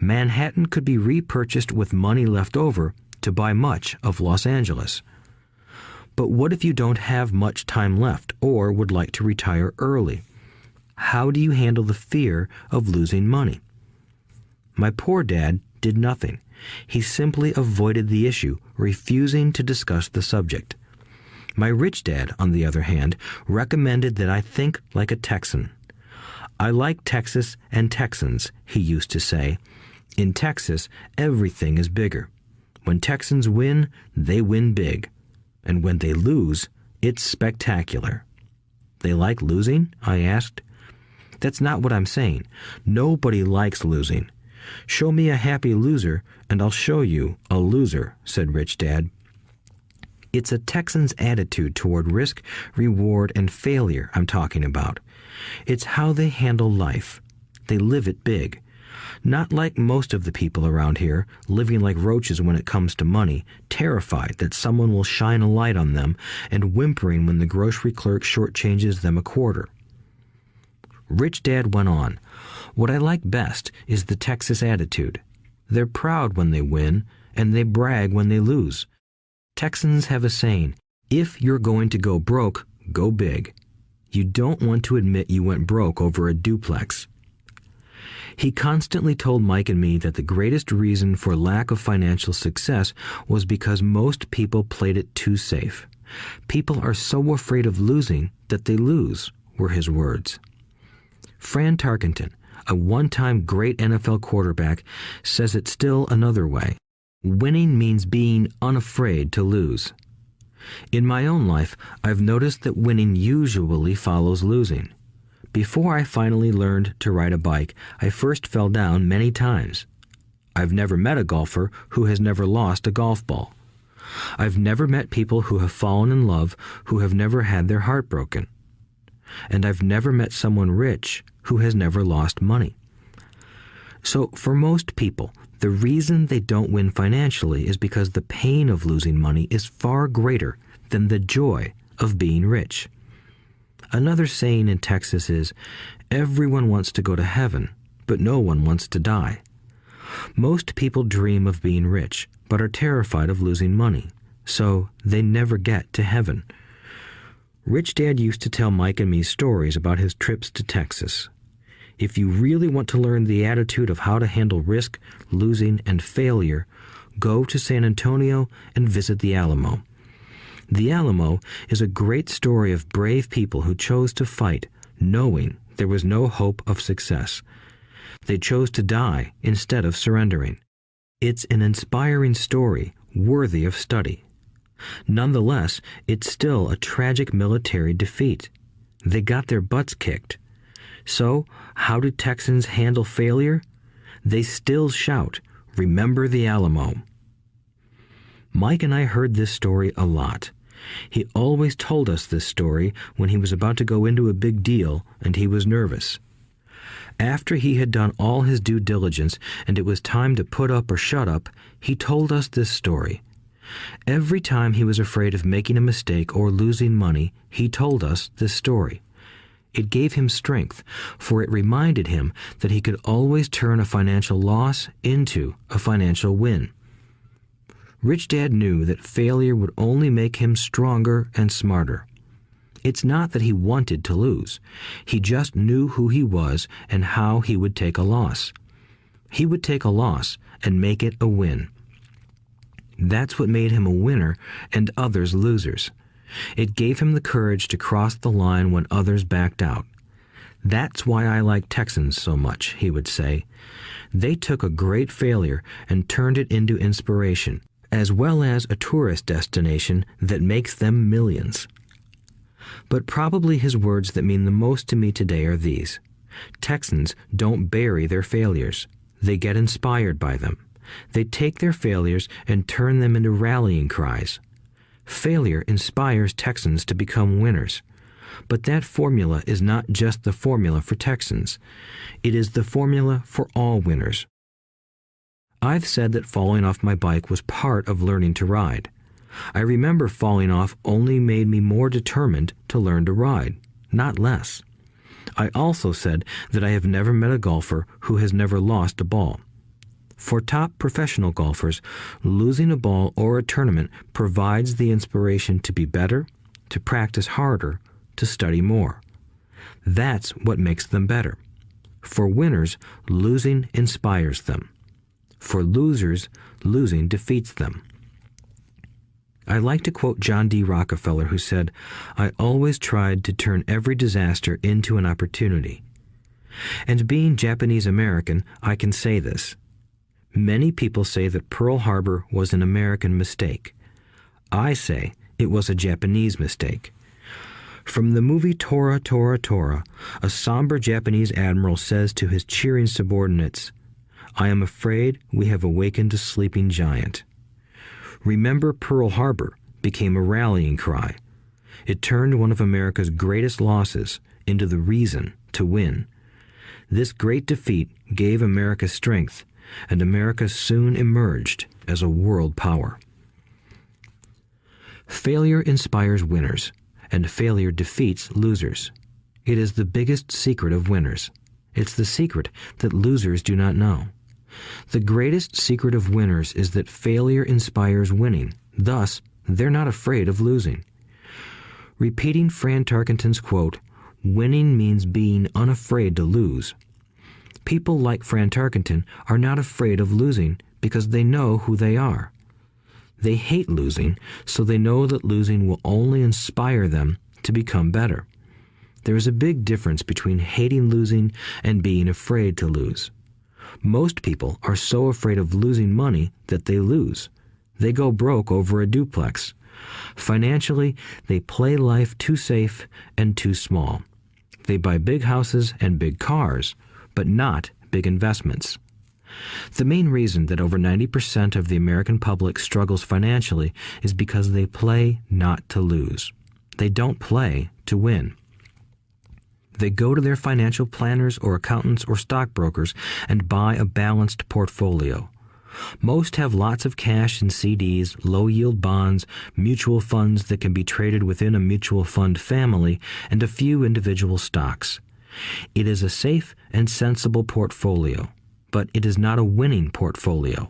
Manhattan could be repurchased with money left over to buy much of Los Angeles. But what if you don't have much time left or would like to retire early? How do you handle the fear of losing money? My poor dad did nothing. He simply avoided the issue, refusing to discuss the subject. My rich dad, on the other hand, recommended that I think like a Texan. I like Texas and Texans, he used to say. In Texas, everything is bigger. When Texans win, they win big. And when they lose, it's spectacular. They like losing? I asked. That's not what I'm saying. Nobody likes losing. Show me a happy loser, and I'll show you a loser, said Rich Dad. It's a Texan's attitude toward risk, reward, and failure I'm talking about. It's how they handle life. They live it big. Not like most of the people around here, living like roaches when it comes to money, terrified that someone will shine a light on them and whimpering when the grocery clerk shortchanges them a quarter. Rich Dad went on, "What I like best is the Texas attitude. They're proud when they win, and they brag when they lose. Texans have a saying, if you're going to go broke, go big. You don't want to admit you went broke over a duplex." He constantly told Mike and me that the greatest reason for lack of financial success was because most people played it too safe. People are so afraid of losing that they lose, were his words. Fran Tarkenton, a one-time great NFL quarterback, says it still another way. Winning means being unafraid to lose. In my own life, I've noticed that winning usually follows losing. Before I finally learned to ride a bike, I first fell down many times. I've never met a golfer who has never lost a golf ball. I've never met people who have fallen in love who have never had their heart broken. And I've never met someone rich who has never lost money. So for most people, the reason they don't win financially is because the pain of losing money is far greater than the joy of being rich. Another saying in Texas is, everyone wants to go to heaven, but no one wants to die. Most people dream of being rich, but are terrified of losing money, so they never get to heaven. Rich Dad used to tell Mike and me stories about his trips to Texas. If you really want to learn the attitude of how to handle risk, losing, and failure, go to San Antonio and visit the Alamo. The Alamo is a great story of brave people who chose to fight, knowing there was no hope of success. They chose to die instead of surrendering. It's an inspiring story worthy of study. Nonetheless, it's still a tragic military defeat. They got their butts kicked. So, how do Texans handle failure? They still shout, "Remember the Alamo." Mike and I heard this story a lot. He always told us this story when he was about to go into a big deal and he was nervous. After he had done all his due diligence and it was time to put up or shut up, he told us this story. Every time he was afraid of making a mistake or losing money, he told us this story. It gave him strength, for it reminded him that he could always turn a financial loss into a financial win. Rich Dad knew that failure would only make him stronger and smarter. It's not that he wanted to lose. He just knew who he was and how he would take a loss. He would take a loss and make it a win. That's what made him a winner and others losers. It gave him the courage to cross the line when others backed out. That's why I like Texans so much, he would say. They took a great failure and turned it into inspiration, as well as a tourist destination that makes them millions. But probably his words that mean the most to me today are these. Texans don't bury their failures. They get inspired by them. They take their failures and turn them into rallying cries. Failure inspires Texans to become winners. But that formula is not just the formula for Texans. It is the formula for all winners. I've said that falling off my bike was part of learning to ride. I remember falling off only made me more determined to learn to ride, not less. I also said that I have never met a golfer who has never lost a ball. For top professional golfers, losing a ball or a tournament provides the inspiration to be better, to practice harder, to study more. That's what makes them better. For winners, losing inspires them. For losers, losing defeats them. I like to quote John D. Rockefeller, who said, "I always tried to turn every disaster into an opportunity." And being Japanese American, I can say this. Many people say that Pearl Harbor was an American mistake. I say it was a Japanese mistake. From the movie Tora, Tora, Tora, a somber Japanese admiral says to his cheering subordinates, "I am afraid we have awakened a sleeping giant." Remember Pearl Harbor became a rallying cry. It turned one of America's greatest losses into the reason to win. This great defeat gave America strength, and America soon emerged as a world power. Failure inspires winners, and failure defeats losers. It is the biggest secret of winners. It's the secret that losers do not know. The greatest secret of winners is that failure inspires winning. Thus, they're not afraid of losing. Repeating Fran Tarkenton's quote, "Winning means being unafraid to lose." People like Fran Tarkenton are not afraid of losing because they know who they are. They hate losing, so they know that losing will only inspire them to become better. There is a big difference between hating losing and being afraid to lose. Most people are so afraid of losing money that they lose. They go broke over a duplex. Financially, they play life too safe and too small. They buy big houses and big cars, but not big investments. The main reason that over 90% of the American public struggles financially is because they play not to lose. They don't play to win. They go to their financial planners or accountants or stockbrokers and buy a balanced portfolio. Most have lots of cash in CDs, low-yield bonds, mutual funds that can be traded within a mutual fund family, and a few individual stocks. It is a safe and sensible portfolio, but it is not a winning portfolio.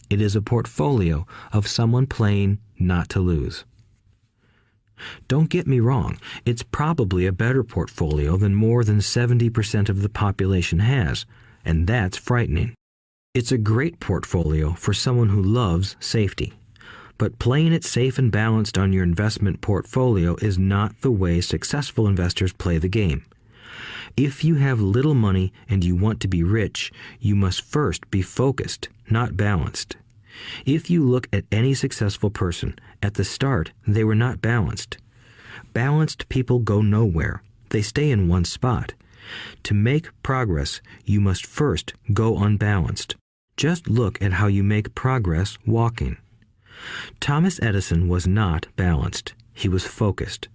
It is a portfolio of someone playing not to lose. Don't get me wrong, it's probably a better portfolio than more than 70% of the population has, and that's frightening. It's a great portfolio for someone who loves safety. But playing it safe and balanced on your investment portfolio is not the way successful investors play the game. If you have little money and you want to be rich, you must first be focused, not balanced. If you look at any successful person, at the start they were not balanced. Balanced people go nowhere. They stay in one spot. To make progress, you must first go unbalanced. Just look at how you make progress walking. Thomas Edison was not balanced. He was focused.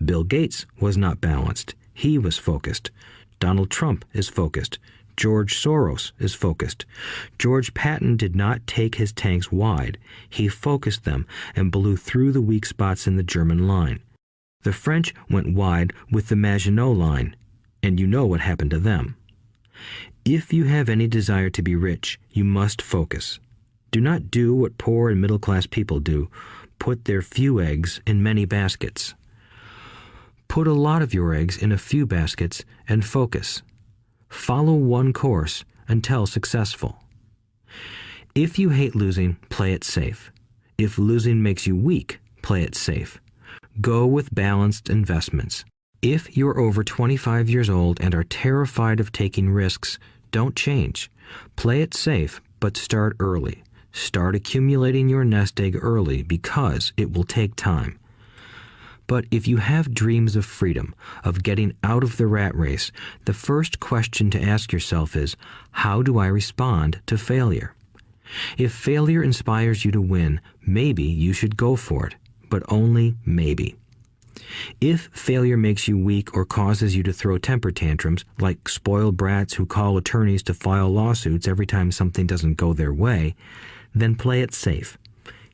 Bill Gates was not balanced. He was focused. Donald Trump is focused. George Soros is focused. George Patton did not take his tanks wide. He focused them and blew through the weak spots in the German line. The French went wide with the Maginot Line, and you know what happened to them. If you have any desire to be rich, you must focus. Do not do what poor and middle-class people do, put their few eggs in many baskets. Put a lot of your eggs in a few baskets and focus. Follow one course until successful. If you hate losing, play it safe. If losing makes you weak, play it safe. Go with balanced investments. If you're over 25 years old and are terrified of taking risks, don't change. Play it safe, but start early. Start accumulating your nest egg early because it will take time. But if you have dreams of freedom, of getting out of the rat race, the first question to ask yourself is, how do I respond to failure? If failure inspires you to win, maybe you should go for it, but only maybe. If failure makes you weak or causes you to throw temper tantrums, like spoiled brats who call attorneys to file lawsuits every time something doesn't go their way, then play it safe.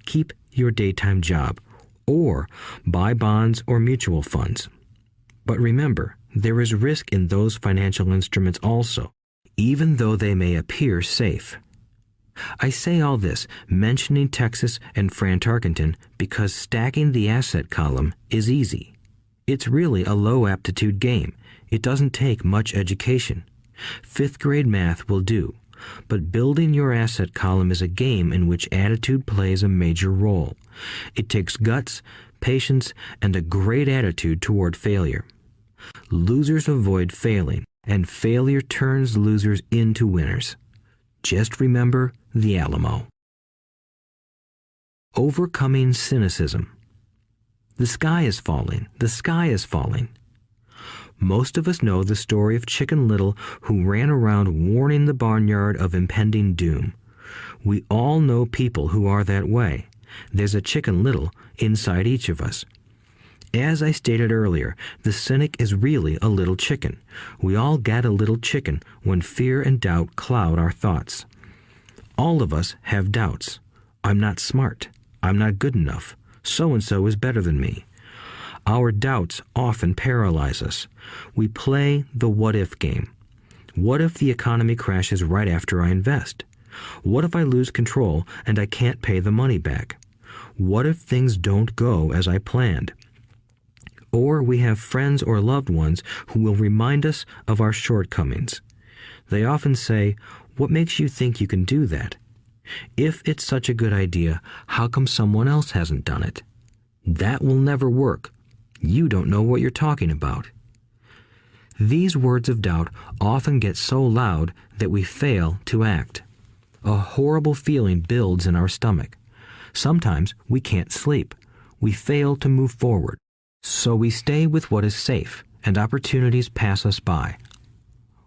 Keep your daytime job, or buy bonds or mutual funds. But remember, there is risk in those financial instruments also, even though they may appear safe. I say all this, mentioning Texas and Fran Tarkenton, because stacking the asset column is easy. It's really a low-aptitude game. It doesn't take much education. Fifth-grade math will do. But building your asset column is a game in which attitude plays a major role. It takes guts, patience, and a great attitude toward failure. Losers avoid failing, and failure turns losers into winners. Just remember the Alamo. Overcoming cynicism. The sky is falling. The sky is falling. Most of us know the story of Chicken Little, who ran around warning the barnyard of impending doom. We all know people who are that way. There's a Chicken Little inside each of us. As I stated earlier, the cynic is really a little chicken. We all get a little chicken when fear and doubt cloud our thoughts. All of us have doubts. I'm not smart. I'm not good enough. So-and-so is better than me. Our doubts often paralyze us. We play the what-if game. What if the economy crashes right after I invest? What if I lose control and I can't pay the money back? What if things don't go as I planned? Or we have friends or loved ones who will remind us of our shortcomings. They often say, "What makes you think you can do that? If it's such a good idea, how come someone else hasn't done it? That will never work. You don't know what you're talking about." These words of doubt often get so loud that we fail to act. A horrible feeling builds in our stomach. Sometimes we can't sleep. We fail to move forward. So we stay with what is safe, and opportunities pass us by.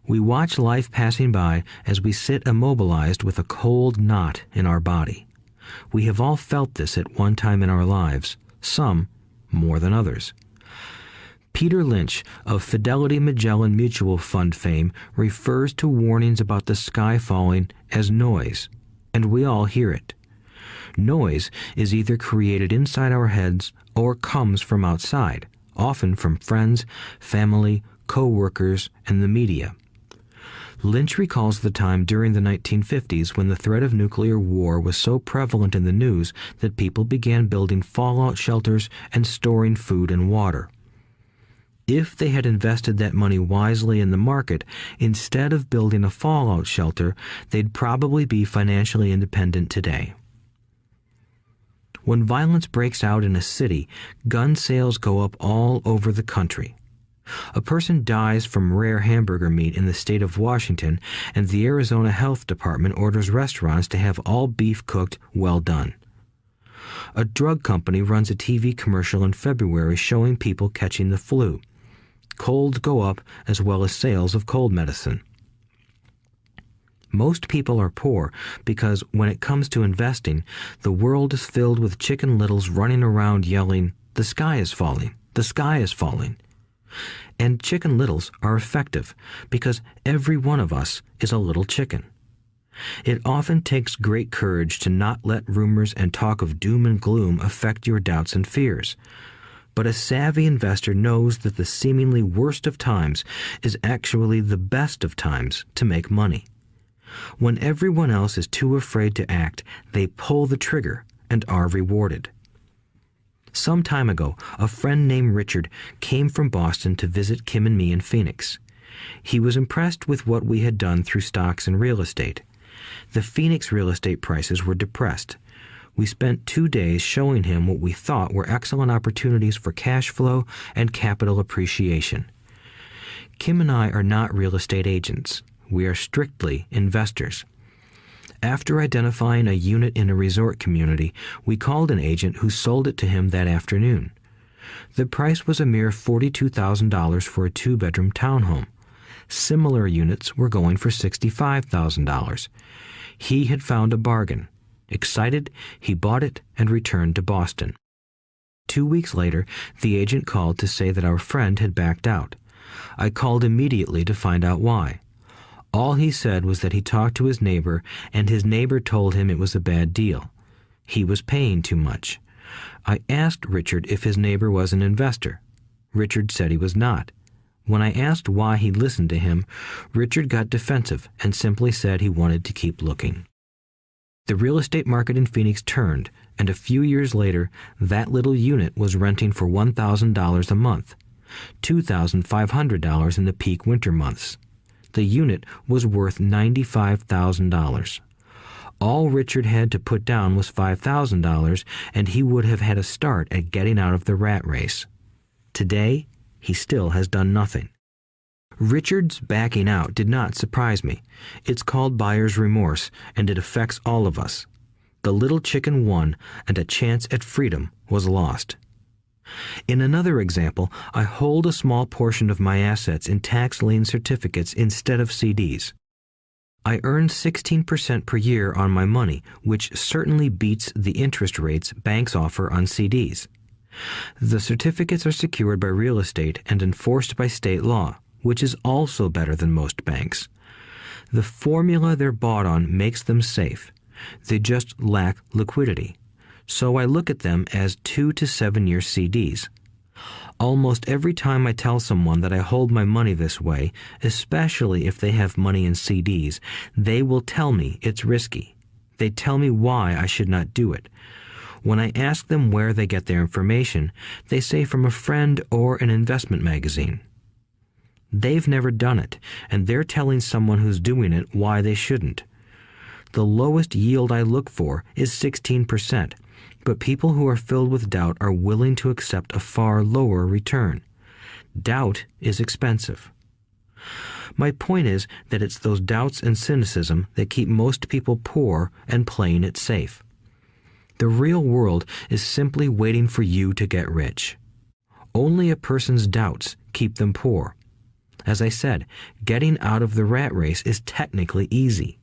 We watch life passing by as we sit immobilized with a cold knot in our body. We have all felt this at one time in our lives, some more than others. Peter Lynch of Fidelity Magellan Mutual Fund fame refers to warnings about the sky falling as noise, and we all hear it. Noise is either created inside our heads or comes from outside, often from friends, family, co-workers, and the media. Lynch recalls the time during the 1950s when the threat of nuclear war was so prevalent in the news that people began building fallout shelters and storing food and water. If they had invested that money wisely in the market, instead of building a fallout shelter, they'd probably be financially independent today. When violence breaks out in a city, gun sales go up all over the country. A person dies from rare hamburger meat in the state of Washington, and the Arizona Health Department orders restaurants to have all beef cooked well done. A drug company runs a TV commercial in February showing people catching the flu. Colds go up as well as sales of cold medicine. Most people are poor because when it comes to investing, the world is filled with Chicken Littles running around yelling, "The sky is falling, the sky is falling." And Chicken Littles are effective because every one of us is a little chicken. It often takes great courage to not let rumors and talk of doom and gloom affect your doubts and fears. But a savvy investor knows that the seemingly worst of times is actually the best of times to make money. When everyone else is too afraid to act, they pull the trigger and are rewarded. Some time ago, a friend named Richard came from Boston to visit Kim and me in Phoenix. He was impressed with what we had done through stocks and real estate. The Phoenix real estate prices were depressed. We spent 2 days showing him what we thought were excellent opportunities for cash flow and capital appreciation. Kim and I are not real estate agents. We are strictly investors. After identifying a unit in a resort community, we called an agent who sold it to him that afternoon. The price was a mere $42,000 for a 2-bedroom townhome. Similar units were going for $65,000. He had found a bargain. Excited, he bought it and returned to Boston. 2 weeks later, the agent called to say that our friend had backed out. I called immediately to find out why. All he said was that he talked to his neighbor, and his neighbor told him it was a bad deal. He was paying too much. I asked Richard if his neighbor was an investor. Richard said he was not. When I asked why he listened to him, Richard got defensive and simply said he wanted to keep looking. The real estate market in Phoenix turned, and a few years later, that little unit was renting for $1,000 a month, $2,500 in the peak winter months. The unit was worth $95,000. All Richard had to put down was $5,000, and he would have had a start at getting out of the rat race. Today, he still has done nothing. Richard's backing out did not surprise me. It's called buyer's remorse, and it affects all of us. The little chicken won, and a chance at freedom was lost. In another example, I hold a small portion of my assets in tax lien certificates instead of CDs. I earn 16% per year on my money, which certainly beats the interest rates banks offer on CDs. The certificates are secured by real estate and enforced by state law, which is also better than most banks. The formula they're bought on makes them safe. They just lack liquidity. So I look at them as 2 to 7 year CDs. Almost every time I tell someone that I hold my money this way, especially if they have money in CDs, they will tell me it's risky. They tell me why I should not do it. When I ask them where they get their information, they say from a friend or an investment magazine. They've never done it, and they're telling someone who's doing it why they shouldn't. The lowest yield I look for is 16%, but people who are filled with doubt are willing to accept a far lower return. Doubt is expensive. My point is that it's those doubts and cynicism that keep most people poor and playing it safe. The real world is simply waiting for you to get rich. Only a person's doubts keep them poor. As I said, getting out of the rat race is technically easy.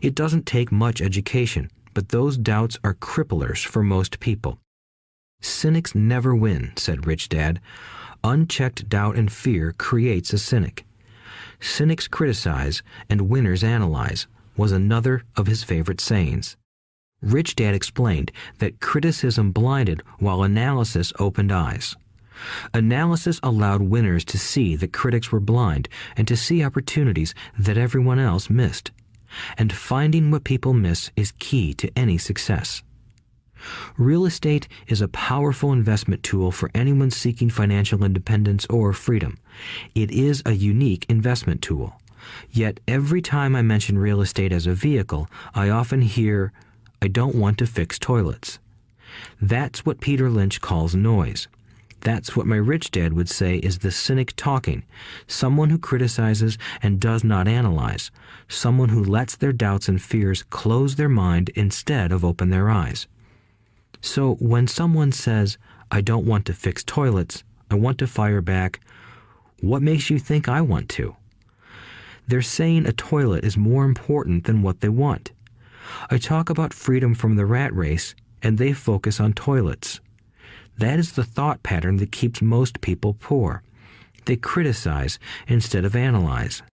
It doesn't take much education, but those doubts are cripplers for most people. Cynics never win, said Rich Dad. Unchecked doubt and fear creates a cynic. Cynics criticize and winners analyze was another of his favorite sayings. Rich Dad explained that criticism blinded while analysis opened eyes. Analysis allowed winners to see that critics were blind and to see opportunities that everyone else missed. And finding what people miss is key to any success. Real estate is a powerful investment tool for anyone seeking financial independence or freedom. It is a unique investment tool. Yet every time I mention real estate as a vehicle, I often hear, "I don't want to fix toilets." That's what Peter Lynch calls noise. That's what my rich dad would say is the cynic talking, someone who criticizes and does not analyze, someone who lets their doubts and fears close their mind instead of open their eyes. So when someone says, "I don't want to fix toilets, I want to fire back," what makes you think I want to? They're saying a toilet is more important than what they want. I talk about freedom from the rat race, and they focus on toilets. That is the thought pattern that keeps most people poor. They criticize instead of analyze.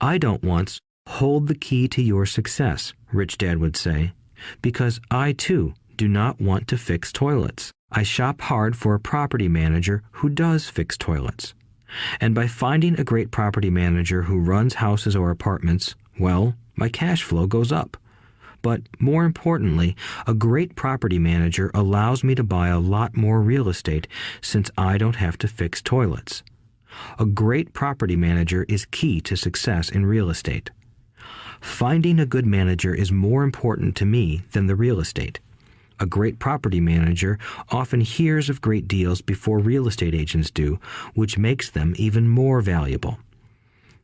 I don't once hold the key to your success, Rich Dad would say, because I too do not want to fix toilets. I shop hard for a property manager who does fix toilets. And by finding a great property manager who runs houses or apartments, well, my cash flow goes up. But more importantly, a great property manager allows me to buy a lot more real estate since I don't have to fix toilets. A great property manager is key to success in real estate. Finding a good manager is more important to me than the real estate. A great property manager often hears of great deals before real estate agents do, which makes them even more valuable.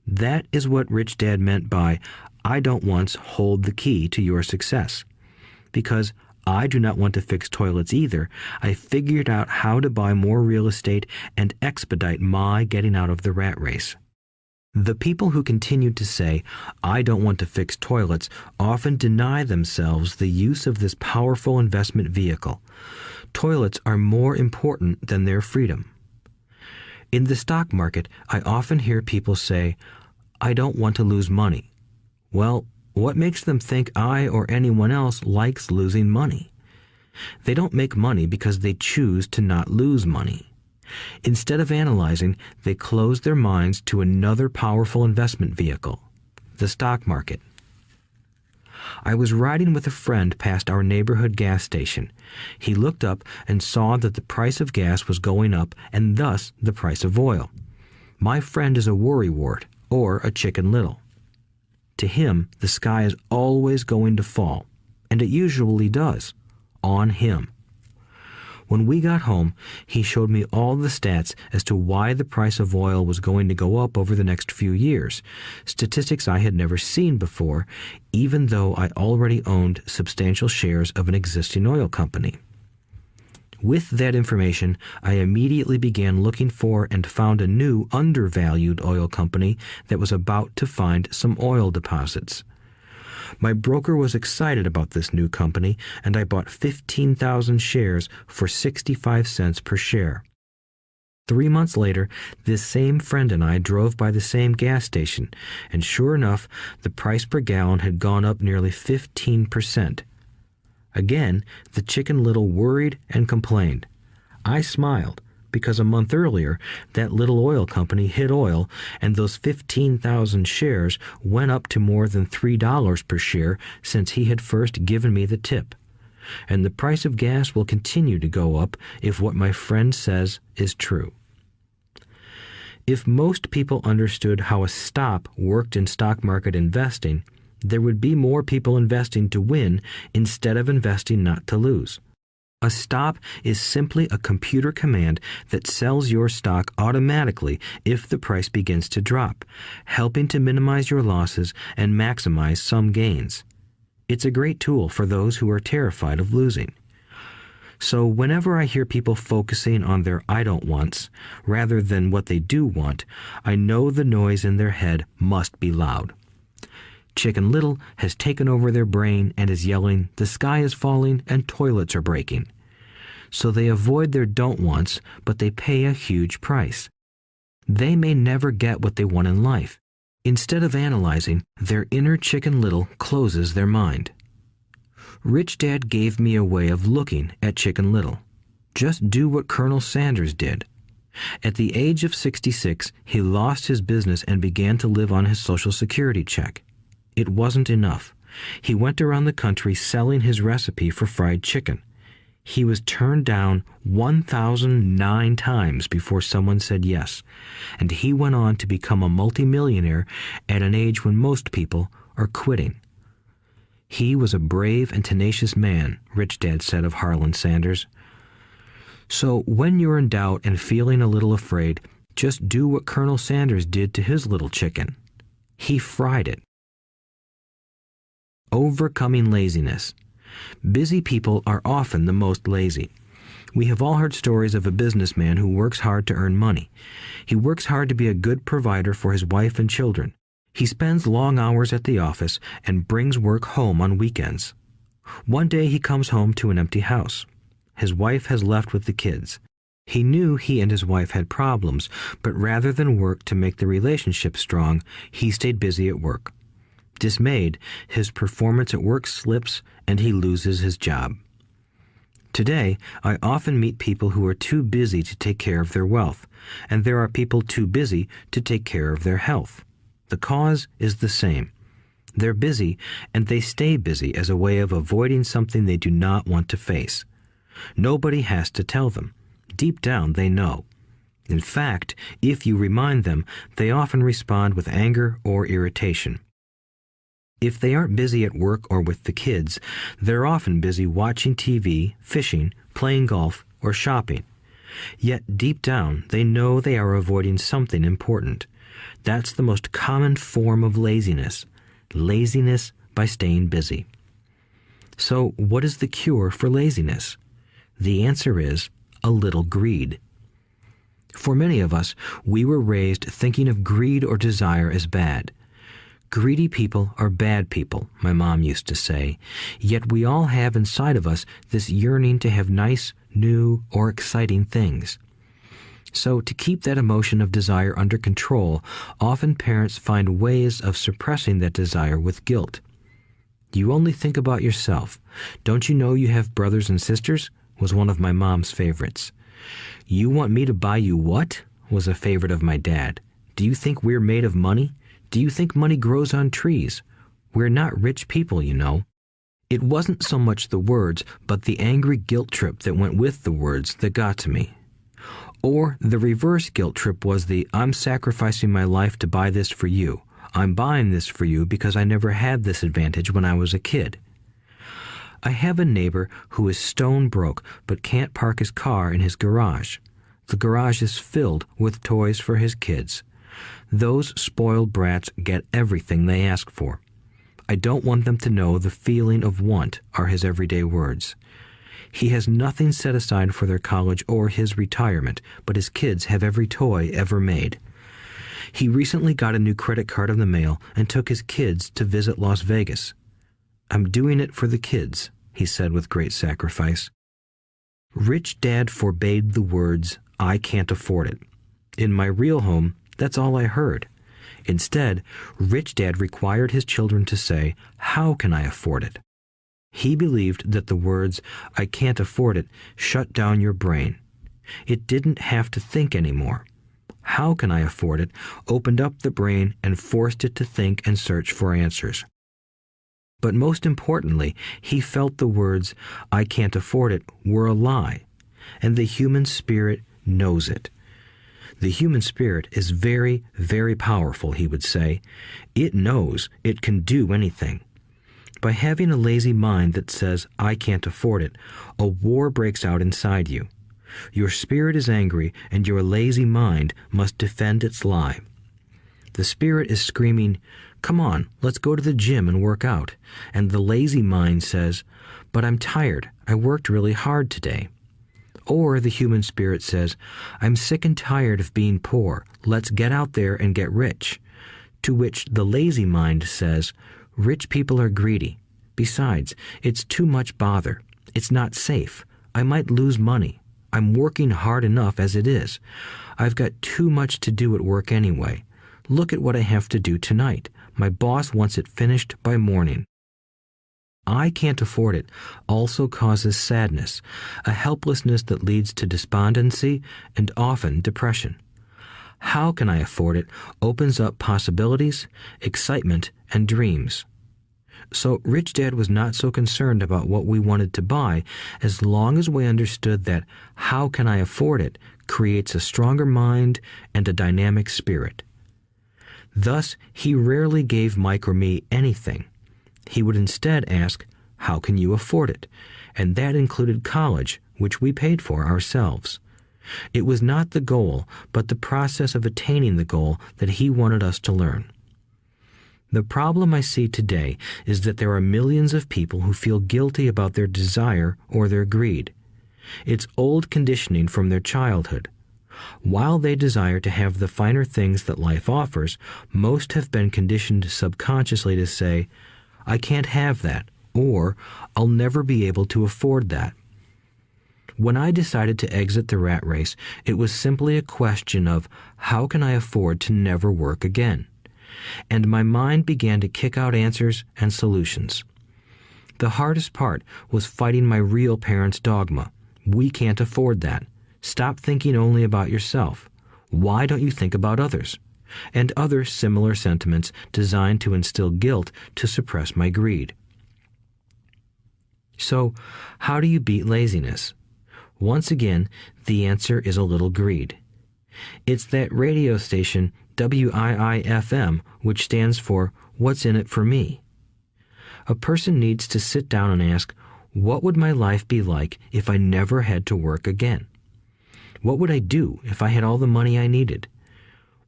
That is what Rich Dad meant by, "I don't once hold the key to your success." Because I do not want to fix toilets either, I figured out how to buy more real estate and expedite my getting out of the rat race. The people who continue to say, "I don't want to fix toilets," often deny themselves the use of this powerful investment vehicle. toilets are more important than their freedom. In the stock market, I often hear people say, "I don't want to lose money." Well, what makes them think I or anyone else likes losing money? They don't make money because they choose to not lose money. Instead of analyzing, they close their minds to another powerful investment vehicle, the stock market. I was riding with a friend past our neighborhood gas station. He looked up and saw that the price of gas was going up and thus the price of oil. My friend is a worrywart, or a Chicken Little. To him, the sky is always going to fall, and it usually does, on him. When we got home, he showed me all the stats as to why the price of oil was going to go up over the next few years, statistics I had never seen before, even though I already owned substantial shares of an existing oil company. With that information, I immediately began looking for and found a new undervalued oil company that was about to find some oil deposits. My broker was excited about this new company, and I bought 15,000 shares for 65 cents per share. 3 months later, this same friend and I drove by the same gas station, and sure enough, the price per gallon had gone up nearly 15%. Again, the Chicken Little worried and complained. I smiled, because a month earlier, that little oil company hit oil, and those 15,000 shares went up to more than $3 per share since he had first given me the tip. And the price of gas will continue to go up if what my friend says is true. If most people understood how a stop worked in stock market investing, there would be more people investing to win instead of investing not to lose. A stop is simply a computer command that sells your stock automatically if the price begins to drop, helping to minimize your losses and maximize some gains. It's a great tool for those who are terrified of losing. So whenever I hear people focusing on their "I don't wants" rather than what they do want, I know the noise in their head must be loud. Chicken Little has taken over their brain and is yelling, "The sky is falling and toilets are breaking." So they avoid their don't wants, but they pay a huge price. They may never get what they want in life. Instead of analyzing, their inner Chicken Little closes their mind. Rich Dad gave me a way of looking at Chicken Little. Just do what Colonel Sanders did. At the age of 66, he lost his business and began to live on his Social Security check. It wasn't enough. He went around the country selling his recipe for fried chicken. He was turned down 1,009 times before someone said yes, and he went on to become a multimillionaire at an age when most people are quitting. He was a brave and tenacious man, Rich Dad said of Harlan Sanders. So when you're in doubt and feeling a little afraid, just do what Colonel Sanders did to his little chicken. He fried it. Overcoming laziness. Busy people are often the most lazy. We have all heard stories of a businessman who works hard to earn money. He works hard to be a good provider for his wife and children. He spends long hours at the office and brings work home on weekends. One day he comes home to an empty house. His wife has left with the kids. He knew he and his wife had problems, but rather than work to make the relationship strong, he stayed busy at work. Dismayed, his performance at work slips and he loses his job. Today, I often meet people who are too busy to take care of their wealth, and there are people too busy to take care of their health. The cause is the same. They're busy, and they stay busy as a way of avoiding something they do not want to face. Nobody has to tell them. Deep down, they know. In fact, if you remind them, they often respond with anger or irritation. If they aren't busy at work or with the kids, they're often busy watching TV, fishing, playing golf, or shopping. Yet deep down, they know they are avoiding something important. That's the most common form of laziness. Laziness by staying busy. So what is the cure for laziness? The answer is a little greed. For many of us, we were raised thinking of greed or desire as bad. Greedy people are bad people, my mom used to say, yet we all have inside of us this yearning to have nice, new, or exciting things. So, to keep that emotion of desire under control, often parents find ways of suppressing that desire with guilt. You only think about yourself. Don't you know you have brothers and sisters? Was one of my mom's favorites. You want me to buy you what? Was a favorite of my dad. Do you think we're made of money? Do you think money grows on trees? We're not rich people, you know. It wasn't so much the words, but the angry guilt trip that went with the words that got to me. Or the reverse guilt trip was the I'm sacrificing my life to buy this for you. I'm buying this for you because I never had this advantage when I was a kid. I have a neighbor who is stone broke but can't park his car in his garage. The garage is filled with toys for his kids. Those spoiled brats get everything they ask for. I don't want them to know the feeling of want are his everyday words. He has nothing set aside for their college or his retirement, but his kids have every toy ever made. He recently got a new credit card in the mail and took his kids to visit Las Vegas. I'm doing it for the kids, he said with great sacrifice. Rich Dad forbade the words, I can't afford it. In my real home, that's all I heard. Instead, Rich Dad required his children to say, how can I afford it? He believed that the words, I can't afford it, shut down your brain. It didn't have to think anymore. How can I afford it opened up the brain and forced it to think and search for answers. But most importantly, he felt the words, I can't afford it, were a lie, and the human spirit knows it. The human spirit is very, very powerful, he would say. It knows it can do anything. By having a lazy mind that says, I can't afford it, a war breaks out inside you. Your spirit is angry, and your lazy mind must defend its lie. The spirit is screaming, come on, let's go to the gym and work out. And the lazy mind says, but I'm tired. I worked really hard today. Or the human spirit says, I'm sick and tired of being poor. Let's get out there and get rich. To which the lazy mind says, rich people are greedy. Besides, it's too much bother. It's not safe. I might lose money. I'm working hard enough as it is. I've got too much to do at work anyway. Look at what I have to do tonight. My boss wants it finished by morning. I can't afford it also causes sadness, a helplessness that leads to despondency and often depression. How can I afford it opens up possibilities, excitement, and dreams. So Rich Dad was not so concerned about what we wanted to buy as long as we understood that how can I afford it creates a stronger mind and a dynamic spirit. Thus, he rarely gave Mike or me anything. He would instead ask, how can you afford it? And that included college, which we paid for ourselves. It was not the goal, but the process of attaining the goal that he wanted us to learn. The problem I see today is that there are millions of people who feel guilty about their desire or their greed. It's old conditioning from their childhood. While they desire to have the finer things that life offers, most have been conditioned subconsciously to say, I can't have that, or I'll never be able to afford that. When I decided to exit the rat race, it was simply a question of how can I afford to never work again? And my mind began to kick out answers and solutions. The hardest part was fighting my real parents' dogma. We can't afford that. Stop thinking only about yourself. Why don't you think about others? And other similar sentiments designed to instill guilt to suppress my greed. So, how do you beat laziness? Once again, the answer is a little greed. It's that radio station WIIFM, which stands for What's in it for me? A person needs to sit down and ask, what would my life be like if I never had to work again? What would I do if I had all the money I needed?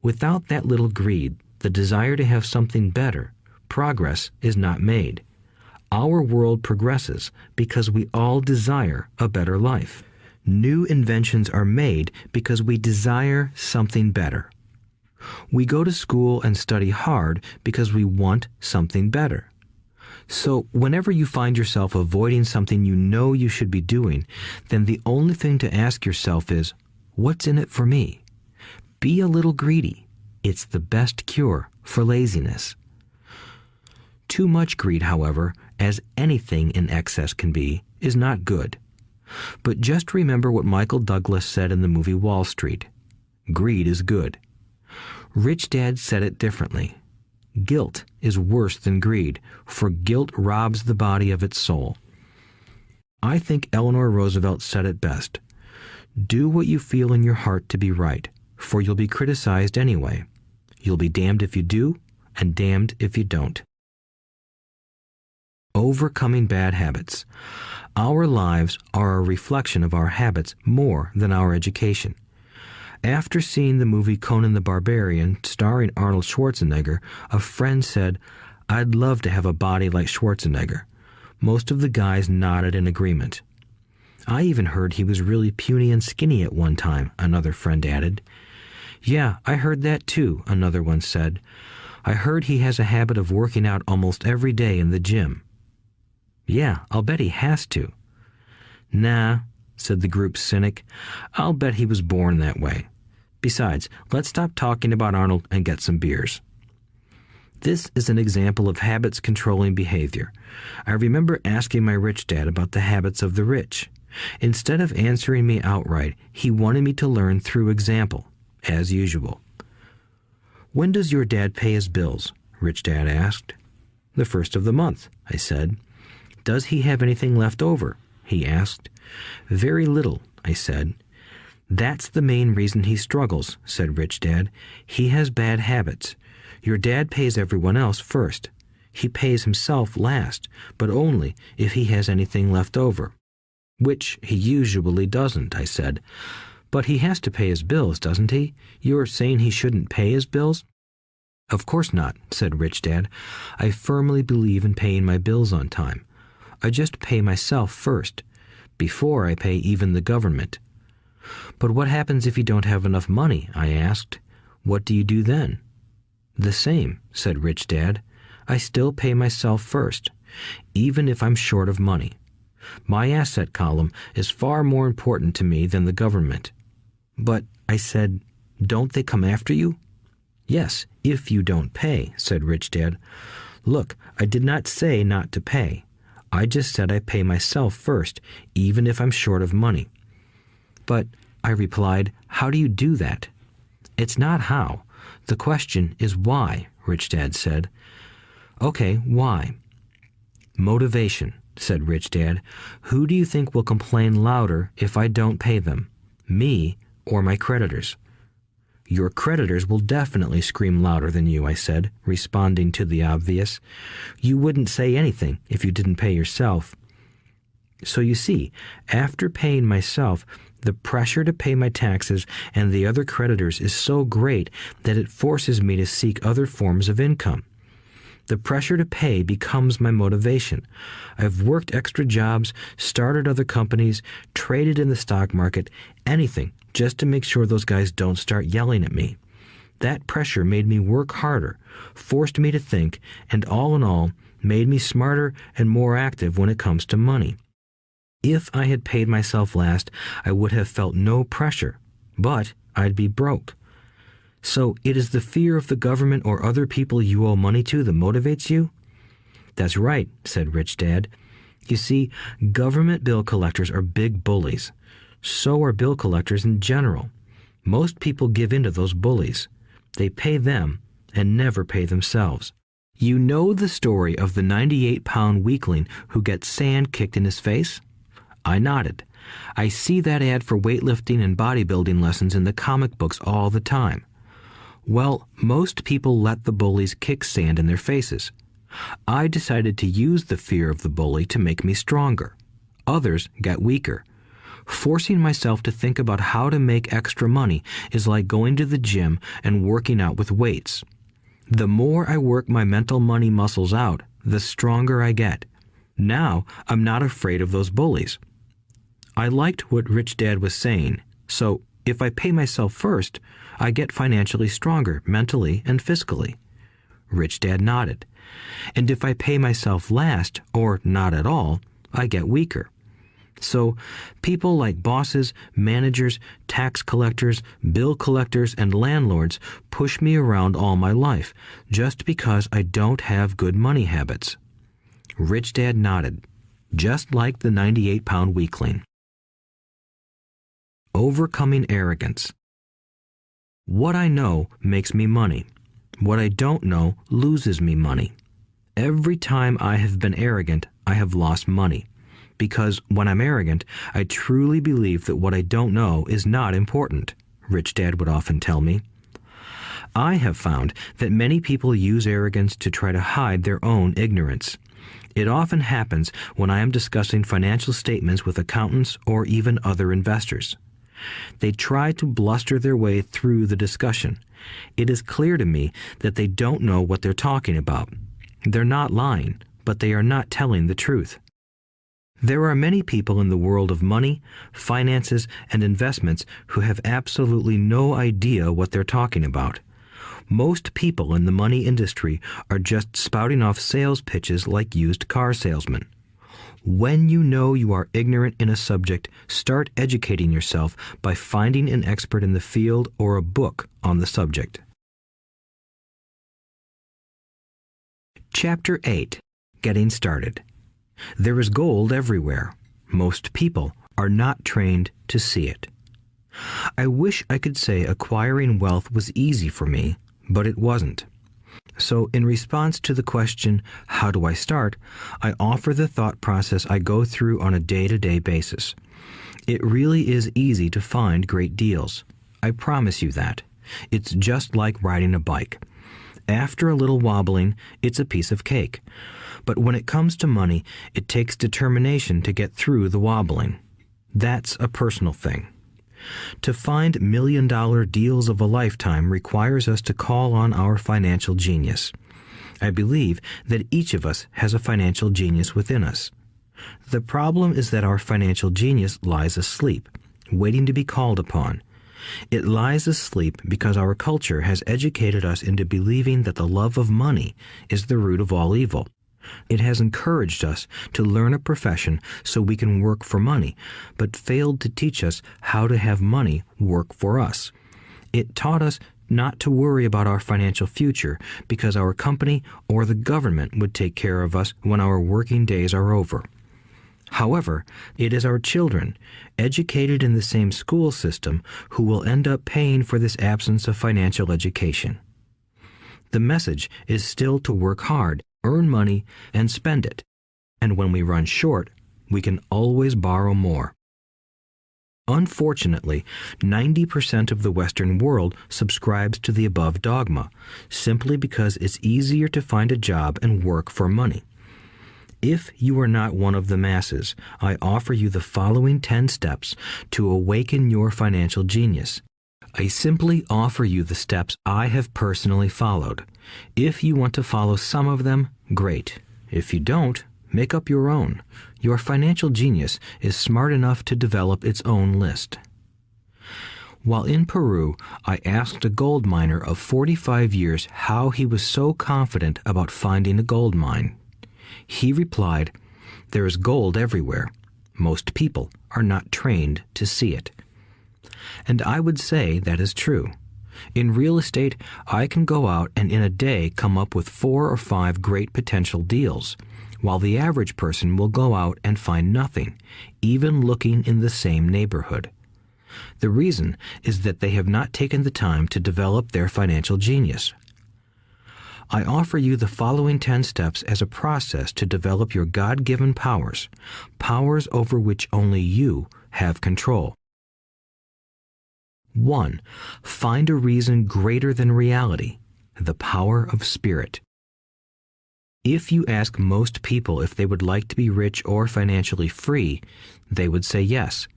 Without that little greed, the desire to have something better, progress is not made. Our world progresses because we all desire a better life. New inventions are made because we desire something better. We go to school and study hard because we want something better. So whenever you find yourself avoiding something you know you should be doing, then the only thing to ask yourself is, what's in it for me? Be a little greedy. It's the best cure for laziness. Too much greed, however, as anything in excess can be, is not good. But just remember what Michael Douglas said in the movie Wall Street. Greed is good. Rich Dad said it differently. Guilt is worse than greed, for guilt robs the body of its soul. I think Eleanor Roosevelt said it best. Do what you feel in your heart to be right, for you'll be criticized anyway. You'll be damned if you do, and damned if you don't. Overcoming bad habits. Our lives are a reflection of our habits more than our education. After seeing the movie Conan the Barbarian, starring Arnold Schwarzenegger, a friend said, "I'd love to have a body like Schwarzenegger." Most of the guys nodded in agreement. "I even heard he was really puny and skinny at one time," another friend added. "Yeah, I heard that too," another one said. "I heard he has a habit of working out almost every day in the gym." "Yeah, I'll bet he has to." "Nah," said the group's cynic. "I'll bet he was born that way. Besides, let's stop talking about Arnold and get some beers." This is an example of habits controlling behavior. I remember asking my rich dad about the habits of the rich. Instead of answering me outright, he wanted me to learn through example, as usual. "When does your dad pay his bills?" Rich Dad asked. "The first of the month," I said. "Does he have anything left over?" he asked. "Very little," I said. "That's the main reason he struggles," said Rich Dad. "He has bad habits. Your dad pays everyone else first. He pays himself last, but only if he has anything left over." "Which he usually doesn't," I said. "But he has to pay his bills, doesn't he? You're saying he shouldn't pay his bills?" "Of course not," said Rich Dad. "I firmly believe in paying my bills on time. I just pay myself first, before I pay even the government." "But what happens if you don't have enough money?" I asked. "What do you do then?" "The same," said Rich Dad. "I still pay myself first, even if I'm short of money. My asset column is far more important to me than the government." "But," I said, "don't they come after you?" "Yes, if you don't pay," said Rich Dad. "Look, I did not say not to pay. I just said I pay myself first, even if I'm short of money." "But," I replied, "how do you do that?" "It's not how. The question is why," Rich Dad said. "Okay, why?" "Motivation," said Rich Dad. "Who do you think will complain louder if I don't pay them? Me or my creditors?" "Your creditors will definitely scream louder than you," I said, responding to the obvious. "You wouldn't say anything if you didn't pay yourself." So you see, after paying myself, the pressure to pay my taxes and the other creditors is so great that it forces me to seek other forms of income. The pressure to pay becomes my motivation. I've worked extra jobs, started other companies, traded in the stock market, anything, just to make sure those guys don't start yelling at me. That pressure made me work harder, forced me to think, and all in all, made me smarter and more active when it comes to money. If I had paid myself last, I would have felt no pressure, but I'd be broke. So it is the fear of the government or other people you owe money to that motivates you? That's right, said Rich Dad. You see, government bill collectors are big bullies. So are bill collectors in general. Most people give in to those bullies. They pay them and never pay themselves. You know the story of the 98-pound weakling who gets sand kicked in his face? I nodded. I see that ad for weightlifting and bodybuilding lessons in the comic books all the time. Well, most people let the bullies kick sand in their faces. I decided to use the fear of the bully to make me stronger. Others got weaker. Forcing myself to think about how to make extra money is like going to the gym and working out with weights. The more I work my mental money muscles out, the stronger I get. Now I'm not afraid of those bullies. I liked what Rich Dad was saying, so If I pay myself first, I get financially stronger mentally and fiscally. Rich Dad nodded. And if I pay myself last, or not at all, I get weaker. So, people like bosses, managers, tax collectors, bill collectors, and landlords push me around all my life just because I don't have good money habits. Rich Dad nodded, just like the 98-pound weakling. Overcoming arrogance. What I know makes me money. What I don't know loses me money. Every time I have been arrogant, I have lost money. Because when I'm arrogant, I truly believe that what I don't know is not important, Rich Dad would often tell me. I have found that many people use arrogance to try to hide their own ignorance. It often happens when I am discussing financial statements with accountants or even other investors. They try to bluster their way through the discussion. It is clear to me that they don't know what they're talking about. They're not lying, but they are not telling the truth. There are many people in the world of money, finances, and investments who have absolutely no idea what they're talking about. Most people in the money industry are just spouting off sales pitches like used car salesmen. When you know you are ignorant in a subject, start educating yourself by finding an expert in the field or a book on the subject. Chapter 8. Getting Started. There is gold everywhere. Most people are not trained to see it. I wish I could say acquiring wealth was easy for me, but it wasn't. So in response to the question, how do I start, I offer the thought process I go through on a day-to-day basis. It really is easy to find great deals. I promise you that. It's just like riding a bike. After a little wobbling, it's a piece of cake. But when it comes to money, it takes determination to get through the wobbling. That's a personal thing. To find million-dollar deals of a lifetime requires us to call on our financial genius. I believe that each of us has a financial genius within us. The problem is that our financial genius lies asleep, waiting to be called upon. It lies asleep because our culture has educated us into believing that the love of money is the root of all evil. It has encouraged us to learn a profession so we can work for money, but failed to teach us how to have money work for us. It taught us not to worry about our financial future because our company or the government would take care of us when our working days are over. However, it is our children, educated in the same school system, who will end up paying for this absence of financial education. The message is still to work hard, earn money, and spend it. And when we run short, we can always borrow more. Unfortunately, 90% of the Western world subscribes to the above dogma, simply because it's easier to find a job and work for money. If you are not one of the masses, I offer you the following 10 steps to awaken your financial genius. I simply offer you the steps I have personally followed. If you want to follow some of them, great. If you don't, make up your own. Your financial genius is smart enough to develop its own list. While in Peru, I asked a gold miner of 45 years how he was so confident about finding a gold mine. He replied, "There is gold everywhere. Most people are not trained to see it." And I would say that is true. In real estate, I can go out and in a day come up with 4 or 5 great potential deals, while the average person will go out and find nothing, even looking in the same neighborhood. The reason is that they have not taken the time to develop their financial genius. I offer you the following 10 steps as a process to develop your God-given powers, powers over which only you have control. 1. Find a reason greater than reality, the power of spirit. If you ask most people if they would like to be rich or financially free, they would say yes.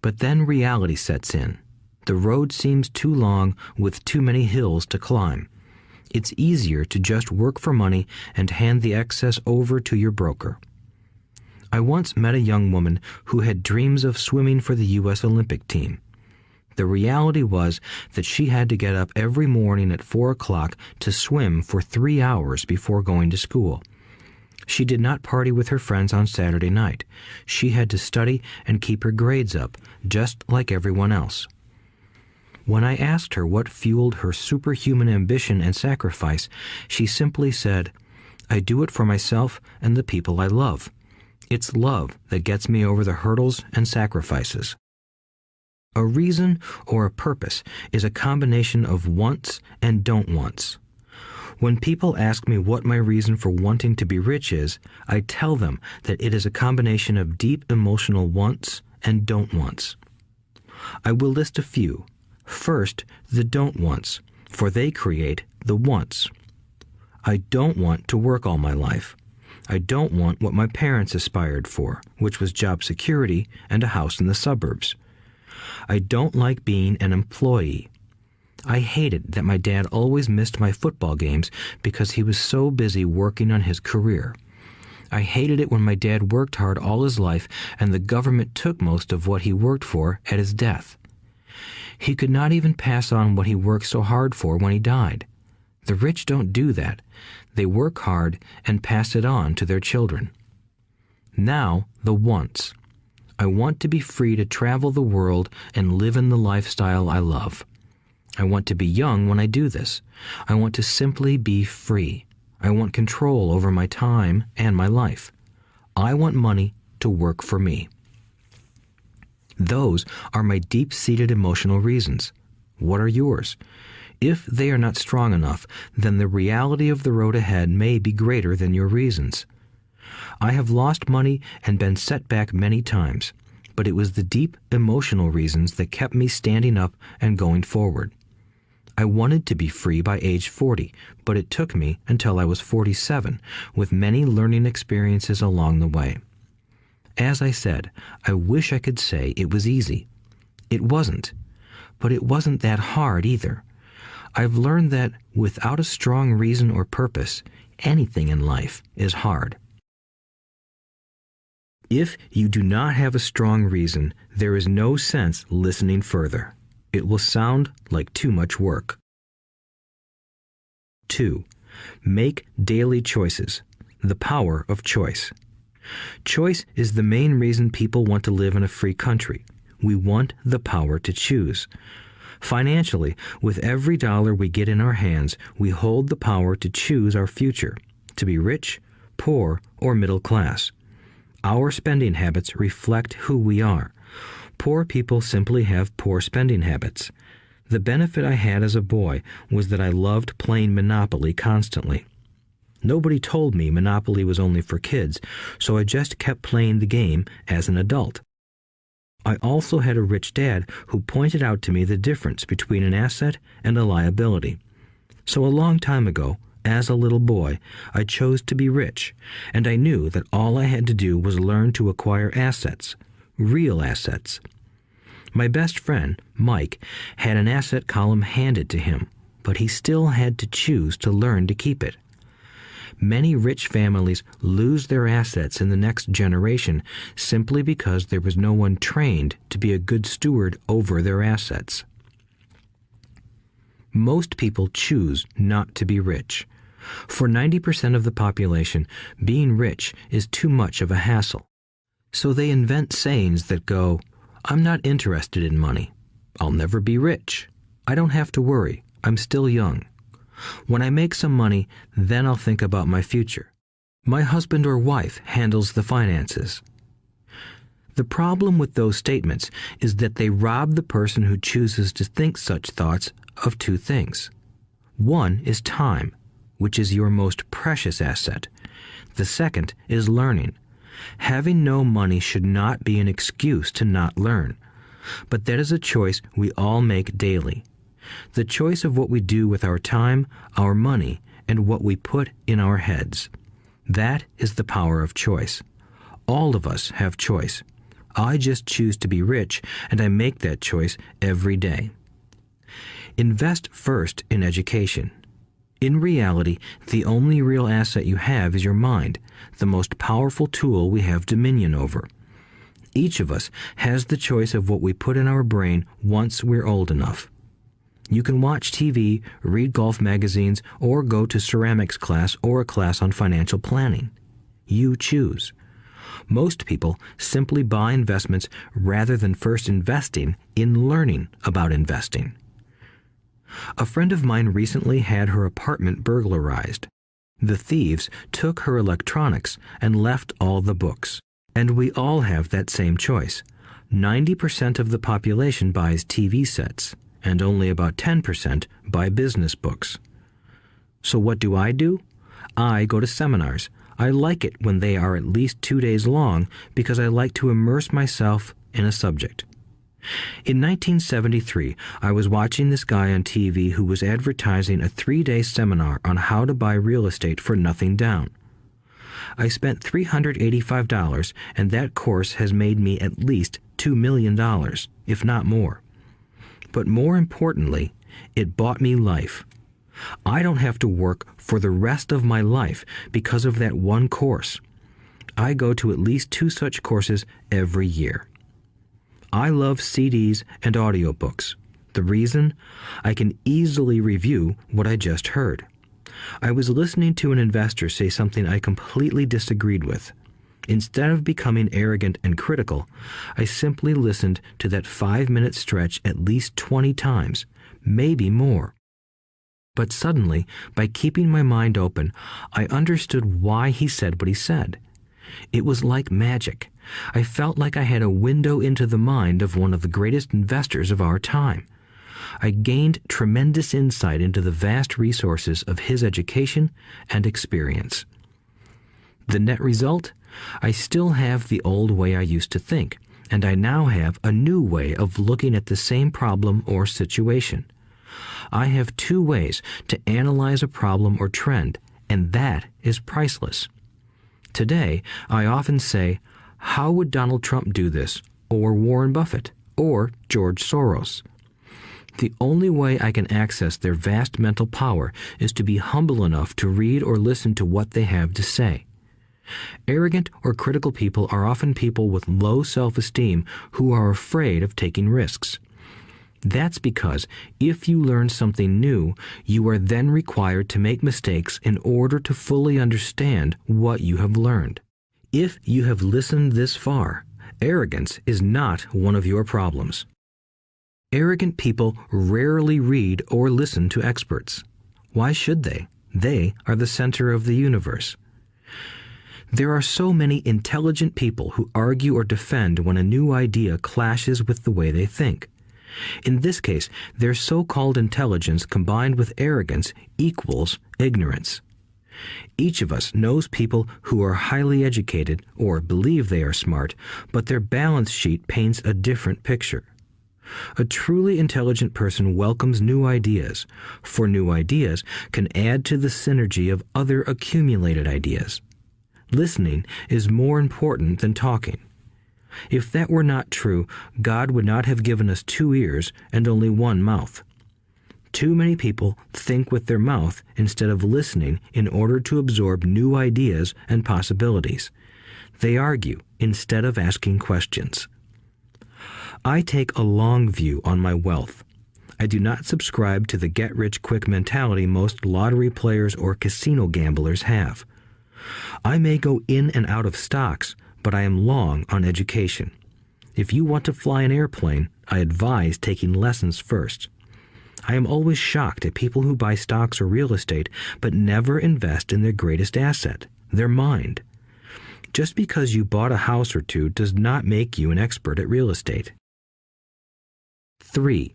But then reality sets in. The road seems too long with too many hills to climb. It's easier to just work for money and hand the excess over to your broker. I once met a young woman who had dreams of swimming for the U.S. Olympic team. The reality was that she had to get up every morning at 4 o'clock to swim for 3 hours before going to school. She did not party with her friends on Saturday night. She had to study and keep her grades up, just like everyone else. When I asked her what fueled her superhuman ambition and sacrifice, she simply said, "I do it for myself and the people I love. It's love that gets me over the hurdles and sacrifices." A reason or a purpose is a combination of wants and don't wants. When people ask me what my reason for wanting to be rich is, I tell them that it is a combination of deep emotional wants and don't wants. I will list a few. First, the don't wants, for they create the wants. I don't want to work all my life. I don't want what my parents aspired for, which was job security and a house in the suburbs. I don't like being an employee. I hated that my dad always missed my football games because he was so busy working on his career. I hated it when my dad worked hard all his life and the government took most of what he worked for at his death. He could not even pass on what he worked so hard for when he died. The rich don't do that. They work hard and pass it on to their children. Now, the wants. I want to be free to travel the world and live in the lifestyle I love. I want to be young when I do this. I want to simply be free. I want control over my time and my life. I want money to work for me. Those are my deep-seated emotional reasons. What are yours? If they are not strong enough, then the reality of the road ahead may be greater than your reasons. I have lost money and been set back many times, but it was the deep emotional reasons that kept me standing up and going forward. I wanted to be free by age 40, but it took me until I was 47, with many learning experiences along the way. As I said, I wish I could say it was easy. It wasn't, but it wasn't that hard either. I've learned that without a strong reason or purpose, anything in life is hard. If you do not have a strong reason, there is no sense listening further. It will sound like too much work. 2. Make daily choices. The power of choice. Choice is the main reason people want to live in a free country. We want the power to choose. Financially, with every dollar we get in our hands, we hold the power to choose our future, to be rich, poor, or middle class. Our spending habits reflect who we are. Poor people simply have poor spending habits. The benefit I had as a boy was that I loved playing Monopoly constantly. Nobody told me Monopoly was only for kids, so I just kept playing the game as an adult. I also had a rich dad who pointed out to me the difference between an asset and a liability. So a long time ago, as a little boy, I chose to be rich, and I knew that all I had to do was learn to acquire assets, real assets. My best friend, Mike, had an asset column handed to him, but he still had to choose to learn to keep it. Many rich families lose their assets in the next generation simply because there was no one trained to be a good steward over their assets. Most people choose not to be rich. For 90% of the population, being rich is too much of a hassle. So they invent sayings that go, "I'm not interested in money. I'll never be rich. I don't have to worry. I'm still young. When I make some money, then I'll think about my future. My husband or wife handles the finances." The problem with those statements is that they rob the person who chooses to think such thoughts of two things. One is time, which is your most precious asset. The second is learning. Having no money should not be an excuse to not learn, but that is a choice we all make daily. The choice of what we do with our time, our money, and what we put in our heads. That is the power of choice. All of us have choice. I just choose to be rich, and I make that choice every day. Invest first in education. In reality, the only real asset you have is your mind, the most powerful tool we have dominion over. Each of us has the choice of what we put in our brain once we're old enough. You can watch TV, read golf magazines, or go to ceramics class or a class on financial planning. You choose. Most people simply buy investments rather than first investing in learning about investing. A friend of mine recently had her apartment burglarized. The thieves took her electronics and left all the books. And we all have that same choice. 90% of the population buys TV sets, and only about 10% buy business books. So what do? I go to seminars. I like it when they are at least 2 days long because I like to immerse myself in a subject. In 1973, I was watching this guy on TV who was advertising a 3-day seminar on how to buy real estate for nothing down. I spent $385, and that course has made me at least $2 million, if not more. But more importantly, it bought me life. I don't have to work for the rest of my life because of that one course. I go to at least 2 such courses every year. I love CDs and audiobooks. The reason? I can easily review what I just heard. I was listening to an investor say something I completely disagreed with. Instead of becoming arrogant and critical, I simply listened to that 5-minute stretch at least 20 times, maybe more. But suddenly, by keeping my mind open, I understood why he said what he said. It was like magic. I felt like I had a window into the mind of one of the greatest investors of our time. I gained tremendous insight into the vast resources of his education and experience. The net result? I still have the old way I used to think, and I now have a new way of looking at the same problem or situation. I have 2 ways to analyze a problem or trend, and that is priceless. Today, I often say, how would Donald Trump do this, or Warren Buffett, or George Soros? The only way I can access their vast mental power is to be humble enough to read or listen to what they have to say. Arrogant or critical people are often people with low self-esteem who are afraid of taking risks. That's because if you learn something new, you are then required to make mistakes in order to fully understand what you have learned. If you have listened this far, arrogance is not one of your problems. Arrogant people rarely read or listen to experts. Why should they? They are the center of the universe. There are so many intelligent people who argue or defend when a new idea clashes with the way they think. In this case, their so-called intelligence combined with arrogance equals ignorance. Each of us knows people who are highly educated or believe they are smart, but their balance sheet paints a different picture. A truly intelligent person welcomes new ideas, for new ideas can add to the synergy of other accumulated ideas. Listening is more important than talking. If that were not true, God would not have given us 2 ears and only 1 mouth. Too many people think with their mouth instead of listening in order to absorb new ideas and possibilities. They argue instead of asking questions. I take a long view on my wealth. I do not subscribe to the get-rich-quick mentality most lottery players or casino gamblers have. I may go in and out of stocks, but I am long on education. If you want to fly an airplane, I advise taking lessons first. I am always shocked at people who buy stocks or real estate but never invest in their greatest asset, their mind. Just because you bought a house or 2 does not make you an expert at real estate. 3.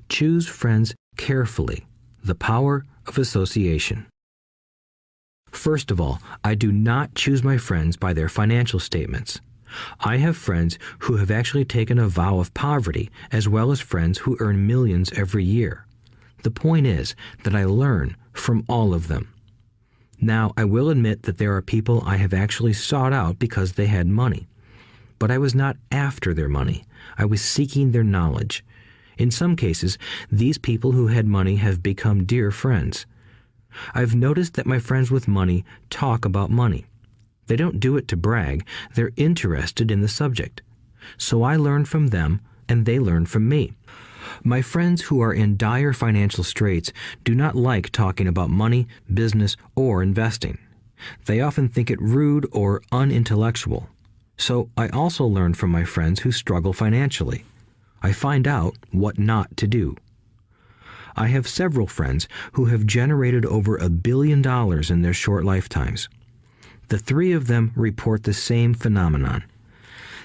Choose friends carefully. The power of association. First of all, I do not choose my friends by their financial statements. I have friends who have actually taken a vow of poverty, as well as friends who earn millions every year. The point is that I learn from all of them. Now, I will admit that there are people I have actually sought out because they had money. But I was not after their money. I was seeking their knowledge. In some cases, these people who had money have become dear friends. I've noticed that my friends with money talk about money. They don't do it to brag. They're interested in the subject. So I learn from them, and they learn from me. My friends who are in dire financial straits do not like talking about money, business, or investing. They often think it rude or unintellectual. So I also learn from my friends who struggle financially. I find out what not to do. I have several friends who have generated over $1 billion in their short lifetimes. The three of them report the same phenomenon.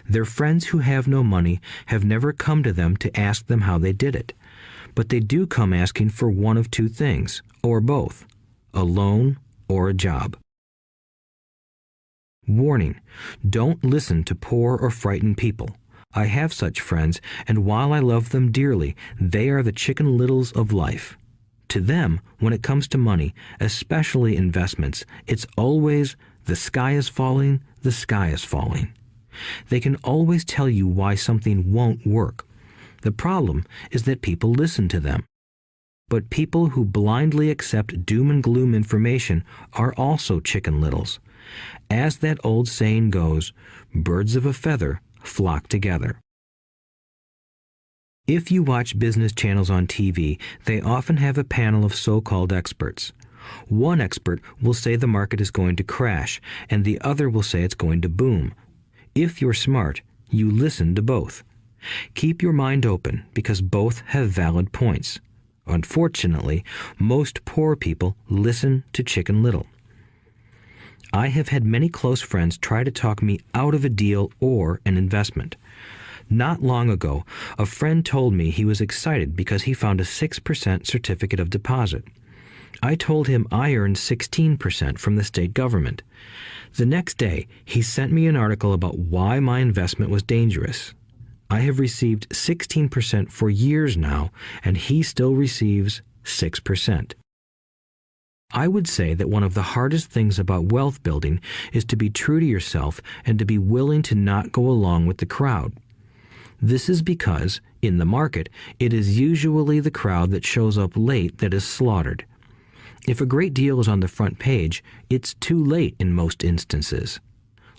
Their friends who have no money have never come to them to ask them how they did it, but they do come asking for one of two things, or both, a loan or a job. Warning: don't listen to poor or frightened people. I have such friends, and while I love them dearly, they are the Chicken Littles of life. To them, when it comes to money, especially investments, it's always, the sky is falling, the sky is falling. They can always tell you why something won't work. The problem is that people listen to them. But people who blindly accept doom and gloom information are also Chicken Littles. As that old saying goes, birds of a feather flock together. If you watch business channels on TV, they often have a panel of so-called experts. One expert will say the market is going to crash, and the other will say it's going to boom. If you're smart, you listen to both. Keep your mind open, because both have valid points. Unfortunately, most poor people listen to Chicken Little. I have had many close friends try to talk me out of a deal or an investment. Not long ago, a friend told me he was excited because he found a 6% certificate of deposit. I told him I earned 16% from the state government. The next day, he sent me an article about why my investment was dangerous. I have received 16% for years now, and he still receives 6%. I would say that one of the hardest things about wealth building is to be true to yourself and to be willing to not go along with the crowd. This is because, in the market, it is usually the crowd that shows up late that is slaughtered. If a great deal is on the front page, it's too late in most instances.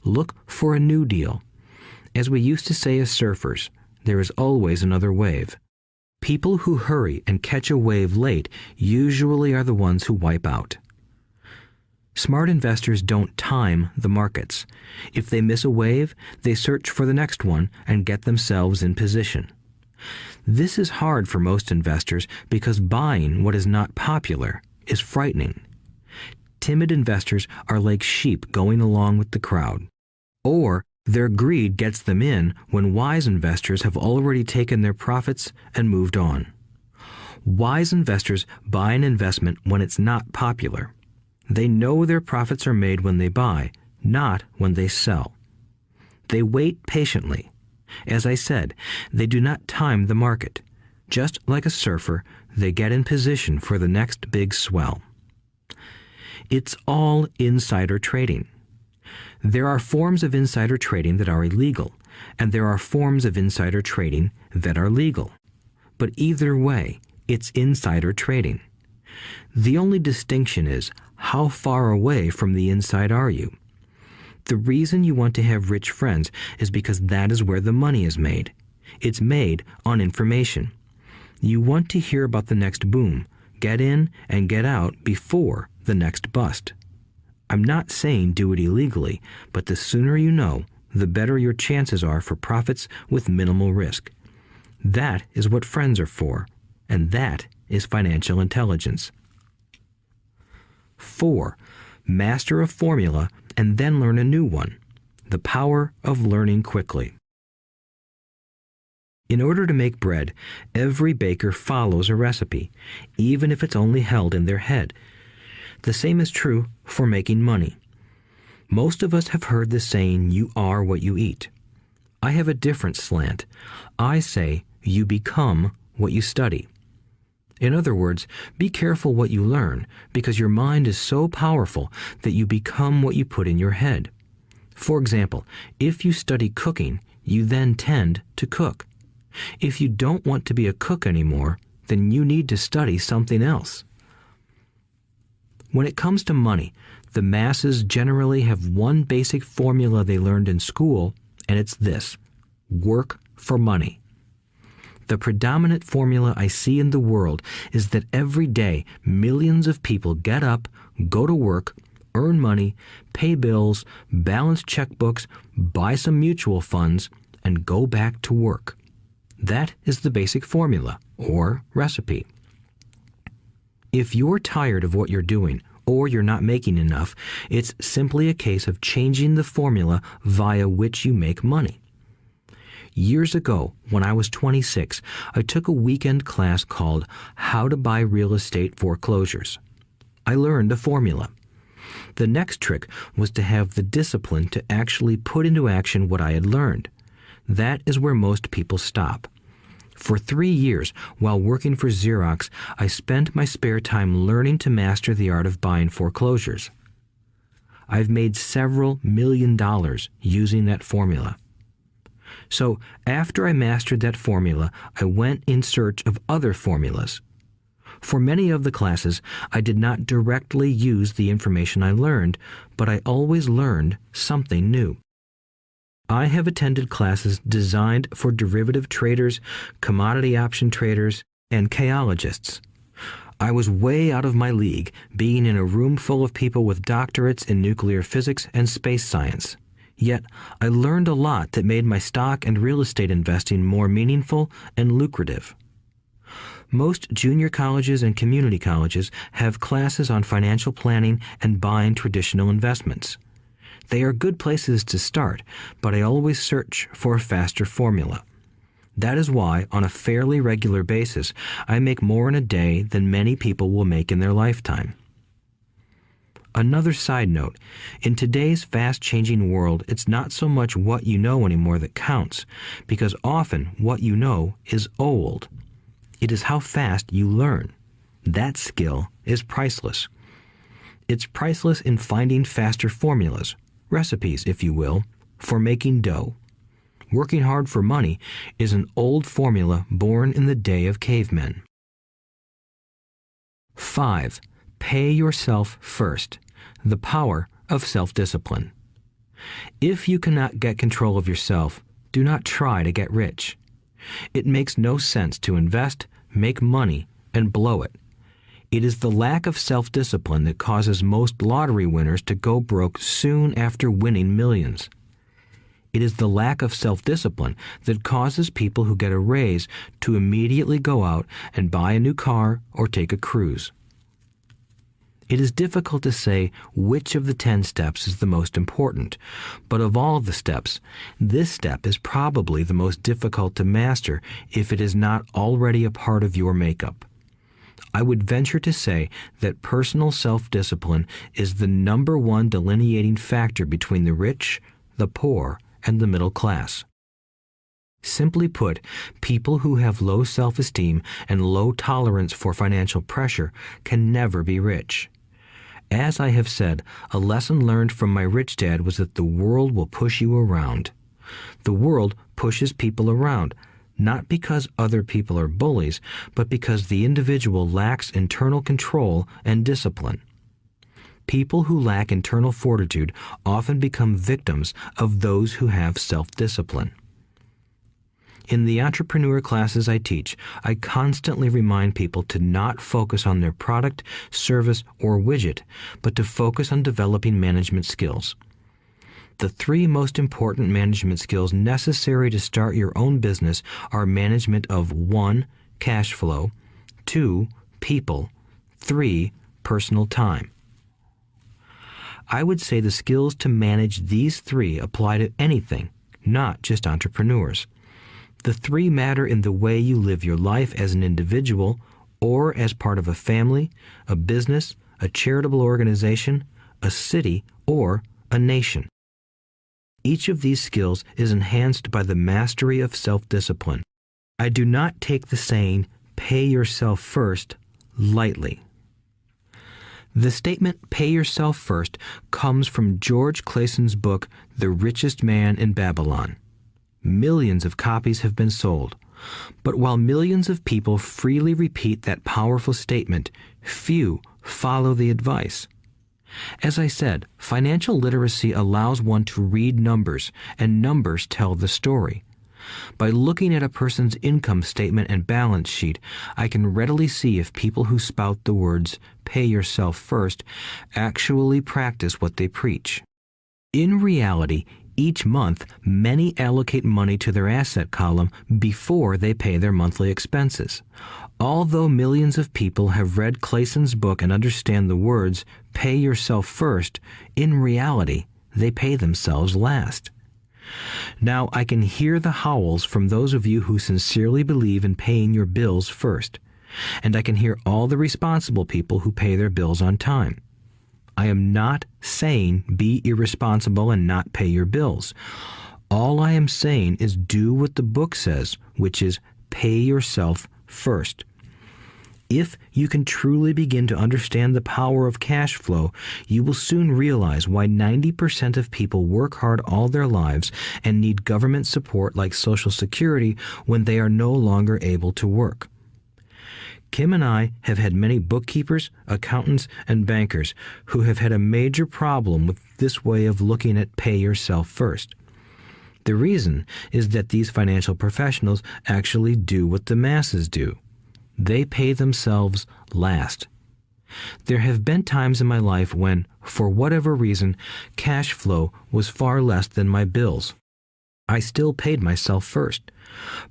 Look for a new deal. As we used to say as surfers, there is always another wave. People who hurry and catch a wave late usually are the ones who wipe out. Smart investors don't time the markets. If they miss a wave, they search for the next one and get themselves in position. This is hard for most investors because buying what is not popular is frightening. Timid investors are like sheep going along with the crowd. Or their greed gets them in when wise investors have already taken their profits and moved on. Wise investors buy an investment when it's not popular. They know their profits are made when they buy, not when they sell. They wait patiently. As I said, they do not time the market. Just like a surfer, they get in position for the next big swell. It's all insider trading. There are forms of insider trading that are illegal, and there are forms of insider trading that are legal. But either way, it's insider trading. The only distinction is, how far away from the inside are you? The reason you want to have rich friends is because that is where the money is made. It's made on information. You want to hear about the next boom, get in and get out before the next bust. I'm not saying do it illegally, but the sooner you know, the better your chances are for profits with minimal risk. That is what friends are for, and that is financial intelligence. 4. Master a formula and then learn a new one. The power of learning quickly. In order to make bread, every baker follows a recipe, even if it's only held in their head. The same is true for making money. Most of us have heard the saying, "You are what you eat." I have a different slant. I say, you become what you study. In other words, be careful what you learn, because your mind is so powerful that you become what you put in your head. For example, if you study cooking, you then tend to cook. If you don't want to be a cook anymore, then you need to study something else. When it comes to money, the masses generally have one basic formula they learned in school, and it's this: Work for money. The predominant formula I see in the world is that every day millions of people get up, go to work, earn money, pay bills, balance checkbooks, buy some mutual funds, and go back to work. That is the basic formula, or recipe. If you're tired of what you're doing, or you're not making enough, it's simply a case of changing the formula via which you make money. Years ago, when I was 26, I took a weekend class called How to Buy Real Estate Foreclosures. I learned a formula. The next trick was to have the discipline to actually put into action what I had learned. That is where most people stop. For 3 years, while working for Xerox, I spent my spare time learning to master the art of buying foreclosures. I've made several $million using that formula. So after I mastered that formula, I went in search of other formulas. For many of the classes, I did not directly use the information I learned, but I always learned something new. I have attended classes designed for derivative traders, commodity option traders, and chaologists. I was way out of my league, being in a room full of people with doctorates in nuclear physics and space science. Yet, I learned a lot that made my stock and real estate investing more meaningful and lucrative. Most junior colleges and community colleges have classes on financial planning and buying traditional investments. They are good places to start, but I always search for a faster formula. That is why, on a fairly regular basis, I make more in a day than many people will make in their lifetime. Another side note, in today's fast-changing world, it's not so much what you know anymore that counts, because often what you know is old. It is how fast you learn. That skill is priceless. It's priceless in finding faster formulas, recipes, if you will, for making dough. Working hard for money is an old formula born in the day of cavemen. 5. Pay yourself first. The power of self-discipline. If you cannot get control of yourself, do not try to get rich. It makes no sense to invest, make money, and blow it. It is the lack of self-discipline that causes most lottery winners to go broke soon after winning millions. It is the lack of self-discipline that causes people who get a raise to immediately go out and buy a new car or take a cruise. It is difficult to say which of the 10 steps is the most important, but of all of the steps, this step is probably the most difficult to master if it is not already a part of your makeup. I would venture to say that personal self-discipline is the number one delineating factor between the rich, the poor, and the middle class. Simply put, people who have low self-esteem and low tolerance for financial pressure can never be rich. As I have said, a lesson learned from my rich dad was that the world will push you around. The world pushes people around, not because other people are bullies, but because the individual lacks internal control and discipline. People who lack internal fortitude often become victims of those who have self-discipline. In the entrepreneur classes I teach, I constantly remind people to not focus on their product, service, or widget, but to focus on developing management skills. The 3 most important management skills necessary to start your own business are management of 1. Cash flow, 2. People, 3. Personal time. I would say the skills to manage these 3 apply to anything, not just entrepreneurs. The 3 matter in the way you live your life as an individual or as part of a family, a business, a charitable organization, a city, or a nation. Each of these skills is enhanced by the mastery of self-discipline. I do not take the saying, "pay yourself first," lightly. The statement, "pay yourself first," comes from George Clason's book, The Richest Man in Babylon. Millions of copies have been sold. But while millions of people freely repeat that powerful statement, few follow the advice. As I said, financial literacy allows one to read numbers, and numbers tell the story. By looking at a person's income statement and balance sheet, I can readily see if people who spout the words, "pay yourself first," actually practice what they preach. In reality, each month, many allocate money to their asset column before they pay their monthly expenses. Although millions of people have read Clayson's book and understand the words, "pay yourself first," in reality, they pay themselves last. Now, I can hear the howls from those of you who sincerely believe in paying your bills first, and I can hear all the responsible people who pay their bills on time. I am not saying be irresponsible and not pay your bills. All I am saying is do what the book says, which is pay yourself first. If you can truly begin to understand the power of cash flow, you will soon realize why 90% of people work hard all their lives and need government support like Social Security when they are no longer able to work. Kim and I have had many bookkeepers, accountants, and bankers who have had a major problem with this way of looking at pay yourself first. The reason is that these financial professionals actually do what the masses do. They pay themselves last. There have been times in my life when, for whatever reason, cash flow was far less than my bills. I still paid myself first.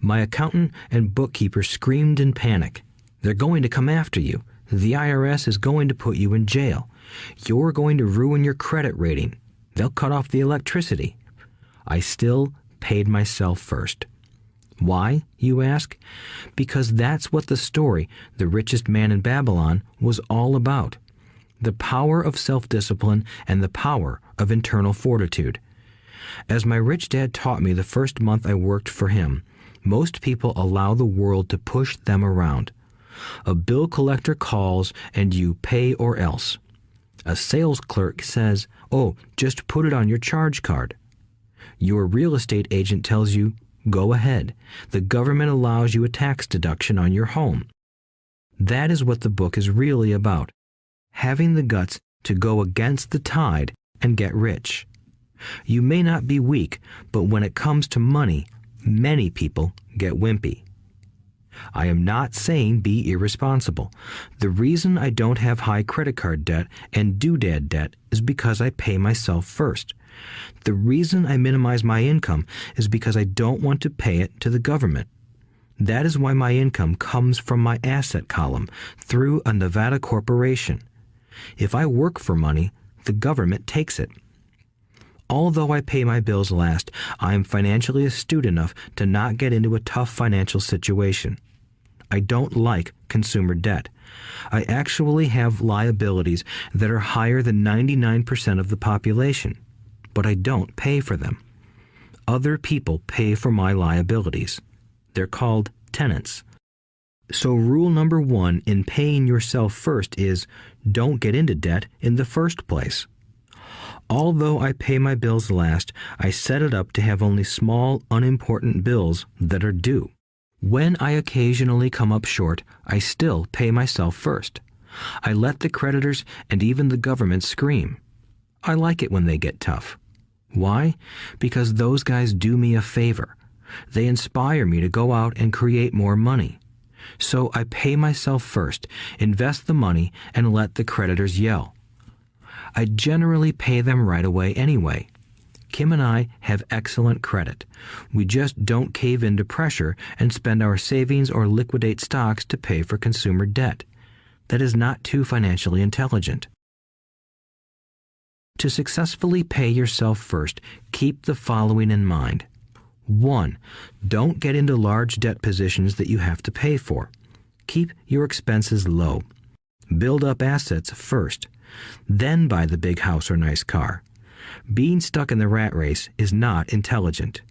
My accountant and bookkeeper screamed in panic. "They're going to come after you. The IRS is going to put you in jail. You're going to ruin your credit rating. They'll cut off the electricity." I still paid myself first. Why, you ask? Because that's what the story, The Richest Man in Babylon, was all about. The power of self-discipline and the power of internal fortitude. As my rich dad taught me the first month I worked for him, most people allow the world to push them around. A bill collector calls and you pay or else. A sales clerk says, "Oh, just put it on your charge card." Your real estate agent tells you, "Go ahead. The government allows you a tax deduction on your home." That is what the book is really about. Having the guts to go against the tide and get rich. You may not be weak, but when it comes to money, many people get wimpy. I am not saying be irresponsible. The reason I don't have high credit card debt and doodad debt is because I pay myself first. The reason I minimize my income is because I don't want to pay it to the government. That is why my income comes from my asset column through a Nevada corporation. If I work for money, the government takes it. Although I pay my bills last, I am financially astute enough to not get into a tough financial situation. I don't like consumer debt. I actually have liabilities that are higher than 99% of the population, but I don't pay for them. Other people pay for my liabilities. They're called tenants. So rule number 1 in paying yourself first is don't get into debt in the first place. Although I pay my bills last, I set it up to have only small, unimportant bills that are due. When I occasionally come up short, I still pay myself first. I let the creditors and even the government scream. I like it when they get tough. Why? Because those guys do me a favor. They inspire me to go out and create more money. So I pay myself first, invest the money, and let the creditors yell. I generally pay them right away anyway. Kim and I have excellent credit. We just don't cave into pressure and spend our savings or liquidate stocks to pay for consumer debt. That is not too financially intelligent. To successfully pay yourself first, keep the following in mind. 1. Don't get into large debt positions that you have to pay for. Keep your expenses low. Build up assets first. Then buy the big house or nice car. Being stuck in the rat race is not intelligent.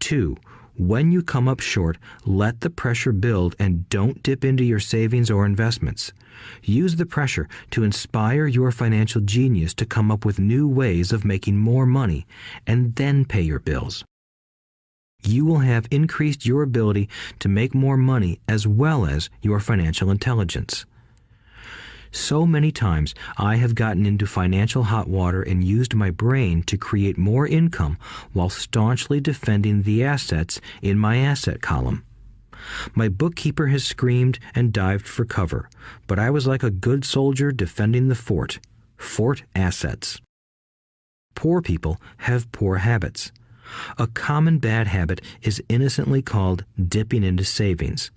2. When you come up short, let the pressure build and don't dip into your savings or investments. Use the pressure to inspire your financial genius to come up with new ways of making more money and then pay your bills. You will have increased your ability to make more money as well as your financial intelligence. So many times I have gotten into financial hot water and used my brain to create more income while staunchly defending the assets in my asset column. My bookkeeper has screamed and dived for cover, but I was like a good soldier defending the fort. Fort assets. Poor people have poor habits. A common bad habit is innocently called dipping into savings.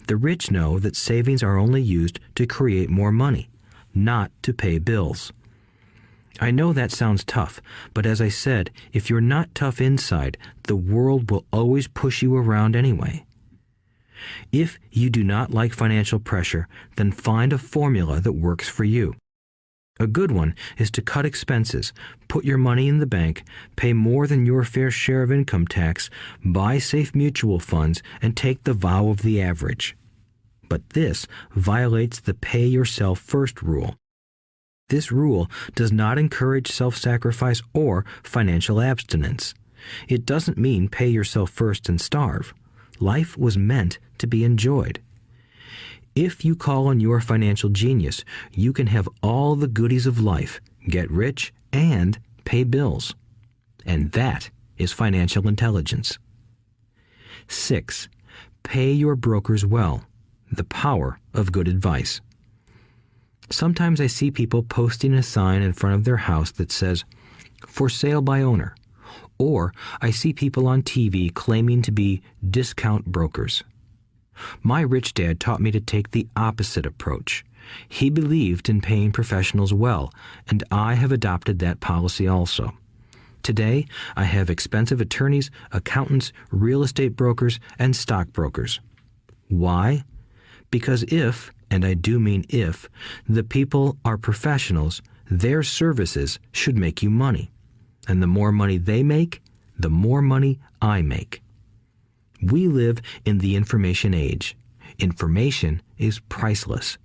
The rich know that savings are only used to create more money, not to pay bills. I know that sounds tough, but as I said, if you're not tough inside, the world will always push you around anyway. If you do not like financial pressure, then find a formula that works for you. A good one is to cut expenses, put your money in the bank, pay more than your fair share of income tax, buy safe mutual funds, and take the vow of the average. But this violates the pay yourself first rule. This rule does not encourage self-sacrifice or financial abstinence. It doesn't mean pay yourself first and starve. Life was meant to be enjoyed. If you call on your financial genius, you can have all the goodies of life, get rich, and pay bills. And that is financial intelligence. 6. Pay your brokers well. The power of good advice. Sometimes I see people posting a sign in front of their house that says, "For sale by owner," or I see people on TV claiming to be discount brokers. My rich dad taught me to take the opposite approach. He believed in paying professionals well, and I have adopted that policy also. Today, I have expensive attorneys, accountants, real estate brokers, and stockbrokers. Why? Because if, and I do mean if, the people are professionals, their services should make you money. And the more money they make, the more money I make. We live in the information age. Information is priceless.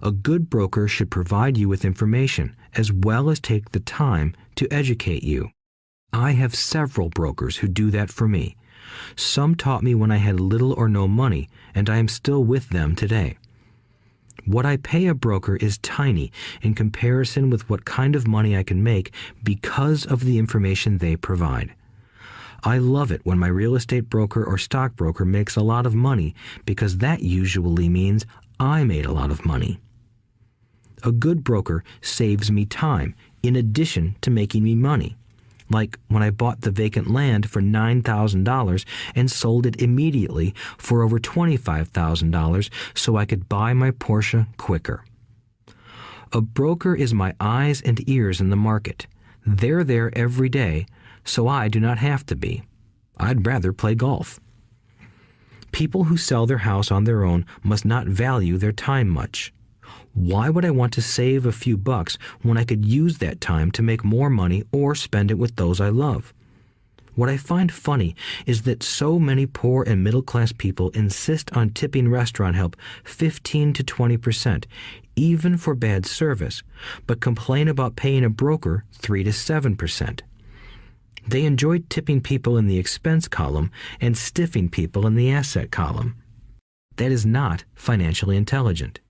A good broker should provide you with information as well as take the time to educate you. I have several brokers who do that for me. Some taught me when I had little or no money, and I am still with them today. What I pay a broker is tiny in comparison with what kind of money I can make because of the information they provide. I love it when my real estate broker or stockbroker makes a lot of money because that usually means I made a lot of money. A good broker saves me time in addition to making me money. Like when I bought the vacant land for $9,000 and sold it immediately for over $25,000 so I could buy my Porsche quicker. A broker is my eyes and ears in the market. They're there every day, so I do not have to be. I'd rather play golf. People who sell their house on their own must not value their time much. Why would I want to save a few bucks when I could use that time to make more money or spend it with those I love? What I find funny is that so many poor and middle-class people insist on tipping restaurant help 15 to 20%, even for bad service, but complain about paying a broker 3 to 7%. They enjoy tipping people in the expense column and stiffing people in the asset column. That is not financially intelligent.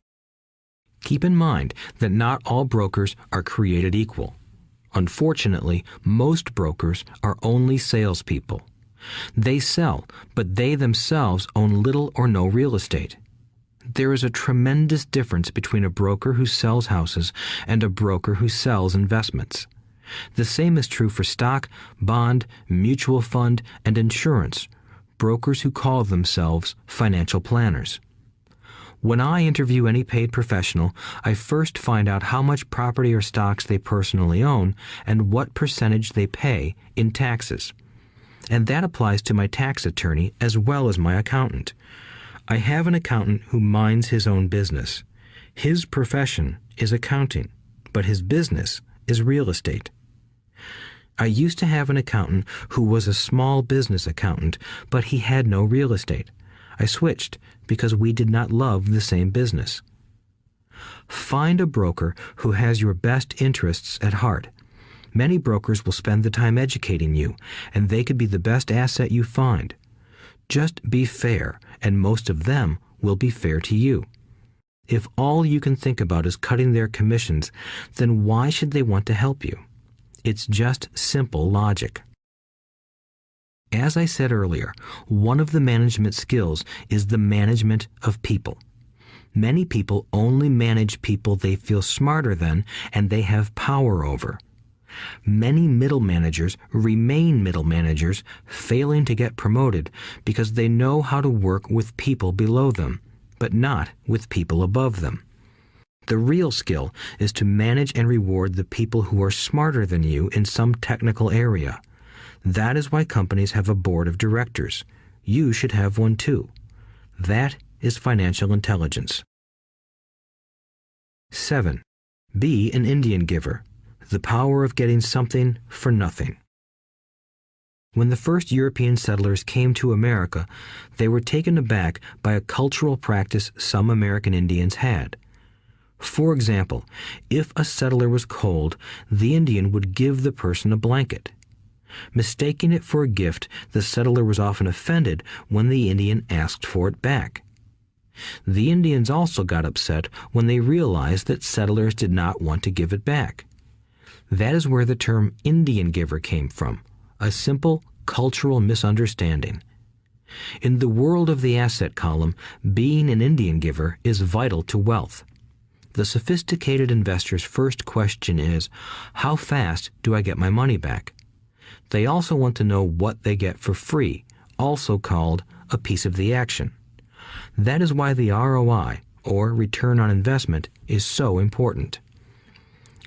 Keep in mind that not all brokers are created equal. Unfortunately, most brokers are only salespeople. They sell, but they themselves own little or no real estate. There is a tremendous difference between a broker who sells houses and a broker who sells investments. The same is true for stock, bond, mutual fund, and insurance, brokers who call themselves financial planners. When I interview any paid professional, I first find out how much property or stocks they personally own and what percentage they pay in taxes. And that applies to my tax attorney as well as my accountant. I have an accountant who minds his own business. His profession is accounting, but his business is real estate. I used to have an accountant who was a small business accountant, but he had no real estate. I switched because we did not love the same business. Find a broker who has your best interests at heart. Many brokers will spend the time educating you, and they could be the best asset you find. Just be fair, and most of them will be fair to you. If all you can think about is cutting their commissions, then why should they want to help you? It's just simple logic. As I said earlier, one of the management skills is the management of people. Many people only manage people they feel smarter than and they have power over. Many middle managers remain middle managers, failing to get promoted because they know how to work with people below them, but not with people above them. The real skill is to manage and reward the people who are smarter than you in some technical area. That is why companies have a board of directors. You should have one too. That is financial intelligence. 7. Be an Indian giver. The power of getting something for nothing. When the first European settlers came to America, they were taken aback by a cultural practice some American Indians had. For example, if a settler was cold, the Indian would give the person a blanket. Mistaking it for a gift, the settler was often offended when the Indian asked for it back. The Indians also got upset when they realized that settlers did not want to give it back. That is where the term Indian giver came from, a simple cultural misunderstanding. In the world of the asset column, being an Indian giver is vital to wealth. The sophisticated investor's first question is, how fast do I get my money back? They also want to know what they get for free, also called a piece of the action. That is why the ROI, or return on investment, is so important.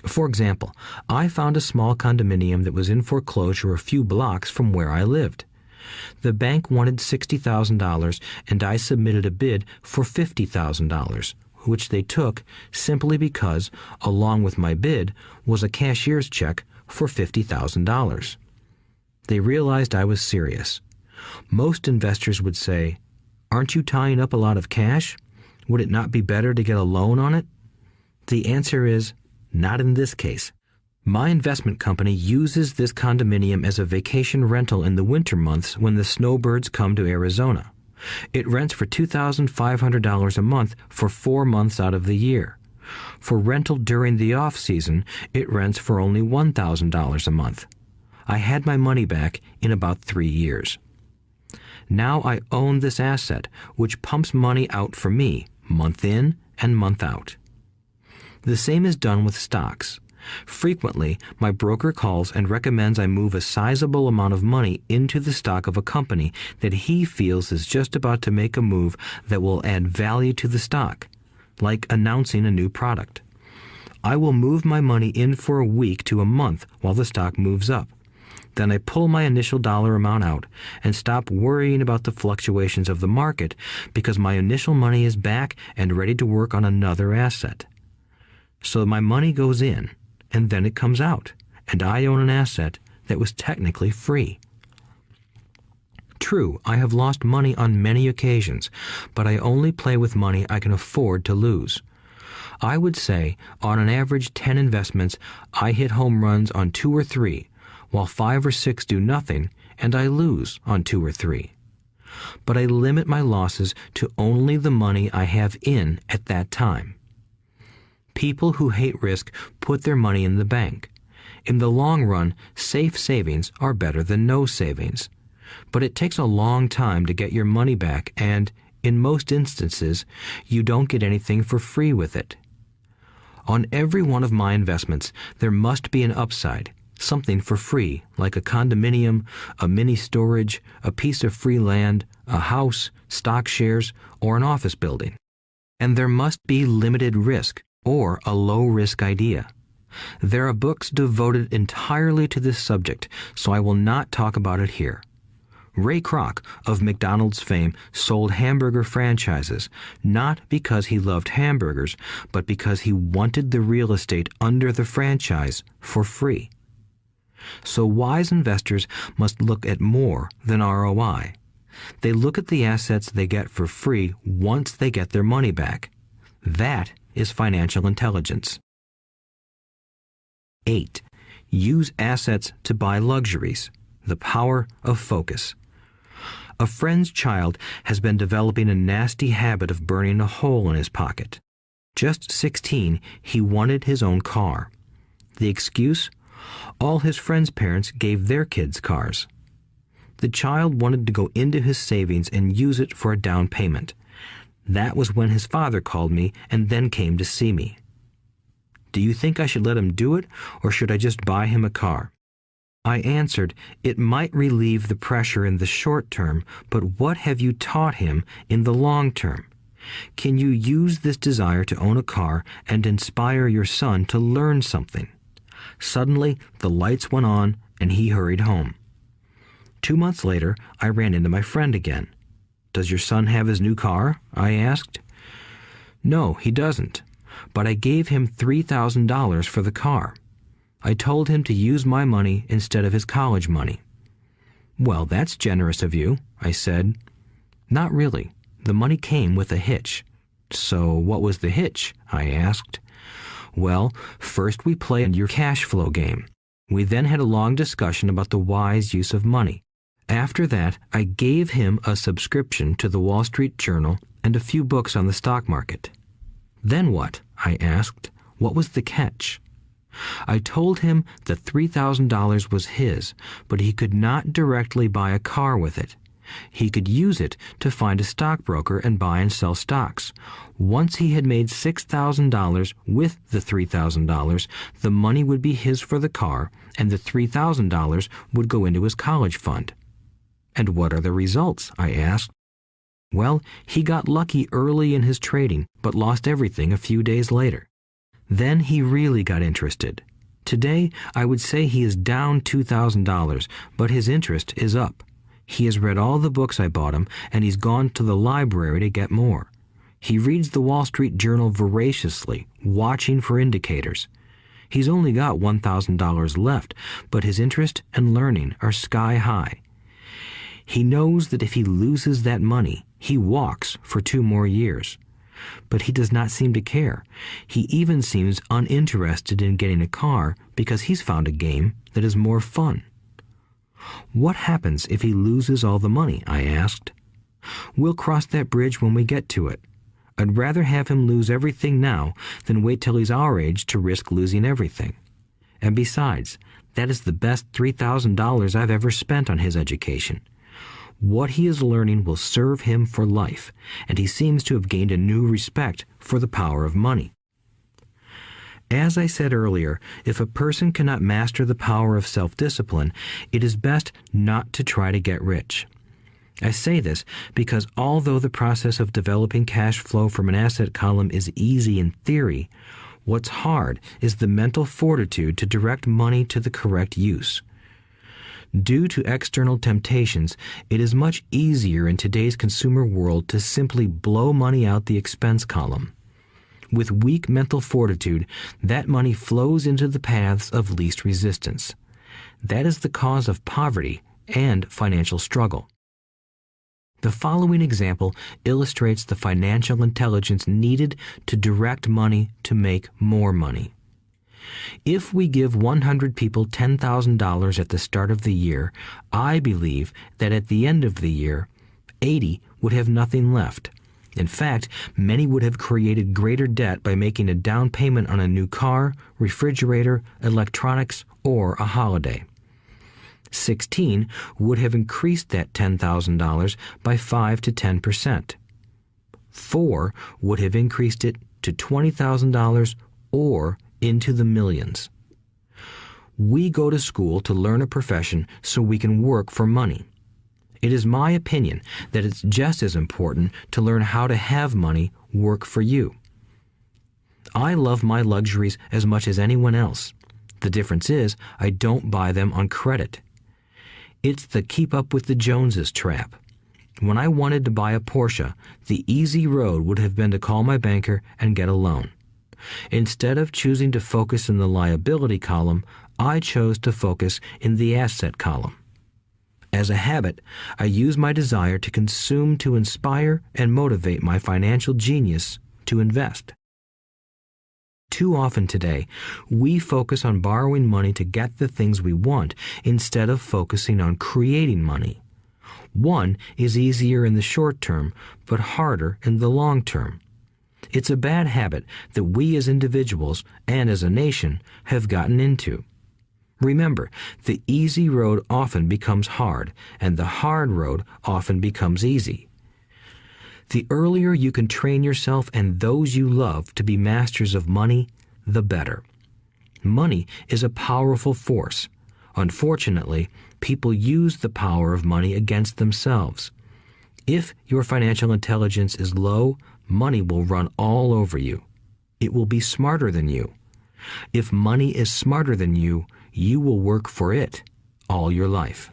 For example, I found a small condominium that was in foreclosure a few blocks from where I lived. The bank wanted $60,000 and I submitted a bid for $50,000, which they took simply because, along with my bid, was a cashier's check for $50,000. They realized I was serious. Most investors would say, "Aren't you tying up a lot of cash? Would it not be better to get a loan on it?" The answer is, not in this case. My investment company uses this condominium as a vacation rental in the winter months when the snowbirds come to Arizona. It rents for $2,500 a month for 4 months out of the year. For rental during the off-season, it rents for only $1,000 a month. I had my money back in about 3 years. Now I own this asset, which pumps money out for me, month in and month out. The same is done with stocks. Frequently, my broker calls and recommends I move a sizable amount of money into the stock of a company that he feels is just about to make a move that will add value to the stock, like announcing a new product. I will move my money in for a week to a month while the stock moves up. Then I pull my initial dollar amount out and stop worrying about the fluctuations of the market because my initial money is back and ready to work on another asset. So my money goes in, and then it comes out, and I own an asset that was technically free. True, I have lost money on many occasions, but I only play with money I can afford to lose. I would say, on an average 10 investments, I hit home runs on 2 or 3, while 5 or 6 do nothing, and I lose on 2 or 3. But I limit my losses to only the money I have in at that time. People who hate risk put their money in the bank. In the long run, safe savings are better than no savings. But it takes a long time to get your money back, and, in most instances, you don't get anything for free with it. On every one of my investments, there must be an upside, something for free, like a condominium, a mini storage, a piece of free land, a house, stock shares, or an office building. And there must be limited risk, or a low-risk idea. There are books devoted entirely to this subject, so I will not talk about it here. Ray Kroc, of McDonald's fame, sold hamburger franchises, not because he loved hamburgers, but because he wanted the real estate under the franchise for free. So wise investors must look at more than ROI. They look at the assets they get for free once they get their money back. That is financial intelligence. 8. Use assets to buy luxuries. The power of focus. A friend's child has been developing a nasty habit of burning a hole in his pocket. Just 16, he wanted his own car. The excuse? All his friends' parents gave their kids cars. The child wanted to go into his savings and use it for a down payment. That was when his father called me and then came to see me. Do you think I should let him do it, or should I just buy him a car? I answered, it might relieve the pressure in the short term, but what have you taught him in the long term? Can you use this desire to own a car and inspire your son to learn something? Suddenly, the lights went on and he hurried home. 2 months later, I ran into my friend again. Does your son have his new car? I asked. No, he doesn't, but I gave him $3,000 for the car. I told him to use my money instead of his college money. Well, that's generous of you, I said. Not really. The money came with a hitch. So what was the hitch? I asked. Well, first we played your cash flow game. We then had a long discussion about the wise use of money. After that, I gave him a subscription to the Wall Street Journal and a few books on the stock market. Then what? I asked. What was the catch? I told him the $3,000 was his, but he could not directly buy a car with it. He could use it to find a stockbroker and buy and sell stocks. Once he had made $6,000 with the $3,000, the money would be his for the car, and the $3,000 would go into his college fund. And what are the results? I asked. Well, he got lucky early in his trading, but lost everything a few days later. Then he really got interested. Today, I would say he is down $2,000, but his interest is up. He has read all the books I bought him, and he's gone to the library to get more. He reads the Wall Street Journal voraciously, watching for indicators. He's only got $1,000 left, but his interest and learning are sky high. He knows that if he loses that money, he walks for 2 more years. But he does not seem to care. He even seems uninterested in getting a car because he's found a game that is more fun. What happens if he loses all the money? I asked. We'll cross that bridge when we get to it. I'd rather have him lose everything now than wait till he's our age to risk losing everything. And besides, that is the best $3,000 I've ever spent on his education. What he is learning will serve him for life, and he seems to have gained a new respect for the power of money. As I said earlier, if a person cannot master the power of self-discipline, it is best not to try to get rich. I say this because although the process of developing cash flow from an asset column is easy in theory, what's hard is the mental fortitude to direct money to the correct use. Due to external temptations, it is much easier in today's consumer world to simply blow money out the expense column. With weak mental fortitude, that money flows into the paths of least resistance. That is the cause of poverty and financial struggle. The following example illustrates the financial intelligence needed to direct money to make more money. If we give 100 people $10,000 at the start of the year, I believe that at the end of the year, 80 would have nothing left. In fact, many would have created greater debt by making a down payment on a new car, refrigerator, electronics, or a holiday. 16 would have increased that $10,000 by 5 to 10%. 4 would have increased it to $20,000 or into the millions. We go to school to learn a profession so we can work for money. It is my opinion that it's just as important to learn how to have money work for you. I love my luxuries as much as anyone else. The difference is I don't buy them on credit. It's the keep up with the Joneses trap. When I wanted to buy a Porsche, the easy road would have been to call my banker and get a loan. Instead of choosing to focus in the liability column, I chose to focus in the asset column. As a habit, I use my desire to consume to inspire and motivate my financial genius to invest. Too often today, we focus on borrowing money to get the things we want instead of focusing on creating money. One is easier in the short term, but harder in the long term. It's a bad habit that we as individuals and as a nation have gotten into. Remember, the easy road often becomes hard, and the hard road often becomes easy. The earlier you can train yourself and those you love to be masters of money, the better. Money is a powerful force. Unfortunately, people use the power of money against themselves. If your financial intelligence is low, money will run all over you. It will be smarter than you. If money is smarter than you will work for it all your life.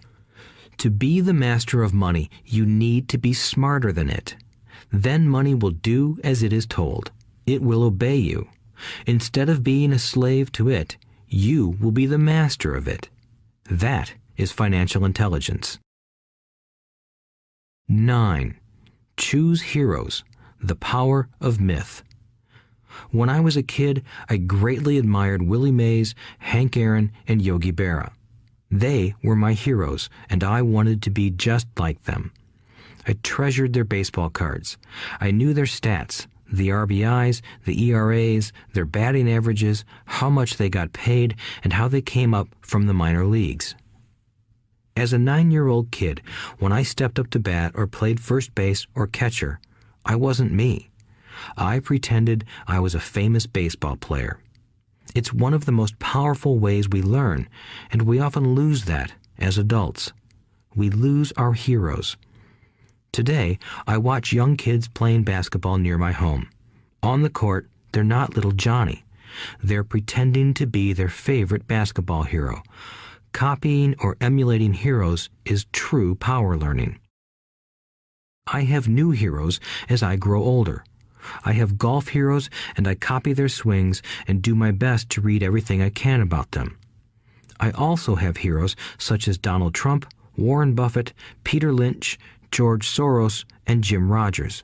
To be the master of money, you need to be smarter than it. Then money will do as it is told. It will obey you. Instead of being a slave to it, you will be the master of it. That is financial intelligence. 9. Choose heroes. The power of myth. When I was a kid, I greatly admired Willie Mays, Hank Aaron, and Yogi Berra. They were my heroes, and I wanted to be just like them. I treasured their baseball cards. I knew their stats, the RBIs, the ERAs, their batting averages, how much they got paid, and how they came up from the minor leagues. As a 9-year-old kid, when I stepped up to bat or played first base or catcher, I wasn't me. I pretended I was a famous baseball player. It's one of the most powerful ways we learn, and we often lose that as adults. We lose our heroes. Today, I watch young kids playing basketball near my home. On the court, they're not little Johnny. They're pretending to be their favorite basketball hero. Copying or emulating heroes is true power learning. I have new heroes as I grow older. I have golf heroes, and I copy their swings and do my best to read everything I can about them. I also have heroes such as Donald Trump, Warren Buffett, Peter Lynch, George Soros, and Jim Rogers.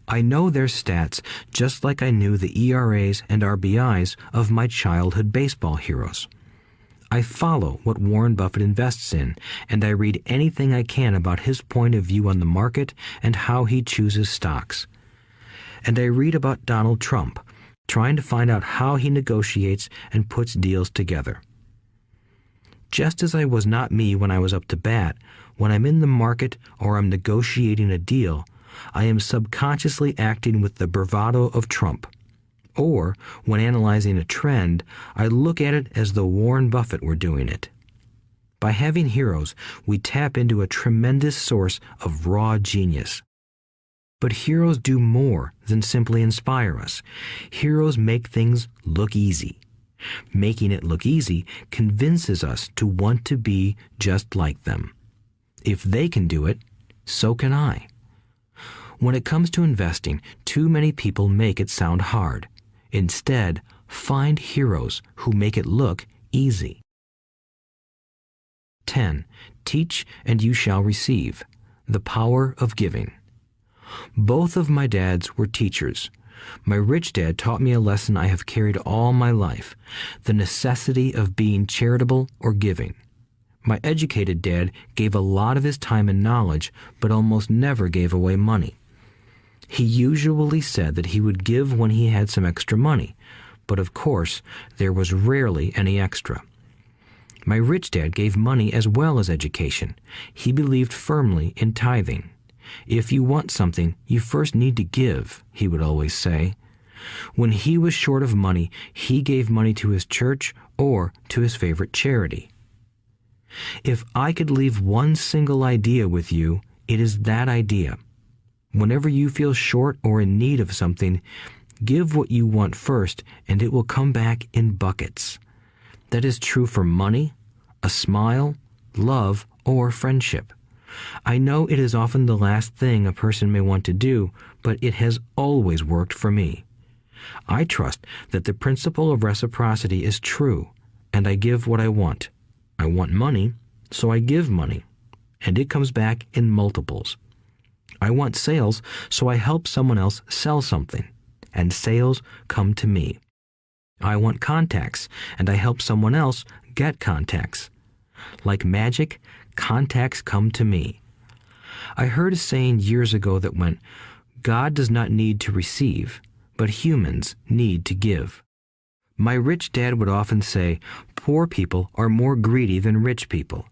I know their stats just like I knew the ERAs and RBIs of my childhood baseball heroes. I follow what Warren Buffett invests in, and I read anything I can about his point of view on the market and how he chooses stocks. And I read about Donald Trump, trying to find out how he negotiates and puts deals together. Just as I was not me when I was up to bat, when I'm in the market or I'm negotiating a deal, I am subconsciously acting with the bravado of Trump. Or, when analyzing a trend, I look at it as though Warren Buffett were doing it. By having heroes, we tap into a tremendous source of raw genius. But heroes do more than simply inspire us. Heroes make things look easy. Making it look easy convinces us to want to be just like them. If they can do it, so can I. When it comes to investing, too many people make it sound hard. Instead, find heroes who make it look easy. 10. Teach and you shall receive. The power of giving. Both of my dads were teachers. My rich dad taught me a lesson I have carried all my life, the necessity of being charitable or giving. My educated dad gave a lot of his time and knowledge, but almost never gave away money. He usually said that he would give when he had some extra money, but of course, there was rarely any extra. My rich dad gave money as well as education. He believed firmly in tithing. If you want something, you first need to give, he would always say. When he was short of money, he gave money to his church or to his favorite charity. If I could leave one single idea with you, it is that idea. Whenever you feel short or in need of something, give what you want first, and it will come back in buckets. That is true for money, a smile, love, or friendship. I know it is often the last thing a person may want to do, but it has always worked for me. I trust that the principle of reciprocity is true, and I give what I want. I want money, so I give money, and it comes back in multiples. I want sales, so I help someone else sell something, and sales come to me. I want contacts, and I help someone else get contacts. Like magic, contacts come to me. I heard a saying years ago that went, God does not need to receive, but humans need to give. My rich dad would often say, poor people are more greedy than rich people.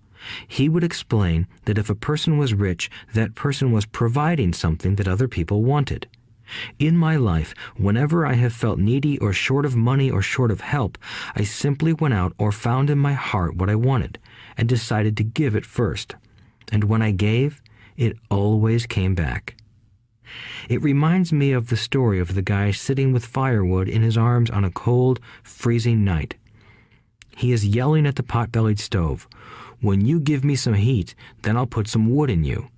He would explain that if a person was rich, that person was providing something that other people wanted. In my life, whenever I have felt needy or short of money or short of help, I simply went out or found in my heart what I wanted and decided to give it first. And when I gave, it always came back. It reminds me of the story of the guy sitting with firewood in his arms on a cold, freezing night. He is yelling at the pot-bellied stove, "When you give me some heat, then I'll put some wood in you."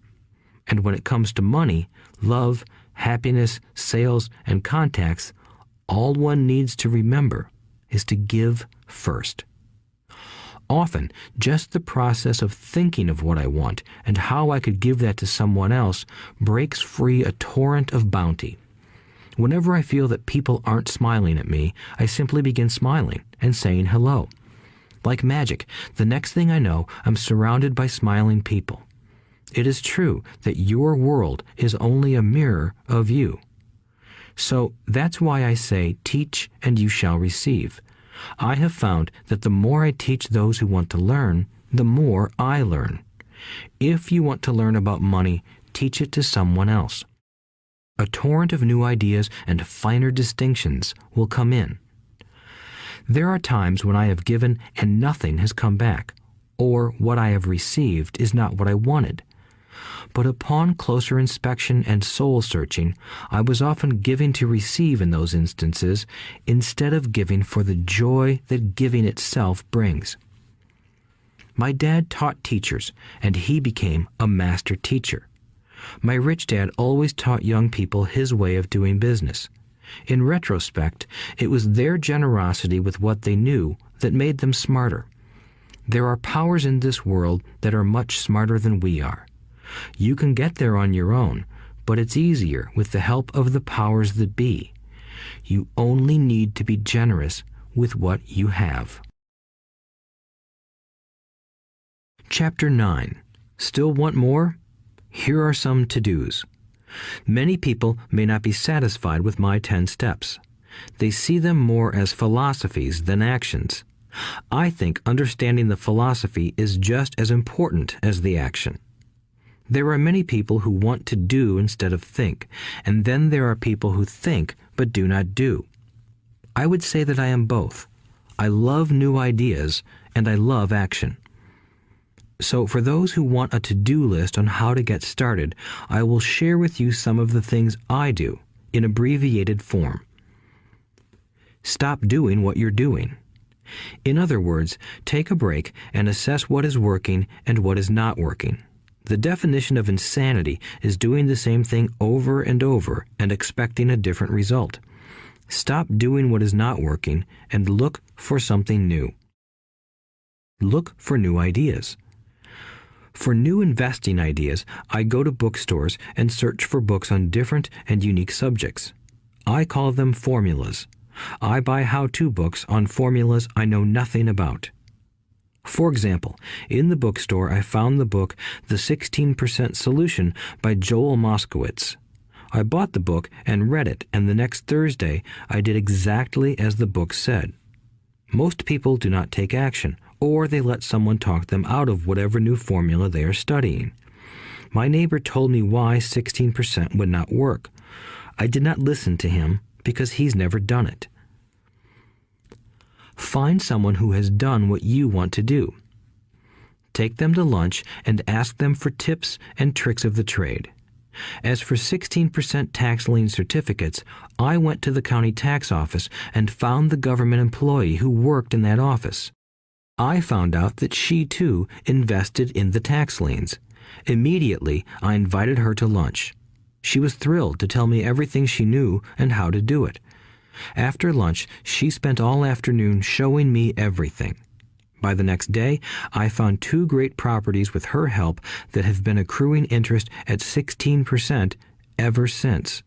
And when it comes to money, love, happiness, sales, and contacts, all one needs to remember is to give first. Often, just the process of thinking of what I want and how I could give that to someone else breaks free a torrent of bounty. Whenever I feel that people aren't smiling at me, I simply begin smiling and saying hello. Like magic, the next thing I know, I'm surrounded by smiling people. It is true that your world is only a mirror of you. So that's why I say, teach and you shall receive. I have found that the more I teach those who want to learn, the more I learn. If you want to learn about money, teach it to someone else. A torrent of new ideas and finer distinctions will come in. There are times when I have given and nothing has come back, or what I have received is not what I wanted. But upon closer inspection and soul-searching, I was often giving to receive in those instances, instead of giving for the joy that giving itself brings. My dad taught teachers, and he became a master teacher. My rich dad always taught young people his way of doing business. In retrospect, it was their generosity with what they knew that made them smarter. There are powers in this world that are much smarter than we are. You can get there on your own, but it's easier with the help of the powers that be. You only need to be generous with what you have. Chapter 9. Still want more? Here are some to-dos. Many people may not be satisfied with my 10 steps. They see them more as philosophies than actions. I think understanding the philosophy is just as important as the action. There are many people who want to do instead of think, and then there are people who think but do not do. I would say that I am both. I love new ideas, and I love action. So for those who want a to-do list on how to get started, I will share with you some of the things I do in abbreviated form. Stop doing what you're doing. In other words, take a break and assess what is working and what is not working. The definition of insanity is doing the same thing over and over and expecting a different result. Stop doing what is not working and look for something new. Look for new ideas. For new investing ideas, I go to bookstores and search for books on different and unique subjects. I call them formulas. I buy how-to books on formulas I know nothing about. For example, in the bookstore I found the book The 16% Solution by Joel Moskowitz. I bought the book and read it, and the next Thursday I did exactly as the book said. Most people do not take action, or they let someone talk them out of whatever new formula they are studying. My neighbor told me why 16% would not work. I did not listen to him because he's never done it. Find someone who has done what you want to do. Take them to lunch and ask them for tips and tricks of the trade. As for 16% tax lien certificates, I went to the county tax office and found the government employee who worked in that office. I found out that she, too, invested in the tax liens. Immediately, I invited her to lunch. She was thrilled to tell me everything she knew and how to do it. After lunch, she spent all afternoon showing me everything. By the next day, I found 2 great properties with her help that have been accruing interest at 16% ever since.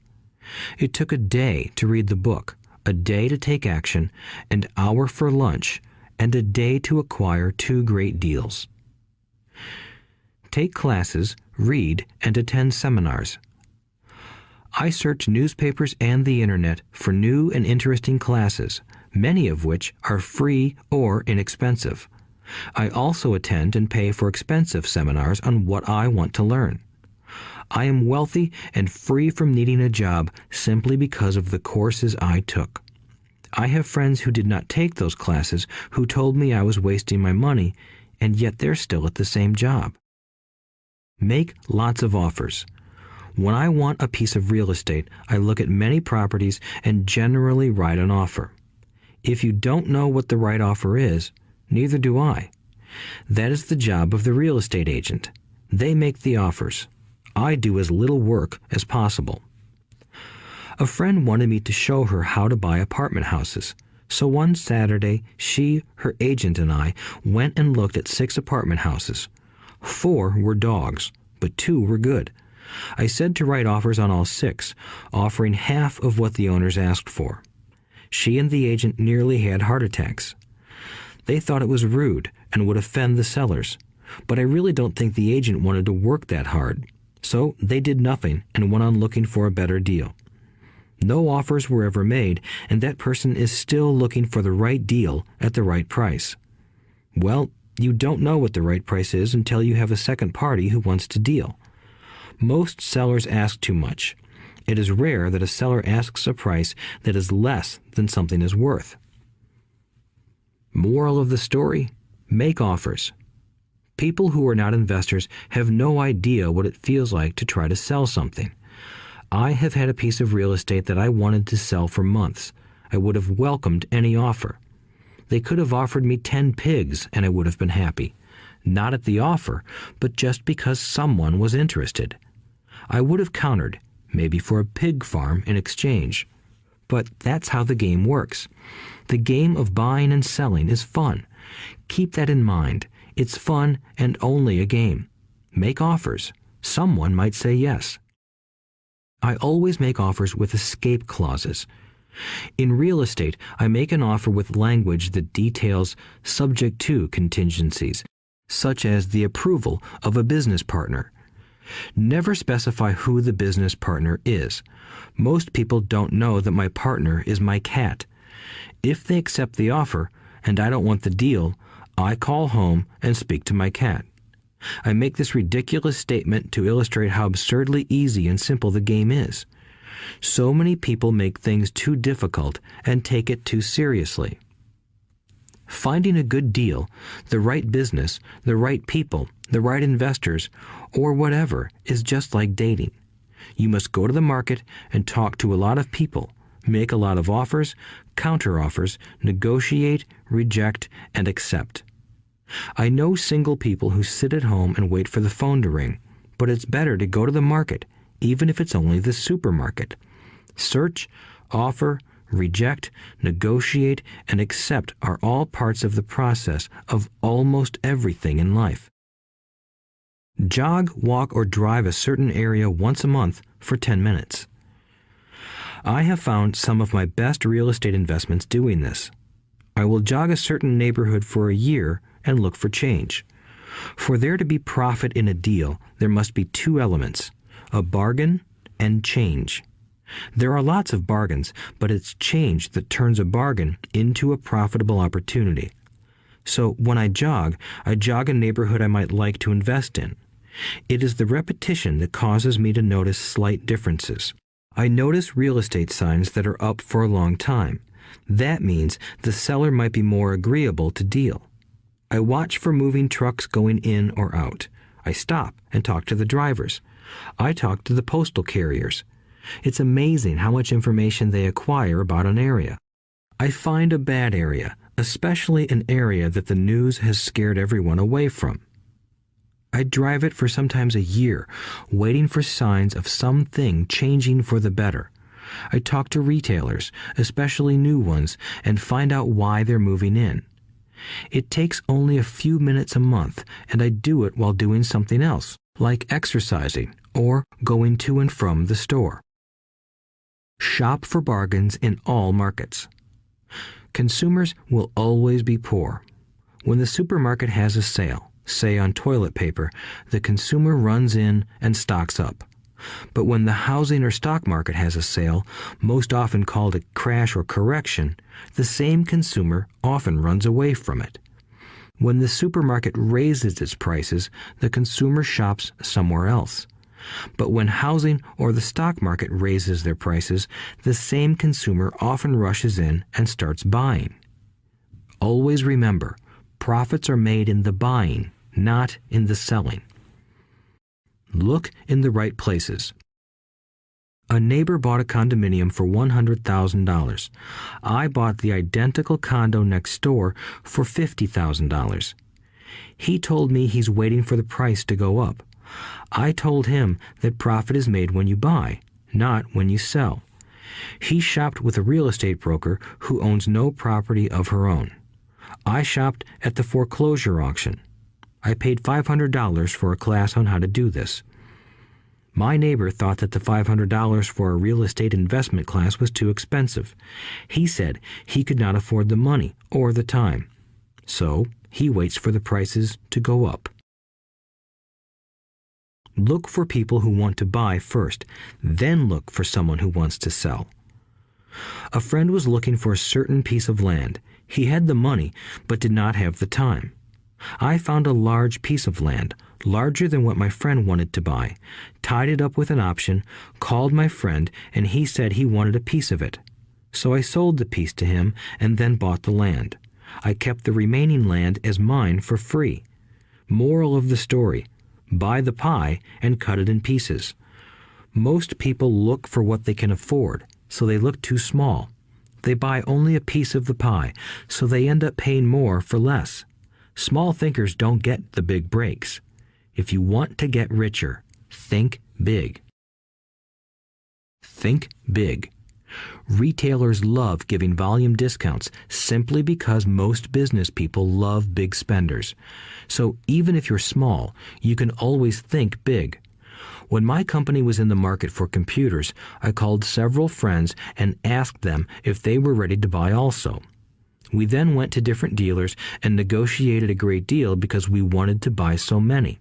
It took a day to read the book, a day to take action, an hour for lunch, and a day to acquire 2 great deals. Take classes, read, and attend seminars. I search newspapers and the internet for new and interesting classes, many of which are free or inexpensive. I also attend and pay for expensive seminars on what I want to learn. I am wealthy and free from needing a job simply because of the courses I took. I have friends who did not take those classes who told me I was wasting my money, and yet they're still at the same job. Make lots of offers. When I want a piece of real estate, I look at many properties and generally write an offer. If you don't know what the right offer is, neither do I. That is the job of the real estate agent. They make the offers. I do as little work as possible. A friend wanted me to show her how to buy apartment houses. So one Saturday, she, her agent, and I went and looked at 6 apartment houses. 4 were dogs, but 2 were good. I said to write offers on all 6, offering half of what the owners asked for. She and the agent nearly had heart attacks. They thought it was rude and would offend the sellers, but I really don't think the agent wanted to work that hard. So they did nothing and went on looking for a better deal. No offers were ever made, and that person is still looking for the right deal at the right price. Well, you don't know what the right price is until you have a second party who wants to deal. Most sellers ask too much. It is rare that a seller asks a price that is less than something is worth. Moral of the story: make offers. People who are not investors have no idea what it feels like to try to sell something. I have had a piece of real estate that I wanted to sell for months. I would have welcomed any offer. They could have offered me 10 pigs and I would have been happy. Not at the offer, but just because someone was interested. I would have countered, maybe for a pig farm in exchange. But that's how the game works. The game of buying and selling is fun. Keep that in mind. It's fun and only a game. Make offers. Someone might say yes. I always make offers with escape clauses. In real estate, I make an offer with language that details subject to contingencies, such as the approval of a business partner. Never specify who the business partner is. Most people don't know that my partner is my cat. If they accept the offer, and I don't want the deal, I call home and speak to my cat. I make this ridiculous statement to illustrate how absurdly easy and simple the game is. So many people make things too difficult and take it too seriously. Finding a good deal, the right business, the right people, the right investors, or whatever is just like dating. You must go to the market and talk to a lot of people, make a lot of offers, counter-offers, negotiate, reject, and accept. I know single people who sit at home and wait for the phone to ring, but it's better to go to the market, even if it's only the supermarket. Search, offer, reject, negotiate, and accept are all parts of the process of almost everything in life. Jog, walk, or drive a certain area once a month for 10 minutes. I have found some of my best real estate investments doing this. I will jog a certain neighborhood for a year and look for change. For there to be profit in a deal, there must be 2 elements, a bargain and change. There are lots of bargains, but it's change that turns a bargain into a profitable opportunity. So when I jog a neighborhood I might like to invest in. It is the repetition that causes me to notice slight differences. I notice real estate signs that are up for a long time. That means the seller might be more agreeable to deal. I watch for moving trucks going in or out. I stop and talk to the drivers. I talk to the postal carriers. It's amazing how much information they acquire about an area. I find a bad area, especially an area that the news has scared everyone away from. I drive it for sometimes a year, waiting for signs of something changing for the better. I talk to retailers, especially new ones, and find out why they're moving in. It takes only a few minutes a month, and I do it while doing something else, like exercising or going to and from the store. Shop for bargains in all markets. Consumers will always be poor. When the supermarket has a sale, say on toilet paper, the consumer runs in and stocks up. But when the housing or stock market has a sale, most often called a crash or correction, the same consumer often runs away from it. When the supermarket raises its prices, the consumer shops somewhere else. But when housing or the stock market raises their prices, the same consumer often rushes in and starts buying. Always remember, profits are made in the buying, not in the selling. Look in the right places. A neighbor bought a condominium for $100,000. I bought the identical condo next door for $50,000. He told me he's waiting for the price to go up. I told him that profit is made when you buy, not when you sell. He shopped with a real estate broker who owns no property of her own. I shopped at the foreclosure auction. I paid $500 for a class on how to do this. My neighbor thought that the $500 for a real estate investment class was too expensive. He said he could not afford the money or the time. So he waits for the prices to go up. Look for people who want to buy first, then look for someone who wants to sell. A friend was looking for a certain piece of land. He had the money, but did not have the time. I found a large piece of land, larger than what my friend wanted to buy, tied it up with an option, called my friend, and he said he wanted a piece of it. So I sold the piece to him and then bought the land. I kept the remaining land as mine for free. Moral of the story: buy the pie and cut it in pieces. Most people look for what they can afford, so they look too small. They buy only a piece of the pie, so they end up paying more for less. Small thinkers don't get the big breaks. If you want to get richer, think big. Think big. Retailers love giving volume discounts simply because most business people love big spenders. So even if you're small, you can always think big. When my company was in the market for computers, I called several friends and asked them if they were ready to buy also. We then went to different dealers and negotiated a great deal because we wanted to buy so many.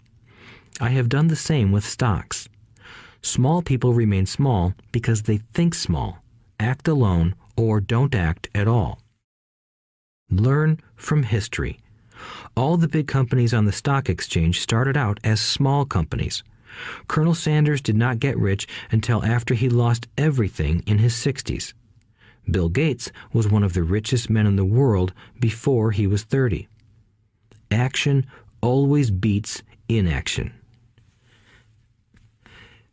I have done the same with stocks. Small people remain small because they think small, act alone, or don't act at all. Learn from history. All the big companies on the stock exchange started out as small companies. Colonel Sanders did not get rich until after he lost everything in his 60s. Bill Gates was one of the richest men in the world before he was 30. Action always beats inaction.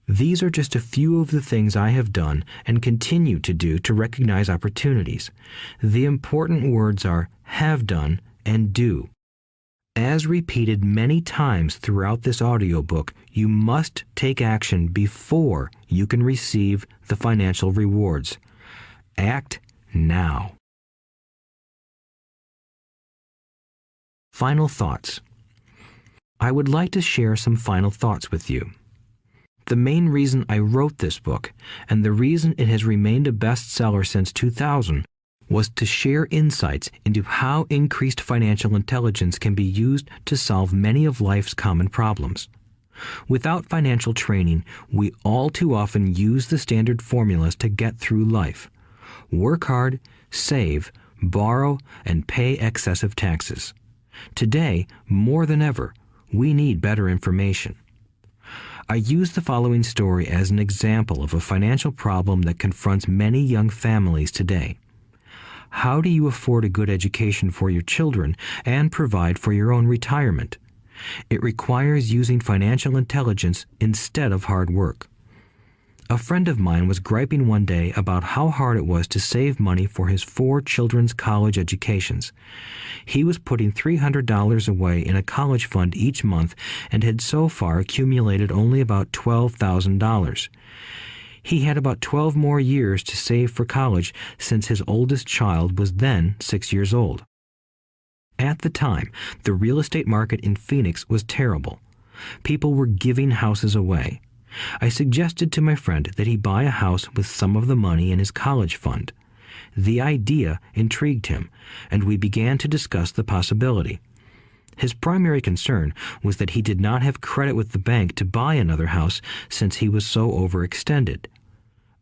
These are just a few of the things I have done and continue to do to recognize opportunities. The important words are have done and do. As repeated many times throughout this audiobook, you must take action before you can receive the financial rewards. Act now. Final thoughts. I would like to share some final thoughts with you. The main reason I wrote this book, and the reason it has remained a bestseller since 2000, was to share insights into how increased financial intelligence can be used to solve many of life's common problems. Without financial training, we all too often use the standard formulas to get through life. Work hard, save, borrow, and pay excessive taxes. Today, more than ever, we need better information. I use the following story as an example of a financial problem that confronts many young families today. How do you afford a good education for your children and provide for your own retirement? It requires using financial intelligence instead of hard work. A friend of mine was griping one day about how hard it was to save money for his 4 children's college educations. He was putting $300 away in a college fund each month and had so far accumulated only about $12,000. He had about 12 more years to save for college since his oldest child was then 6 years old. At the time, the real estate market in Phoenix was terrible. People were giving houses away. I suggested to my friend that he buy a house with some of the money in his college fund. The idea intrigued him, and we began to discuss the possibility. His primary concern was that he did not have credit with the bank to buy another house since he was so overextended.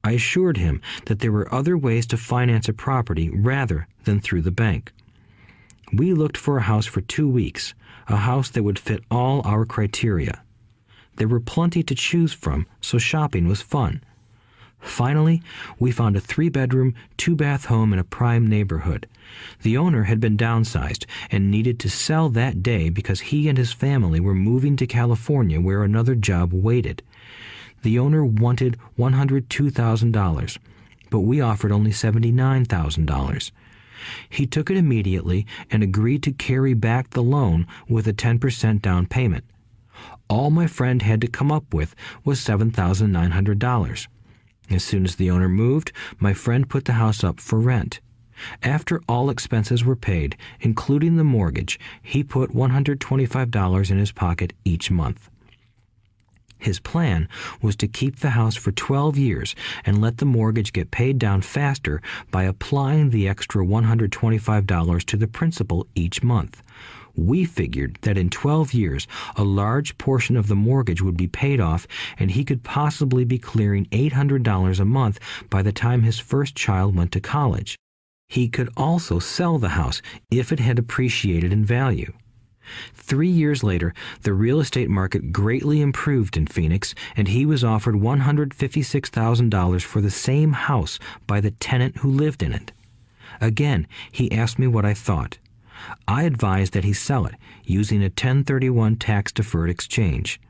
I assured him that there were other ways to finance a property rather than through the bank. We looked for a house for 2 weeks, a house that would fit all our criteria. There were plenty to choose from, so shopping was fun. Finally, we found a 3-bedroom, 2-bath home in a prime neighborhood. The owner had been downsized and needed to sell that day because he and his family were moving to California where another job waited. The owner wanted $102,000, but we offered only $79,000. He took it immediately and agreed to carry back the loan with a 10% down payment. All my friend had to come up with was $7,900. As soon as the owner moved, my friend put the house up for rent. After all expenses were paid, including the mortgage, he put $125 in his pocket each month. His plan was to keep the house for 12 years and let the mortgage get paid down faster by applying the extra $125 to the principal each month. We figured that in 12 years, a large portion of the mortgage would be paid off and he could possibly be clearing $800 a month by the time his first child went to college. He could also sell the house if it had appreciated in value. 3 years later, the real estate market greatly improved in Phoenix, and he was offered $156,000 for the same house by the tenant who lived in it. Again, he asked me what I thought. I advised that he sell it, using a 1031 tax-deferred exchange.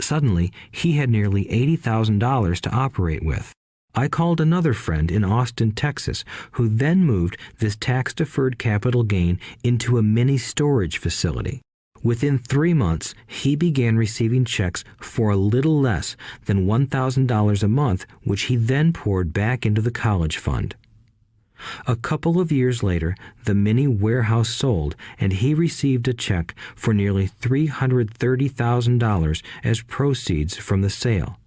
Suddenly, he had nearly $80,000 to operate with. I called another friend in Austin, Texas, who then moved this tax-deferred capital gain into a mini storage facility. Within 3 months, he began receiving checks for a little less than $1,000 a month, which he then poured back into the college fund. A couple of years later, the mini warehouse sold, and he received a check for nearly $330,000 as proceeds from the sale.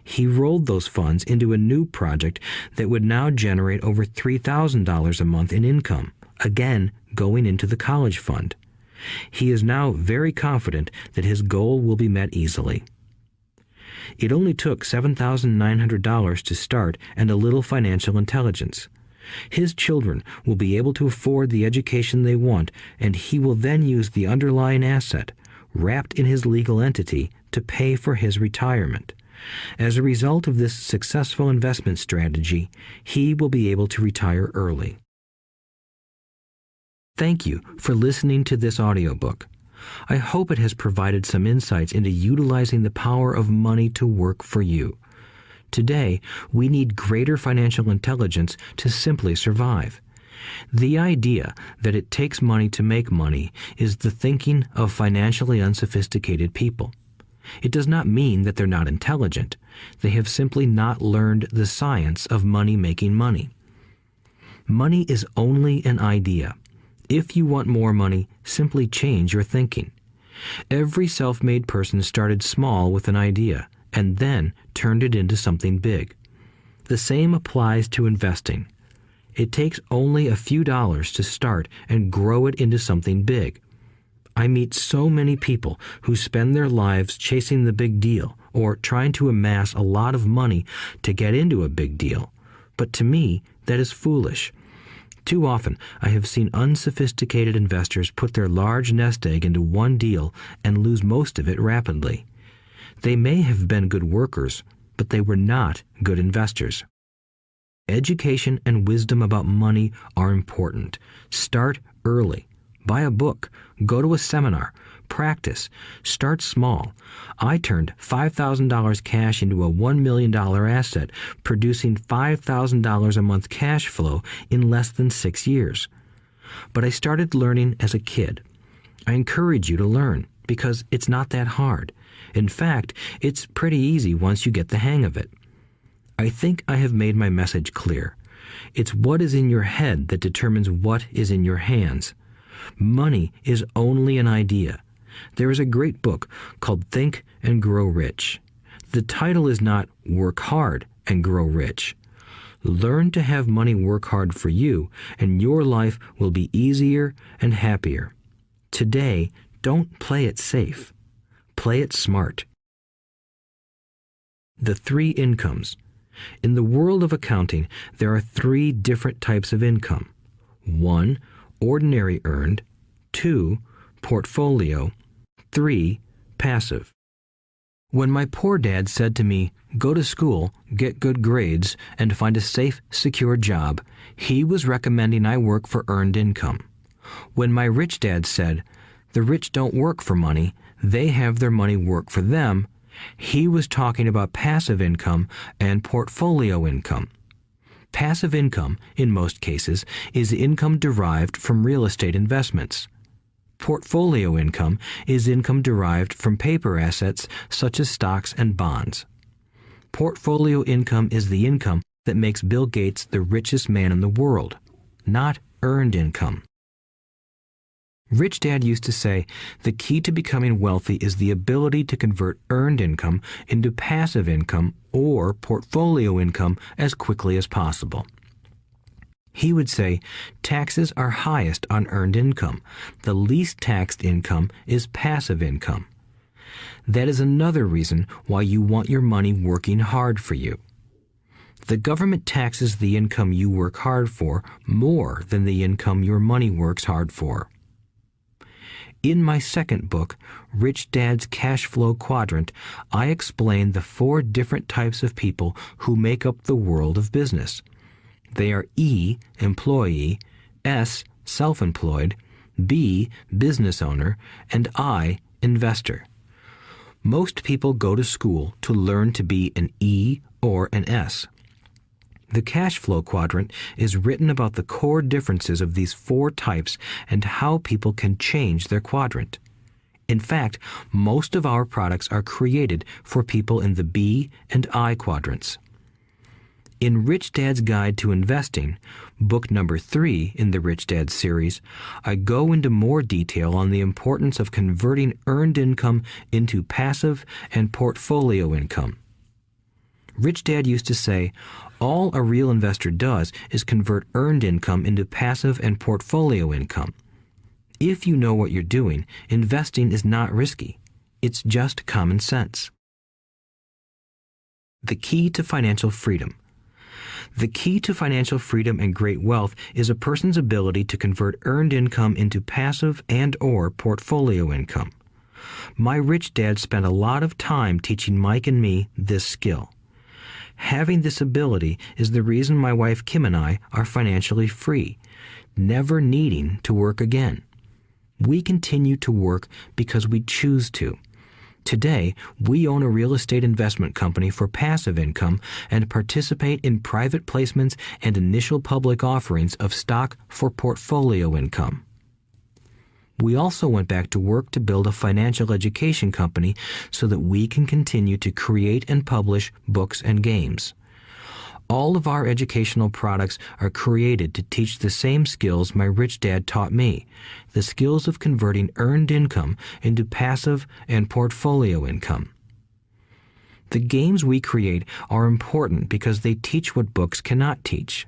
He rolled those funds into a new project that would now generate over $3,000 a month in income, again going into the college fund. He is now very confident that his goal will be met easily. It only took $7,900 to start and a little financial intelligence. His children will be able to afford the education they want, and he will then use the underlying asset, wrapped in his legal entity, to pay for his retirement. As a result of this successful investment strategy, he will be able to retire early. Thank you for listening to this audiobook. I hope it has provided some insights into utilizing the power of money to work for you. Today, we need greater financial intelligence to simply survive. The idea that it takes money to make money is the thinking of financially unsophisticated people. It does not mean that they're not intelligent. They have simply not learned the science of money making money. Money is only an idea. If you want more money, simply change your thinking. Every self-made person started small with an idea and then turned it into something big. The same applies to investing. It takes only a few dollars to start and grow it into something big. I meet so many people who spend their lives chasing the big deal or trying to amass a lot of money to get into a big deal. But to me, that is foolish. Too often, I have seen unsophisticated investors put their large nest egg into one deal and lose most of it rapidly. They may have been good workers, but they were not good investors. Education and wisdom about money are important. Start early. Buy a book, go to a seminar, practice, start small. I turned $5,000 cash into a $1 million asset, producing $5,000 a month cash flow in less than 6 years. But I started learning as a kid. I encourage you to learn because it's not that hard. In fact, it's pretty easy once you get the hang of it. I think I have made my message clear. It's what is in your head that determines what is in your hands. Money is only an idea. There is a great book called Think and Grow Rich. The title is not Work Hard and Grow Rich. Learn to have money work hard for you, and your life will be easier and happier. Today, don't play it safe. Play it smart. The three incomes. In the world of accounting, there are three different types of income. 1. Ordinary earned. 2. Portfolio. 3. Passive. When my poor dad said to me, "Go to school, get good grades, and find a safe, secure job," he was recommending I work for earned income. When my rich dad said, "The rich don't work for money, they have their money work for them," he was talking about passive income and portfolio income. Passive income, in most cases, is income derived from real estate investments. Portfolio income is income derived from paper assets such as stocks and bonds. Portfolio income is the income that makes Bill Gates the richest man in the world, not earned income. Rich Dad used to say, the key to becoming wealthy is the ability to convert earned income into passive income or portfolio income as quickly as possible. He would say, taxes are highest on earned income. The least taxed income is passive income. That is another reason why you want your money working hard for you. The government taxes the income you work hard for more than the income your money works hard for. In my second book, Rich Dad's Cash Flow Quadrant, I explain the 4 different types of people who make up the world of business. They are E, employee, S, self-employed, B, business owner, and I, investor. Most people go to school to learn to be an E or an S. The cash flow quadrant is written about the core differences of these 4 types and how people can change their quadrant. In fact, most of our products are created for people in the B and I quadrants. In Rich Dad's Guide to Investing, book number 3 in the Rich Dad series, I go into more detail on the importance of converting earned income into passive and portfolio income. Rich Dad used to say, all a real investor does is convert earned income into passive and portfolio income. If you know what you're doing, investing is not risky. It's just common sense. The key to financial freedom. The key to financial freedom and great wealth is a person's ability to convert earned income into passive and/or portfolio income. My rich dad spent a lot of time teaching Mike and me this skill. Having this ability is the reason my wife Kim and I are financially free, never needing to work again. We continue to work because we choose to. Today, we own a real estate investment company for passive income and participate in private placements and initial public offerings of stock for portfolio income. We also went back to work to build a financial education company so that we can continue to create and publish books and games. All of our educational products are created to teach the same skills my rich dad taught me, the skills of converting earned income into passive and portfolio income. The games we create are important because they teach what books cannot teach.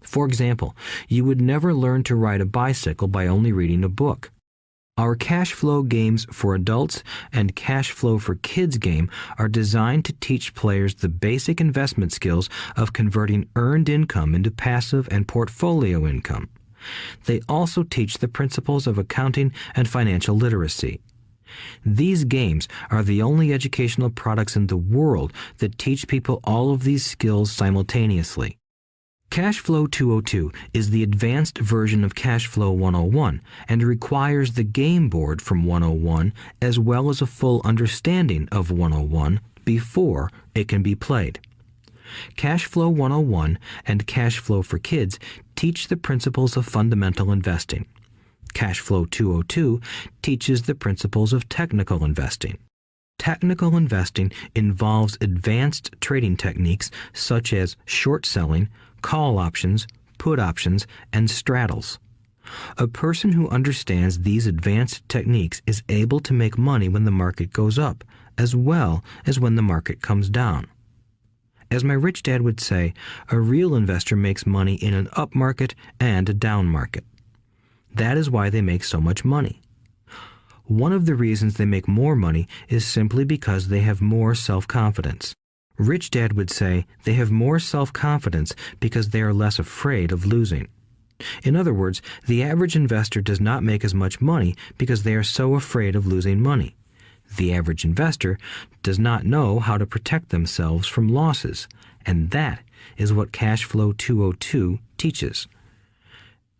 For example, you would never learn to ride a bicycle by only reading a book. Our cash flow games for adults and cash flow for kids game are designed to teach players the basic investment skills of converting earned income into passive and portfolio income. They also teach the principles of accounting and financial literacy. These games are the only educational products in the world that teach people all of these skills simultaneously. Cashflow 202 is the advanced version of Cashflow 101 and requires the game board from 101 as well as a full understanding of 101 before it can be played. Cashflow 101 and Cashflow for Kids teach the principles of fundamental investing. Cashflow 202 teaches the principles of technical investing. Technical investing involves advanced trading techniques such as short selling, call options, put options, and straddles. A person who understands these advanced techniques is able to make money when the market goes up, as well as when the market comes down. As my rich dad would say, a real investor makes money in an up market and a down market. That is why they make so much money. One of the reasons they make more money is simply because they have more self-confidence. Rich Dad would say they have more self-confidence because they are less afraid of losing. In other words, the average investor does not make as much money because they are so afraid of losing money. The average investor does not know how to protect themselves from losses, and that is what Cash Flow 202 teaches.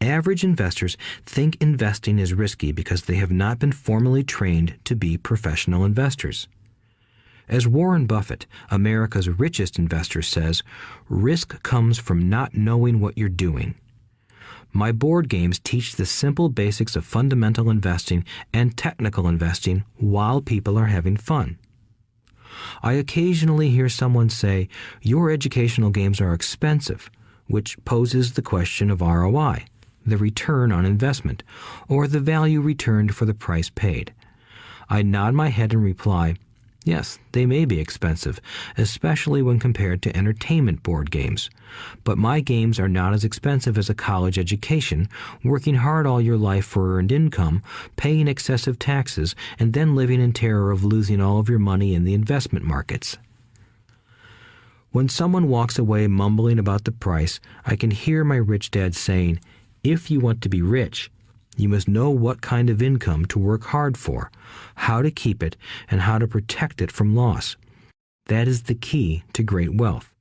Average investors think investing is risky because they have not been formally trained to be professional investors. As Warren Buffett, America's richest investor, says, risk comes from not knowing what you're doing. My board games teach the simple basics of fundamental investing and technical investing while people are having fun. I occasionally hear someone say, your educational games are expensive, which poses the question of ROI, the return on investment, or the value returned for the price paid. I nod my head and reply, yes, they may be expensive, especially when compared to entertainment board games. But my games are not as expensive as a college education, working hard all your life for earned income, paying excessive taxes, and then living in terror of losing all of your money in the investment markets. When someone walks away mumbling about the price, I can hear my rich dad saying, if you want to be rich, you must know what kind of income to work hard for, how to keep it, and how to protect it from loss. That is the key to great wealth.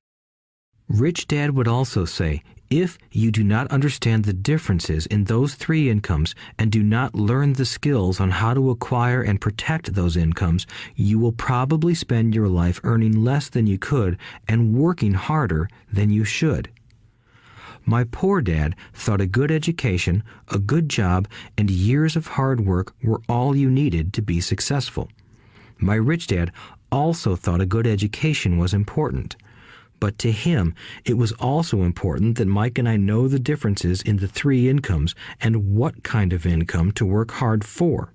Rich Dad would also say, if you do not understand the differences in those three incomes and do not learn the skills on how to acquire and protect those incomes, you will probably spend your life earning less than you could and working harder than you should. My poor dad thought a good education, a good job, and years of hard work were all you needed to be successful. My rich dad also thought a good education was important. But to him, it was also important that Mike and I know the differences in the three incomes and what kind of income to work hard for.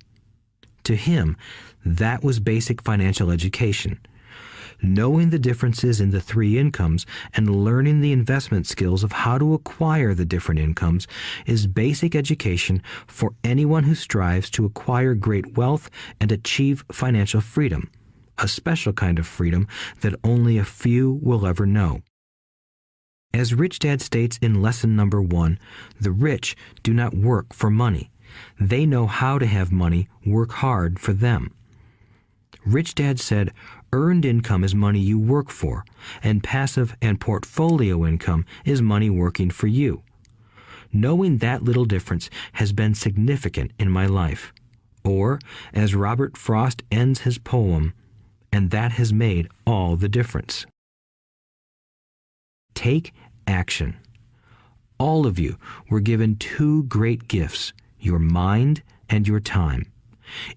To him, that was basic financial education. Knowing the differences in the three incomes and learning the investment skills of how to acquire the different incomes is basic education for anyone who strives to acquire great wealth and achieve financial freedom, a special kind of freedom that only a few will ever know. As Rich Dad states in lesson number 1, the rich do not work for money. They know how to have money work hard for them. Rich Dad said, earned income is money you work for, and passive and portfolio income is money working for you. Knowing that little difference has been significant in my life. Or, as Robert Frost ends his poem, and that has made all the difference. Take action. All of you were given two great gifts, your mind and your time.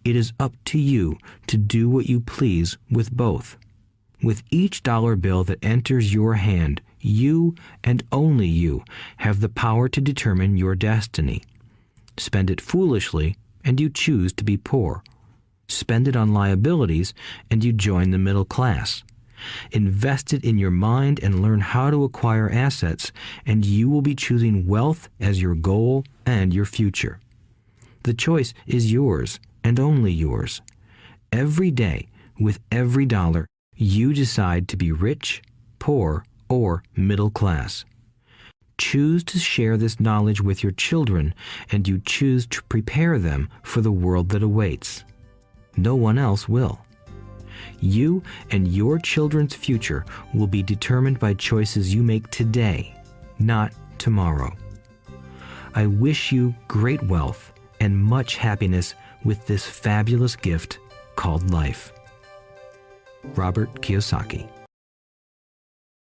It is up to you to do what you please with both. With each dollar bill that enters your hand, you and only you have the power to determine your destiny. Spend it foolishly, and you choose to be poor. Spend it on liabilities, and you join the middle class. Invest it in your mind and learn how to acquire assets, and you will be choosing wealth as your goal and your future. The choice is yours and only yours. Every day, with every dollar, you decide to be rich, poor, or middle class. Choose to share this knowledge with your children, and you choose to prepare them for the world that awaits. No one else will. You and your children's future will be determined by choices you make today, not tomorrow. I wish you great wealth and much happiness with this fabulous gift called life. Robert Kiyosaki.